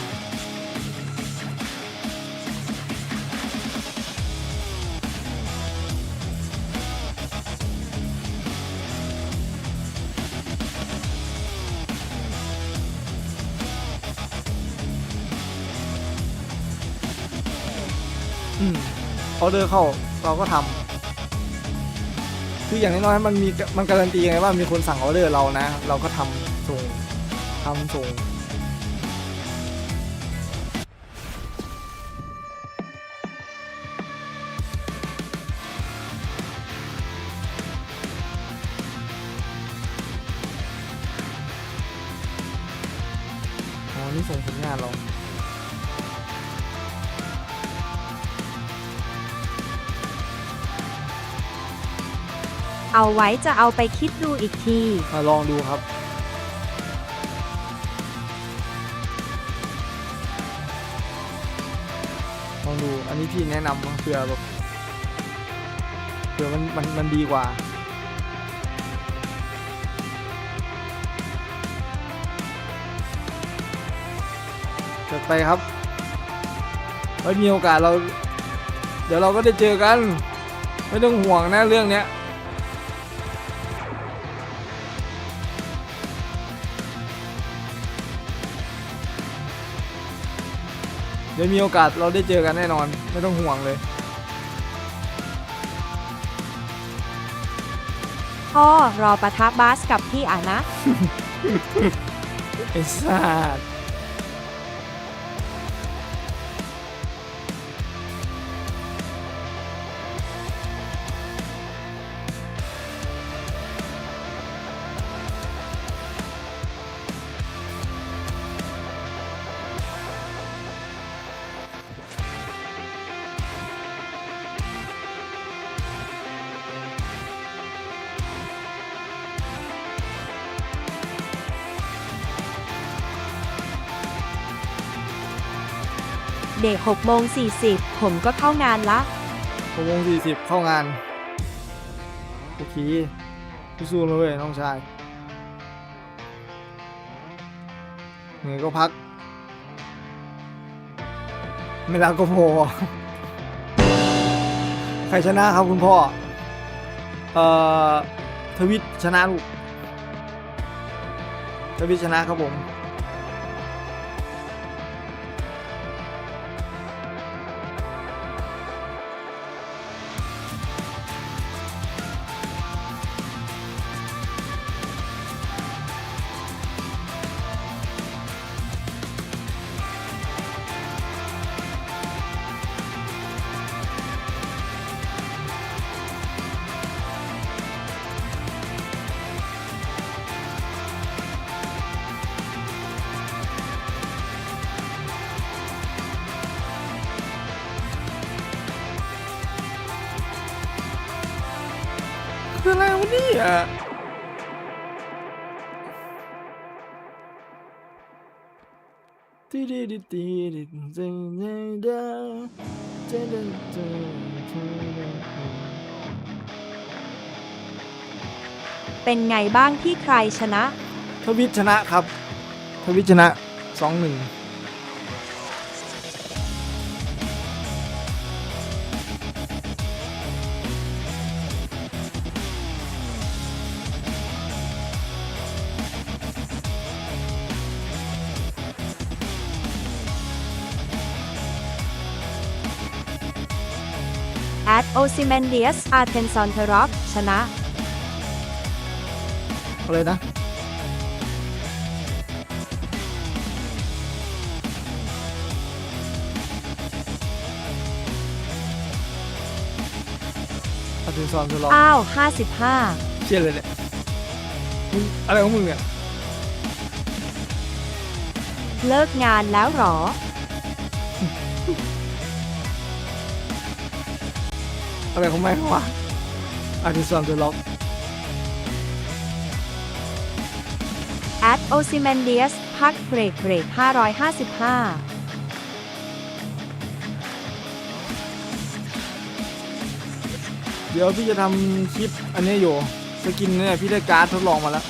ออเดอร์เข้าเราก็ทำคืออย่างน้อยๆมันการันตีไงว่ามีคนสั่งออเดอร์เรานะเราก็ทำส่งนี่ส่งผลงานเราเอาไว้จะเอาไปคิดดูอีกทีลองดูครับลองดูอันนี้พี่แนะนำเผื่อมันดีกว่าจัดไปครับไว้มีโอกาสเดี๋ยวเราก็ได้เจอกันไม่ต้องห่วงนะเรื่องเนี้ยเดี๋ยวมีโอกาสเราได้เจอกันแน่นอนไม่ต้องห่วงเลยพ่อรอปะทะบาสกับพี่อ่ะนะ ไอ้สัสเด็ก6:40 ผมก็เข้างานละ6:40เข้างานโอเคสู้ๆเลยน้องชายเหนื่อยก็พักไม่รักก็พอใครชนะครับคุณพ่อทวิตชนะลูกทวิตชนะครับผมคืออะไรวะเนี่ยเป็นไงบ้างที่ใครชนะทวิตชนะครับทวิตชนะ 2-1Atenzontheroad Atenzontheroad ชนะอะไรนะAtenzontheroad อ้าว55เชี่ยเลยเนี่ยมึงอะไรของมึงเนี่ยเลิกงานแล้วหรออะไรของแม่งวะAtenzontheroad Atenzontheroad พักเบรก555เดี๋ยวพี่จะทำคลิปอันนี้อยู่สกินเนี่ยพี่ได้การ์ดทดลองมาแล้ว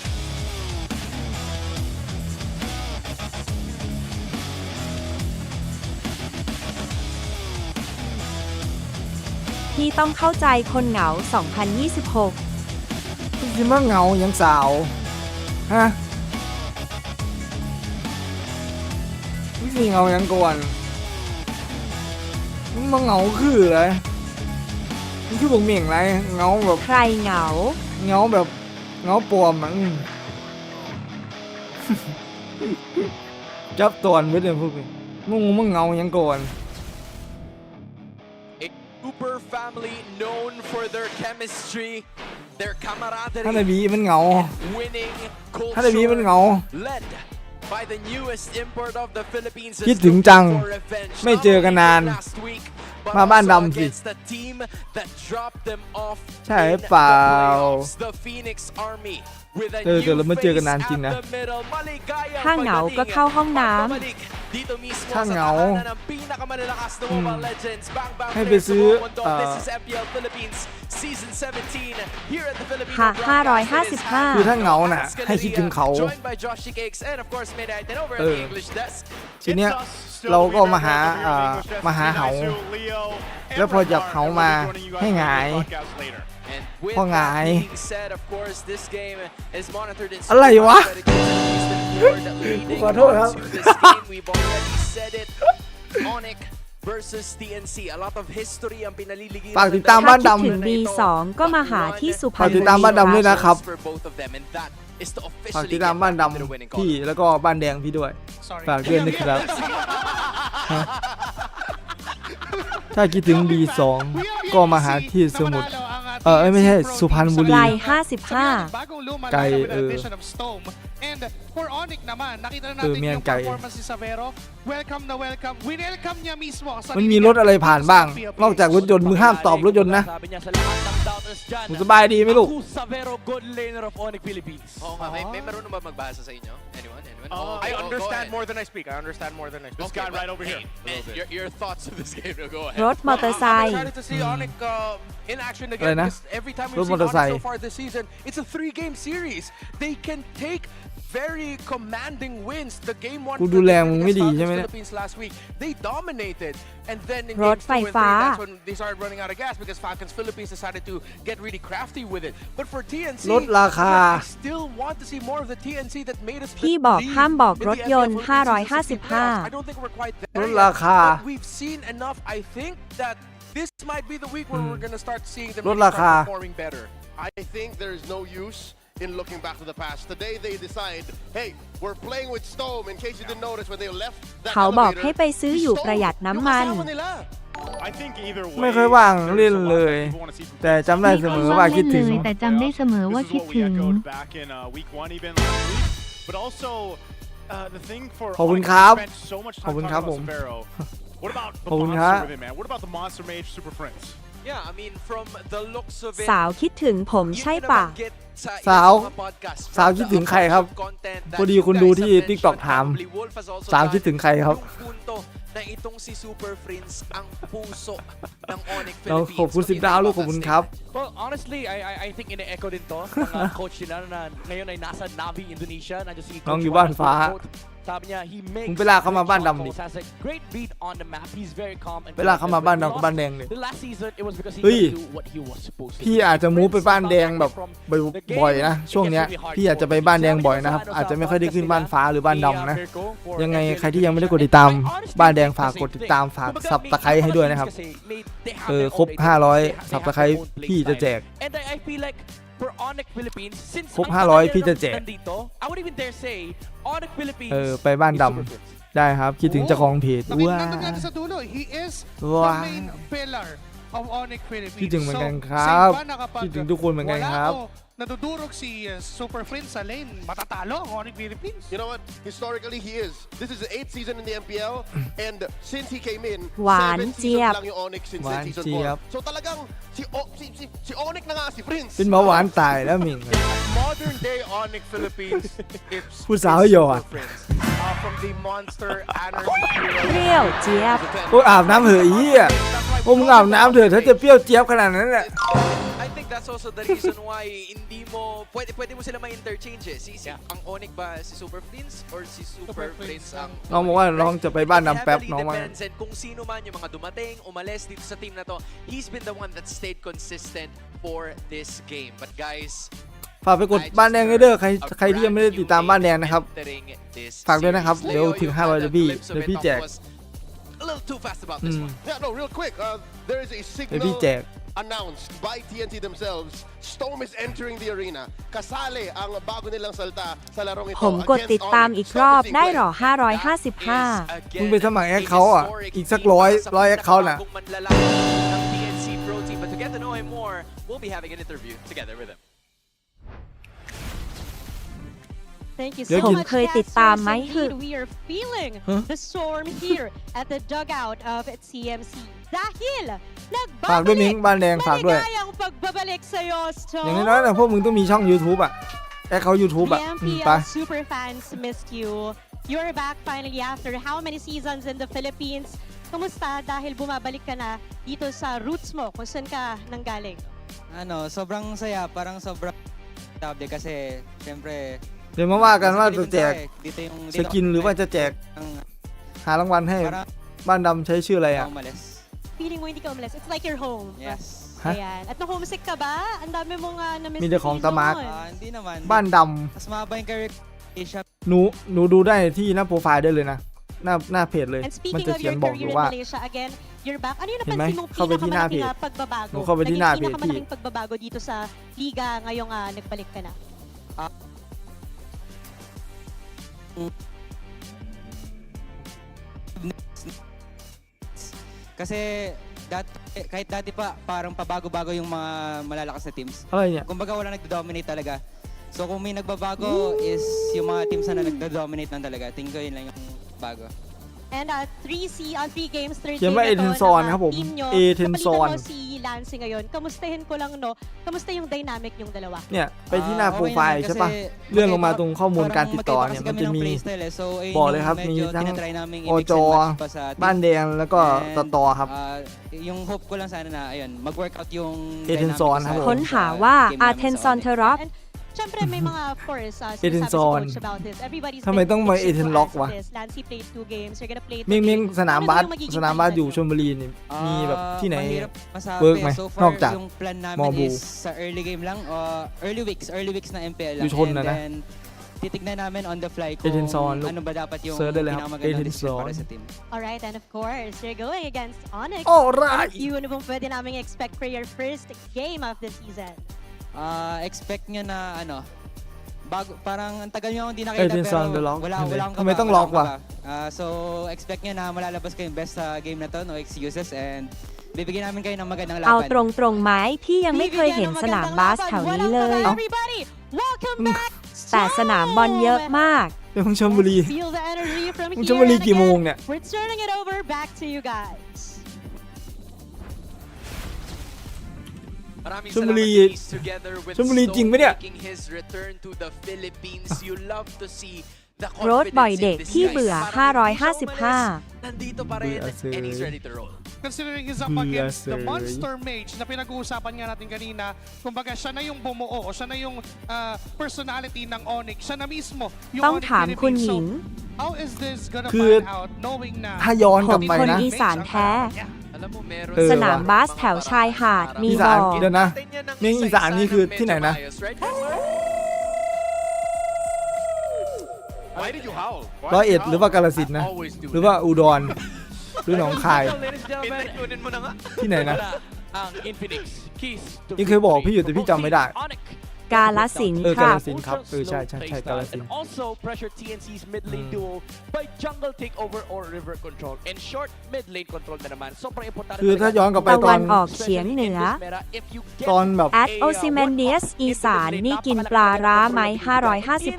พี่ต้องเข้าใจคนเหงา2026พี่มาเหงายังสาวฮะพี่เหงายังก่อน มันเหงาคืออะไรมันคือบอกเมี่ยงไรเหงาแบบ ใครเหงา เหงาแบบเหงาปลอมมันจับตอนไม่ได้พวกนี้มึงเหงายังก่อน Super family known for their chemistry, their camaraderie, ถ้าในบีมันเหงา winning ถ้าในบีมันเหงา culture, led by the newest import of the Philippines. คิดถึงจังไม่เจอกันนาน มาบ้านดำสิ the team that dropped them off ใช่เปล่า the Phoenix Army with a เดี๋ยว new เรามาเจอกัน face นานจริง at นะ the middle. Maligayang ถ้าเหงาก็เข้าห้องน้ dito mismo ถ้า sa เหงา tahanan ng pinakamalalakas na Mobile Legends. Bang bang ให้ไป players sa ซื้อ buong mundo. This is MPL Philippines Season 17 here at the ำ Filipino ค่ะ broadcast. คือถ้าเหงาน่ะให้คิดถึงเขา Joined by Josh Cakes and of course Midnight over at the English desk. ทีเนี้ยเราก็มาหาเหาแล้วพอจากเหามาให้หงาย And with พอหงาย that being said, of course, this game is monitored in อะไรวะ leading ขอโทษครับ to this game. We've already said it. ONIC versus TNC. A lot of history ang pinaliligiran. ฝากติดตามบ้าน ถ้าคิด ดำ ถึง B2 ก็มาหาที่สุพร ฝาร ก ณ ติด บุ ตาม รี บ้านดำด้วยนะครับ for both of them, and that is to ฝาก officially ติดตาม get บ้าน back to the winning ดำพี่ column. แล้วก็บ้านแดงพี่ด้วย ฝากด้วยนะครับฮะถ้าคิดถึง B2 ก็มาหาที่สมุทรไม่ใช่สุพรรณบุ ไก รี ล ไกล And for ONIC naman, nakita na เมี natin ยง yung ไก่ performance ni Savero. Welcome na welcome. Winelcome niya mismo ang มัน sarili มีรถอะไรผ่านบ้าง นอกจากรถยนต์มึงห้ามตอบรถยนต์นะมึงสบายดีไหมลูก Savero, good laner of ONIC Philippines. Oo nga, may marunong ba magbasa sa inyo? Anyone? I understand more than I speak. I understand more than I speak. This guy right over here. Your thoughts of this game. Go ahead. รถมอเตอร์ไซ I'm ค์ excited to see ONIC in action อะไร again นะ because every time ร we've ถมอ seen เตอร์ไซ ONIC ค์ so far this season, it's a 3-game series. They can take very commanding wins. The game one กูดูแลมึงไม่ดีใช่ไหม against เนี่ย Philippines last week, they dominated, and then in รถ games ไฟ 2 and 3, ฟ้า that's when they started running out of gas because Falcons Philippines decided to get really crafty with it. But for TNC, ลดราคา I still want to see more of the TNC that made us พี่บอก believe ห้ามบอก in ร the ถยนต์ MPL Philippines season 16 playoffs. I 555 don't think we're quite ล there ด yet, ราคา but we've seen enough. I think that this might be the week where we're going to start seeing them ลด really ราคา start performing better. I think there's no use in looking back to the past. Today they decide, hey, we're playing with Stone. In case you didn't notice when they left that เขาบอก elevator, ให้ไปซื้ออยู่ประหยัดน้ำมัน I think either way. ไม่เคยว่างเล่นเลย แต่จำได้เสมอว่าคิดถึง แต่จำได้เสมอว่าคิดถึง Back in week 1 even last week, but also the thing for ขอบคุณครับ spent so much ขอบ time คุณ talking ครับ about ผม Savero. What about the ขอบคุณครับ monster with it, man? What about the monster mage Super Prince? Yeah, I mean, from the looks of it, สาวคิดถึงผมใช่ป่ะ สาวคิดถึงใครครับ พอดีคุณดูที่ TikTok ถาม สาวคิดถึงใครครับ na itong si Super Prince ang puso ng ONIC เรา Philippines. ขอบคุณ10 ดาวลูกขอบคุณครับ Well, honestly, I think ine-echo din to ng coach nila na ngayon ay nasa Navi, Indonesia. Nandiyan si น้อง Coach อยู่บ้าน Juan ฟ้า Sabi niya, he มึง makes ไปลากเขามาบ้านดำดิ calls, has a great read on the map. He's very calm and ไปลากเขามาบ้านดำกับ collected. บ้านแดงเลย The last season, it was because he เฮ้ย didn't do what he was supposed to พี่ do. อาจจะมูฟไปบ้านแดงแบบบ่อยๆนะ ช่วงเนี้ยพี่อาจจะไปบ้านแดงบ่อยนะครับ อาจจะไม่ค่อยได้ขึ้นบ้านฟ้าหรือบ้านดำนะ ยังไงใครที่ยังไม่ได้กดติดตามบ้านแดงฝากกดติดตามฝากซับตะไคร้ให้ด้วยนะครับ ครบ 500ซับตะไคร้พี่จะแจก And I feel like for ONIC Philippines, since ครบ ang tagal 500พี่จะแจก nandito, I would even dare say ONIC Philippines ไปบ้านดำได้ครับ คิดถึงเจ้าของเพจว้า Nandun natin sa dulo. He is the Wow. main pillar of ONIC Philippines. คิดถึงเหมือนกันค So, รับ safe ba na kapag คิดถึงทุกคนเหมือนกันครับ wala o nadudurog si Super Prince sa lane, matatalo ang ONIC Philippines. You know what? Historically, he is. This is the 8th season in the MPL, and since he came in, หวาน 7 เจี๊ย seasons บ lang yung Onyx since หวาน season เจี๊ยบ 4. So talagang si Onyx na nga si Prince. เป็นเบาหวานตายแล้วมิง Modern day Onyx Philippines, it's ผู้สาวหยอด Super Prince. From the monster anarchy เปรี้ยวเจี๊ยบ โอ้ยอาบน้ำเหอะอี้อ่ะโอ้มึงอาบน้ำเถอะถ้าจะเปรี้ยวเจี๊ยบขนาดนั้นแหละ I think that's also the reason why hindi mo pwede mo sila ma-interchange eh. Ang ONIC ba si Super Prince or si Super Prince ang น้องบอกว่าน้องจะไปบ้านน้ำแป๊บ Heavily น้องว่า depends and kung sino man yung mga dumating, umalis dito sa team na to, he's been the one that stayed consistent for this game. But guys, ฝากไปกดบ้านแดงให้เด้อใครที่ยังไม่ได้ติดตามบ้านแดงนะครับ ฝากด้วยนะครับ เดี๋ยวถึง 500เดี๋ยวพี่แจก too fast about this one. Yeah, no, real quick. There is a เดี๋ยวพี่ signal แจก announced by TNT themselves. Storm is entering the arena. Kasali ang bago nilang salta sa larong ito. ผมกดติดตามอีกรอบได้หรอ555 มึงไปสมัครแอคเคาท์อ่ะอีกสักร้อยแอคเคาท์น่ะ TNC Pro Team, but to get to know him more, we'll be having an interview together with him. Thank you เดี๋ so ยวกิน much. เคยติดตามไหม Yes, indeed, we are feeling the storm here at the dugout of TMC. Dahil ฝากด้วยมิ้งบ้านแดงฝากด้วย maligayang pagbabalik sa'yo, Storm. อย่างน้อยๆนะพวกมึงต้องมีช่อง YouTube อ่ะแอคเคาท์ YouTube อ่ะ The ไป MPL super fans missed you. You're back finally after how many seasons in the Philippines? Kumusta dahil bumabalik ka na dito sa roots mo kung saan ka nanggaling? Sobrang saya, parang sobrang stable kasi syempre เดี๋ยวมาว่ากันว่าจะแจก dito yung สกินหรือว่าจะแจกหารางวัลให้บ้านดำใช้ชื่ออะไรอ่ะ Feeling mo hindi ka umalis. It's like your home. Yes. Ayan. At na-homesick ka ba? Ang dami mong na-miss มีแต่ของตะมาร์ก hindi naman. บ้านด Mas mahaba yung career Asia. ำหนูดูได้ที่หน้าโปรไฟล์ได้เลยนะหน้าเพจเลย And มัน speaking จะ of เขียน your บอกอ career ยู่ in ว่า Malaysia, again, you're back. Ano yung เห็นไหม napansin mong เข้าไปที่หน้าเพจ pinakamalaking pagbabago? หนูเข้าไปที่หน้าเพจ Naging pinakamalaking pagbabago dito sa liga ngayong nagbalik ka na? Kasi kahit dati pa parang pabago-bago yung mga malalakas na teams. Ay, yeah. Kumbaga wala nagdo-dominate talaga. So kung may nagbabago is yung mga teams na nagdo-dominate lang talaga. Tingin ko yun lang yung bago. And 3 games, third ขียน game ว่า ito Atenzon ng ครับผม team nyo. Atenzon Kapalitan mo si Lance ngayon. Kamustahin ko lang, no? Kamusta yung dynamic yung dalawa? เนี่ยไปที่หน้าโปรไฟล์ใช่ปะเลื่อนลงมาตรงข้อมูลการติดต่อเนี่ยมันจะมีบอกเลยครับมีทั้งอจบ้านแดงแล้วก็ต่อครับ Yung hope ko lang sana na ayun, mag-workout yung Atenzon ครับผม ค้นหาว่า Atenzontheroad Siyempre may mga, of course, sinasabi Atenzon si coach about this. Everybody's ทำไมต้องมา been itching to Atenzon askวะ this. Nancy played 2 games. You're gonna play 2 มิง games. สนามบาส Ano yung magiging สนามบาส mindset อยู่ mo? ชลบุรีนี่มีแบบที่ไหน Mahirap masabi. เวิร์กไหม So น far, อกจาก yung plan มอ namin บู is sa early game lang, early weeks na MPL อยู่ lang. ชนนะนะ then titignan namin on the fly kung Atenzon ลูก ano ba dapat yung เสิร์ชได้เลยครับ pinakamagandang decision Atenzon para sa team. Alright, and of course, you're going against ONIC. Alright! Ano bang pwede namin expect for your first game of the season? Expect nyo na bago, parang ang tagal nyo hindi nakita Atenzon pero lock. wala akong Kami kaba, tong wala lock akong ba? kaba. So expect nyo na malalabas kayong best sa game na to, no excuses, and bibigyan namin kayo ng magandang เอา laban. ตรงๆไหมพี่ยังไม่เคยเห็นสนามบาสแถวนี้เลย Everybody, welcome back. แต่สนามบอลเยอะมาก เป็นของชลบุรี Feel the energy from มึง here. ชลบุรี and กี่โมง again, เนี่ย We're turning it over back to you guys. Maraming ชลบุรี salamat Keys, together with ชลบุรีจริงปะเนี่ย making his return to the Philippines. You love to see the โรดบ่อยเด็ก confidence in this ที่ guy. เบื่อ Parang hindi siya 555 umalis. Nandito pa rin and he's ready to roll. Considering he's up against the Monster Mage na pinag-uusapan nga natin kanina, kumbaga siya na yung bumuo, o siya na yung personality ng ONIC, siya na mismo yung ต้อง ONIC ถามคุณห Philippines. ญิง So, how is this gonna คือ pan out knowing na ถ้าย้อนกลับไป คน นะ อีสานแท้ Alam mo, meron สนามบาสแถวชายหาดมี อี บ สาน อก เดี๋ยวนะเมียงอีสานนี่คือที่ไหนนะ Why did you howl? ร้อยเอ็ดหรือว่ากาฬสินธุ์นะหรือว่าอุดรหรือหนองคาย Pinagkunin mo na nga. ที่ไหนนะ Ang Infinix Keys to ยังเคยบอกพี่อยู่แต่พี่จำไม่ได้ ONIC กาลสินธุ์ กา ครั ฬ บ สินธุ์ครับใช่กาฬสิน and ธุ์ also pressure TNC's mid lane duo by jungle takeover or river control. In short, mid lane control na naman. Sobrang importante คือถ้าย้อนกลับไป ตะ ตอ วัน นออกเฉียงเหนือ ตอนแบบ แอดโอซิเมนเดียสอีสานนี่กินปลาร้าไหม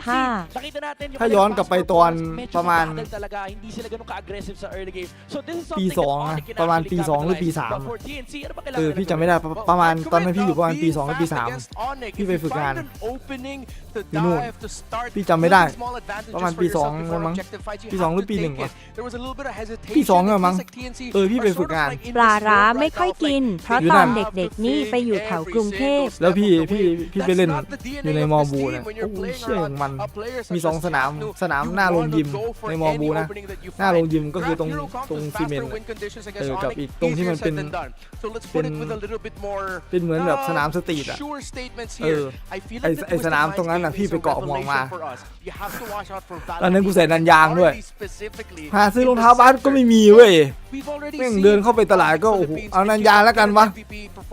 555 ถ้าย้อนกลับไปตอนประมาณ talaga, hindi sila ganun ka-aggressive sa early game. So this is ปี something 2 that นะ ONIC can ประมาณ actually ปี 2 หรือปี capitalize. 3 But for TNC, ano ba เออ kailangan พี่จำไม่ได้ประมาณตอนนั้นพี่อยู่ประมาณปี 2 หรือปี against 3 ONIC? พี่ไปฝึกงาน If you find an opening to ที่นู่น dive, to start พี่จำไม่ได้ building small advantages ประมาณ for ปี yourself 2 before มั้ง objective fights, you ปี have 2 หรือ to ปี 1 take วะ it. There was a little bit of hesitation. ปี 2 อะ It มั้ง feels like TNC พี่ไป are ฝึก sort of งาน like in ปลา this ร้า mode ไม่ right ค่อย now of กิน like เพราะ อยู่ ต นั่ อน น เด็กๆนี่ไปอยู่แถวกรุงเทพ แล้วพี่ไปเล่น That's not the DNA อยู่ใน of มอ this บู team นะ when โอ้ you're playing เชื่อ around มัน a player มี such 2 as สนาม Capnu. สนาม You หน้าโรงยิม wanna go for ในมอบู any นะ opening that you หน้าโรง find. ยิมก็คือ Grab ตรง hero comp ตรง with ซีเมน faster ต์ win conditions เอ against อกับ ONIC, อีกตรงที่ easier มันเป็น said than done. So let's เป็ put น it with a little bit more เป็นเหมือนแบบสนามสตรีทอะ sure statements เอ here. อ I feel ไอ like the ไอสนามตรงนั้น Twisted น่ะ Minds พี่ game ไป is a เกาะมองมา revelation for us. You have to watch out for ตอนนั้นกู Valorant ใส่นันยางด้วย specifically. หาซื้อรองเท้าบาสก็ไม่มีเว้ย แม่งเดินเข้าไปตลาดก็โอ้โหเอานันยาแล้วกันวะ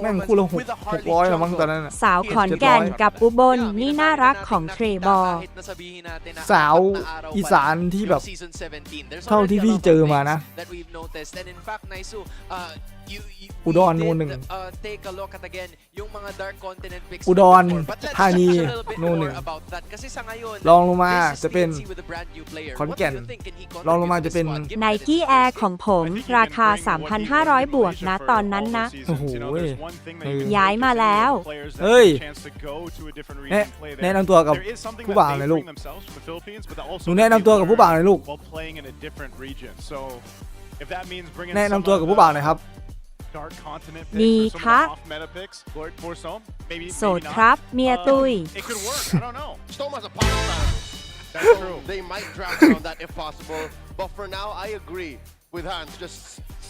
แม่งคู่ละ600ละมั้งตอนนั้นสาวขอนแก่นกับอุบลนี่น่ารักของเทรบอลสาวอีสานที่แบบเท่าที่พี่เจอมานะอุดรโน่นหนึ่งอุดรธานีโน่นหนึ่งรองลงมาจะเป็นขอนแก่นรองลงมาจะเป็น Nike Air ของผมราคา 3,500 บวกนะตอนนั้นนะ โอ้โหย้ายมาแล้ว เฮ้ยแนะนำตัวกับผู้บ่าวหน่อยลูกหนูแนะนำตัวกับผู้บ่าวหน่อยลูกแนะนำตัวกับผู้บ่าวหน่อยครับดีครับโสดครับเมียตุย They might draft around that if possible, but for now I agree with Hans. Just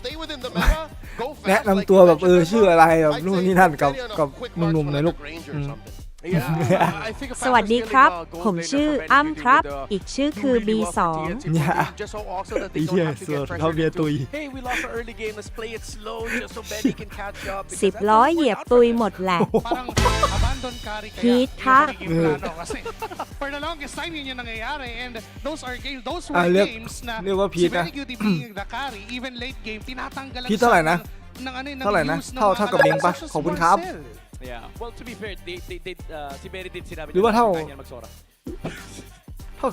stay within the meta, go fast. แนะนำตัวแบบชื่ออะไรแบบนู่นนี่นั่นกับหนุ่มๆหน่อยลูก สวัสดีครับ ผมชื่ออ้ำครับ อีกชื่อคือ B2 เนี่ยไอ้เหี้ยสวดเขาเบียตุย10 ล้อเหยียบตุยหมดแหละพีทค่ะ For the longest time yun yung nangyayari and those are games, those were games na si Beniguti being the carry, even late game, tinatanggalan พี่เท่าไหร่นะ ng เท่าไหร่นะเท่ากับเล้งปะขอบคุณครับ Yeah. Well, to be fair, si Berry did sinabi หรือว่าเท่า magsora.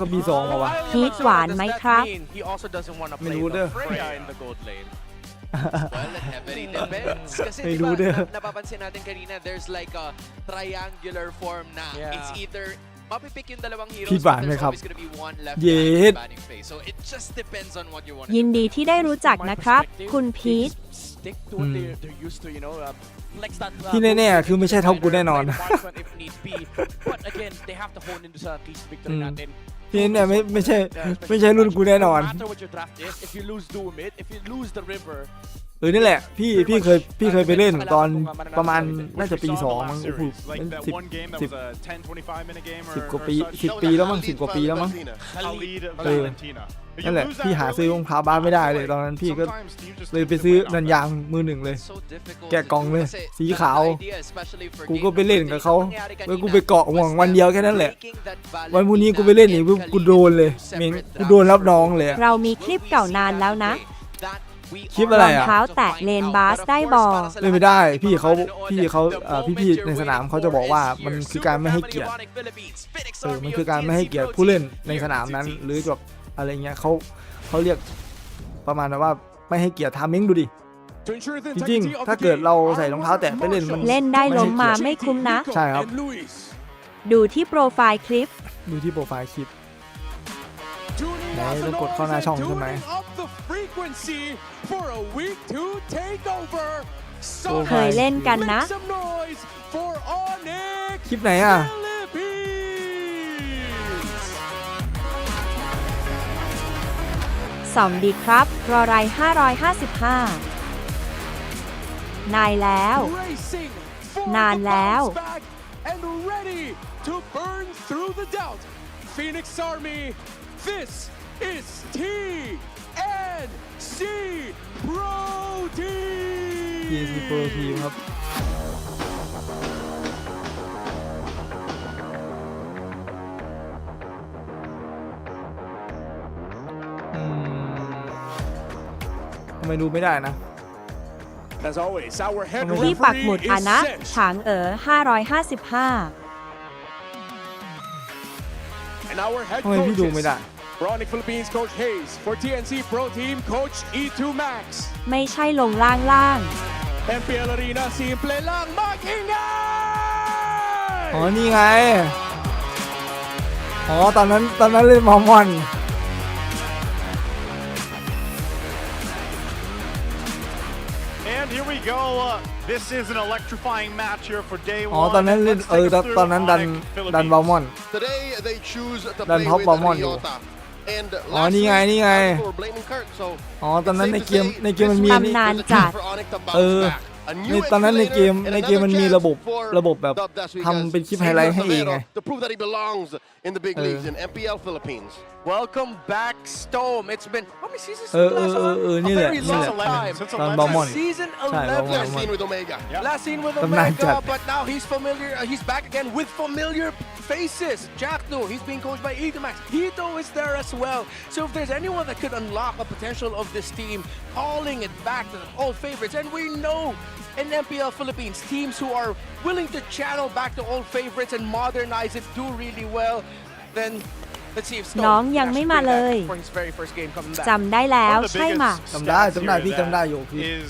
กับ B2 มาวะ พีทหวานไหมครับ He also doesn't want to play Freya in the gold lane. Well, it very depends. Kasi diba, napapansin natin kanina, there's like a triangular form na it's either mapipick yung dalawang heroes, but there's always gonna be one left behind the banning phase. So it just depends on what you want to do. ยินดีที่ได้รู้จักนะครับ คุณพีท Stick to what they're used to, you know. Flex that. ที่แน่ๆคือไม่ใช่เท่ากูแน่นอน If need be. But again, they have to hone into sa case victory natin. ที่แน่ไม่ใช่รุ่นกูแน่นอน No matter what your draft is, if you lose Doom it, if you lose the river. นี่แหละพี่เคยไปเล่นตอนประมาณน่าจะปี2มั้งโอ้โห10 กว่าปี10 ปีแล้วมั้ง10 กว่าปีแล้วมั้งนั่นแหละพี่หาซื้อรองเท้าบ้านไม่ได้เลยตอนนั้นพี่ก็เลยไปซื้อนันยางมือหนึ่งเลยแกะกล่องเลยสีขาวกูก็ไปเล่นกับเขาแล้วกูไปเกาะห่วงวันเดียวแค่นั้นแหละวันพรุ่งนี้กูไปเล่นอีกกูโดนเลยเมงกูโดนรับน้องเลยเรามีคลิปเก่านานแล้วนะ คลิปอะไรรองเท้าแตะเลนบาสได้บอล เล่นไม่ได้พี่ในสนามเขาจะบอกว่ามันคือการไม่ให้เกียรติมันคือการไม่ให้เกียรติผู้เล่นในสนามนั้นหรือแบบอะไรเงี้ยเขาเรียกประมาณว่าไม่ให้เกียรติทามิ่งดูดิจริงๆถ้าเกิดเราใส่รองเท้าแตะไปเล่นมันเล่นได้ล้มมาไม่คุ้มนะ ใช่ครับ ดูที่โปรไฟล์คลิป ไหนต้องกดเข้าหน้าช่องใช่ไหม เคยเล่นกันนะ คลิปไหนอ่ะสองดีครับรอไร555นายแล้วนานแล้ว Phoenix Army, this is TNC Pro Team. TNC Pro Team ครับทำไมดูไม่ได้นะ ที่ปักหมุดอะนะฉาง555ทำไมพี่ดูไม่ได้ ONIC Philippines Coach Hayes for TNC Pro Team Coach E2 Max ไม่ใช่ลงล่าง MPL Arena simple lang mag-ingay อ๋อนี่ไงอ๋อตอนนั้นเล่นมอมอนAnd here we go. This is an electrifying match here for day 1. อ๋อตอนนั้นเล่นตอนนั้นดันบอลมอน Today they choose to ดัน play ท็อป with บอลมอนอยู่ Ryota. And อ๋อนี่ไง they were blaming Kurt. So อ๋อตอนนั้นในเกมมันมี ตำนานจัด a ใน new ตอนนั้นใน entry เกม laner, and ในเกม another มันมี chance ระบบ for แบบ Dub Dash ทำเป็นคลิปไฮไลท์ให้เองไง to prove that he belongs in the big leagues in MPL Philippines. Welcome back, Stome. It's been how many seasons since the last one? นี่ A แหละ very นี่แห long ละ time. ตอนบอลมอน Season ใช่บอลมอน Last seen with Omega. Last seen with ตำนานจัด Omega, but now he's familiar. He's back again with familiar faces. Jackno, he's being coached by Etamax. Hito is there as well. So if there's anyone that could unlock the potential of this team, calling it back to the old favorites, and we know in MPL Philippines, teams who are willing to channel back to old favorites and modernize it do really well. Then let's see if Stone น้องยังไม่มาเลย for his very first game coming back. จำได้แล้วใช่ไหม จำได้พี่จำได้อยู่พี่ is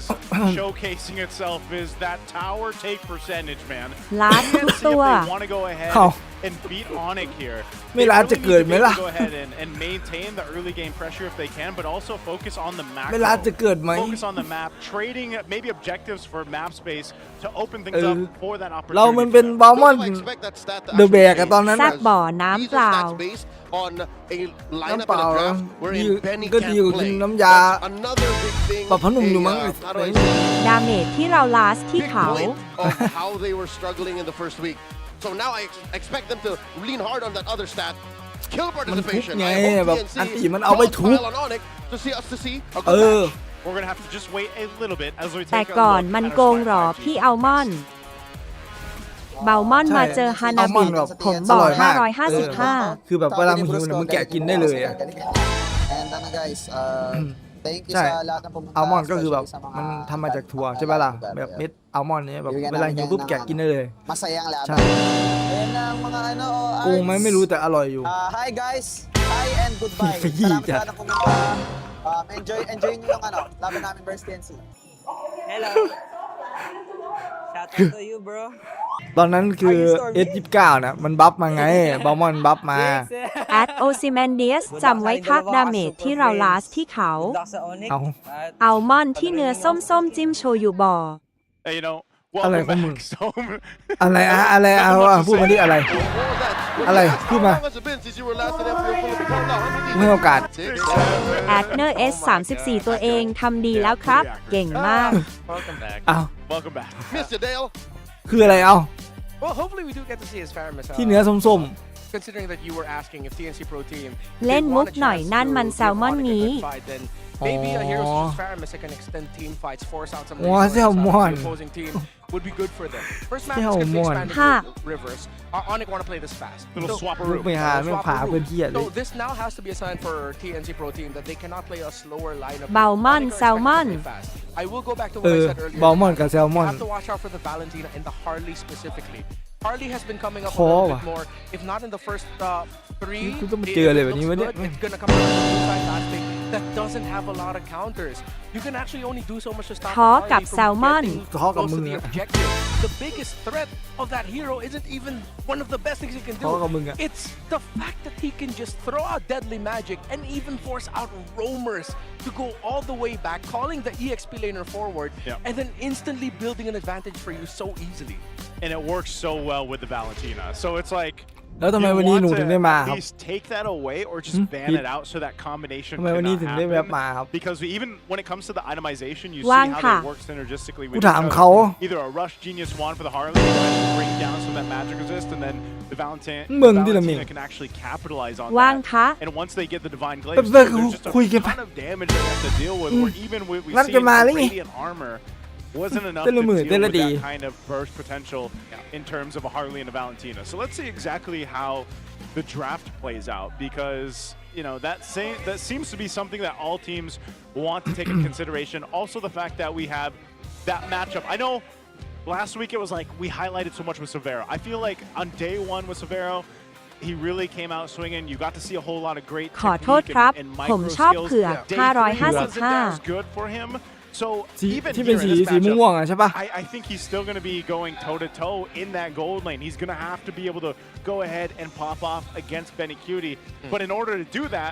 showcasing itself is that tower take percentage, man. ล้านทุก See ตั if ว they want to go ahead เอ้า and beat ONIC here. ไม่ล้านจะเกิดไหมล่ะ Go ahead and maintain the early game pressure if they can, but also focus on the macro. ไม่ล้านจะเกิดไหม Focus on the map, trading maybe objectives for map space to open things up for that เรา opportunity. มันเป็นบอลมอนเดอะแบกอะตอนนั้น แซบบ่อน้ำเปล่า On a lineup น้ำเปล่า in a draft wherein Benny ก็ can't ดีกว่ากิน play. น้ำยา That's another big thing. ปรับพนุ่มอยู่มั้ง How do I ดาเมจที่เราลาสที่ big เขา point of how they were struggling in the first week. So now I expect them to lean hard on that other stat. Kill participation. ไง I hope แบบอัน TNC ตีมันเอาไปทุบ pile on ONIC to see us to see a เอ good อ match. We're gonna have to just wait a little bit as we แต่ take a ก่อน look มัน at our โกงหรอ Spy 5G. พี่อัลมอนด์เบลมอนด์มาเจอฮานาบิผมบ อ อก ร่อยมาก 555 คือแบบเวลามันหิวเนี่ยมันแกะกินได้เลยอะ And guys, thank you ใช่ sa lahat ng pumunta. อัลมอนด์ก็คือแบบ especially sa mga มันทำมาจากถั่วใช่ไหมล่ะแบบเม็ดอัลมอนด์เนี่ยแบบเวลาหิวปุ๊บแกะกินได้เลย Masayang laban. ใช่ Ayan na ang mga ano, โกงไหมไม่รู้แต่อร่อยอยู่ Hi guys. Hi and goodbye. ขยี้ Salamat จัด sa lahat ng pumunta. Enjoy nyo yung ano, laban namin versus TNC. Hello. Shout out to you, bro. ตอนนั้นคือ S29 นะมันบัฟมาไงบอลมอนบัฟมา แอดโอซิแมนเดียสจำไว้คักดาเมจที่เราลาสที่เขา เอา อัลมอนด์ที่เนื้อส้มๆจิ้มโชยุบ่อ Hey, you know, อะไร welcome ของมึง back, Stone. อะไรพูดมาดิอะไร อะไรพูดมา How long has it been since you were last in MPL Philippines? Hold on, let me ให้โอกาส แอดเนอร์ S34 ตัวเองทำดีแล้วครับ เก่งมาก Welcome back. อ้าว Welcome back. Miss you, Dale. คืออะไรเอา Well, hopefully we do get to see his Faramis. ที่เนื้อส้ม Considering that you were asking if TNC Pro Team เล่น did มุก want a หน่อย chance นั่น to มันแซลมอน give ONIC a นี้ good fight, then maybe a hero such as Faramis that can extend team fights, force out some อ๋อ resources แซลมอน out of the opposing team would be good for them. First match แซ is ล going to ม be อน expanded ค่ะ rivers. ONIC want to play this fast. Little So- swap ลูกไปหาไม่ผ่าเพื่อนเที่ยเลย So this now has to be a sign for TNC Pro Team that they cannot play a slower lineup. เบลมอน ONIC are แซลมอน expected to play fast. I will go back to เอ what I อ said earlier. บอลมอนกับแซลม You อน have to watch out for the Valentina and the Harley specifically. Harley has been coming up a ท้อ little ว่ะ bit more, if not in the first three. กูต้องมา it เจออะไรแบบ looks นี้วะเนี่ย good. It's gonna come from a side last pick that doesn't have a lot of counters. You can actually only do so much to stop ท้อ Harley กับ from แซลมอน getting ท้อกับ close มึ to ง the อะ objective. The biggest threat of that hero isn't even one of the best things he can ท้อกับมึง do. อะ It's the fact that he can just throw out deadly magic and even force out roamers to go all the way back, calling the EXP laner forward, Yeah. and then instantly building an advantage for you so easily. And it works so well with the Valentina. So it's like แล้วทำไม you วันนี้ want หนู to ถึงได้มา at ครับ least take that away or just ban it out so that combination ทำไมวันนี้ cannot ถึงได้แวบ happen. มาครับ Because even when it comes to the itemization, you see ว่าง how ค่ะ they work synergistically กู with each ถาม other. เขา Either a rush genius wand for the Harley to bring down some of that magic resist, and then theมึงดิละมึง Valentina can actually capitalize on ว่าง that. คะ And once they get the divine glaive, แป๊บๆ there's just a คุยกันไป ton of damage they have to deal with. Or even with we นัด see กันมาหรือไง radiant armor wasn't enough แต่ to ละมือ deal แต่ละ with ดี that kind of burst potential in terms of a Harley and a Valentina. So let's see exactly how the draft plays out, because you know that seems to be something that all teams want to take into consideration. Also, the fact that we have that matchup. I know last week it was like we highlighted so much with Severo. I feel like on day one with Severo, he really came out swinging. You got to see a whole lot of great ขอโทษ technique ครับ and ผม micro ชอบ skills. เผือก Day 3 wasn't as 555 good for him. So สี even ที่เป็น here in this สี matchup, ม่วงๆอ่ะใช่ปะ I think he's still going to be going toe-to-toe in that gold lane. He's going to have to be able to go ahead and pop off against Benny Cutie. But in order to do that,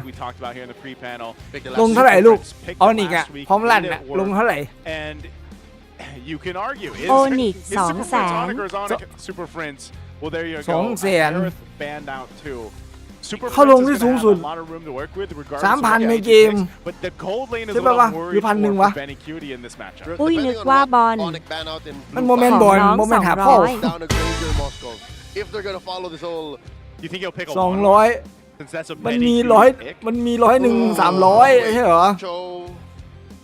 like we talked about here in the pre-panel. ลงเท่าไหร่ลูก Picked ออ them นิกอะ last week, พร้อมลั่น made อะ it ลง work. เท่าไหร่ And you can argue, is ONIC Super Prince 200,000 ONIC or is ONIC Super Prince? Well, there you go. 200,000 Aerith banned out too. Super เขาลง Prince ที่ is สูง gonna สุด have a lot of room to work with regardless of 3,000 what ใน he เกม picks, but the gold lane is ใช่ a ป่ะ little วะ I'm หรือ worried 1,000 for วะ Benny Cutie in this matchup. อุ้ยนึกว่าบอล มันโมเมนต์บอล ของน้อง โมเมนต์หาเข้า 200 Down a Granger Moscow. If they're gonna follow this whole You think he'll pick a 200 one? Since that's a มัน penny มี huge 100 pick. มันมี101 300ใช่เหรอ Joe,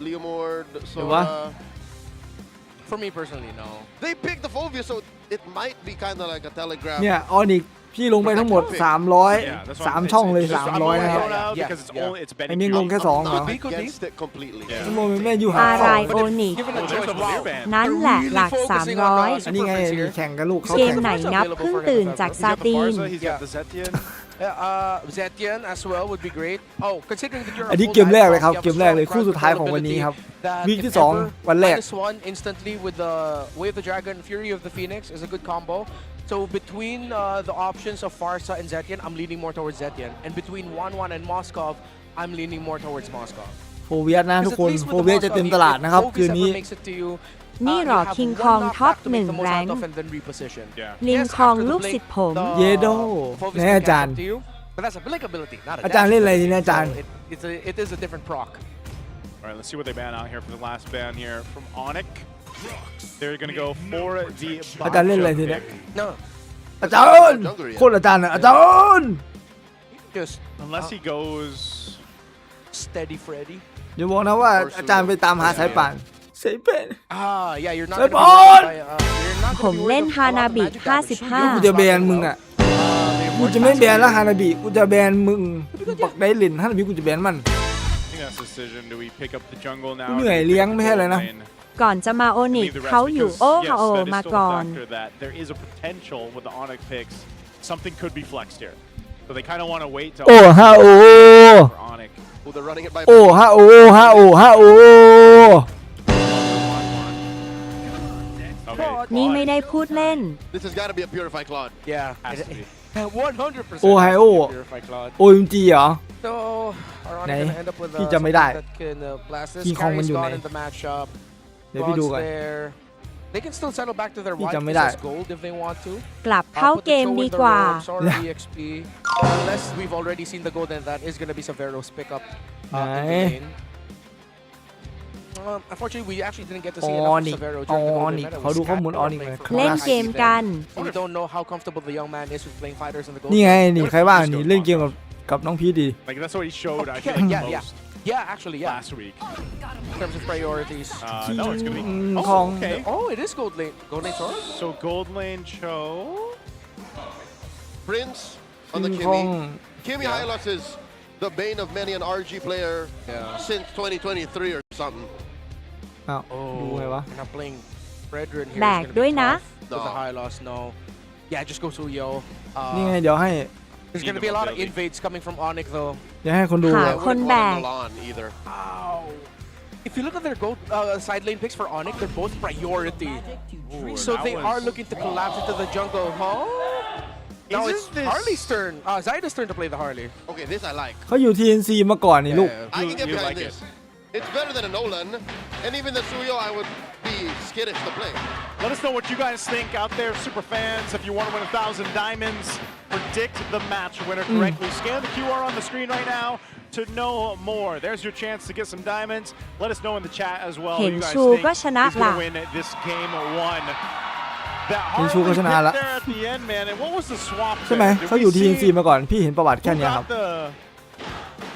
Leomord, เดี๋ยววะ Sora. For me personally, no. They picked the Phobia, so it might be kind of like a telegraph. เนี่ยออนิกพี่ลงไปทั้งหมด 300 3 ช่องเลย 300 นะครับ Because it's only it's ไอ้ betting เมียงลงแค่ 2 เหรอ Not against it completely. ชั่วโมงแม่อยู่หา อะไร ของ โอนิก Given a choice, wow. นั่นแหละหลัก 300 อันนี้ไงมีแข่งกับลูกเขา เกม แข่ง ไหนนับเพิ่งตื่นจากซาตีน He's got the Zetian. Zetian as well would be great. Oh, considering that you're อันนี้ a เกมแรกเลยครับ full เกมแรกเลยคู่สุดท้ายของวันนี้ครับ วีคที่ 2 วันแรก -1 instantly with the Way of the Dragon, Fury of the Phoenix is a good combo. So between the options of Farsa and Zetian, I'm leaning more towards Zetian. And between 1-1 and Moskov, I'm leaning more towards Moskov. โฟเวียสนะทุกคนโฟเวียสจะเต็มตลาดนะครับคืนนี้ นี่หรอคิงคองท็อป1แรงลิงคองลูกศิษย์ผม เยโดแน่อาจารย์ But that's a blink ability, not a อาจารย์เล่นอะไรดีนะอาจารย์ It is a different proc. All right, let's see what they ban out here for the last ban here from ONIC. They're going to go for the อาจารย์เล่นอะไรที Bacha เนี้ย pick. No. อาจารย์โคตรอาจารย์นะอาจารย์ Just Unless he goes steady Freddy. อย่าบอกนะว่าอาจารย์ไปตามหาสายป่านสายป่าน Yeah, you're not สาย gonna ป่าน be worried by, you're not ผ gonna ม be worried เล่น of ฮา a lot นา of บิ magic damage. กูจะแบนมึงอ่ะกูจะไม่แบนแล้วฮานาบิกูจะแบนมึงปักได้ลินฮานาบิกูจะแบนมัน I think that's the decision. Do we pick up the jungle now? กูเหนื่อยเลี้ยงไม่ใช่เลยนะ ก่อนจะมาโอนิกเขาอยู่โอฮาโอมาก่อน There is a potential with the ONIC picks. Something could be flexed here. So they kind of want to wait to โอ้ฮาโอ for ONIC. Oh, they're running it by โอ้ฮาโอฮาโอฮาโอ Okay. นี่ไม่ได้พูดเล่น This has got to be a purified Claude. Yeah. Has to be. 100%. โอไฮโอ Purify Cloud. โอมจีเหรอ So, are Này, gonna end up with พี่จำไม่ได้ something that can blast this. King Kong Carry's มันอยู่ gone ไหน in the matchup. เดี๋ยวพี่ดู Bronze ก่อน there. They can still settle back to their พี่ white จำไม่ได้ possessed gold if they want to. กลับเข้า Put the เกม show in ดี the กว่า ropes or EXP. Unless we've already seen the gold, and that is gonna be Severo's pickup in the ไหน lane. Unfortunately, we actually didn't get to อ see อ enough นิ of ก Severo อ during the อ golden นิก meta. ขอ We ดูข้อมูล scattered ออนิก our หน่อย play ค for เล่น รับ เกมกัน So we don't know how comfortable the young man is with playing fighters in the golden นี่ไง meta. นี่ใครบ้างนี่เล่นเกมกับน้องพีทดี Like that's what he showed. I Okay, think yeah, most yeah. Yeah, actually, yeah. last week. In terms of priorities. No, it's gonna be. King Oh, Kong. okay. Oh, it is gold lane. Gold lane Sora? So gold lane Cho. Prince on the King Kimi. Kong. Kimi Hylos is the bane of many an RG player since 2023 or something. อ้าวดูไงวะ You're not playing Brethren here. แบกด้วยนะ With the high loss, no. Yeah, just go Suyo. นี่ไงเดี๋ยวให้ There's gonna be a lot of invades coming from ONIC though. เดี๋ยวให้คนดู หา อะ คนแบก Milan either. Ow. If you look at their gold side lane picks for ONIC, they're both priority. So that they was- are looking to collapse into the jungle. Huh? Now it's Isn't this- Harley's turn. Zyda's turn to play the Harley. Okay, this I like. เขาอยู่ TNC มาก่อนนี่ลูก Yeah. I can get You behind like this. It's better than a Nolan, and even the Suyo I would be skittish to play. Let us know what you guys think out there, super fans. If you want to win 1,000 diamonds, predict the match winner correctly. Scan the QR on the screen right now to know more. There's your chance to get some diamonds. Let us know in the chat as well who เห็น you guys ชู think ก็ชนะ is going ล่ะ to win this game one. That เห็นชู Harley ก็ชนะ pick ละ there at the end, man. And what was the swap ใช่ไหม there? Did เขาอยู่ we see TNC มาก่อนพี่เห็นประวัติแค่ who เนี้ยครับ got the...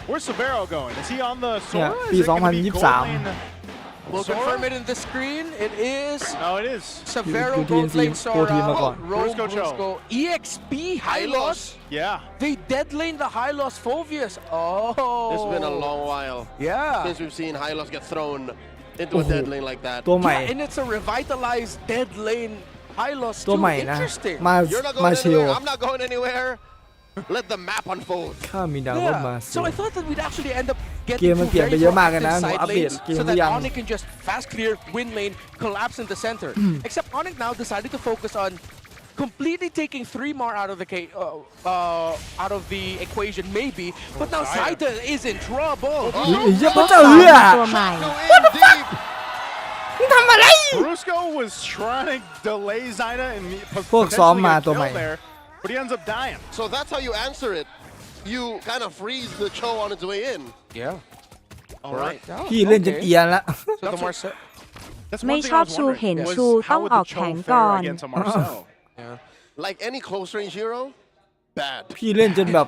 Where's Severo going? Is he on the เนี่ย Sora? ปี Is it gonna be gold 2023 lane? We'll Sora? confirm it in the screen. It is No, it is. Severo You gold TNC lane โปรทีมมาก่อน Sora. Rogue Brusco Cho. Brusco. EXP high loss. Yeah. They dead lane the high loss Phovius. Oh. It's been a long while Yeah. since we've seen Hylos get thrown into a dead lane like that. ตัวใหม่ Yeah, and it's a revitalized dead lane high loss ตัว too. ใหม่นะ Interesting. มา You're not มา going เชียว anywhere. I'm not going anywhere. Let the map unfold. ข้ามีดาวว่ามา Yeah. So I thought that we'd actually end up เก getting มมัน two เปลี่ยนไป very เยอะมากเลยนะ proactive หนู side อัปเดต lanes เกม so หรือ that ยัง ONIC can just fast clear win lane, collapse in the center. Except ONIC now decided to focus on completely taking 3 more out of the out of the equation maybe, but now Zyda is in trouble. เฮ้ยเหี้ยพระเจ้าเหือ ตัวใหม่ In deep. มึงทำอะไร Brusco was trying to delay Zyda and พวกซ้อม potentially มา get ตัวใหม่ killed there, but he ends up dying. So that's how you answer it. You kind of freeze the Cho on its way in. Yeah. All right. พี่เล่นจนเอียนละ So the more That's ไม่ one thing ชอบ I was ชู wondering เห็น was ชู how ต้อง would อ the อก Cho แข็ง fare ก่อน against a Marcel? Like any close range hero, bad. พี่เล่นจนแบบ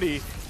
opportunity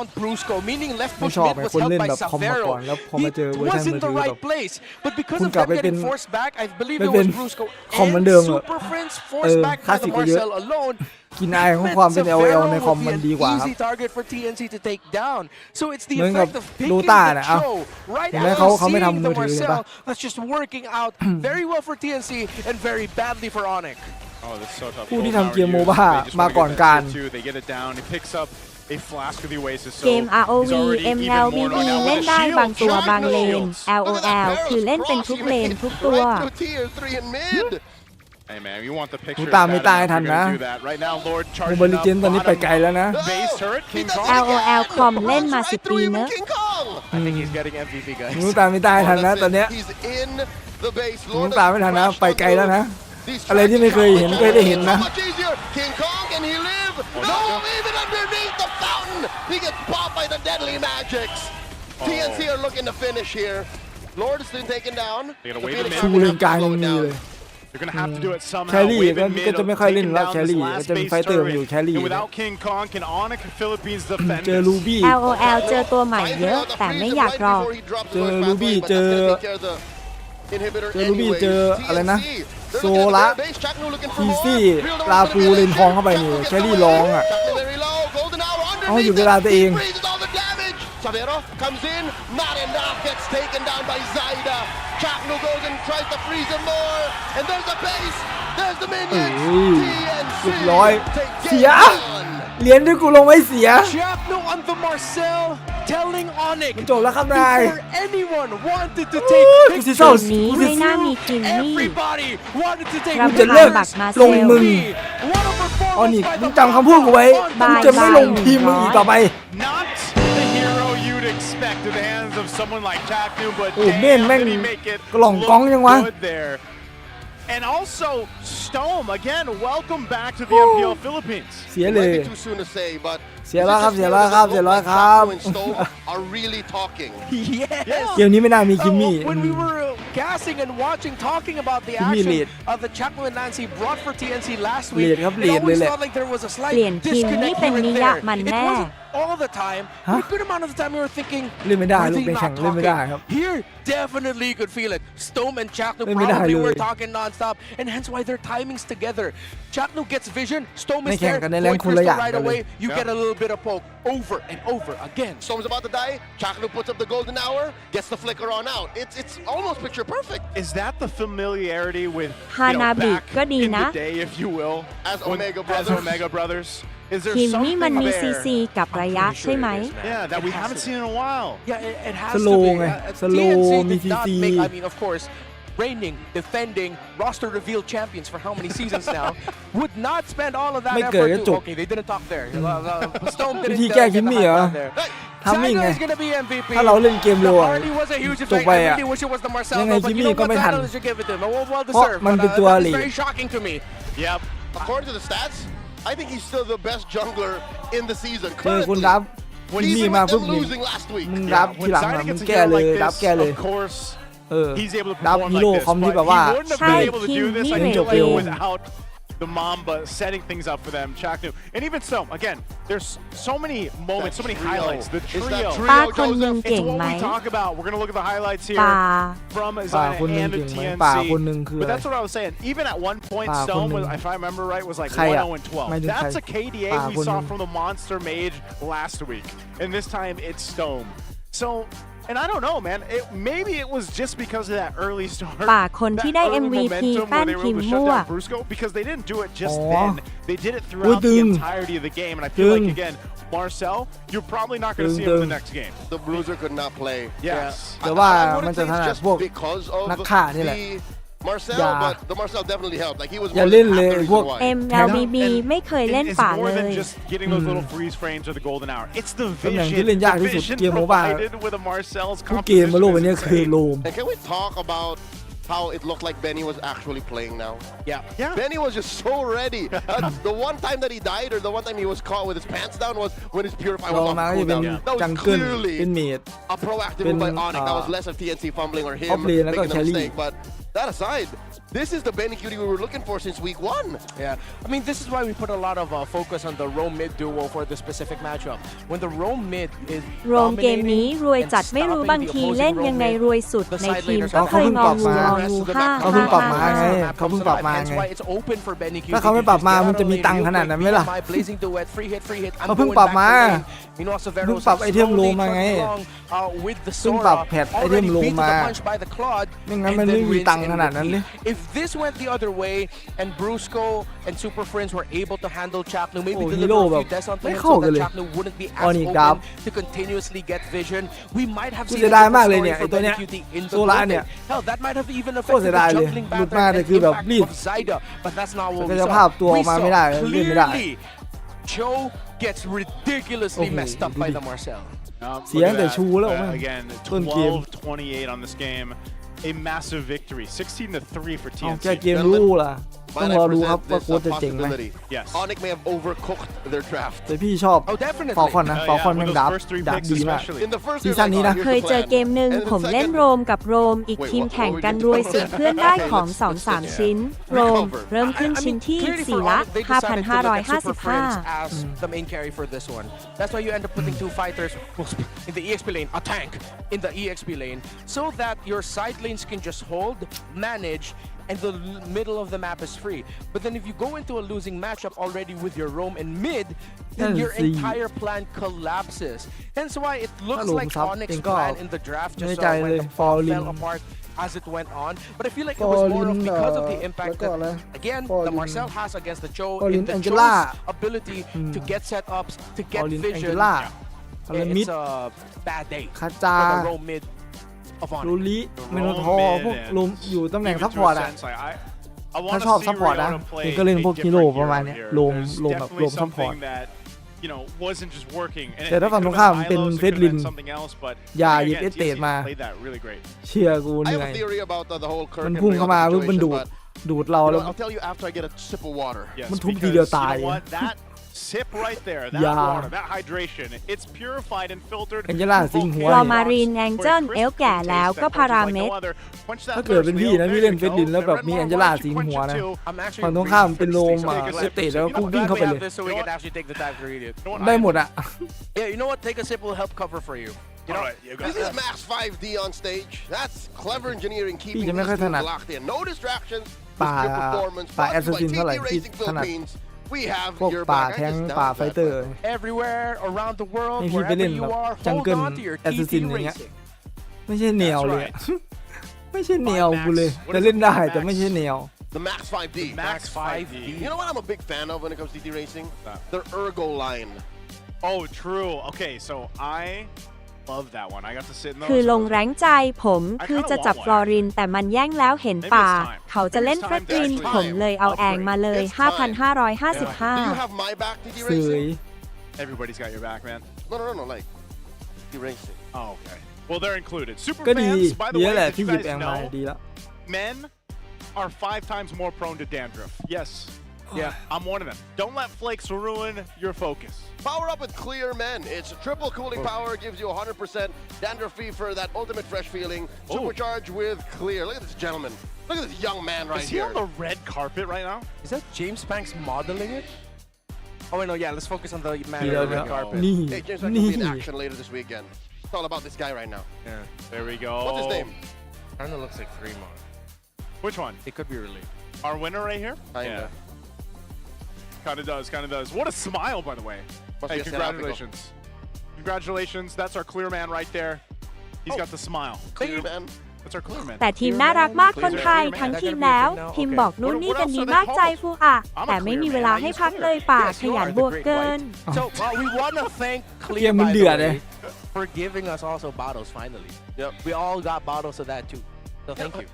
around Brusco, meaning left ไม่ push ชอบ mid ไง was คน held เล่น by แบบคอมมาก่อน Savero. แล้วพอ He มาเจอเวอร์ชัน was มื in อ the ถือแบ right บ place, but because คุณ of กลับ them ไปเป็น getting forced back, I believe ไม่ it เป็น was Brusco คอมเหมือน and เดิมอะ Super Prince เอ forced อ back คลา by สสิ the กก็เยอะ Marcel alone. กินอายของความเป็น LL ในคอมมันดีกว่าครับ Easy target for TNC to take down. So it's the เหมือนกับ effect of picking Dota the น่ะเอ้า show right เห็นไหม after เขาไม่ทำ seeing มื the อถือเลยปะ Marcel. That's just working out very well for TNC and very badly for ONIC. Oh, that's so tough. ผู้ที่ทำเกมโมบ้ามาก่อนการ They get it down. He picks up a flask of the Oasis. เกม ROV MLBB เล่นได้บางตัวบางเลน LOL คือเล่นเป็นทุกเลนทุกตัว Hey man, you want the picture? ตามไม่ตายทันนะ Right now, Lord โม charging บาลิ up เจนตอนนี้ไปไกลแล้วนะ base turret. King Kong. LOL คอมเล่นมา10 ปีเนอะ I think he's getting MVP, guys. มึงตามไม่ตายทันนะตอนเนี้ยมึงตามไม่ทันนะไปไกลแล้วนะอะไรที่ไม่เคยเห็นก็ได้เห็นนะ King Kong, can he live? No, even underneath the fountain, he gets popped by the deadly magics. TNC are looking to finish here. Lord has been taken down. ชูเลนกลางยังมีเลย They're gonna have to do it แค somehow. รี่ Wave ก็ in mid จะไม่ค่อยเล่น taking แล้ว down แค this รี่ก็ last จะเป็น base ไฟเตอร์มาอยู่ turret. แครี่ And without King Kong, can ONIC Philippines defend เจอ this? ลูบี้ LOL เจอตัวใหม่เยอะ แต่ไม่อยากรอ เจอลูบี้เจอลูบี้เจออะไรนะโซละทีซี่ลาฟูเลนทองเข้าไปนี่แครี่ร้องอ่ะเอาอยู่เวลาตัวเอง Savero comes in, not enough, gets taken down by Zaida. Chapno goes and tries to freeze him more, and there's the base, there's the minions. เรียบร้อยเสียเหรียญที่กูลงไว้เสีย Chapno on the Marcel telling ONIC จบแล้วครับนาย before anyone wanted to take กูสิเศร้า นี้ไม่น่ามีกิมมี่ everybody wanted to take รำ กูจะ คา เลิ ญ ก บักมาเซ ลง ล มึงออนิกมึงจำคำพูดกูไว้กูจะไม่ลงทีมมึงอีกต่อไป Not the hero you'd expect in the hands of someone like Chapnu, but โอ้เม่น damn, แม่ง did he make it กล่องก้องยังวะ look good there. And also, Stome, again, welcome back to the MPL Philippines. เสียเลย Too soon to say, but เสียแล้วครับเสียแล้วครับเสียแล้วครับ Stone are really talking. Yes. เกมนี้ไม่น่ามีคิมมี่ When we were gassing and watching, talking about the Kimmy action lead. of the Chapman and Nancy brought for TNC last Lead week, ครับ it lead เลย always แหละ felt like there was a slight เปลี่ยนทีมนี่ disconnect เป็น here นิ and ยะ there. มัน It แน่ wasn't all the time, but a good amount of the time we were thinking, เล่นไม่ได้ are ลูก they ในแข่ง not เล่นไม่ได้ครับ talking? Here, definitely you could feel it. Stome and Chapman เล่นไม่ได้ probably เลย were talking non-stop, and hence why their timings together. Chapman gets vision, Stome ใน is แข่ง there, กันในแรง Void คนละอย่าง Crystal right กันเลย away, you get a little bit of poke over and over again. Stone's about to die. Chaknu puts up the golden hour, gets the flicker on out. It's almost picture perfect. Is that the familiarity with Hanabi back ก็ดี in นะ the day, if you will, As when- Omega as Brothers. Omega Brothers? Is there ทีมนี่มัน something มีซีซี there? กับระยะใช่ไหม Yeah, that we haven't seen in a while. Yeah, it has Slow to be. ไง TNC slow มี did ซี not ซี make, I mean, of course, reigning, defending, roster reveal champions for how many seasons now, would not spend all of that ไม่เกิด effort ก็ to, จบ okay, they didn't talk there. Stone วิ didn't ธีแก้ get คิม the มี่ high เหรอ ground there. ทำมิ่ง China ไง is going to be MVP. ถ้าเราเล่นเกมเร็ว The อะ party was a huge จบ effect. ไป I อะ really wish it was the Marcel, ยังไง though, but คิม you มี่ know ก็ what, ไม่ทัน Thanos should give it to him. Well เพราะ deserved, มัน but เป็นตัว that ลี is ด very shocking to me. Yep. According to the stats, I think he's still the best jungler in the season. เจอคุณ Currently, ดับคิมมี่ even มา with ปุ๊บ them นี่ losing last week. มึงดับทีหลังอะมึงแก้เลยดับแก้เลย Of course, เออ he's able to ดับ perform ฮี like โร่ this, คอมที่ but แบบว่า he wouldn't have ใช่ been able to do this, ที I มนี่ feel เร็ว like, without the Mamba setting things up for them, Chaknu. And even so, again, there's so many moments, so many trio. highlights. The Is that trio. trio, ป้าคนหนึ่ง It's เก่ง what ไหม we talk about. We're going to look at the highlights ป่า here from ป่า Zayna คนหนึ่ง and the เก่งไหม TNC. ป่าคนหนึ่งคือ But อะไร that's what I was saying. Even at one point, ป่าคน Stone, หนึ่ง was, if I remember right, was like ใครอะ 1-0 and หมายถึ 12. งใคร That's a KDA ป่า we คนหนึ่ saw ง from the Monster Mage last week. And this time, it's Stone. So, and I don't know, man. Maybe it was just because of that early start. ป่าคนที่ได้ that early MVP momentum แป้ where น they were คิม able to มั่ shut ว down Brusco, because they didn't do it just อ๋อ then. They did it อุ้ย throughout ตึ the ง entirety of the game. And I feel like, again, Marcel, you're probably not going to see him in the next game. The Bruiser could not play. Yes. แต่ว่า I wouldn't มันจะ say ถ it's นัด just พวก because of นักฆ่านี่แหละ the Marcel, อย่า but the Marcel definitely helped. Like he was อย่า more เล่น than เลย half the พวก reason why. MLBB ไม่เคยเล่น It's ป่า more เล than ย just getting those little freeze frames or the golden hour. It's the ตำแหน่ง vision, ที่เล่นยากที่ the สุด vision เกมโมบ้า provided with a Marcel's ทุกเกมบนโลก composition วันนี้ is คือ insane. โลม And can we talk about how it looked like Benny was actually playing now? Yeah. Benny was just so ready. The one time that he died or the one time he was caught with his pants down was when his Purify ล was อง on มาก็จะเป็น cooldown. That จัง was เกิล clearly เป็นเมด a proactive เป็น move by ONIC. That was less of TNC fumbling or him Off lane แล้วก็ making a carry mistake. But that aside, This is the Benny Cutie we were looking for since week 1. Yeah, I mean, this is why we put a lot of focus on the Rome mid duo for this specific matchup. When the Rome mid is โรมเกมนี้รวยจัดไม่รู้บางทีเล่นยังไงรวยสุดในทีมก็เคยงองูงองูห้า เขาเพิ่งปรับมาไงเขาเพิ่งปรับมาไงถ้าเขาไม่ปรับมามึงจะมีตังค์ขนาดนั้นไหมล่ะเขาเพิ่งปรับมาเพิ่งปรับไอเทมโลมาไงเพิ่งปรับแพทไอเทมโลมาไม่งั้นมันไม่มีตังค์ขนาดนั้นเลย If this went the other way and Brusco and Super Friends were able to handle Chapnu, maybe deliver a few deaths on plane so that Chapnu wouldn't be as open to continuously get vision, we might have seen a different story for Benny Cutie in the tournament. Hell, that might have even affected the juggling pattern of Zyda, but that's not what we saw. We saw clearly Joe gets ridiculously messed up by the Marcel. เสียงแต่ชูแล้ว Again, 12-28 on this game. A massive victory, 16-3 for TNC. แกเกมรู้ล่ะต้องรอดูครับว่าโค้ชจะเจ๋งไหม Yes. ONIC may have overcooked their draft. แต่พี่ชอบฟอลคอนนะฟอลคอนแม่งดับดีมากซีซั่นนี้นะ เคยเจอเกมหนึ่งผมเล่นโรมกับโรมอีกทีมแข่งกันรวยสุดเพื่อนได้ของ 2-3 ชิ้นโรมเริ่มขึ้นชิ้นที่4ละ 5,555 as the main carry for this one. That's why you end up putting two fighters in the EXP lane, a tank in the EXP lane, so that your side lanes can just hold, manage, and the middle of the map is free. But then if you go into a losing matchup already with your roam and mid, then your entire plan collapses. Hence why it looks like ONIC's plan in the draft just fell apart as it went on. But I feel like it was more of because of the impact that, again, the Marcel has against the Joe in the Joe's ability to get setups, to get vision. It's a bad day for the roam mid. ลูลิเมโนทอพวกลมอยู่ตำแหน่งซัพพอร์ตอ่ะถ้าชอบซัพพอร์ตนะเองก็เล่นพวกฮีโร่ประมาณนี้ลมแบบลมซัพพอร์ตแต่ถ้าฝั่งตรงข้ามเป็นเฟสลินอย่าหยิบเอสเตทมาเชียร์กูเหนื่อยมันพุ่งเข้ามาเพื่อมันดูดเราแล้วมันทุบทีเดียวตาย Sip right there, that water, that hydration, it's purified and filtered. แองเจล่าสิงหัว รอมารีนแองเจิลเอลแก่แล้วก็พาราเมด ถ้าเกิดเป็นพี่นะพี่เล่นเฟสลินแล้วแบบมีแองเจล่าสิงหัวนะฝั่งตรงข้ามเป็นโลมเอสเตทแล้วกูวิ่งเข้าไปเลยได้หมดอ่ะ Yeah, you know what? Take a sip will help cover for you. You know, this is Max 5D on stage. That's clever engineering keeping these things locked in. No distractions. Just good performance. Sponsored by TT Racing Philippines. We have พวก your ป่า back. แทงป่าไฟเตอร์ everywhere around the world, นี่พี่ไปเล่ wherever น you แบบ are, จัง hold เกิล on to your แอสซิส TT ซินอย่างเงี้ย Racing. ไม่ใช่แนวเลยไม่ใช่แนวกูเลยแต่เล่นได้แต่ไม่ใช่แนว The Max 5D. Max 5D. You know what I'm a big fan of when it comes to TT Racing? Their Ergo line. Oh, true. Okay, so I love that one. I got to sit in those. คือลงแรงใจผมคือจะจับฟลอรินแต่มันแย่งแล้วเห็นป่าเขาจะเล่นเฟรดรินผมเลยเอาแองมาเลย 5,555 Do you have my back, TT สวย Racing? Everybody's got your back, man. No, like TT Racing. Oh, okay. Well, they're included. Super ก็ดี fans, by the ดี way, แหละ if ที่ you หยิบ guys แองมา know, ดีแล้ว men are 5 times more prone to dandruff. Yes. Yeah, I'm one of them. Don't let flakes ruin your focus. Power up with Clear Men. It's triple cooling power, gives you 100% dandruff-free for that ultimate fresh feeling. Supercharged with Clear. Look at this gentleman. Look at this young man right Is he here. on the red carpet right now? Is that James Banks modeling it? Oh wait, no, yeah. Let's focus on the man on the red carpet. Hey, James Banks will be in action later this weekend. It's all about this guy right now. Yeah. There we go. What's his name? Kind of looks like Fremont. Which one? It could be relieved. Our winner right here? Kinda. Kind of does, kind of does. What a smile, by the way. Must Hey, be a congratulations. Congratulations. That's our clear man right there. He's got the smile. Clear Man. That's our clear man. แต่ทีมน่ารักมากคนไทยทั้งทีมแล้วทีมบอกนู่นนี่กันดีมากใจฟูอ่ะแต่ไม่มีเวลาให้พักเลยป่าขยันบวกเกิน So we want to thank เก Clear มมัน by เดือด the เลย way, for giving us also bottles finally. Yep. We all got bottles of that too. So thank you.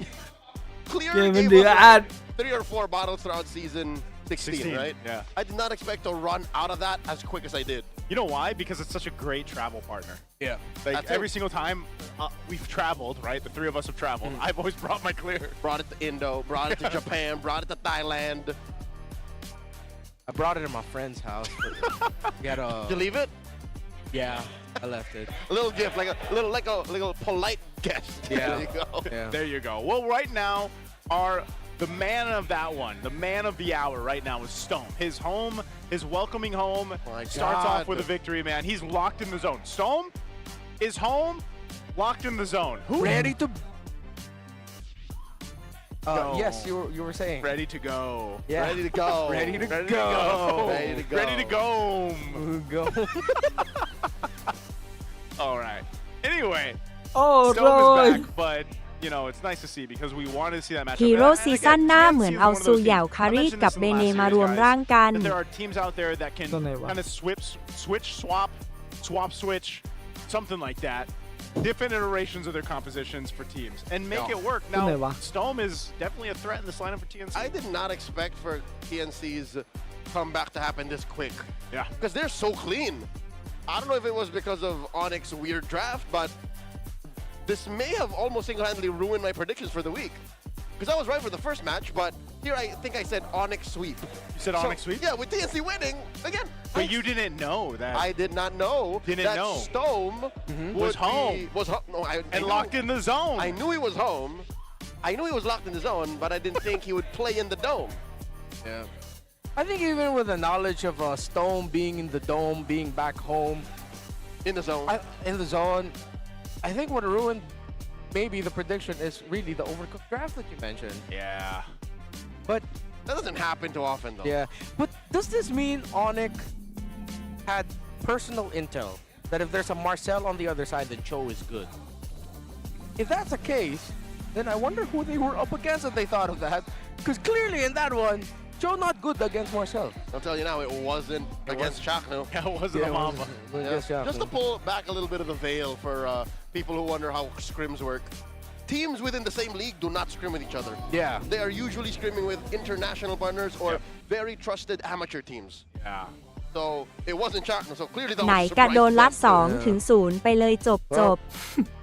Clear Game gave in the us ad. 3 or 4 bottles throughout season 16, right? Yeah. I did not expect to run out of that as quick as I did. You know why? Because it's such a great travel partner. Yeah. Like That's every it. single time we've traveled, right? The 3 of us have traveled. I've always brought my clear. Brought it to Indo, brought it to Japan, brought it to Thailand. I brought it to my friend's house. Did you leave it? Yeah, I left it. A little gift, like a polite guest. Yeah. There you go. Yeah. There you go. Well, right now, our the man of that one, the man of the hour right now is Stone. His home, his welcoming home, starts off with a victory, man. He's locked in the zone. Stone is home, locked in the zone. Ready to... Go. Yes, you were saying. Ready to go. Yeah. Ready to go. Ready to Ready to go. go. Ready to go. Ready to go. Go. All right. Anyway, Oh, Stone is Roy. back, but you know it's nice to see because we wanted to see that matchup. ฮีโร่ And ซี again, ซั่นหน้า TNC เหมือน is เอา one of ซู those เหยา teams. คา I ริ mentioned กับ this เบ in the เน last มาร series, วม guys, ร่างกัน that there are teams out there that can ตัวไหนวะ kind of swap switch, something like that. Different iterations of their compositions for teams and make it work. ตัวไหน Now, วะ Stone is definitely a threat in this lineup for TNC. I did not expect for TNC's comeback to happen this quick. Yeah. Because they're so clean. I don't know if it was because of ONIC's weird draft, but this may have almost single-handedly ruined my predictions for the week. Because I was right for the first match, but here I think I said ONIC sweep. You said ONIC sweep? Yeah, with TNC winning, again. But you didn't know that. I did not know that Stone Was home. No, And locked in the zone. I knew he was home. I knew he was locked in the zone, but I didn't think he would play in the dome. Yeah. I think even with the knowledge of Stone being in the dome, being back home, in the zone, I think what ruined maybe the prediction is really the overcooked draft that you mentioned. Yeah. But that doesn't happen too often, though. Yeah. But does this mean ONIC had personal intel that if there's a Marcel on the other side, then Cho is good? If that's the case, then I wonder who they were up against if they thought of that. Because clearly in that one, Cho not good against Marcel. I'll tell you now, it wasn't against Chakno. Yeah, it wasn't a Mamba. Just to pull back a little bit of the veil for people who wonder how scrims work. Teams within the same league do not scrim with each other. Yeah. They are usually scrimming with international partners or very trusted amateur teams. Yeah. So it wasn't Chakno, so clearly that ไหน was a กะ surprise โดน to ลัด them. 2 ถึง 0 ไปเลยจบ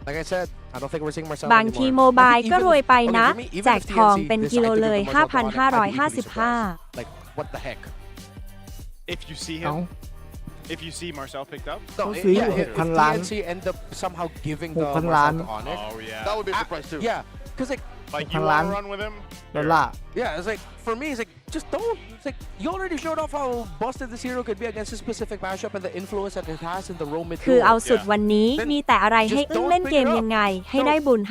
Like I said, I don't think we're seeing Marcel บางที anymore. โมบาย Even ก็ if- รวยไป okay, นะ for me, even แจก if ทอง TNC เป็นกิโล decided to เลย give Marcel to ONIC, I'd be equally 5,555 Like, what the heck? If you see him, if you see Marcel picked up. No,เขาซื้อ yeah, if 6,000 ล้าน TNC end up somehow giving the 6,000 ล้าน Marcel to ONIC. Oh, yeah. That would be a surprise too. Yeah, because like you want to run with him? ดอลลาร์ Yeah, it's like, for me, it's like, just don't. It's like, you already showed off how busted this hero could be against a specific matchup and the influence that it has in the roam mid คือ duo. เอาสุดวันนี้ Then มีแต่อะไรให้ just อึ้ง don't เล่น pick เกม it up. ยังไง ให้ So, ได้บุญ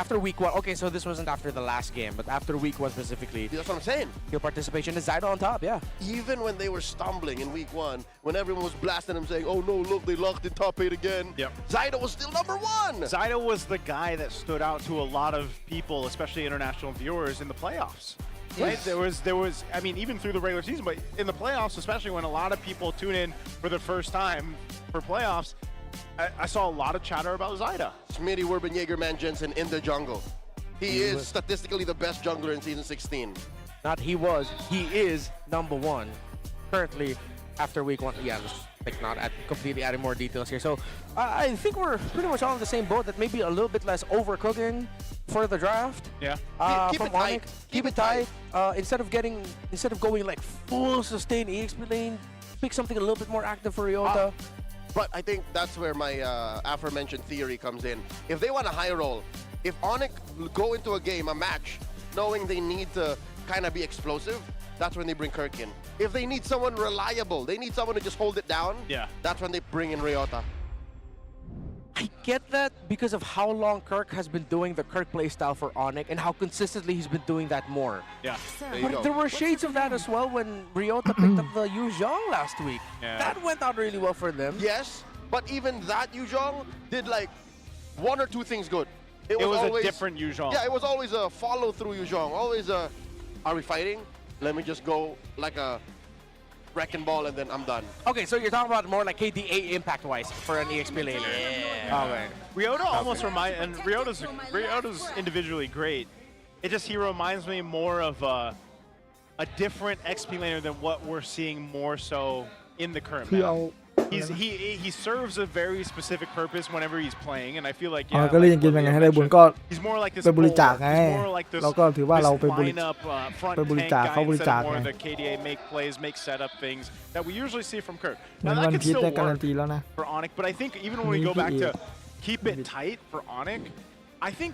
After week 1, okay, so this wasn't after the last game, but after week 1 specifically. That's what I'm saying. Your participation is Zyda on top, yeah. Even when they were stumbling in week 1, when everyone was blasting him saying, oh no, look, they locked in top 8 again. Yep. Zyda was still number 1. Zyda was the guy that stood out to a lot of people, especially international viewers, in the playoffs. Right? There was. I mean, even through the regular season, but in the playoffs, especially when a lot of people tune in for the first time for playoffs, I saw a lot of chatter about Zyda. Smitty Werbenjagerman Jensen in the jungle. He is statistically the best jungler in season 16. Not he was, he is number 1 currently after week 1. Yeah, like not completely adding more details here. So I think we're pretty much all in the same boat. That maybe a little bit less overcooking for the draft. Yeah. Keep from it tight. ONIC. Keep it tight. Instead of going like full sustain EXP lane, pick something a little bit more active for Ryota. But I think that's where my aforementioned theory comes in. If they want a high roll, if ONIC go into a game, a match, knowing they need to kind of be explosive, that's when they bring Kirk in. If they need someone reliable, they need someone to just hold it down, that's when they bring in Ryota. I get that because of how long Kirk has been doing the Kirk playstyle for ONIC and how consistently he's been doing that more. Yeah. But there were shades of that as well when Ryota picked up the Yu Zhong last week. Yeah. That went out really well for them. Yes, but even that Yu Zhong did like 1 or 2 things good. It was always a different Yu Zhong. Yeah, it was always a follow-through Yu Zhong. Always a, are we fighting? Let me just go like a wrecking ball and then I'm done. Okay, so you're talking about more like KDA impact-wise for an EXP laner. Yeah. Okay. Ryota almost reminds, and Ryota's individually great. It just, he reminds me more of a different XP laner than what we're seeing more so in the currentคือ meta. เอา He serves a very specific purpose whenever he's playing, and I feel like ก็เล่นเกมยังไงให้ได้บุญก็ he's more like this ไปบริจาคไง he's more like this เราก็ถือว่าเราไปบริ lineup front ไปบริจาค tank เขา guy บริ instead จาค of more ไง of the KDA make plays, make setup things that we usually see from Kirk. เหมือน Now วั that น could พีช still ได้การัน work ตีแล้วนะ for ONIC, but I think even when we go back to keep it tight for ONIC, I think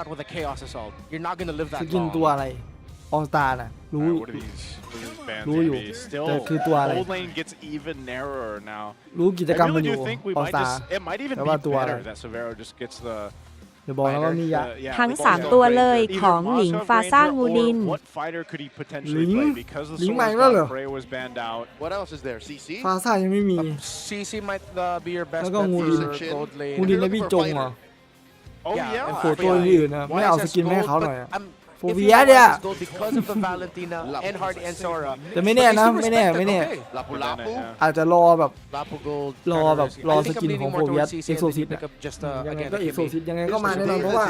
shot with a Chaos Assault. You're not gonna live ส that กิน long. ตัวอะไร ออสตาน่ะรู้ What are these bands รู้อยู่ gonna be? Still, แต่คือตัวอะไร gold lane gets even narrower now. รู้กิจกรรม I มัน really อยู่ do think we ออ might สตา just. It might even แต่ be ว่าตัวอะไร better that Severo just gets the. เดี๋ยวบอกนะว่ามียะ ทั้ง 3 ตัวเลยของหลิงฟาซ่างูดิน What fighter could he potentially Ling? play because the Ling Source mạnh lắm God rồi. Prey was banned out. What else is there? CC? ฟาซ่ายังไม่มี CC might be your best แล้วก็ bet งู for ดิน gold lane. งูดินแล้วพี่จงเหรอ Oh yeah. โอ้โหตัวอื่นนะไม่เอาสกินให้เขาหน่อย โฟ If เวี you ย want เนี่ย his gold because of the Valentina and Hardy and Sora. แต่ไม่แน่นะไม่แน่ไม่แน่ Lapu Lapu? อาจจะรอแบบ Lapu gold. รอแบบรอ I ส think กิ I'm นของ leaning โฟ more เวีย towards CC เอ็ก and โซ they ซิต pick up just ยังไง again ก็ a เอ็กโซ Kimmy. ซิตยังไงก็มาแน่นอนเพราะว่า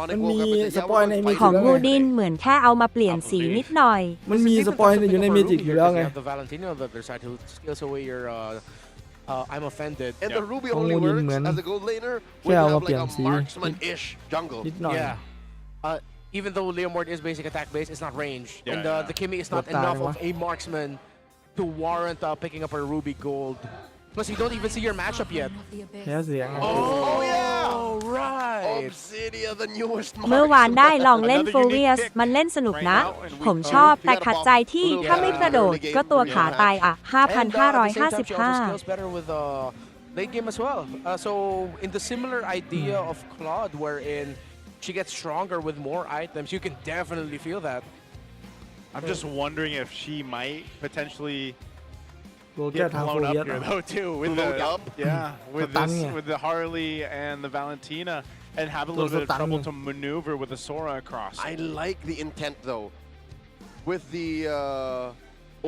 มันมีสปอยในเม ข จิ อง แล้ว งู ไง ดินเหมือนแค่เอามาเปลี่ยนสีนิดหน่อย มันมีสปอยอยู่ในเมจิกอยู่แล้วไง You have the Valentina on the other side who steals away your I'm offended. And the Ruby Không only mua nhìn works mượn. as a gold laner Cái when you nào have mà like biển a xí. marksman-ish jungle. Ít nói. Yeah. Even though Leomord is basic attack base, it's not range. Yeah, And yeah. the Kimmy is not What enough time, of a marksman to warrant picking up a Ruby gold. Plus, you don't even see your matchup yet. แค่เสียง Oh yeah! right. Obsidia, the newest เมื่อวานได้ลองเล่น Another โฟเวีย unique ส pick มันเล่นสนุกนะ right now, and we- ผมชอบแต่ขัดใจที่ถ้าไม่กระโดดก็ตัวขาตายอ่ะ And at the same time, she also 5,555 scales better with late game as well. So in the similar idea of Claude, wherein she gets stronger with more items, you can definitely feel that. I'm just wondering if she might potentially โรแก้ get ทางโฟ blown เวีย up ส here though too with the Blown up? with Stun this niya. with the Harley and the Valentina and have a little Those bit of stun trouble niya. to maneuver with the Sora across. I like the intent though. With the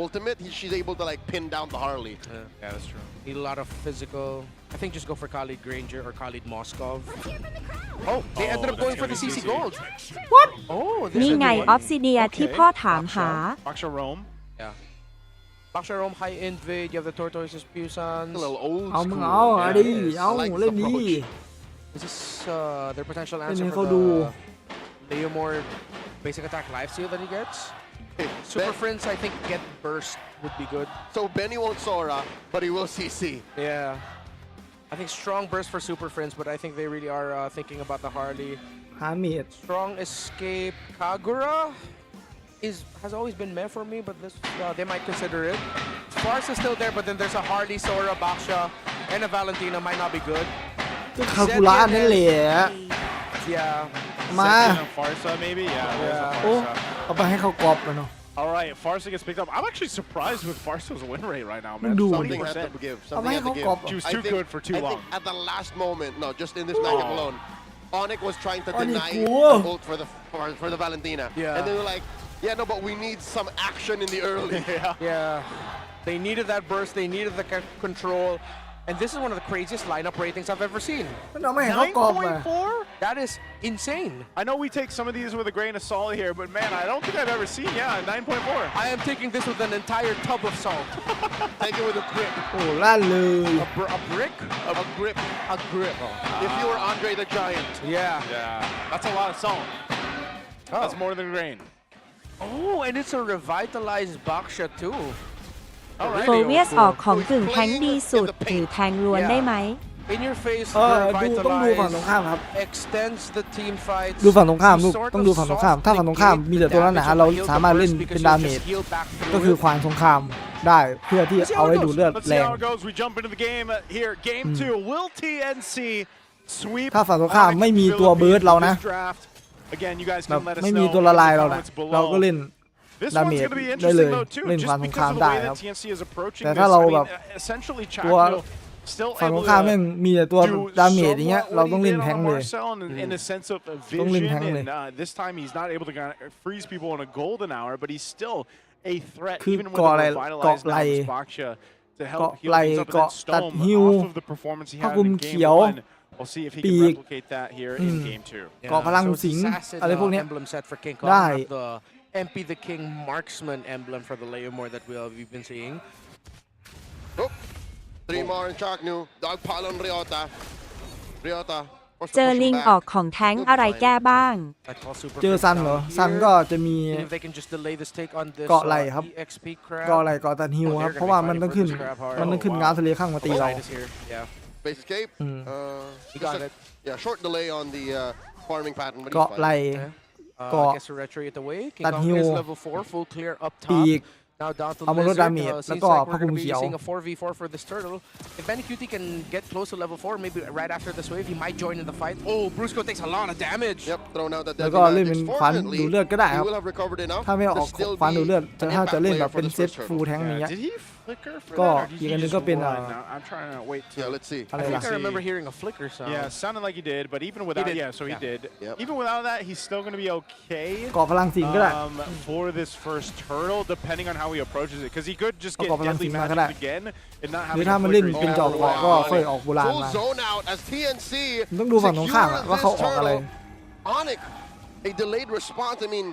ultimate, she's able to like pin down the Harley. Yeah, that's true. Need a lot of physical. I think just go for Khalid Granger or Khalid Moskov. Oh, they ended up that's going for gonna the be CC CC. gold. What? Oh, this นี่ is a ไง new อ one. อฟซิเดียที่พ่อถามหา Baksha Rome. Yeah. Baksharom, high invade, you have the Tortoises, Pusans. A little old เอามึง school. เอาเอาดิ Yes, เอา I like เล่น this ดี approach. Is this their potential Then answer you for go do- the Leomord basic attack lifesteal that he gets? Super Friends, I think, get burst would be good. So Benny won't Sora, but he will CC. Yeah. I think strong burst for Super Friends, but I think they really are thinking about the Harley. หาเมด Strong escape. Kagura has always been meh for me, but this they might consider it. Farce is still there, but then there's a Harley, Sora, Baksha, and a Valentina might not be good. ก็คาคูระนั่นแหละ Yeah. มา Second and Farsa maybe? Yeah, there's a โอ้ Farsa. เอาไปให้เขากรอบกันเนาะ All right, Farsa gets picked up. I'm actually surprised with Farsa's win rate right now, man. Dude. Something had 20%. to give.เอา Something ไปให้ had เขา to กรอบ give. She was I too think- good for too I long. think at the last moment, no, just in this matchup alone, ONIC was trying to ONIC, deny whoa. the ult for the Valentina. Yeah. And they were like, yeah, no, but we need some action in the early. Yeah. They needed that burst. They needed the control. And this is one of the craziest lineup ratings I've ever seen. มันเอาไม่ให้เขากรอบมา 9.4? That is insane. I know we take some of these with a grain of salt here, but man, I don't think I've ever seen, 9.4. I am taking this with an entire tub of salt. Take it with a grip. โอ้ลั่นเลย A brick? A grip. A grip. If you were Andre the Giant. Yeah. Yeah, that's a lot of salt. That's more than grain. Oh, and it's a revitalized Baksha too. โฟเวียสออกของกึ่งแทงดีสุดหรือแทงล้วนได้ไหม In your face, ต้องดูฝั่งตรงข้ามครับ extends the team fights. ดูฝั่งตรงข้ามลูก Sort ต้อง of ดูฝั่งตรงข้าม ถ้าฝั่งตรงข้ามมีแต่ตัวหนาๆเราสามารถเล่นเป็นดาเมจ ก็คือควานสงครามได้เพื่อที่เอาไว้ดูดเลือด Let's แร see ง how it goes. We jump into the game here. Game 2. Will TNC sweep? ถ้าฝั่งตรงข้ามไม่มีตัวเบิร์ดเรานะ Draft. Again, you guys แบบ can let us ไม่มี know ตัว in ละ the ลายเรานะ comments เราก็ below. เล่น This ดา one's เมจ going to be ได้เล interesting ย though too, เล่นควาน just สงคราม because of the ได้ way ค that รับ TNC is approaching แต่ this. ถ้าเรา I mean, แบบ essentially ตัว Chakno still ฝั่งตรง able ข้าม to แม่งมีแต่ตัว do ดาเมจอย่างเงี้ย somewhat เรา what ต้อง he เล่น did แท on งเลย Marcel in a sense ofต้องเล่น vision, แทงเลย and this time he's not able to freeze people in a golden hour, but he's still a threat คือ even with เกาะอะไร a เกาะ revitalized ไหล now Baksha to เกาะ help heal ไหล things up, and เกาะ then ตัด Stone ฮิว off of the performance he ผ้า had คลุม in เขี game ยว 1. We'll see if he ปี can ก replicate that here in game 2. เกาะพลังสิงห์อะไรพวกเนี้ย emblem set for King Kong. ได้ Have the MP the King marksman emblem for the Leomord that we've been seeing. Oh, 3 more in Chaknu. Dog pile on Ryota. Ryota. เจอลิงออกของแท้งอะไรแก้บ้าง I call Super เจอ Friends ซันเหรอ down ซัน here. ก็จะมี And if they can just delay this take on this เกาะไหลครับ EXP crab. เกาะไหลเกาะตัดฮิวครับ เพราะว่ามันต้องขึ้น มันต้องขึ้นง้าวทะเลข้างมาตีเรา Side is here. Yeah. Base escape. He got it. Yeah, short delay on the farming pattern, but เกาะ he's ไหล fine. Gets to retrieve it away. King ตัด Kong ฮิว is level 4, full clear up ปี top. ก Now down to เอามาลด Lizard. ดาเมจ Seems แล้วก็ like ผ้า we're คลุ going ม to be เขียว using a 4v4 for this turtle. If Bandicuti can get close to level 4, maybe right after this wave, he might join in the fight. Oh, Brusco takes a lot of damage. Yep, thrown out that แล้ว deadly ก็เล่น magic. เป็นขวานดู Fortunately, เลือดก็ได้ he ครับ will have recovered enough ถ้าไม่อ to อก still ขวานดู be เลือด an ถ้า impact จะเล่นแบบ player เป็ for น this เซต first ฟูล turtle. แทงนี้ Did he flicker for ก็ that, or did อีก he อันหนึง just ก็เป็น run? I'm trying to wait to. Yeah, let's see. อะไร I ล่ะ think I remember hearing a flicker sound. Yeah, it sounded like he did, but even without, did. yeah, so he Yeah. did. Yep. Even without that, he's still going to be okay. เกาะพลังสิงก็ได้ For this first turtle, depending on how he approaches it, because he could just get เอาเกาะพลัง deadly สิงมาก็ได้ magic again and not หรือ having ถ้า a มันเล่น flicker. เป็นจอกเกาะก็ค่อยออกโบราณ Full มา zone out as TNC ต้องดูฝั่งตรงข้ามอะ secures ว่าเขา this ออกอะไร turtle. ONIC, a delayed response. I mean,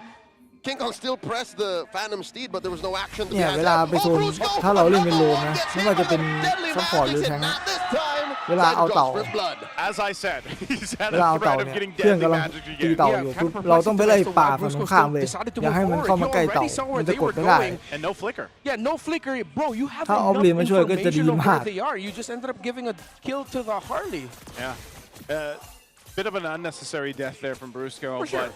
King Kong still pressed the Phantom Steed, but there was no action to be เนี่ย had. เวลาไปโซน Brusco, ถ้าเราเล่นเป็นโลมนะ gets ไม่ hit ว่าจะ by เป็น the deadly ซัพพอร์ตหรือ magic, แทง and not this time. เวลาเอา Zed เต่า goes for blood. As I said, he's had เวลา a เอาเต่า threat of เนี่ย getting เพื่อน deadly กำลัง magic ตี again. เต่าอยู่ปุ๊บเราต้องไปไล่ป่าฝั่งตรงข้ามเลยอย่าให้มันเข้ามาใกล้เต่ามันจะกดไม่ได้ And no flicker. Yeah, no flicker. Bro, you have ถ้า enough ออฟเลนมาช่วยก็จะดี information of มาก where they are. You just ended up giving a kill to the Harley. Yeah. Bit of an unnecessary death there from Brusco, For sure.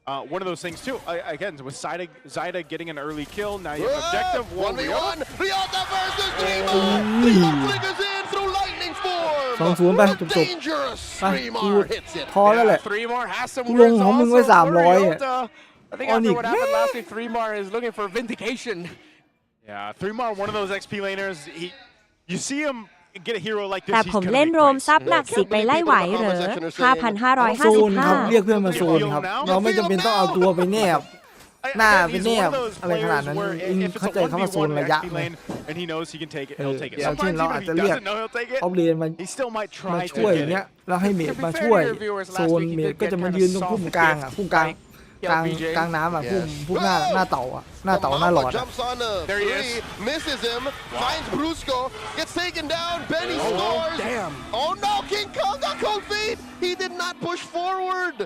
but one of those things too. Again, with Zyda getting an early kill, now you have objective 1v1. Ryota versus Dreamer. Dreamer flickers in through lightning form. 2-0 ไปจบ Dangerous. ๆไปกู Dreamer hits it. พอแล้วแหละ Three-Mar has some กูลง words ของมึง also ไว้ for 300 Ryota. I think after ONIC, what happened man. last week, Three-Mar is looking for vindication. Yeah, 3-Mar, one of those XP laners. You see him get a hero like this. แต่ he's ผม gonna เล่น make โรม plays. ซับหลัก10ไปไล่ไหวเหรอ โซนครับเรียก 5,555 เพื่อนมาโซนครับเราไม่จำเป็นต้องเอาตัวไปแนบ หน้าไปแนบอะไรขนาดนั้นอิงเข้าใจคำว่าโซนระยะไหม And he knows he can take it. เออ He'll take it. อย่างเช่น Sometimes เรา even อาจ if จะ he เรียก doesn't know he'll take ออ it. ฟเลนมา He still might มา try ช่วย to อย่าง get เงี้ย it. แล้วให้เมดมาช่วย โซนเมดก็จะมายืนตรงพุ่มกลางอ่ะพุ่มกลางกลางน้ำอ่ะพุ่มหน้าเต่าอ่ะหน้าเต่าหน้าหลอด Jumps on a three, misses him, finds Brusco, gets taken down. Benny scores. Damn. Oh no, King Kong got cold feet. He did not push forward.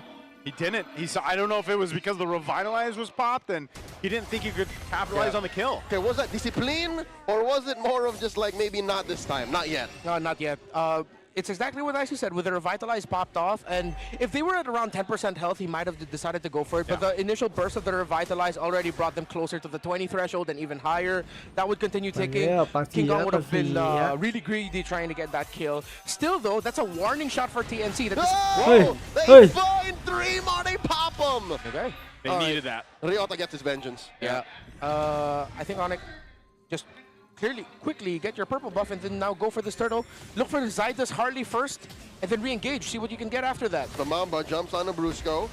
He didn't. He saw. I don't know if it was because the revitalize was popped and he didn't think he could capitalize on the kill. Okay, was that discipline or was it more of just like maybe not this time? Not yet. No, not yet. It's exactly what Isu said, with the Revitalize popped off, and if they were at around 10% health, he might have decided to go for it, but the initial burst of the Revitalize already brought them closer to the 20 threshold and even higher. That would continue ticking. King Kong would have been really greedy trying to get that kill. Still though, that's a warning shot for TNC. That Whoa! They find three more, they pop him! Okay. They needed that. Ryota gets his vengeance. Yeah. I think ONIC just quickly get your purple buff and then now go for this turtle. Look for Zyda's Harley first and then re-engage. See what you can get after that. The Mamba jumps on the Brusco.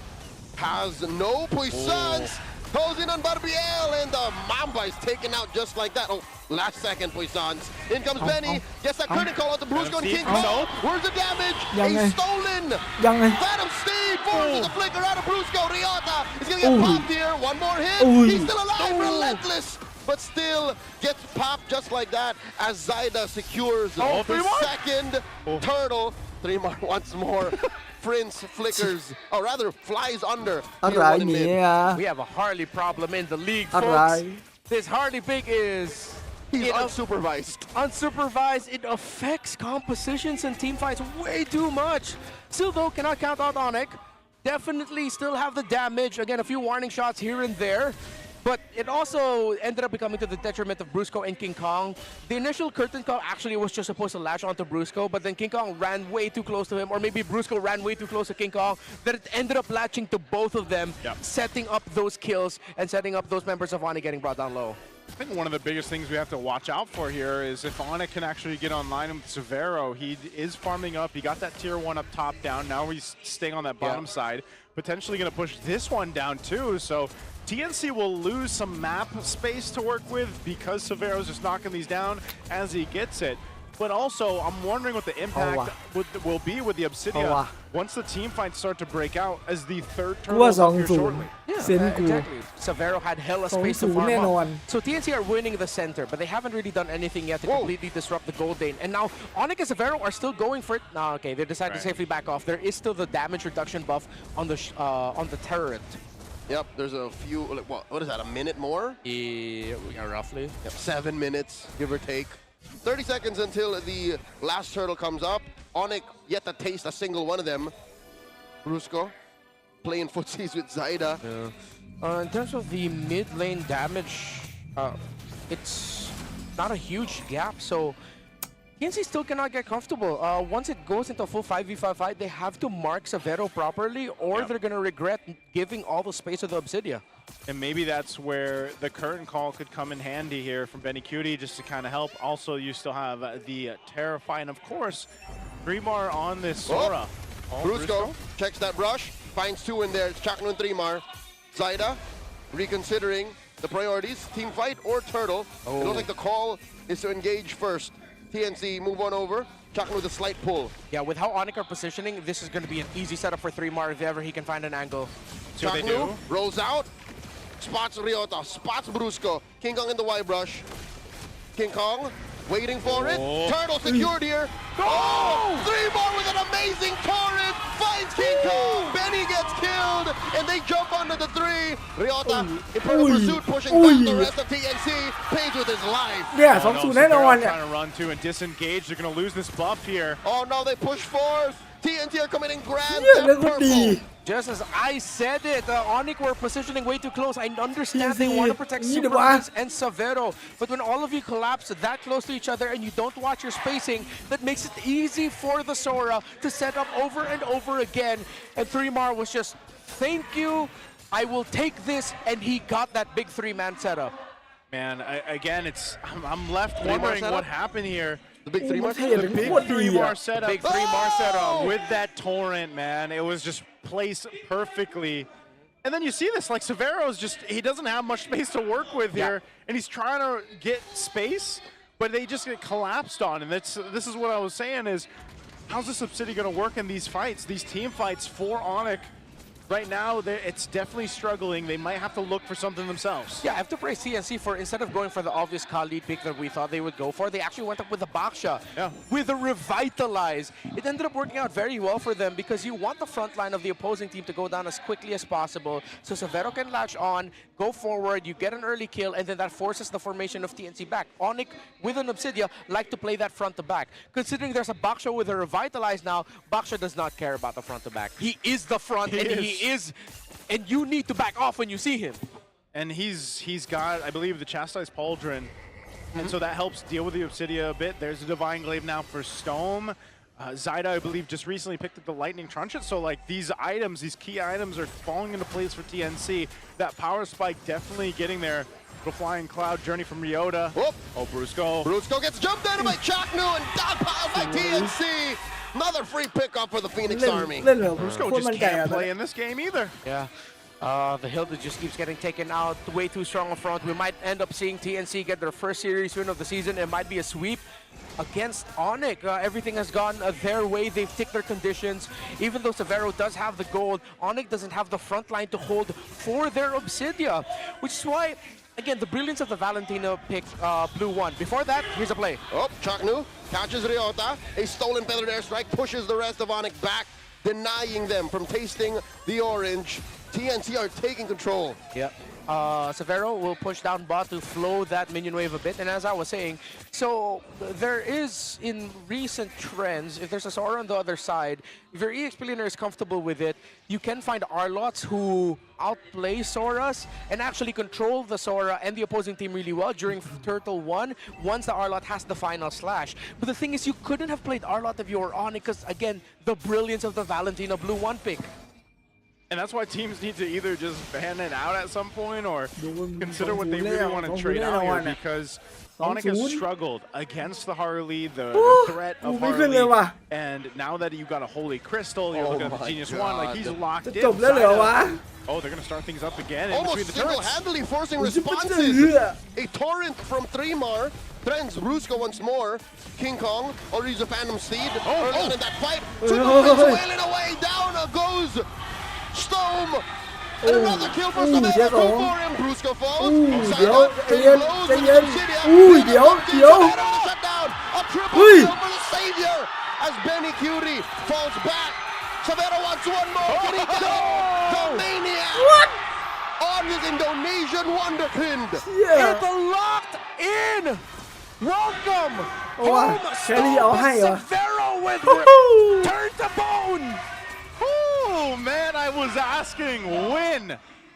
Has no puissance. Goes in on Barbiel and the Mamba is taken out just like that. Oh, last second puissance. In comes Benny. Gets that critical out the Brusco and King Kong. Where's the damage? He's stolen. Phantom Steed forces the flicker out of Brusco. Ryota is going to get popped here. One more hit. He's still alive. Relentless. But still gets popped just like that as Zyda secures the second turtle. 3-Mar once more. Prince flickers, or rather flies under. อะไรเนี่ย We have a Harley problem in the league, folks. This Harley pick is unsupervised. Unsupervised, it affects compositions and team fights way too much. Still though, cannot count out ONIC. Definitely still have the damage. Again, a few warning shots here and there. But it also ended up becoming to the detriment of Brusco and King Kong. The initial curtain call actually was just supposed to latch onto Brusco, but then King Kong ran way too close to him, or maybe Brusco ran way too close to King Kong, that it ended up latching to both of them, setting up those kills and setting up those members of ONIC getting brought down low. I think one of the biggest things we have to watch out for here is if ONIC can actually get online with Severo. He is farming up. He got that tier 1 up top down. Now he's staying on that bottom side. Potentially going to push this one down too. So TNC will lose some map space to work with because Severo's just knocking these down as he gets it. But also, I'm wondering what the impact will be with the Obsidian once the team fights start to break out as the third turtle is up here shortly. Exactly. Severo had hella space to farm up. So TNC are winning the center, but they haven't really done anything yet to completely disrupt the gold lane. And now ONIC and Severo are still going for it. No, okay, they decided to safely back off. There is still the damage reduction buff on the turret. Yep, there's a few, what is that, a minute more? Yeah, roughly. Yep, 7 minutes, give or take. 30 seconds until the last turtle comes up. ONIC yet to taste a single one of them. Brusco playing footsies with Zaida. In terms of the mid lane damage, it's not a huge gap, so TNC still cannot get comfortable. Once it goes into a full 5v5 fight, they have to mark Severo properly, or they're going to regret giving all the space to the Obsidia. And maybe that's where the curtain call could come in handy here from Benny Cutie, just to kind of help. Also, you still have the Terrify, and of course, Dreamar on this Sora. Brusco checks that brush, finds 2 in there. It's Chakno and Dreamar. Zaida reconsidering the priorities, team fight or turtle. It looks like the call is to engage first. TNC move on over. Chakno with a slight pull. Yeah, with how ONIC are positioning, this is going to be an easy setup for Dreamar if ever he can find an angle. Chakno rolls out, spots Ryota, spots Brusco. King Kong in the Y brush. King Kong waiting for it. Turtle secured here. Dreamar with an amazing torrent. Finds King Kong. Benny gets killed. And they jump under the 3. Ryota in front of pursuit, pushing down the rest of TNC. Pays with his life. Yeah, 2-0 แน่นอนเนี่ย Trying to run to and disengage. They're going to lose this buff here. Oh no, they push forth. TNT are committing grand เรื่อง theft ก็ดี purple. Just as I said it, ONIC were positioning way too close. I understand they Easy. want to protect Need Super ba? Prince and Severo, but when all of you collapse that close to each other and you don't watch your spacing, that makes it easy for the Sora to set up over and over again. And Dreamar was just, thank you, I will take this, and he got that big 3-man setup. Man, again, I'm left wondering what happened here. The big 3-mar The big 3-mar setup. Big 3-mar setup. With that torrent, man, it was just placed perfectly. And then you see this, like Severo's just, he doesn't have much space to work with here, and he's trying to get space, but they just get collapsed on. And this is what I was saying is, how's this Obsidian going to work in these fights, these team fights for ONIC? Right now, it's definitely struggling. They might have to look for something themselves. Yeah, I have to praise TNC for, instead of going for the obvious Khalid pick that we thought they would go for, they actually went up with a Baksha, with a Revitalize. It ended up working out very well for them because you want the front line of the opposing team to go down as quickly as possible so Severo can latch on, go forward, you get an early kill, and then that forces the formation of TNC back. ONIC, with an Obsidia, like to play that front to back. Considering there's a Baksha with a Revitalize now, Baksha does not care about the front to back. He is the front, and you need to back off when you see him. And he's got, I believe, the Chastised Pauldron, and so that helps deal with the Obsidia a bit. There's a Divine Glaive now for Stome. Zaida, I believe, just recently picked up the Lightning Trunchet, so like these items, these key items are falling into place for TNC. That Power Spike definitely getting there. The Flying Cloud journey from Ryota. Oh, Brusco. Brusco gets jumped down by Chakno and dogpiled by TNC. Another free pickup for the Phoenix Army. Brusco just can't play in this game either. Yeah. The Hilda just keeps getting taken out. Way too strong a front. We might end up seeing TNC get their first series win of the season. It might be a sweep against ONIC. Everything has gone their way. They've ticked their conditions. Even though Severo does have the gold, ONIC doesn't have the front line to hold for their Obsidia, which is why, again, the brilliance of the Valentino pick, blue 1. Before that, here's a play. Oh, Chakno catches Ryota. A stolen feathered airstrike pushes the rest of ONIC back, denying them from tasting the orange. TNC are taking control. Yep. Severo will push down bot to flow that minion wave a bit. And as I was saying, so there is, in recent trends, if there's a Sora on the other side, if your EXP laner is comfortable with it, you can find Arlots who outplay Soras and actually control the Sora and the opposing team really well during Turtle 1 once the Arlot has the final slash. But the thing is, you couldn't have played Arlot if you were on it because, again, the brilliance of the Valentino blue 1 pick. And that's why teams need to either just ban it out at some point or consider what they really want to trade out here, because ONIC has struggled against the Harley, the threat of Harley, and now that you've got a Holy Crystal, you're looking at the Genius One, like he's locked in. Oh, they're going to start things up again. Almost single-handedly forcing responses. A torrent from Dreamar threatens Brusco once more. King Kong already use a Phantom Steed early on in that fight. Wailing away, down goes Stome! And another kill for Severo, 2 for him. Brusco falls. Shutdown. A triple kill for the Savior as Benny Cutie falls back. Severo wants one more. Can he get it? The Maniac! What? On his Indonesian Wonderkind. It's locked in! Welcome! Home Severo with turn to bone! man, I was asking when.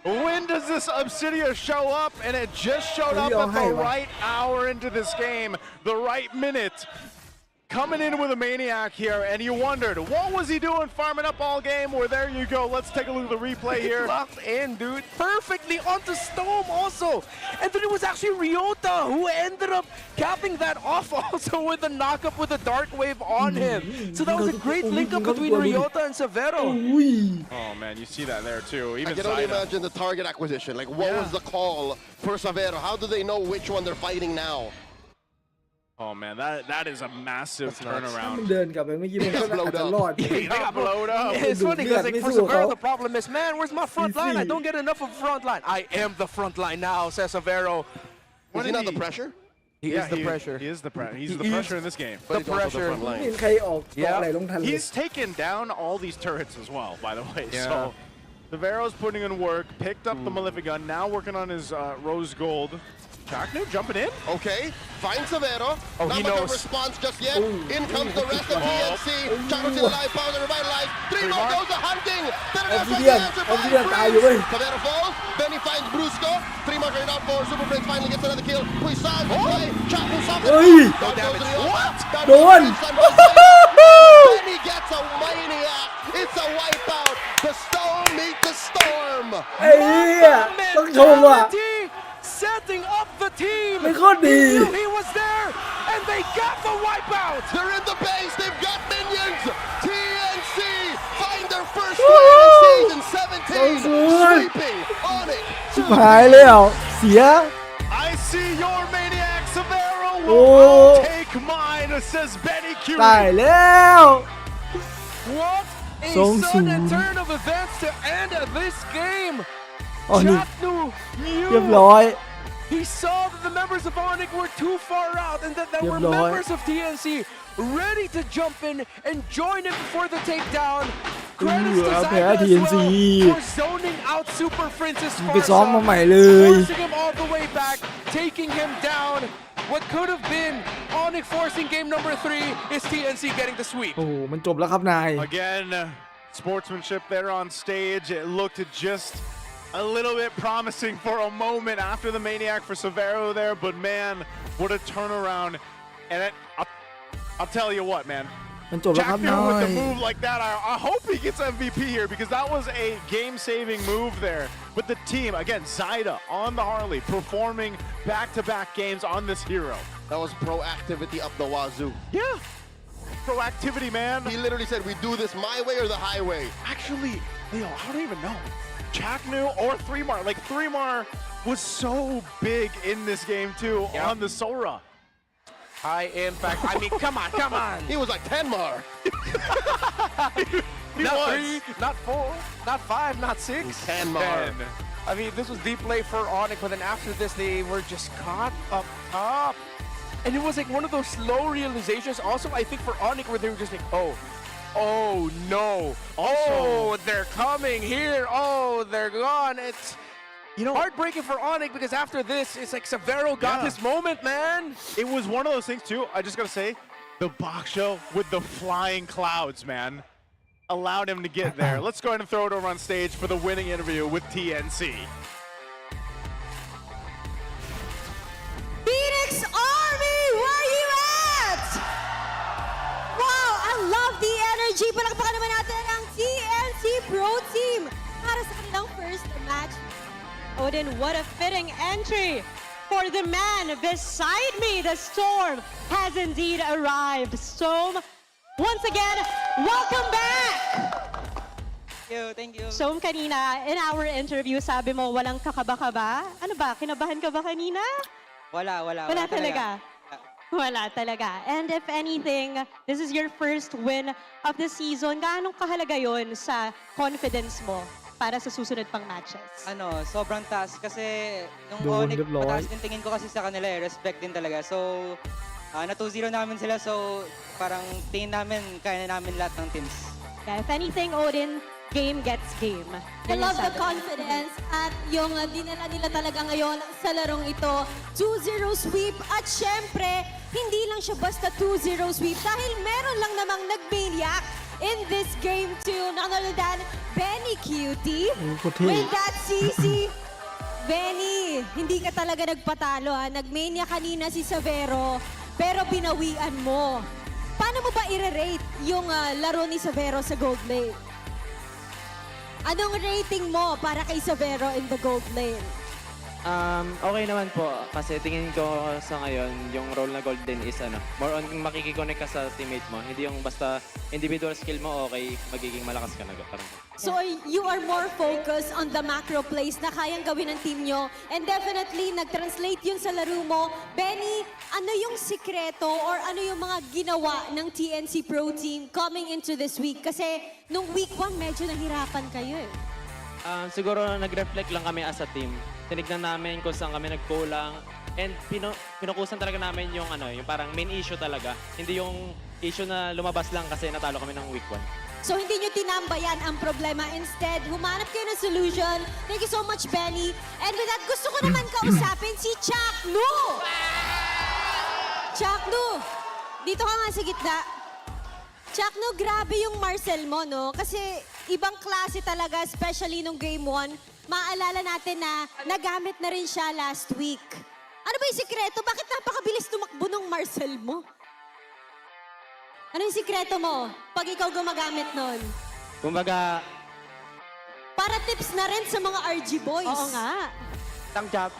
When does this Obsidia show up? And it just showed up at the right hour into this game, the right minute. Coming in with a Maniac here, and you wondered, what was he doing farming up all game? Well, there you go. Let's take a look at the replay here. Locked in, dude. Perfectly onto Storm also. And then it was actually Ryota who ended up capping that off also with a knockup with a Dark Wave on him. So that was a great link-up between Ryota and Severo. Oh, man, you see that there, too. Even I can only Zaida. imagine the target acquisition. Like, what was the call for Severo? How do they know which one they're fighting now? Oh, man, that is a massive turnaround. เดินกลับไปเมื่อกี้มันก็อาจจะรอด They got blowed up. It's funny because like, for Severo, the problem is, man, where's my front line? I don't get enough of front line. I am the front line now, says Severo. Was he not the pressure? He is the pressure. He is the pressure. He's the pressure in this game. The pressure. ไม่เห็นใครออกเกาะไหลลงทันเลย He's taken down all these turrets as well, by the way. So Severo's putting in work, picked up the Malefic gun, now working on his Rose Gold. Chaknu jumping in. Okay, finds Severo. Oh, Not he much of knows. a response just yet. In comes the rest of TNC. Chaknu still alive, power to revitalize. 3 more goes to hunting. Obsidian ตายอยู่เว้ย Severo falls. Then he finds Brusco. 3 more right out for Super Prince finally gets another kill. Puisage in play. Chaknu summons. เฮ้ย What? โดน Then he gets a Maniac. It's a wipeout. The stone meet the storm. ไอ้เหี้ยต้องชมอ่ะ Setting up the team. ไม่โคตรดี They knew he was there, and they got the wipeout. They're in the base. They've got minions. TNC find their first win in season 17. Sweeping ONIC. ชิบหายแล้วเสีย I see your Maniac. Severo Oh. will take mine, says Benny Q. ตายแล้ว What a Song sudden soon. turn of events to end this game. อ๋อนี่ Chaknu เรียบ knew. ร้อย He saw that the members of ONIC were too far out and that there were Rebloy. members of TNC ready to jump in and join him before the takedown. Credits to แพ้ Zaida as TNC well for zoning out Super Francis ไปซ้อมมาใหม่เลย forcing him all the way back, taking him down. What could have been ONIC forcing game number 3 is TNC getting the sweep. โอ้โหมันจบแล้วครับนาย Again, sportsmanship there on stage. It looked just a little bit promising for a moment after the Maniac for Severo there, but man, what a turnaround. And I'll tell you what, man. มันจบแล้วครับ Chaknu นาย with the move like that, I hope he gets MVP here because that was a game-saving move there. With the team, again, Zaida on the Harley, performing back-to-back games on this hero. That was proactivity up the wazoo. Yeah. Proactivity, man. He literally said, we do this my way or the highway. Actually, Leo, I don't even know. Chaknu or 3mar. Like, 3mar was so big in this game, too, on the Sora. High impact. I mean, come on. He was like 10 mar. He Not was. 3, not 4, not 5, not 6. 10 mar. I mean, this was deep play for ONIC, but then after this, they were just caught up top. And it was like one of those slow realizations also, I think, for ONIC, where they were just like, oh no. Oh, they're coming here. Oh, they're gone. It's, heartbreaking for ONIC because after this, it's like Severo got his moment, man. It was one of those things, too. I just got to say, the box show with the flying clouds, man, allowed him to get there. Let's go ahead and throw it over on stage for the winning interview with TNC. Phoenix Army, where you at? Wow, I love the energy. Palakpakan naman natin ang TNC Pro Team para sa kanilang first match. Odin, what a fitting entry for the man beside me. The Storm has indeed arrived. Storm, once again, welcome back! Thank you. Storm, kanina, in our interview, sabi mo walang kakaba-kaba. Ano ba? Kinabahan ka ba kanina? Wala talaga. Wala talaga. And if anything, this is your first win of the season. Gaano kahalaga yon sa confidence mo para sa susunod pang matches? Sobrang taas kasi nung Doon, ONIC, deploy. mataas din tingin ko kasi sa kanila respect din talaga. So, na 2-0 namin sila, so parang tingin namin, kaya na namin lahat ng teams. Yeah, if anything, Odin, game gets game. I love the confidence at yung dinala nila talaga ngayon sa larong ito. 2-0 sweep at syempre, hindi lang siya basta 2-0 sweep dahil meron lang namang nag-maniac in this game 2. Nakanonodan, Benny Cutie. Puti. With that CC. Benny, hindi ka talaga nagpatalo ha. Nagmania kanina si Savero, pero binawian mo. Paano mo ba i-rate yung laro ni Savero sa Gold Lane? Anong rating mo para kay Savero in the Gold Lane? Okay naman po kasi tingin ko sa ngayon yung role na golden is more on makikiconnect ka sa teammate mo, hindi yung basta individual skill mo okay, magiging malakas ka na parang. So you are more focused on the macro plays na kayang gawin ng team nyo and definitely nag-translate yun sa laro mo. Benny, ano yung sikreto or ano yung mga ginawa ng TNC Pro Team coming into this week? Kasi nung week 1 medyo nahirapan kayo eh. Siguro nag-reflect lang kami as a team. Tinignan namin kung saan kami nagkulang and pinukusan talaga namin yung yung parang main issue talaga. Hindi yung issue na lumabas lang kasi natalo kami ng week 1. So hindi nyo tinambayan ang problema. Instead, humanap kayo ng solution. Thank you so much, Benny. And with that, gusto ko naman kausapin si Chaknu! Chaknu, dito ka nga sa gitna. Chaknu, grabe yung Marcel mo, no? Kasi ibang klase talaga, especially nung game 1. Maalala natin na nagamit na rin siya last week. Ano ba yung sikreto? Bakit napakabilis tumakbo ng Marcel mo? Ano yung sikreto mo pag ikaw gumagamit nun? Kumbaga, Para tips na rin sa mga RG boys. Oo nga. tang job.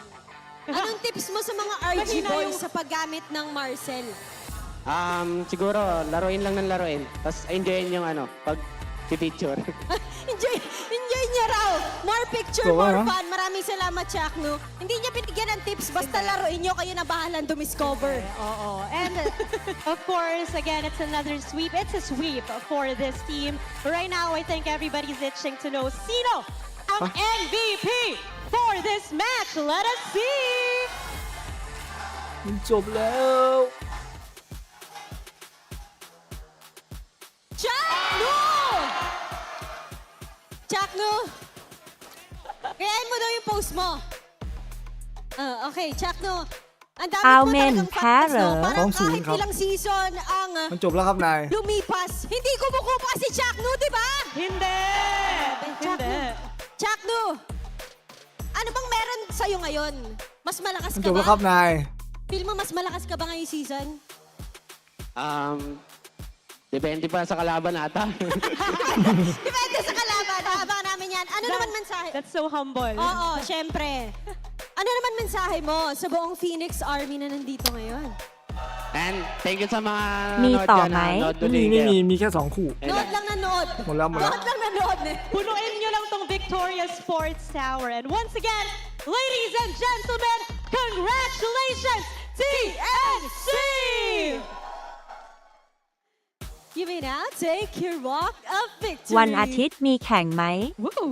Anong tips mo sa mga RG boys sa paggamit ng Marcel? Siguro, laruin lang ng laruin. Tapos enjoyin yung pag-picture. Enjoy niya raw. More picture, more fun. Maraming salamat, Chaknu. Hindi niya binigyan ng tips, basta laruin niyo, kayo na bahalang dumiscover. Oo. And of course, again, it's another sweep. It's a sweep for this team. Right now, I think everybody's itching to know sino ang MVP for this match. Let us see! จบแล้ว Chaknu! Chaknu! Gayahin mo daw yung post mo. Okay, Chaknu. Ang dami mo Amen, talagang facts, no? Para. Parang Pang-0 kahitครับ ilang season ang มันจบแล้วครับนาย lumipas, hindi kumukupa si Chaknu, di ba? Hindi! Chaknu. Chaknu! Ano bang meron sa'yo ngayon? Mas malakas มัน ka จบแล้วครับ ba? นาย Feel mo mas malakas ka ba ngayong season? Depende pa sa kalaban ata. Depende sa kalaban. Abangan namin yan. Ano naman mensahe? That's so humble. Oo, syempre. Ano naman mensahe mo sa buong Phoenix Army na nandito ngayon? And thank you sa mga มี nanonood ต่อ dyan, ไหม nanonood ไม่มี ulit ไม่ kayo. มีมีแค่2 คู่ Nood lang na nood. หมดแล้วหมดแล้ว Nood lang na nood. Punuin nyo lang tong Victoria Sports Tower. And once again, ladies and gentlemen, congratulations, TNC! You may now take your walk of victory. วันอาทิตย์มีแข่งไหม Woo!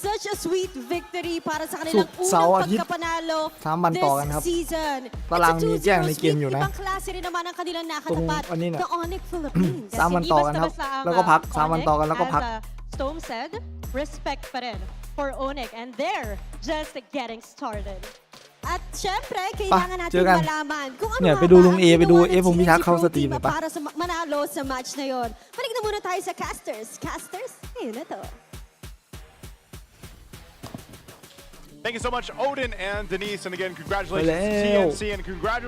Such a sweet victory para sa kanilang ศุกร์เสาร์ unang อาทิตย์ pagkapanalo 3 วันต่อกันครับ this season. ตารางมีแจ้งในเกม It's a 2-0 อยู่นะ sweep. Ibang klase rin naman ang kanilang nakatapat. ตรงอันนี้นะ The ONIC Philippines. 3 วันต่อกันครับ แล้วก็พัก 3 วันต่อกันแล้วก็พัก Stone said, respect pa rin for ONIC. And they're just getting started. At syempre, kailangan natin เจอกัน malaman kung ano เนี่ย nga ไปดู ba ลุง ang เอไปดู ginawa ng เอผมพิทักษ์ TNC เข้า Pro สตรีม Team เลยปะ para sa manalo sa match na yon. Balik na muna tayo sa casters. Casters, ayun na to. Thank you so much, Odin and Denise. And again, congratulations to Hello. TNC and congratulations.